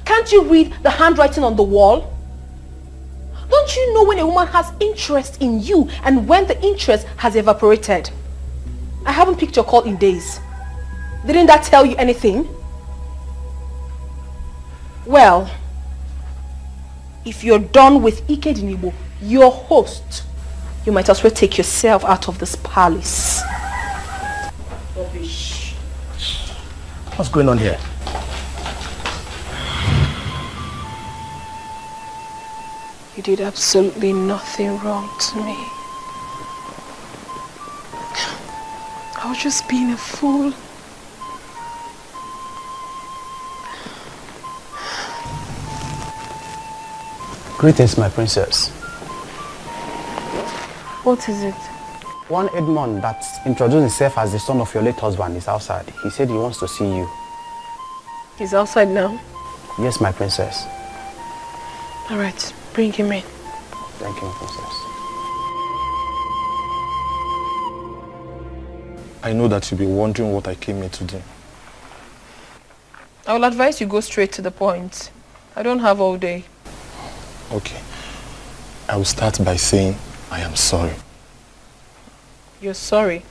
Speaker 8: Can't you read the handwriting on the wall? Don't you know when a woman has interest in you and when the interest has evaporated? I haven't picked your call in days. Didn't that tell you anything? Well, if you're done with Ikedieze, your host, you might as well take yourself out of this palace. Rubbish.
Speaker 14: What's going on here?
Speaker 8: You did absolutely nothing wrong to me. I was just being a fool.
Speaker 15: Greetings, my princess.
Speaker 8: What is it?
Speaker 15: One Edmond that introduced himself as the son of your late husband is outside. He said he wants to see you.
Speaker 8: He's outside now?
Speaker 15: Yes, my princess.
Speaker 8: All right, bring him in.
Speaker 15: Thank you, princess.
Speaker 3: I know that you'll be wondering what I came here to do.
Speaker 8: I will advise you go straight to the point. I don't have all day.
Speaker 3: Okay. I will start by saying I am sorry.
Speaker 8: You're sorry?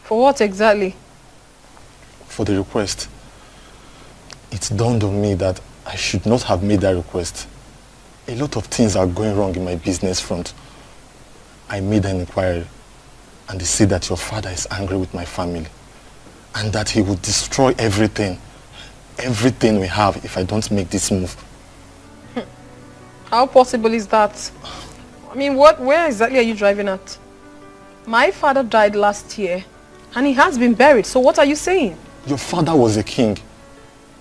Speaker 8: For what exactly?
Speaker 3: For the request. It dawned on me that I should not have made that request. A lot of things are going wrong in my business front. I made an inquiry and they say that your father is angry with my family and that he will destroy everything we have if I don't make this move.
Speaker 8: How possible is that? I mean, where exactly are you driving at? My father died last year and he has been buried, so what are you saying?
Speaker 3: Your father was a king.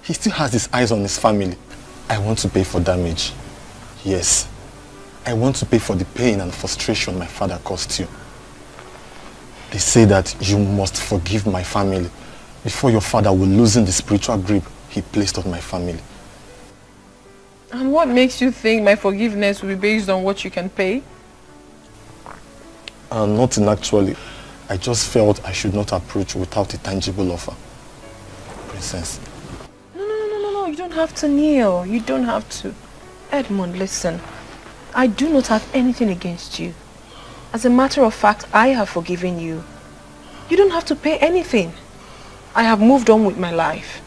Speaker 3: He still has his eyes on his family. I want to pay for damage. Yes. I want to pay for the pain and frustration my father caused you. They say that you must forgive my family before your father will loosen the spiritual grip he placed on my family.
Speaker 8: And what makes you think my forgiveness will be based on what you can pay?
Speaker 3: Nothing actually. I just felt I should not approach without a tangible offer. Princess.
Speaker 8: No, you don't have to kneel. You don't have to. Edmond, listen. I do not have anything against you. As a matter of fact, I have forgiven you. You don't have to pay anything. I have moved on with my life.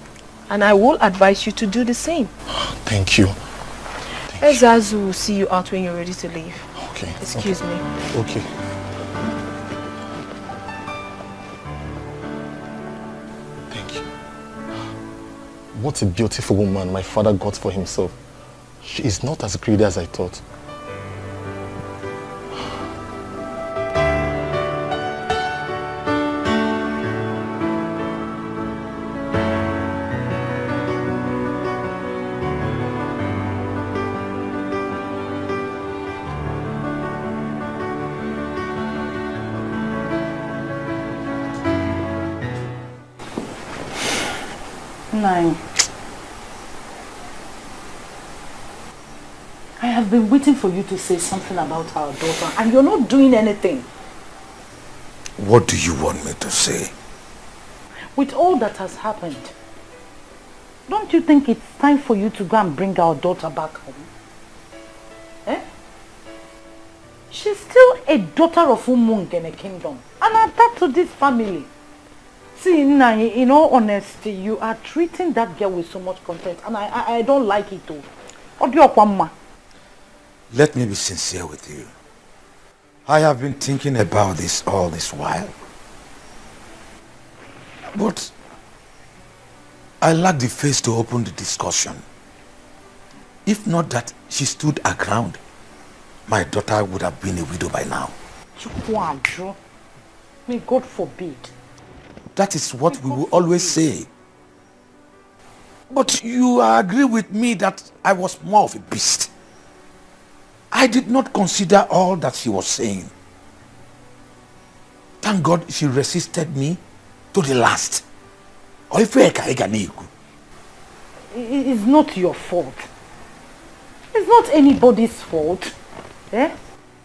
Speaker 8: And I will advise you to do the same.
Speaker 3: Thank you.
Speaker 8: Ezazu will see you out when you're ready to leave.
Speaker 3: Okay.
Speaker 8: Excuse me.
Speaker 3: Okay. Thank you. What a beautiful woman my father got for himself. She is not as greedy as I thought.
Speaker 12: I have been waiting for you to say something about our daughter and you're not doing anything.
Speaker 2: What do you want me to say?
Speaker 12: With all that has happened, don't you think it's time for you to go and bring our daughter back home? Eh? She's still a daughter of Umungene kingdom and attached to this family. See, in all honesty, you are treating that girl with so much contempt and I don't like it too.
Speaker 2: Let me be sincere with you. I have been thinking about this all this while. But I lack the face to open the discussion. If not that she stood her ground, my daughter would have been a widow by now.
Speaker 12: May God forbid.
Speaker 2: That is what we will always say. But you agree with me that I was more of a beast. I did not consider all that she was saying. Thank God she resisted me to the last.
Speaker 12: It's not your fault. It's not anybody's fault.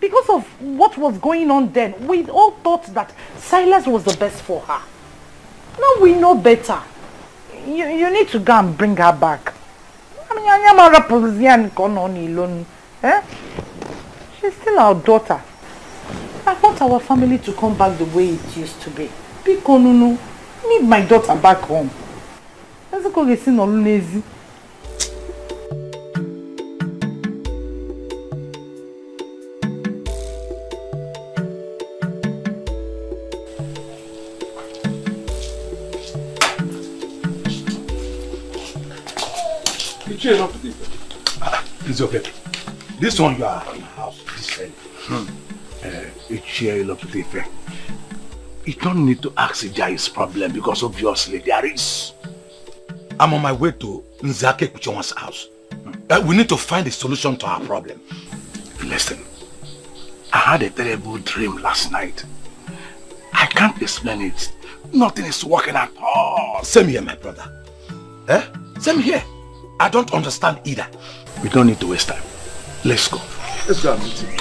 Speaker 12: Because of what was going on then, we all thought that Silas was the best for her. Now we know better. You need to go and bring her back. She's still our daughter. I want our family to come back the way it used to be. Pikonunu, need my daughter back home. Let's go get seen on lazy.
Speaker 2: It's okay. This one you are in the house. This you don't need to ask Ijayi's problem because obviously there is. I'm on my way to Nzake Kuchonwa's house. We need to find a solution to our problem.
Speaker 10: Listen, I had a terrible dream last night. I can't explain it. Nothing is working at all.
Speaker 2: Same here, my brother. Same here. I don't understand either.
Speaker 10: We don't need to waste time. Let's go.
Speaker 2: Let's go and meet him.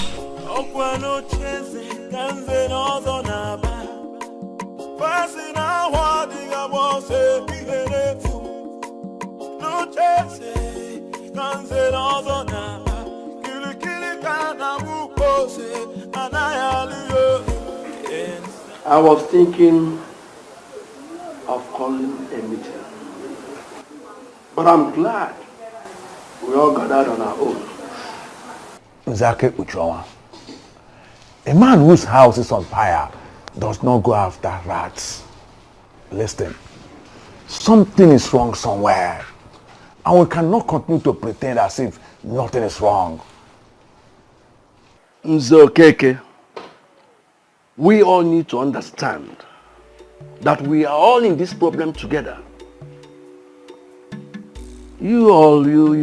Speaker 9: I was thinking of calling a meeting. But I'm glad we all gathered on our own.
Speaker 2: Nzake Uchowa, a man whose house is on fire does not go after rats. Listen, something is wrong somewhere. And we cannot continue to pretend as if nothing is wrong.
Speaker 9: Nzokeke, we all need to understand that we are all in this problem together. You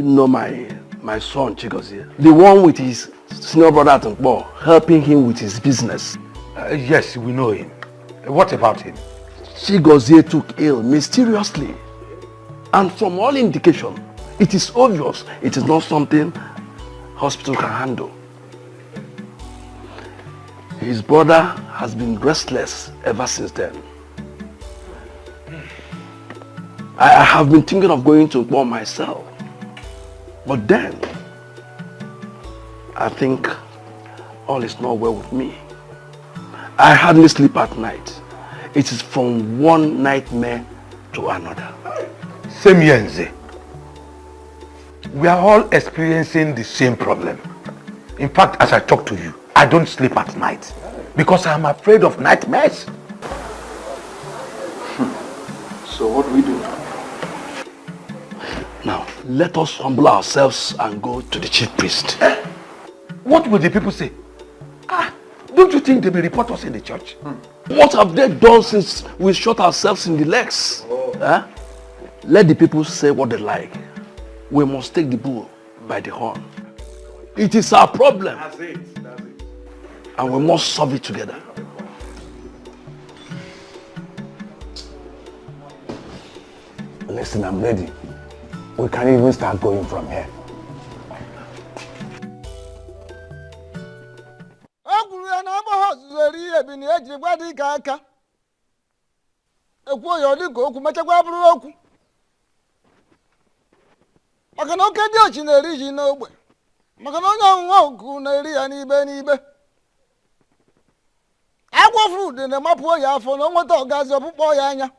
Speaker 9: know my son Chigozie, the one with his senior brother at Ekubo, helping him with his business.
Speaker 2: Yes, we know him. What about him?
Speaker 9: Chigozie took ill mysteriously. And from all indication, it is obvious it is not something hospital can handle. His brother has been restless ever since then. I have been thinking of going to Ekubo myself. But then, I think all is not well with me. I hardly sleep at night. It is from one nightmare to another.
Speaker 2: Same here, Nze. We are all experiencing the same problem. In fact, as I talk to you, I don't sleep at night because I am afraid of nightmares.
Speaker 9: So what do we do now? Now, let us humble ourselves and go to the chief priest.
Speaker 2: What will the people say? Don't you think they will report us in the church?
Speaker 9: What have they done since we shot ourselves in the legs? Let the people say what they like. We must take the bull by the horn. It is our problem.
Speaker 2: That's it.
Speaker 9: And we must solve it together.
Speaker 2: Listen, I'm ready. We can even start going from here.
Speaker 16: Maka na oke dị ochi na-eri ji n'ogbe. Maka na onye ọṅụṅụ ọgụ na-eri ya n'ibe n'ibe. Agwa fruit in the mapo ya for no one to gas up boy. I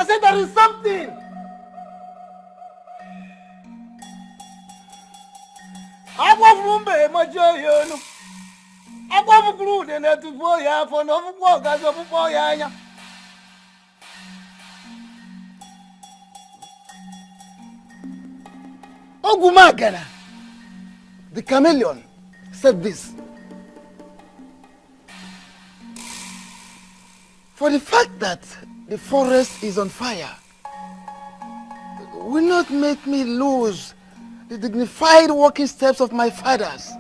Speaker 16: said there is something. Agwa fruit be majo no. Agwa fruit in the to boy ya for no one gas up boy. Ogumagana, the chameleon, said this. For the fact that the forest is on fire will not make me lose the dignified walking steps of my fathers.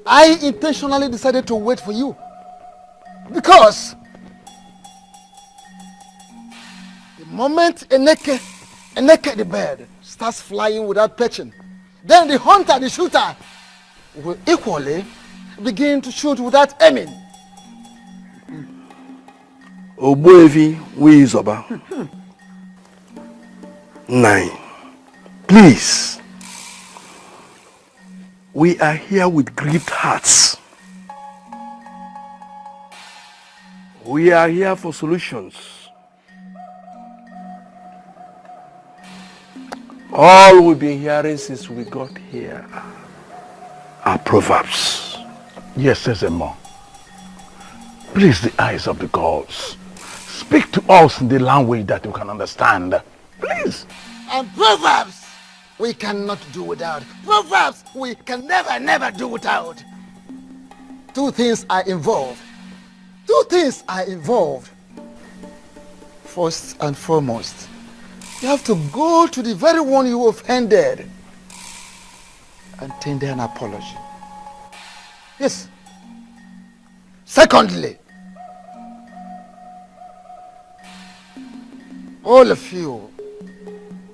Speaker 16: I intentionally decided to wait for you because the moment Iyke the bird starts flying without perching, then the hunter, the shooter, will equally begin to shoot without aiming.
Speaker 2: Ogbuefi Wizoba. 9. Please. We are here with grieved hearts. We are here for solutions. All we've been hearing since we got here are proverbs.
Speaker 9: Yes, Sezemo. Please, the eyes of the gods, speak to us in the language that we can understand. Please.
Speaker 16: And proverbs we cannot do without. Proverbs we can never do without. Two things are involved. First and foremost, you have to go to the very one you offended and tender an apology. Yes. Secondly, all of you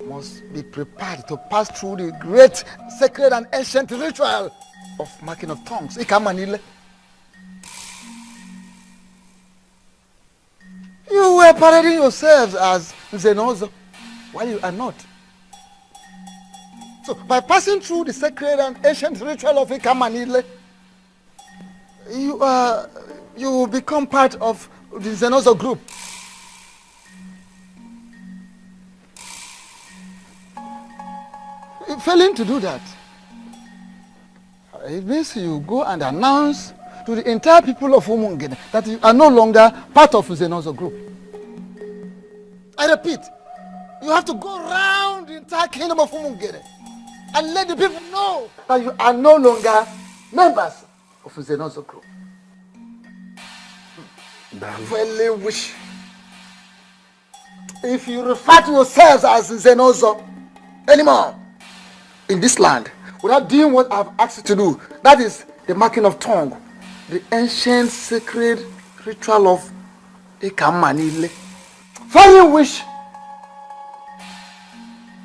Speaker 16: must be prepared to pass through the great sacred and ancient ritual of marking of tongues. Ikamanile. You were parading yourselves as Zenozo, while you are not. So by passing through the sacred and ancient ritual of Ikamanile, you will become part of the Zenozo group. Failing to do that, it means you go and announce to the entire people of Umungene that you are no longer part of the Zenozo group. I repeat, you have to go around the entire kingdom of Umungene and let the people know that you are no longer members of the Zenozo group. Really wish if you refer to yourselves as Zenozo anymore in this land without doing what I've asked you to do, that is the marking of tongue, the ancient sacred ritual of Ikamanile. Very wish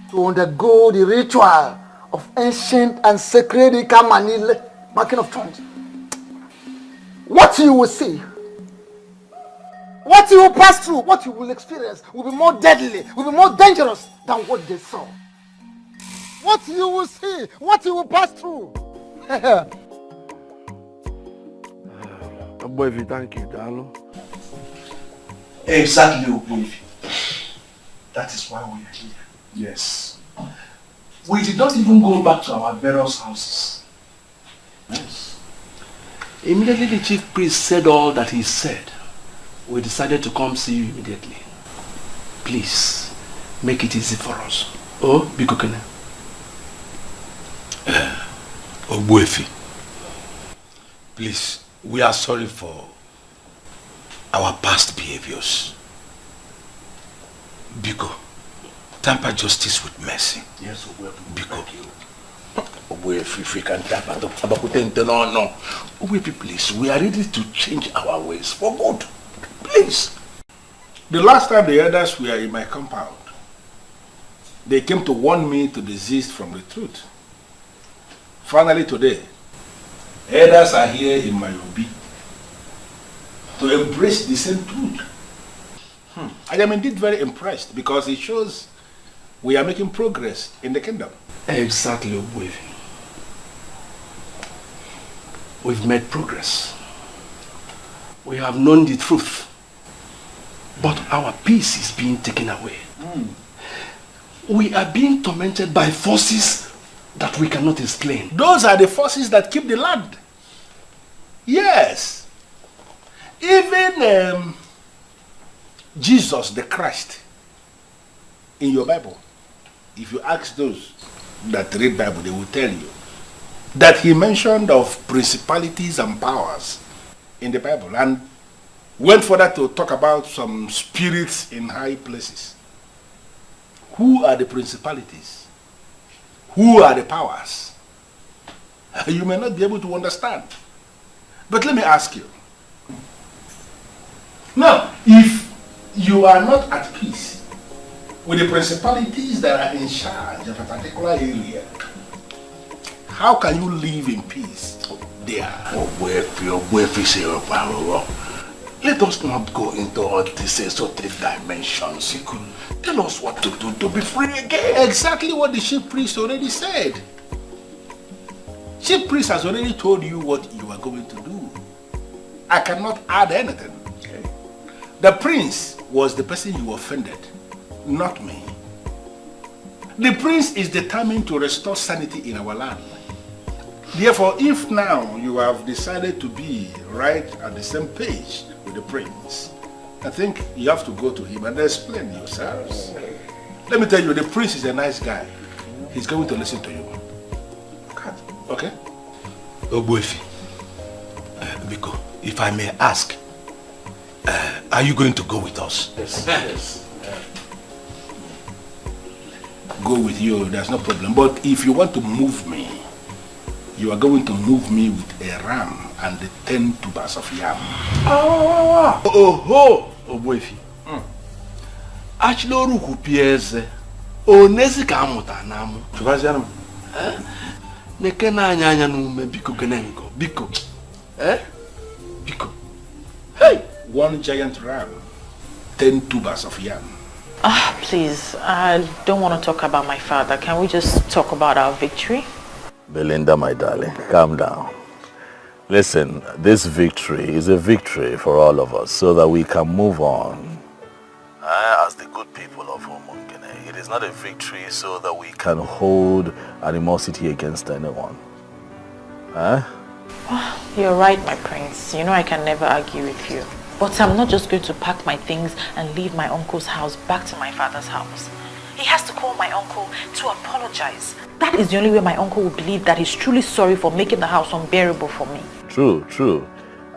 Speaker 16: to undergo the ritual of ancient and sacred Ikamanile, marking of tongues. What you will see, what you will pass through, what you will experience will be more deadly, will be more dangerous than what they saw. What you will see, what you will pass through.
Speaker 2: Ogbuefi, thank you, Dalo.
Speaker 10: Exactly, Ogbuefi. That is why we are here. Yes. We did not even go back to our various houses. Yes. Immediately the chief priest said all that he said, we decided to come see you immediately. Please, make it easy for us. Oh, Bikokene.
Speaker 13: Ogbuefi, please, we are sorry for our past behaviors. Biko, temper justice with mercy.
Speaker 10: Yes, Ogbuefi.
Speaker 13: Biko.
Speaker 10: Ogbuefi, if we can temper no. Ogbuefi, please, we are ready to change our ways for good. Please.
Speaker 2: The last time the elders were in my compound, they came to warn me to desist from the truth. Finally today, elders are here in my obi to embrace the same truth. I am indeed very impressed because it shows we are making progress in the kingdom.
Speaker 10: Exactly, Ogbuefi. We've made progress. We have known the truth. But our peace is being taken away. We are being tormented by forces that we cannot explain. Those are the forces that keep the land. Yes. Even Jesus the Christ in your Bible, if you ask those that read Bible, they will tell you that he mentioned of principalities and powers in the Bible and went further to talk about some spirits in high places. Who are the principalities? Who are the powers? You may not be able to understand. But let me ask you. Now, if you are not at peace with the principalities that are in charge of a particular area, how can you live in peace there? Let us not go into all these esoteric dimensions. Tell us what to do to be free again. Exactly what the chief priest already said. Chief priest has already told you what you are going to do. I cannot add anything. Okay. The prince was the person you offended, not me. The prince is determined to restore sanity in our land. Therefore, if now you have decided to be right at the same page with the prince, I think you have to go to him and explain yourselves. Let me tell you, the prince is a nice guy. He's going to listen to you. Okay?
Speaker 13: Ogbuefi, Biko, if I may ask, are you going to go with us?
Speaker 10: Yes. Yes. Go with you, there's no problem. But if you want to move me, you are going to move me with a ram and the 10 tubers of yam.
Speaker 13: Oh, Ogbuefi. Achloru kupieze. Onezi ka amuta namu.
Speaker 10: Chubazianum.
Speaker 13: Neke na anya nume biko kenengo. Biko. Biko.
Speaker 10: Hey! 1 giant ram, 10 tubers of yam.
Speaker 12: Please, I don't want to talk about my father. Can we just talk about our victory?
Speaker 6: Belinda, my darling, calm down. Listen, this victory is a victory for all of us so that we can move on. As the good people of Umungene, it is not a victory so that we can hold animosity against anyone.
Speaker 12: You're right, my prince. You know I can never argue with you. But I'm not just going to pack my things and leave my uncle's house back to my father's house. He has to call my uncle to apologize. That is the only way my uncle will believe that he's truly sorry for making the house unbearable for me.
Speaker 6: True.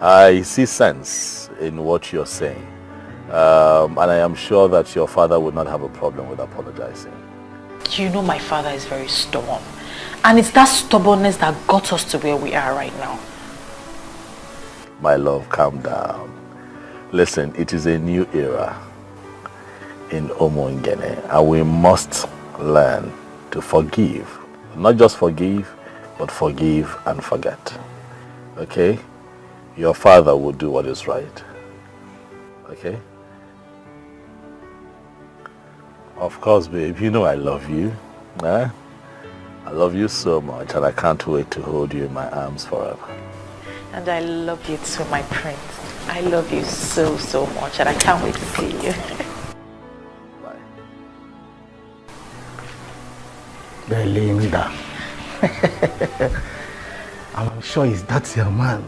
Speaker 6: I see sense in what you're saying. And I am sure that your father would not have a problem with apologizing.
Speaker 12: You know my father is very stubborn. And it's that stubbornness that got us to where we are right now.
Speaker 6: My love, calm down. Listen, it is a new era in Umungene, and we must learn to forgive. Not just forgive, but forgive and forget. Okay? Your father will do what is right. Okay? Of course, babe, you know I love you. I love you so much, and I can't wait to hold you in my arms forever.
Speaker 12: And I love you too, my prince. I love you so much, and I can't wait to see you.
Speaker 2: Belinda. I'm sure it's that your man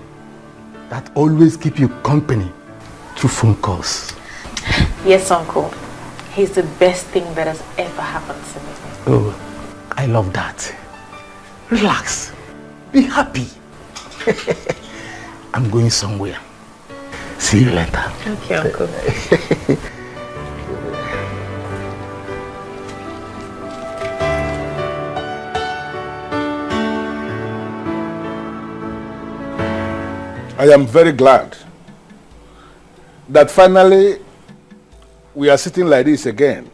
Speaker 2: that always keep you company through phone calls.
Speaker 12: Yes, uncle. He's the best thing that has ever happened to me.
Speaker 2: Oh, I love that. Relax. Be happy. I'm going somewhere. See you later.
Speaker 12: Okay, uncle.
Speaker 10: I am very glad that finally we are sitting like this again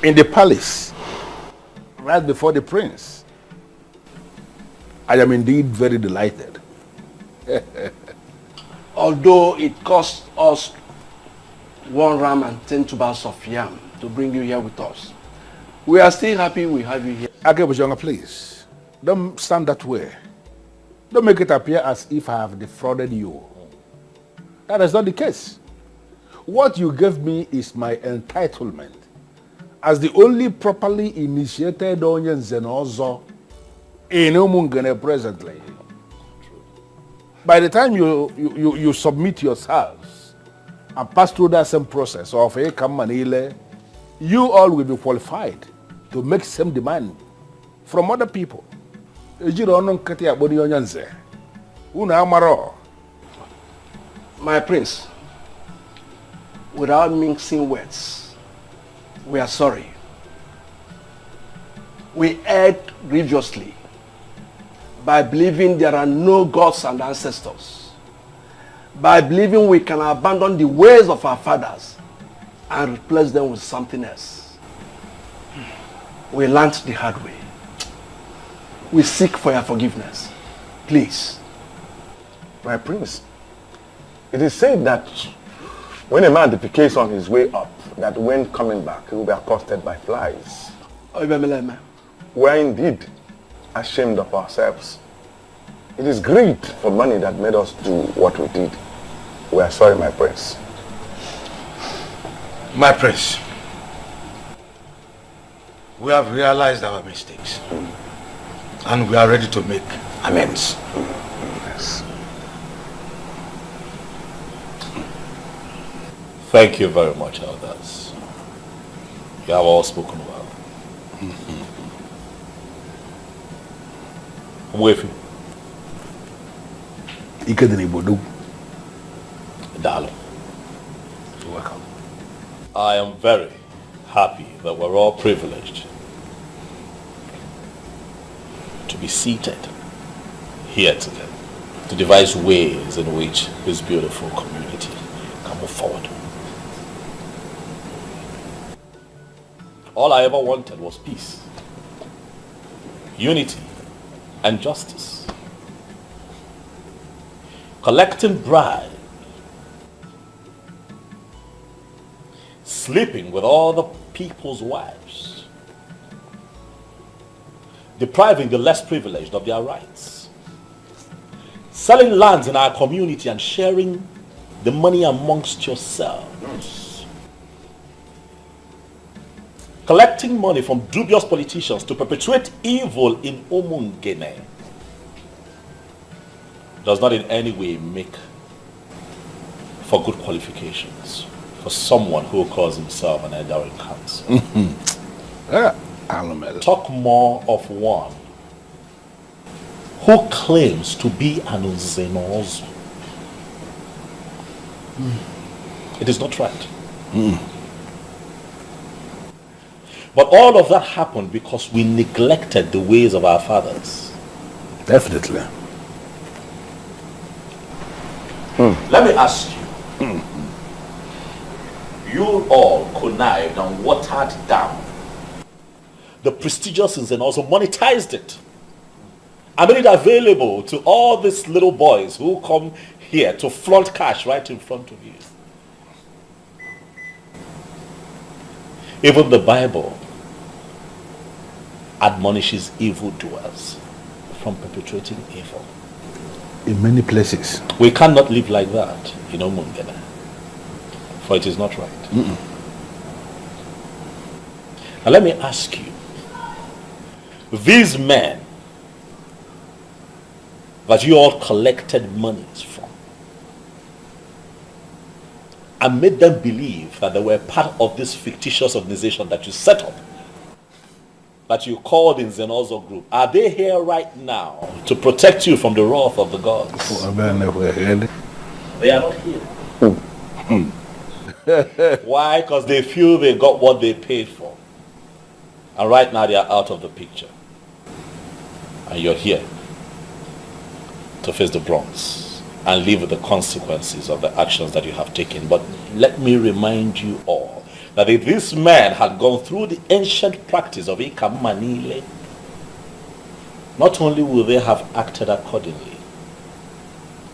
Speaker 10: in the palace right before the prince. I am indeed very delighted.
Speaker 13: Although it cost us 1 ram and 10 tubers of yam to bring you here with us,
Speaker 10: We are still happy we have you here.
Speaker 9: Akebusonga, please. Don't stand that way. Don't make it appear as if I have defrauded you. That is not the case. What you gave me is my entitlement as the only properly initiated Onye Zenozo in Umungene presently. By the time you submit yourselves and pass through that same process of Ekamanile, you all will be qualified to make same demand from other people.
Speaker 10: My prince, without mixing words, we are sorry. We erred grievously by believing there are no gods and ancestors, by believing we can abandon the ways of our fathers and replace them with something else. We learned the hard way. We seek for your forgiveness. Please.
Speaker 3: My prince, it is said that when a man defecates on his way up, that when coming back, he will be accosted by flies. We are indeed ashamed of ourselves. It is greed for money that made us do what we did. We are sorry, my prince.
Speaker 13: My prince, we have realized our mistakes and we are ready to make amends.
Speaker 3: Yes.
Speaker 6: Thank you very much, elders. You have all spoken well. Mofe.
Speaker 9: Ikedieze.
Speaker 6: Dalo. You're welcome. I am very happy that we're all privileged to be seated here today to devise ways in which this beautiful community can move forward. All I ever wanted was peace, unity, and justice. Collecting bribe, sleeping with all the people's wives, depriving the less privileged of their rights, selling lands in our community and sharing the money amongst yourselves, collecting money from dubious politicians to perpetuate evil in Umungene does not in any way make for good qualifications for someone who calls himself an elder in council. Talk more of one who claims to be an Uzenozo. It is not right. But all of that happened because we neglected the ways of our fathers.
Speaker 9: Definitely.
Speaker 6: Let me ask you. You all connived and watered down the prestigious and also monetized it. I made it available to all these little boys who come here to flaunt cash right in front of you. Even the Bible admonishes evildoers from perpetrating evil.
Speaker 9: In many places.
Speaker 6: We cannot live like that in Umungene, for it is not right. Now let me ask you, these men that you all collected monies from and made them believe that they were part of this fictitious organization that you set up, that you called in Zenozo Group, are they here right now to protect you from the wrath of the gods? They are not here. Why? Because they feel they got what they paid for. And right now they are out of the picture. And you're here to face the brunt and live with the consequences of the actions that you have taken. But let me remind you all that if this man had gone through the ancient practice of Ikamanile, not only would they have acted accordingly,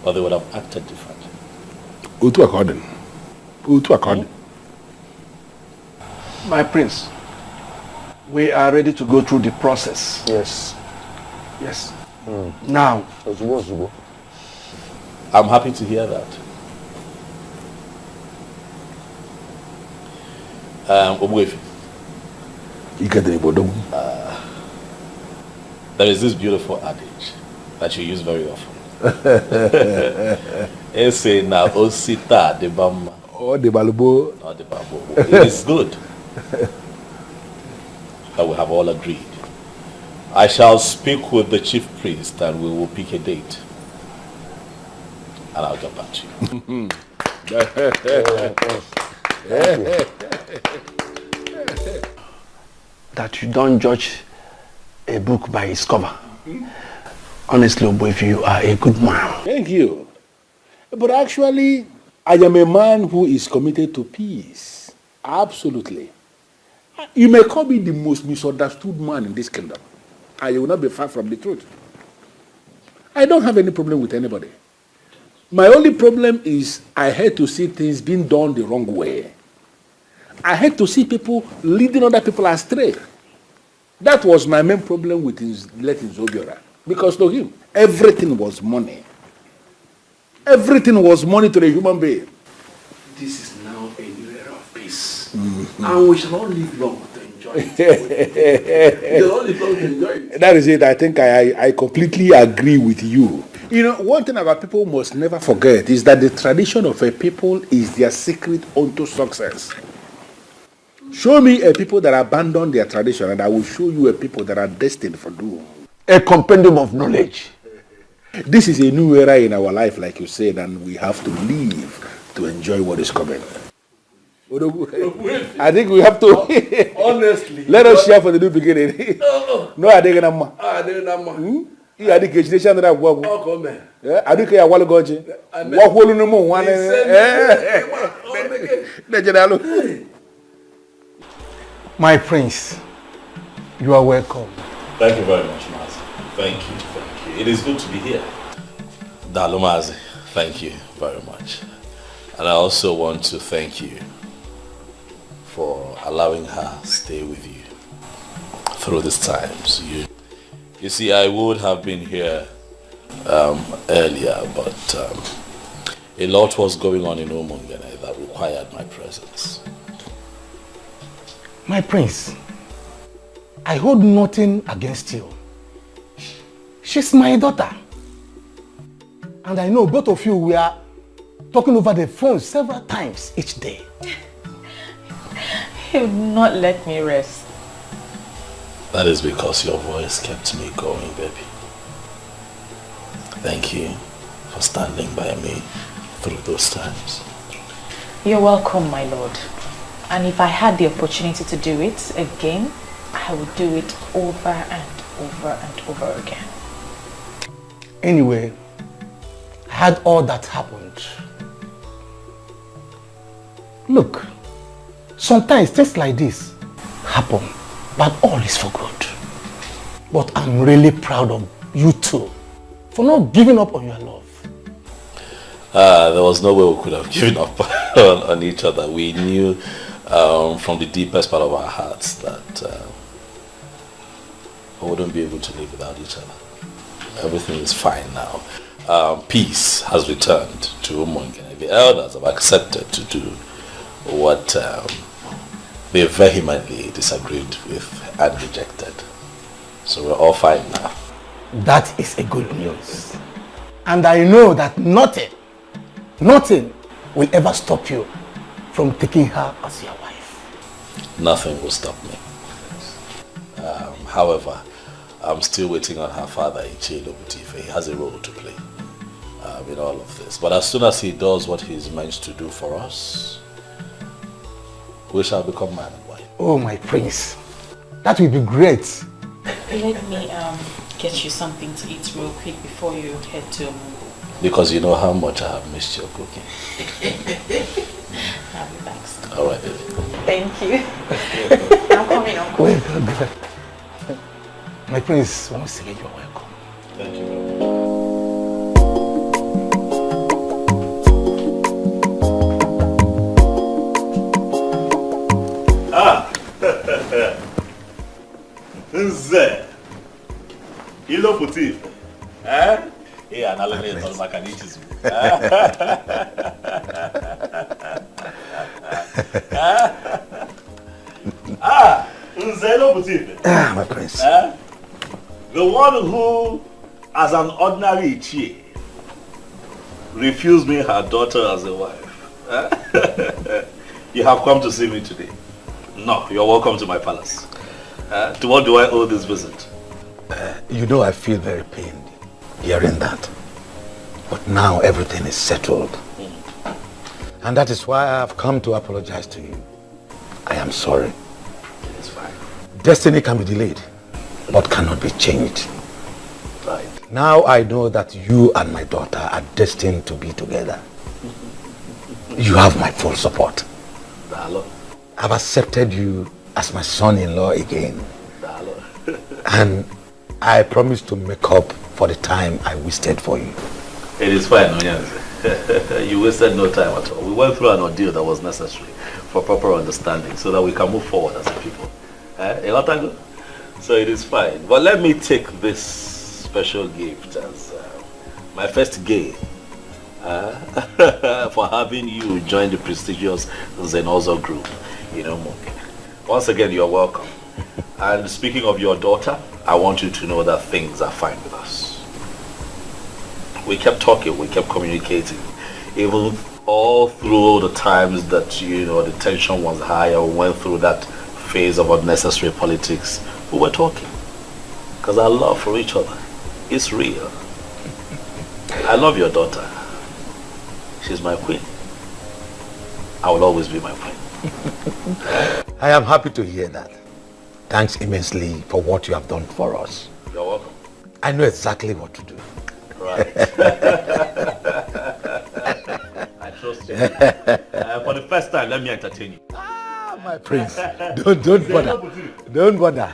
Speaker 6: but they would have acted differently.
Speaker 10: My prince,
Speaker 9: We are ready to go through the process.
Speaker 11: Yes.
Speaker 9: Yes. Now.
Speaker 6: I'm happy to hear that. Omwefi. There is this beautiful adage that you use very often. It's saying now Osita de Bama.
Speaker 13: Or the Balubo.
Speaker 6: Or the Babo. It is good that we have all agreed. I shall speak with the chief priest and we will pick a date. And I'll get back to you.
Speaker 9: That you don't judge a book by its cover. Honestly, Oboefi, you are a good man.
Speaker 13: Thank you. But actually, I am a man who is committed to peace. Absolutely. You may call me the most misunderstood man in this kingdom. I will not be far from the truth. I don't have any problem with anybody. My only problem is I hate to see things being done the wrong way. I hate to see people leading other people astray. That was my main problem with his letting Zobiora. Because to him, everything was money. Everything was money to the human being.
Speaker 9: This is now a new era of peace. And we shall not live long to enjoy it. We shall not live long to enjoy it.
Speaker 13: That is it. I think I completely agree with you. You know, one thing about people must never forget is that the tradition of a people is their secret unto success. Show me a people that abandon their tradition and I will show you a people that are destined for doom.
Speaker 9: A compendium of knowledge.
Speaker 13: This is a new era in our life, like you said, and we have to live to enjoy what is coming. I think we have to.
Speaker 9: Honestly.
Speaker 13: Let us share for the new beginning. No, I think I'm. I think it's the channel that work. I think I want to go. What will you know? One.
Speaker 14: My prince, you are welcome.
Speaker 6: Thank you very much, Mazi. Thank you. It is good to be here. Dalomazi, thank you very much. And I also want to thank you for allowing her stay with you through these times. You see, I would have been here earlier, but a lot was going on in Umungene that required my presence.
Speaker 14: My prince, I hold nothing against you. She's my daughter. And I know both of you were talking over the phone several times each day.
Speaker 7: He would not let me rest.
Speaker 6: That is because your voice kept me going, baby. Thank you for standing by me through those times.
Speaker 7: You're welcome, my lord. And if I had the opportunity to do it again, I would do it over and over and over again.
Speaker 14: Anyway, I had all that happened. Look, sometimes things like this happen, but all is for good. But I'm really proud of you two for not giving up on your love.
Speaker 6: There was no way we could have given up on each other. We knew from the deepest part of our hearts that we wouldn't be able to live without each other. Everything is fine now. Peace has returned to Umungene. The elders have accepted to do what they vehemently disagreed with and rejected. So we're all fine now.
Speaker 14: That is a good news. And I know that nothing will ever stop you from taking her as your wife.
Speaker 6: Nothing will stop me. However, I'm still waiting on her father, Iyke. He has a role to play in all of this. But as soon as he does what he's meant to do for us, we shall become man and wife.
Speaker 14: Oh, my prince. That will be great.
Speaker 7: Let me get you something to eat real quick before you head to...
Speaker 6: Because you know how much I have missed your cooking.
Speaker 7: I'll be back soon.
Speaker 6: All right, baby.
Speaker 7: Thank you. I'm coming, Uncle.
Speaker 14: Wait, my prince, once again, you're welcome.
Speaker 6: Thank you. Nze. Ilo putif. Eh? Yeah, now let me tell my caniches. Nze Ilo putif.
Speaker 22: My prince.
Speaker 6: The one who, as an ordinary Ichie, refused me her daughter as a wife. You have come to see me today. No, you're welcome to my palace. To what do I owe this visit?
Speaker 22: You know I feel very pained hearing that. But now everything is settled. And that is why I have come to apologize to you. I am sorry.
Speaker 6: It's fine.
Speaker 22: Destiny can be delayed, but cannot be changed.
Speaker 6: Right.
Speaker 22: Now I know that you and my daughter are destined to be together. You have my full support.
Speaker 6: Dalo.
Speaker 22: I've accepted you as my son-in-law again.
Speaker 6: Dalo.
Speaker 22: And I promise to make up for the time I wasted for you.
Speaker 6: It is fine, Onyanze. You wasted no time at all. We went through an ordeal that was necessary for proper understanding so that we can move forward as a people. So it is fine. But let me take this special gift as my first gain for having you join the prestigious Zenozo group in Umungene. Once again, you're welcome. And speaking of your daughter, I want you to know that things are fine with us. We kept talking, we kept communicating, even all through the times that, the tension was high, we went through that phase of unnecessary politics. We were talking, because our love for each other is real. I love your daughter. She's my queen. I will always be my queen.
Speaker 22: I am happy to hear that. Thanks immensely for what you have done for us.
Speaker 6: You're welcome.
Speaker 22: I know exactly what to do.
Speaker 6: Right. I trust you. For the first time, let me entertain you.
Speaker 22: My prince, don't bother. Don't bother.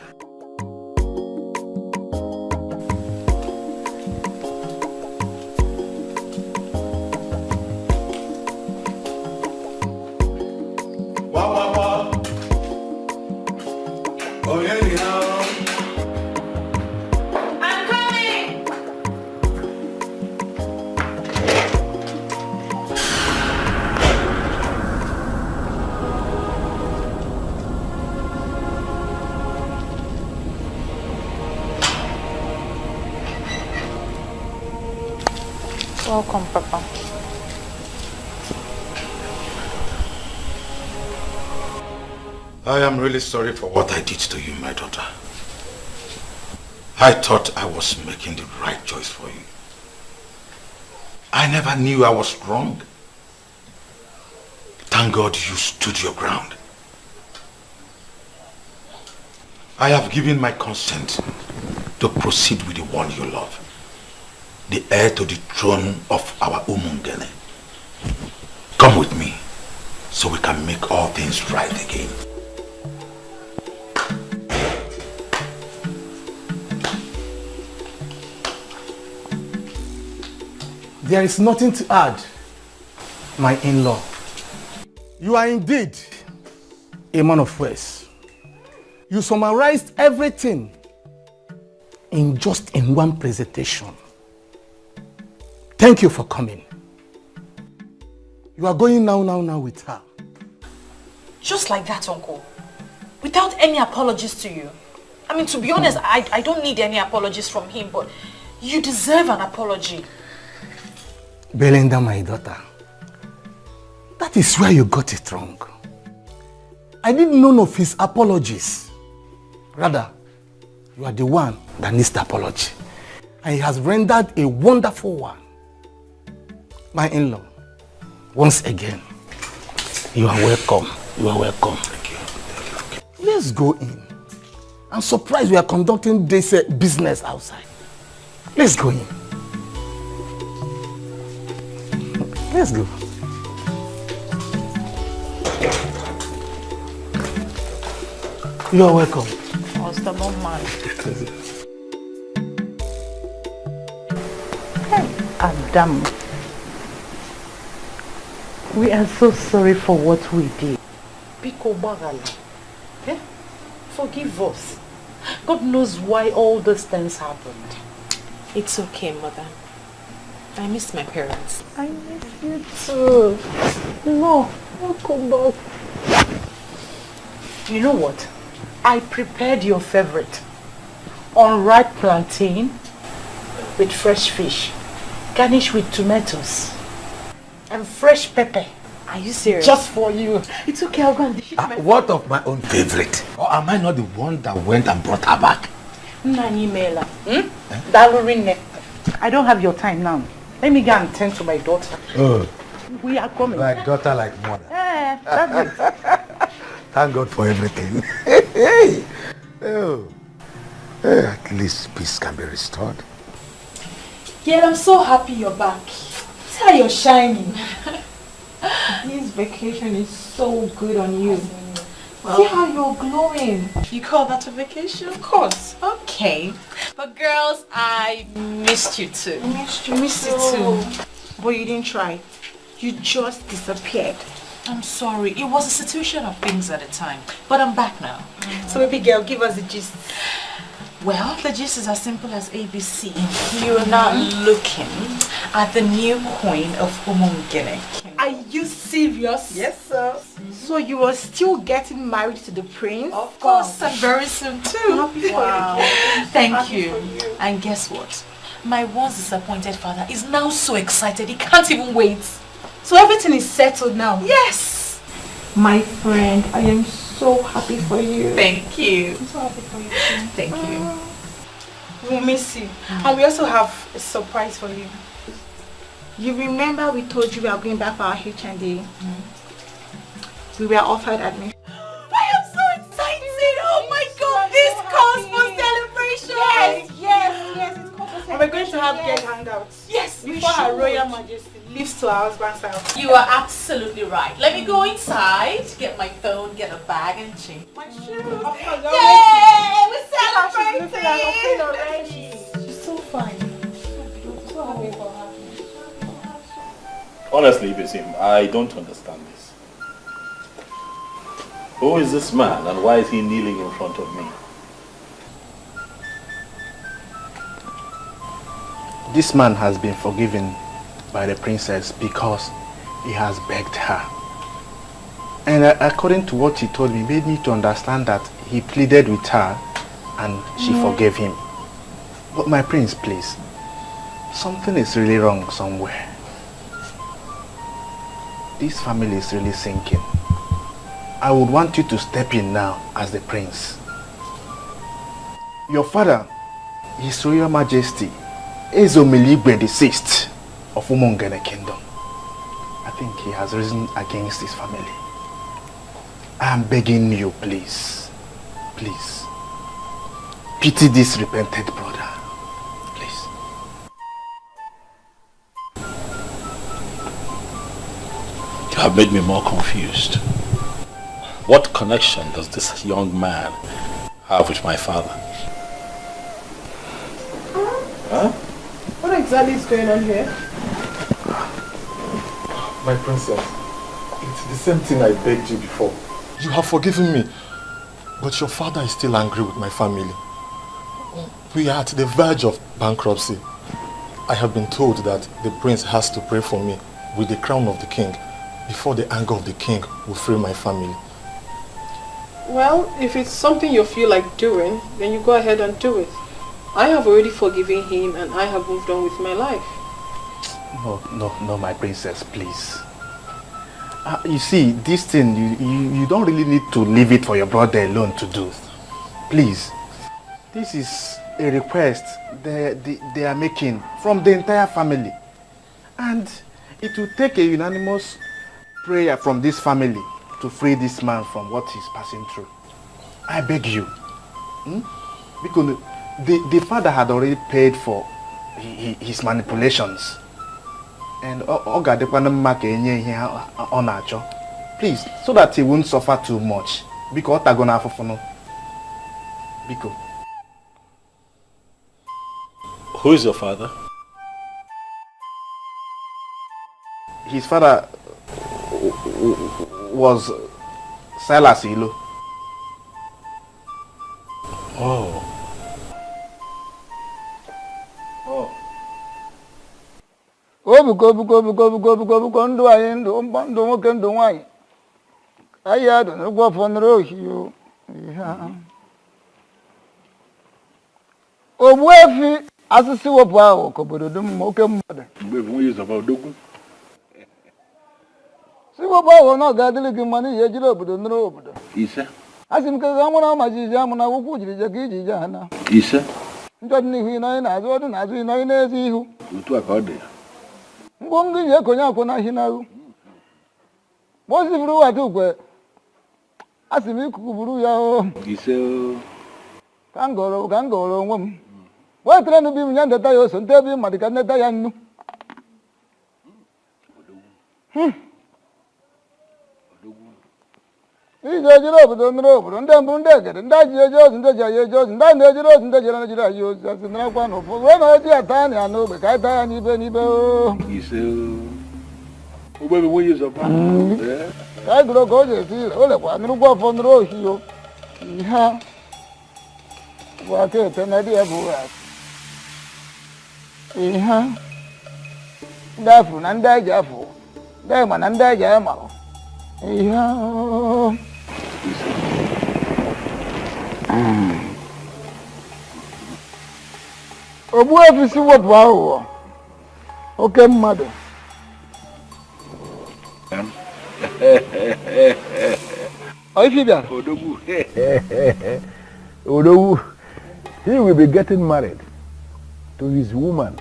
Speaker 7: Welcome, Papa.
Speaker 22: I am really sorry for what I did to you, my daughter. I thought I was making the right choice for you. I never knew I was wrong. Thank God you stood your ground. I have given my consent to proceed with the one you love, the heir to the throne of our Umungene. Come with me, so we can make all things right again.
Speaker 14: There is nothing to add, my in-law. You are indeed a man of words. You summarized everything in one presentation. Thank you for coming. You are going now with her.
Speaker 7: Just like that, Uncle. Without any apologies to you. I mean, to be honest, I don't need any apologies from him, but you deserve an apology.
Speaker 14: Belinda, my daughter, that is where you got it wrong. I need none of his apologies. Rather, you are the one that needs the apology. And he has rendered a wonderful one. My in-law, once again, you are welcome. You are welcome. Thank you. Let's go in. I'm surprised we are conducting this business outside. Let's go in. Let's go. You are welcome.
Speaker 7: Stubborn man. Hey, Adam. We are so sorry for what we did. Biko Bagala. Forgive us.
Speaker 12: God knows why all these things happened.
Speaker 7: It's okay, Mother. I miss my parents.
Speaker 12: I miss you too. No, I'll come back. You know what? I prepared your favorite. Unripe plantain with fresh fish, garnished with tomatoes and fresh pepper.
Speaker 7: Are you serious?
Speaker 12: Just for you. It's okay, I'll go and dish it myself.
Speaker 2: What of my own favorite? Or am I not the one that went and brought her back?
Speaker 12: Nanyimela. Dalurine. I don't have your time now. Let me go and tend to my daughter.
Speaker 2: Oh.
Speaker 12: We are coming.
Speaker 2: Like daughter, like mother.
Speaker 12: That's it.
Speaker 2: Thank God for everything. Oh. At least peace can be restored.
Speaker 4: Yeah, I'm so happy you're back. See how you're shining. This vacation is so good on you.
Speaker 7: Well,
Speaker 4: see how you're glowing.
Speaker 7: You call that a vacation? Of course. Okay. But girls, I missed you too.
Speaker 4: Missed you too. But you didn't try. You just disappeared.
Speaker 7: I'm sorry. It was a situation of things at the time. But I'm back now.
Speaker 4: So baby girl, give us the gist.
Speaker 7: Well, the gist is as simple as ABC. You're now looking at the new queen of Umungene.
Speaker 4: Are you serious?
Speaker 7: Yes, sir.
Speaker 4: So you are still getting married to the prince?
Speaker 7: Of course, and very soon too.
Speaker 4: Wow.
Speaker 7: Thank you. And guess what? My once disappointed father is now so excited he can't even wait.
Speaker 4: So everything is settled now?
Speaker 7: Yes.
Speaker 4: My friend, I am so happy for you.
Speaker 7: Thank you.
Speaker 4: I'm so happy for you.
Speaker 7: Thank you.
Speaker 4: We'll miss you. And we also have a surprise for you. You remember we told you we are going back for our HND? We were offered admission.
Speaker 7: I am so excited! Oh my God! This calls for celebration!
Speaker 4: Yes, it's called for celebration. And we're going to have girl hangouts.
Speaker 7: Yes,
Speaker 4: before Her Royal Majesty leaves to her husband's house.
Speaker 7: You are absolutely right. Let me go inside, get my phone, get a bag, and change my shoes. Yay! We're celebrating!
Speaker 4: She's so fine. So happy for her.
Speaker 6: Honestly, Bisim, I don't understand this. Who is this man and why is he kneeling in front of me?
Speaker 14: This man has been forgiven by the princess because he has begged her. And according to what he told me, made me to understand that he pleaded with her and she forgave him. But my prince, please, something is really wrong somewhere. This family is really sinking. I would want you to step in now as the prince. Your father, His Royal Majesty, Ezomiligwe VI of Umungene Kingdom. I think he has risen against his family. I am begging you, please, please, pity this repented brother, please.
Speaker 6: You have made me more confused. What connection does this young man have with my father? Huh?
Speaker 4: What exactly is going on here?
Speaker 3: My princess, it's the same thing I begged you before. You have forgiven me, but your father is still angry with my family. We are at the verge of bankruptcy. I have been told that the prince has to pray for me with the crown of the king before the anger of the king will free my family.
Speaker 4: Well, if it's something you feel like doing, then you go ahead and do it. I have already forgiven him and I have moved on with my life.
Speaker 14: No, my princess, please. You see, this thing, you don't really need to leave it for your brother alone to do. Please. This is a request they are making from the entire family. And it will take a unanimous prayer from this family to free this man from what he's passing through. I beg you. Because the father had already paid for his manipulations. And please, so that he won't suffer too much. Because
Speaker 6: who is your father?
Speaker 14: His father was Silas Ilo.
Speaker 6: Oh.
Speaker 16: ebuko ndụ anyị ndụ nwoke ndụ nwaanyị anyị adụ n'ụgwọ fọnụrụ ohio Ogbuefi asịsị wepụ ahụ ka obodo dị mma oke mmadụ si wepụ ahụ na ọ ga-adịrị gị mma n'ihi ejiri obodo nụrụ obodo asị m ka ga mụrụ ma jiji amụ na akwụkwọ jiri je ka iji je ha na njọ dị n'ihu ịnọghị n'azụ ọdụ n'azụ ịnọghị n'ezi ihu ngwo ngị ji ekonye akwụ na ahị n'ahụ ma o sifuru wata ukwe asị m ikuku buru ya o ka m gọrọ onwe m wetere nụ bi m ya ndeta ya oso nte ebe mmadụ ka ndeta ya nnu iji ejiri obodo nụrụ obodo ndị mbụ ndị egede ndị ji eji ozi ndị ji anyị eji ozi ndị ndị ejiri ozi ndị jere ejiri anyị ozi asị narakwa na ụfọdụ wee na oji ya taa ya n'ogbe ka anyị taa ya n'ibe n'ibe ka anyị gụrụ ka o ji esi ire o lekwa nụrụgwa ọfọ nụrụ ohio ihe bụ aka ete na dị ya bụ ihe ndị afụ na ndị anyị ji afụ ndị anyị ma na ndị anyị ji anyị marụ ihe Ogbuefi si wepụ aghụghọ oke mmadụ
Speaker 13: Odogwu, he will be getting married to his woman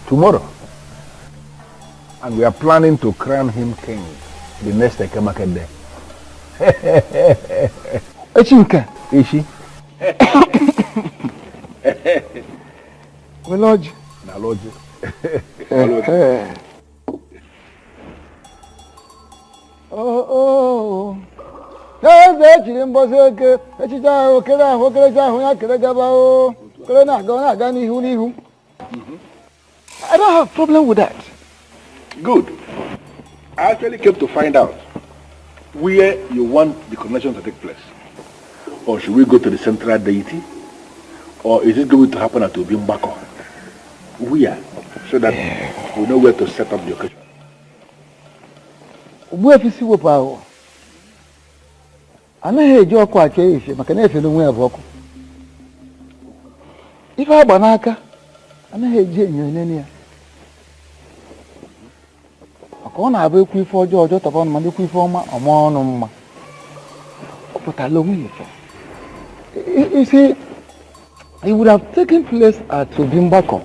Speaker 13: tomorrow. And we are planning to crown him king the next Ekemake day.
Speaker 16: Echinka.
Speaker 13: Ishi.
Speaker 16: We lodge.
Speaker 13: Na lodge.
Speaker 16: Oh. N'eze echiri mbọsị eke echicha ahụ okerecha ahụ ya kere gaba o kere na-aga n'ihu. I don't have a problem with that.
Speaker 13: Good. I actually came to find out where you want the connection to take place. Or should we go to the central deity? Or is it going to happen at Ubimbako? Where? So that we know where to set up the occasion.
Speaker 16: Ogbuefi si wepụ ahụ anaghị eji ọkụ achọ efe maka na-efe n'onwe ya bụ ọkụ. Ife agba n'aka anaghị eji enyo enene ya maka ọ na-abụ ekwu ife ọjọọ tọba ọnụ ma ekwu ife ọma ọma ọnụ mma ọ pụtara onwe ya ife. You see, it would have taken place at Ubimbako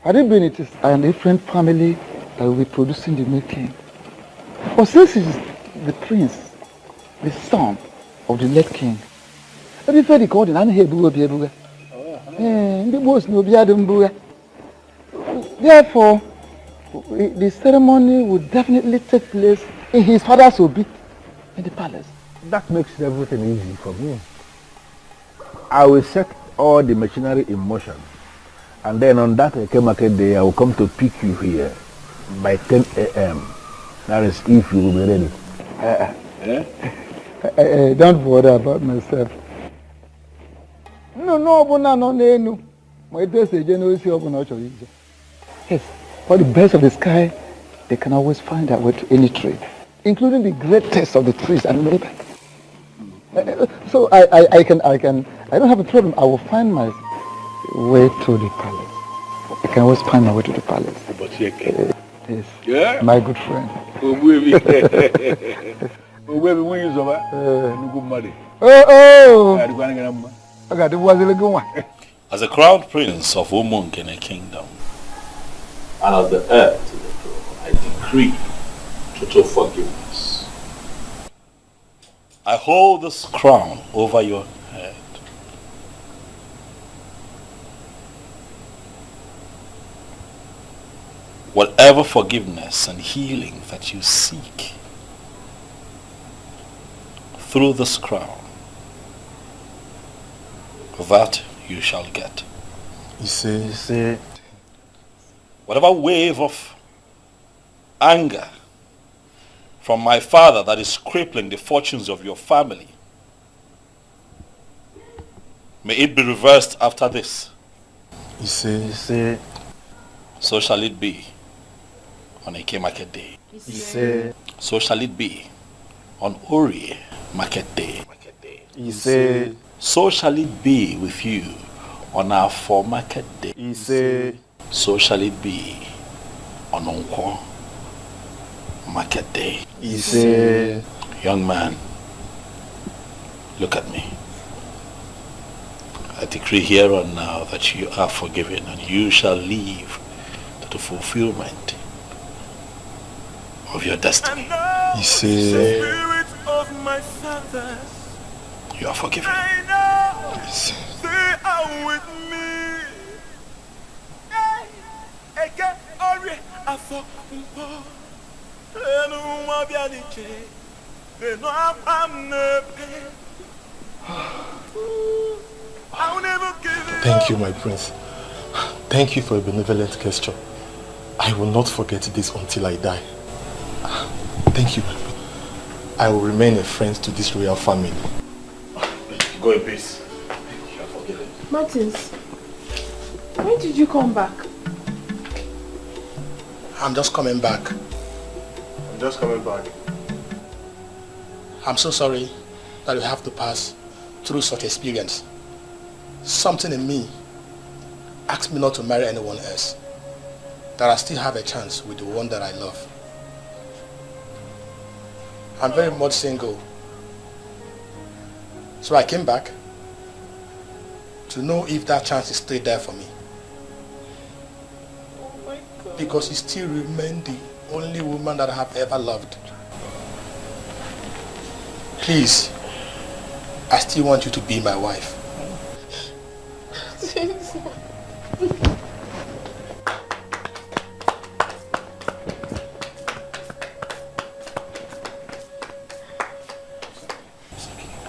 Speaker 16: had it been it is a different family that will be producing the making. But since he's the prince, the son of the late king, everybody called him therefore, the ceremony would definitely take place in his father's obi in the palace.
Speaker 13: That makes everything easy for me. I will set all the machinery in motion, and then on that Ekemake day, I will come to pick you here by 10 a.m. That is if you will be ready.
Speaker 16: Don't worry about myself. No. Yes, for the birds of the sky, they can always find their way to any tree, including the greatest of the trees and maybe. So I don't have a problem. I will find my way to the palace. I can always find my way to the palace. Yes.
Speaker 13: Yeah?
Speaker 16: My good friend.
Speaker 6: As a crown prince of Umungene kingdom, and of the heir to the throne, I decree total forgiveness. I hold this crown over your head. Whatever forgiveness and healing that you seek through this crown, that you shall get.
Speaker 3: You see.
Speaker 6: Whatever wave of anger from my father that is crippling the fortunes of your family, may it be reversed after this.
Speaker 3: You see.
Speaker 6: So shall it be. on Eke Market Day.
Speaker 3: So
Speaker 6: shall it be on Ori Market Day. So shall it be with you on our 4 Market Day. So shall it be on Onkwo Market Day. Young man, look at me. I decree here and now that you are forgiven and you shall live to the fulfillment of your destiny.
Speaker 5: Spirit of my fathers,
Speaker 6: you are forgiven.
Speaker 5: They are with me. Again, Ori, Afokumpo, Enumabianike, they know I'm never. I'll never give it.
Speaker 3: Thank you, my prince. Thank you for a benevolent gesture. I will not forget this until I die. Thank you, my prince. I will remain a friend to this royal family.
Speaker 6: Go in peace. You are forgiven.
Speaker 8: Martins, when did you come back?
Speaker 10: I'm just coming back. I'm so sorry that you have to pass through such experience. Something in me asked me not to marry anyone else. That I still have a chance with the one that I love. I'm very much single. So I came back to know if that chance is still there for me.
Speaker 8: Oh my God.
Speaker 10: Because you still remain the only woman that I have ever loved. Please, I still want you to be my wife.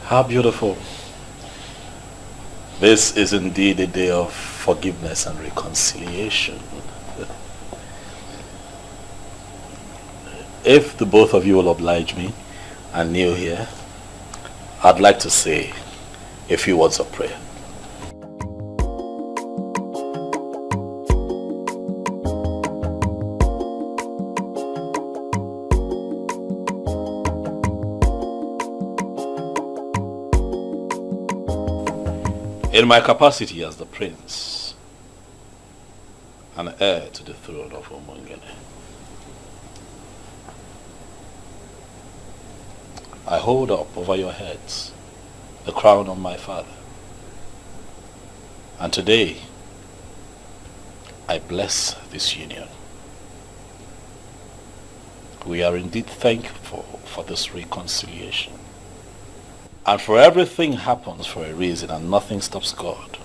Speaker 6: How beautiful. This is indeed a day of forgiveness and reconciliation. If the both of you will oblige me and kneel here, I'd like to say a few words of prayer. In my capacity as the prince and heir to the throne of Umungene, I hold up over your heads the crown of my father. And today, I bless this union. We are indeed thankful for this reconciliation. And for everything happens for a reason, and nothing stops God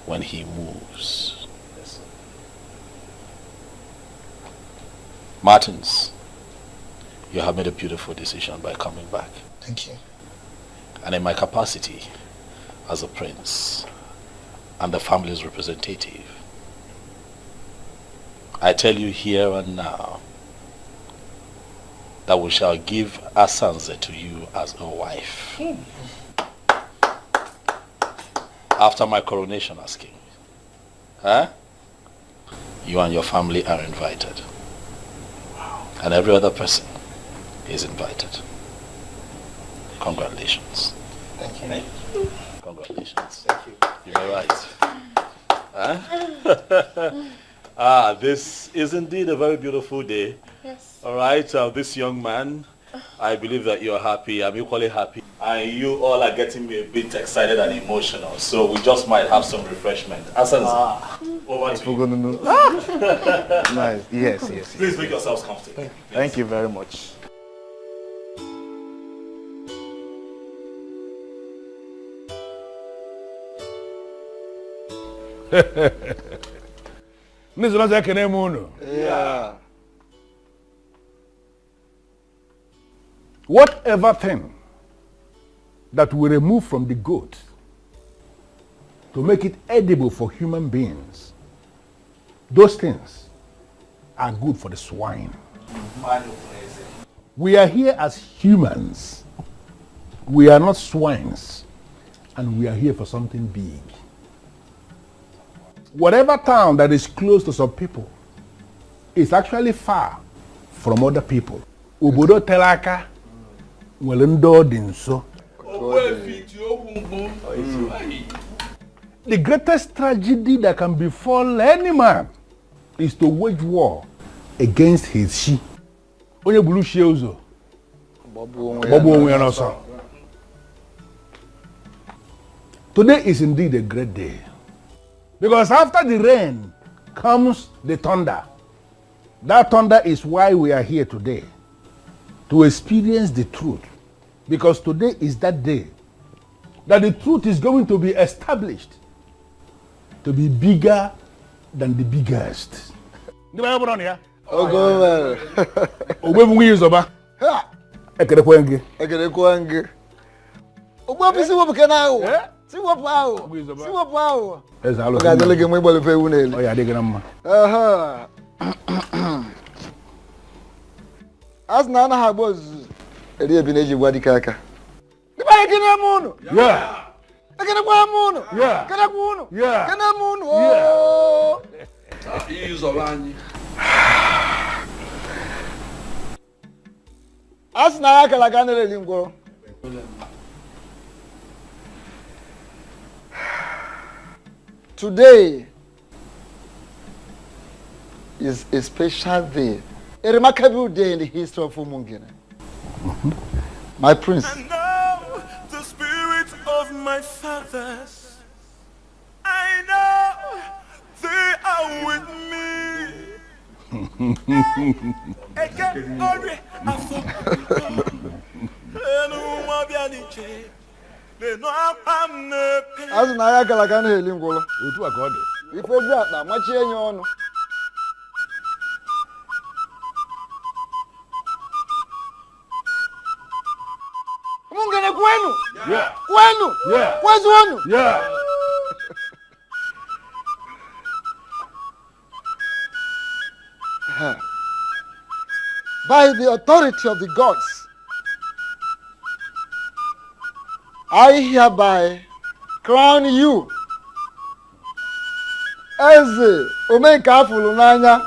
Speaker 6: when he moves. Martins, you have made a beautiful decision by coming back.
Speaker 10: Thank you.
Speaker 6: And in my capacity as a prince and the family's representative, I tell you here and now that we shall give Asanze to you as a wife. After my coronation as king. You and your family are invited. And every other person is invited. Congratulations.
Speaker 10: Thank you.
Speaker 6: Thank you. Congratulations.
Speaker 10: Thank you.
Speaker 6: You're right. This is indeed a very beautiful day.
Speaker 8: Yes.
Speaker 6: All right, this young man, I believe that you're happy. I'm equally happy. And you all are getting me a bit excited and emotional. So we just might have some refreshment. Asanze, over to you.
Speaker 14: Nice. Yes.
Speaker 6: Please make yourselves comfortable.
Speaker 14: Thank you very much.
Speaker 13: Yeah. Whatever thing that we remove from the goat to make it edible for human beings, those things are good for the swine. We are here as humans. We are not swines. And we are here for something big. Whatever town that is close to some people is actually far from other people. Obodo telaka nwere ndị ọ dị nso. The greatest tragedy that can befall any man is to wage war against his she. Onye bulu she uzo. Bobo onwe n'ọsọ. Today is indeed a great day. Because after the rain comes the thunder. That thunder is why we are here today. To experience the truth. Because today is that day that the truth is going to be established to be bigger than the biggest.
Speaker 16: As Nana Habos, a dear Bineji Wadikaka. The Bagamoon! Yeah! I can a moon! Yeah! Can a moon! Yeah! Can a moon! Oh! As Naka Lagana Lingo. Today is a special day. A remarkable day in the history of Umungene. My prince.
Speaker 5: And now the spirit of my fathers, I know they are with me.
Speaker 16: As Naya Galagana Lingola, who are God. If we got that much in your honor.
Speaker 5: Yeah.
Speaker 16: Kwenu?
Speaker 5: Yeah.
Speaker 16: Where's one?
Speaker 5: Yeah.
Speaker 16: By the authority of the gods, I hereby crown you as the Omeka Fulunanya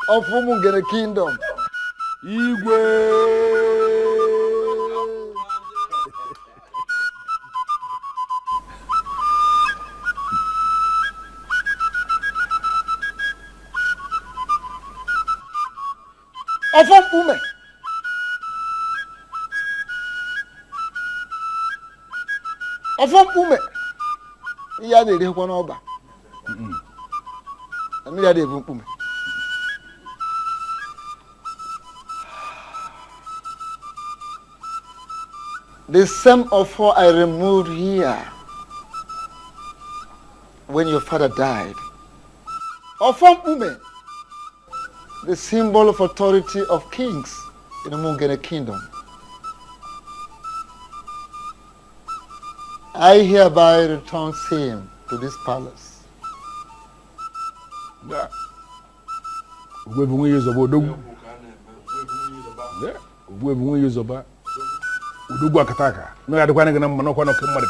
Speaker 16: of Umungene Kingdom. Igwe. Ọfọn ume. Ọfọn ume. Iya de re kwa na oba. Ami ya de bu ume. The same offer I removed here when your father died. Ọfọn ume. The symbol of authority of kings in the Umungene kingdom. I hereby return him to this palace.
Speaker 13: Yeah. We have years of Odogu. Yeah. We have years of Odogu Akataka. No, I don't want to get no one of them.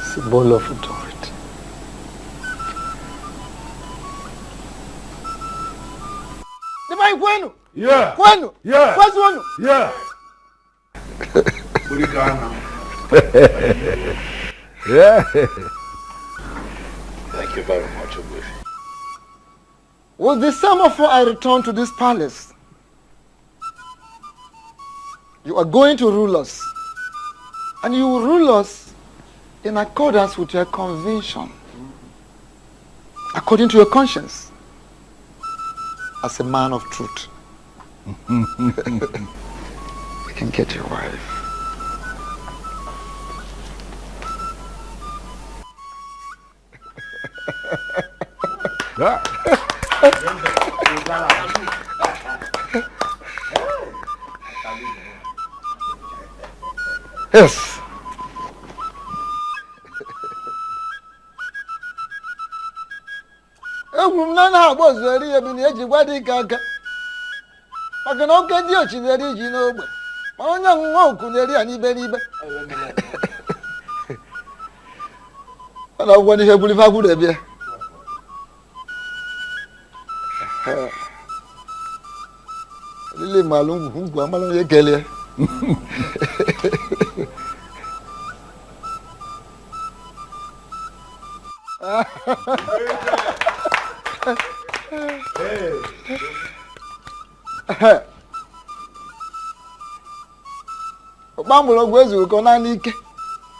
Speaker 16: Symbol of authority.
Speaker 13: Yeah.
Speaker 16: Kwenu?
Speaker 13: Yeah.
Speaker 16: Where's one?
Speaker 13: Yeah.
Speaker 16: Yeah.
Speaker 6: Thank you very much, Ugezu.
Speaker 16: With the same offer I return to this palace, you are going to rule us. And you will rule us in accordance with your conviction, according to your conscience, as a man of truth. We can get your wife.
Speaker 9: Yes.
Speaker 16: Egwu m na na-agba ozeri ebi na eji gwa dị aka maka na oke dị ochi na-eri ji n'ogbe ma onye ọṅụṅụ oku na-eri ya n'ibe n'ibe ọ na-agwụgwọ n'ihe buru ife akwụrụ ebie lile malụ ngwu amala onye kelee Gbamgbọrọgwụ ezughị ka ọ naanị ike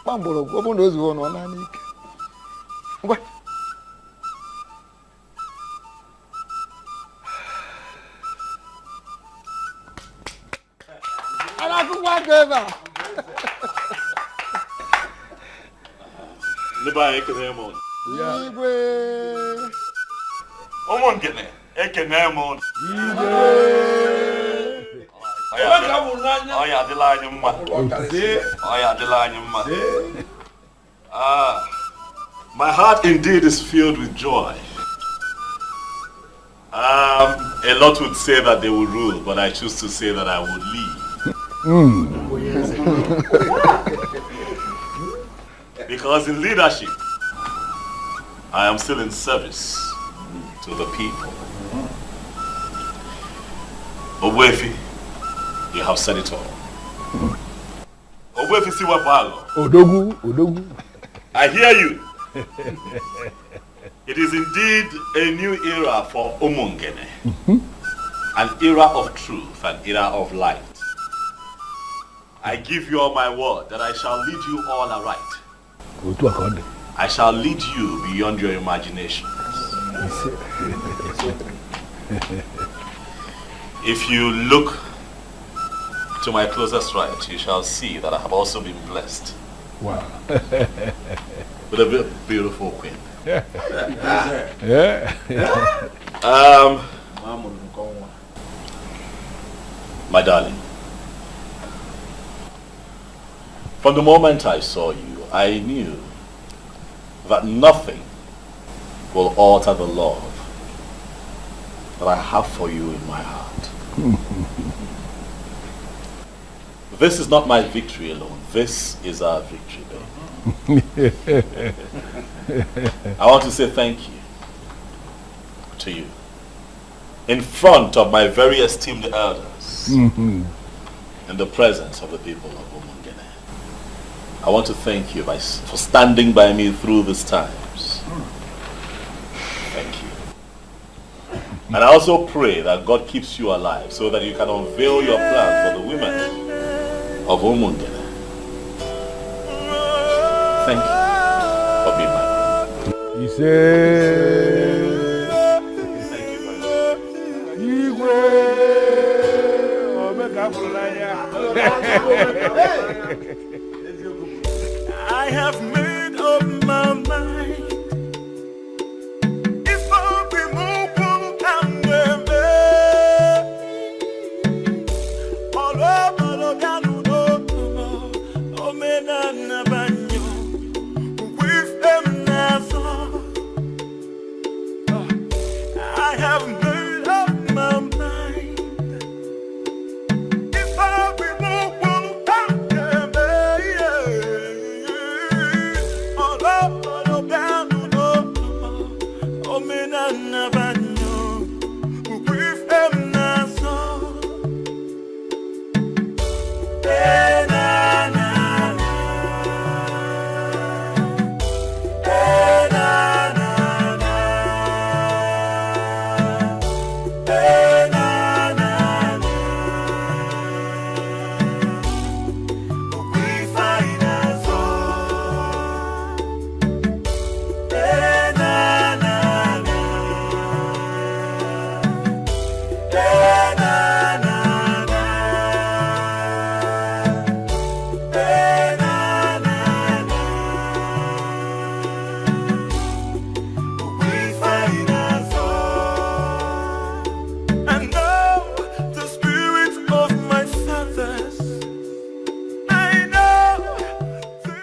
Speaker 16: gbamgbọrọgwụ ọ bụrụ na o zughị ọ naanị ike ngwa a na-akụkwa aka ebe a
Speaker 6: Ndị anyị ekene m ụnụ.
Speaker 16: Igwe
Speaker 6: Umungene ekene m ụnụ.
Speaker 16: Igwe
Speaker 6: Ọ ya adịla anyị mma. Ọ ya adịla anyị mma. My heart indeed is filled with joy. A lot would say that they will rule, but I choose to say that I will lead. Because in leadership, I am still in service to the people. Obwefi, you have said it all. Obwefi Siwapago.
Speaker 9: Odogu.
Speaker 6: I hear you. It is indeed a new era for Umungene. An era of truth, an era of light. I give you all my word that I shall lead you all aright. I shall lead you beyond your imagination. If you look to my closest right, you shall see that I have also been blessed.
Speaker 9: Wow.
Speaker 6: With a beautiful queen. My darling, from the moment I saw you, I knew that nothing will alter the love that I have for you in my heart. This is not my victory alone. This is our victory, baby. I want to say thank you to you in front of my very esteemed elders, in the presence of the people of Umungene. I want to thank you for standing by me through these times. Thank you. And I also pray that God keeps you alive so that you can unveil your plans for the women of Umungene. Thank you for being my friend.
Speaker 9: He said,
Speaker 6: thank you very
Speaker 5: I have made up my mind. If I be moving and I have made up my mind. If I be moving and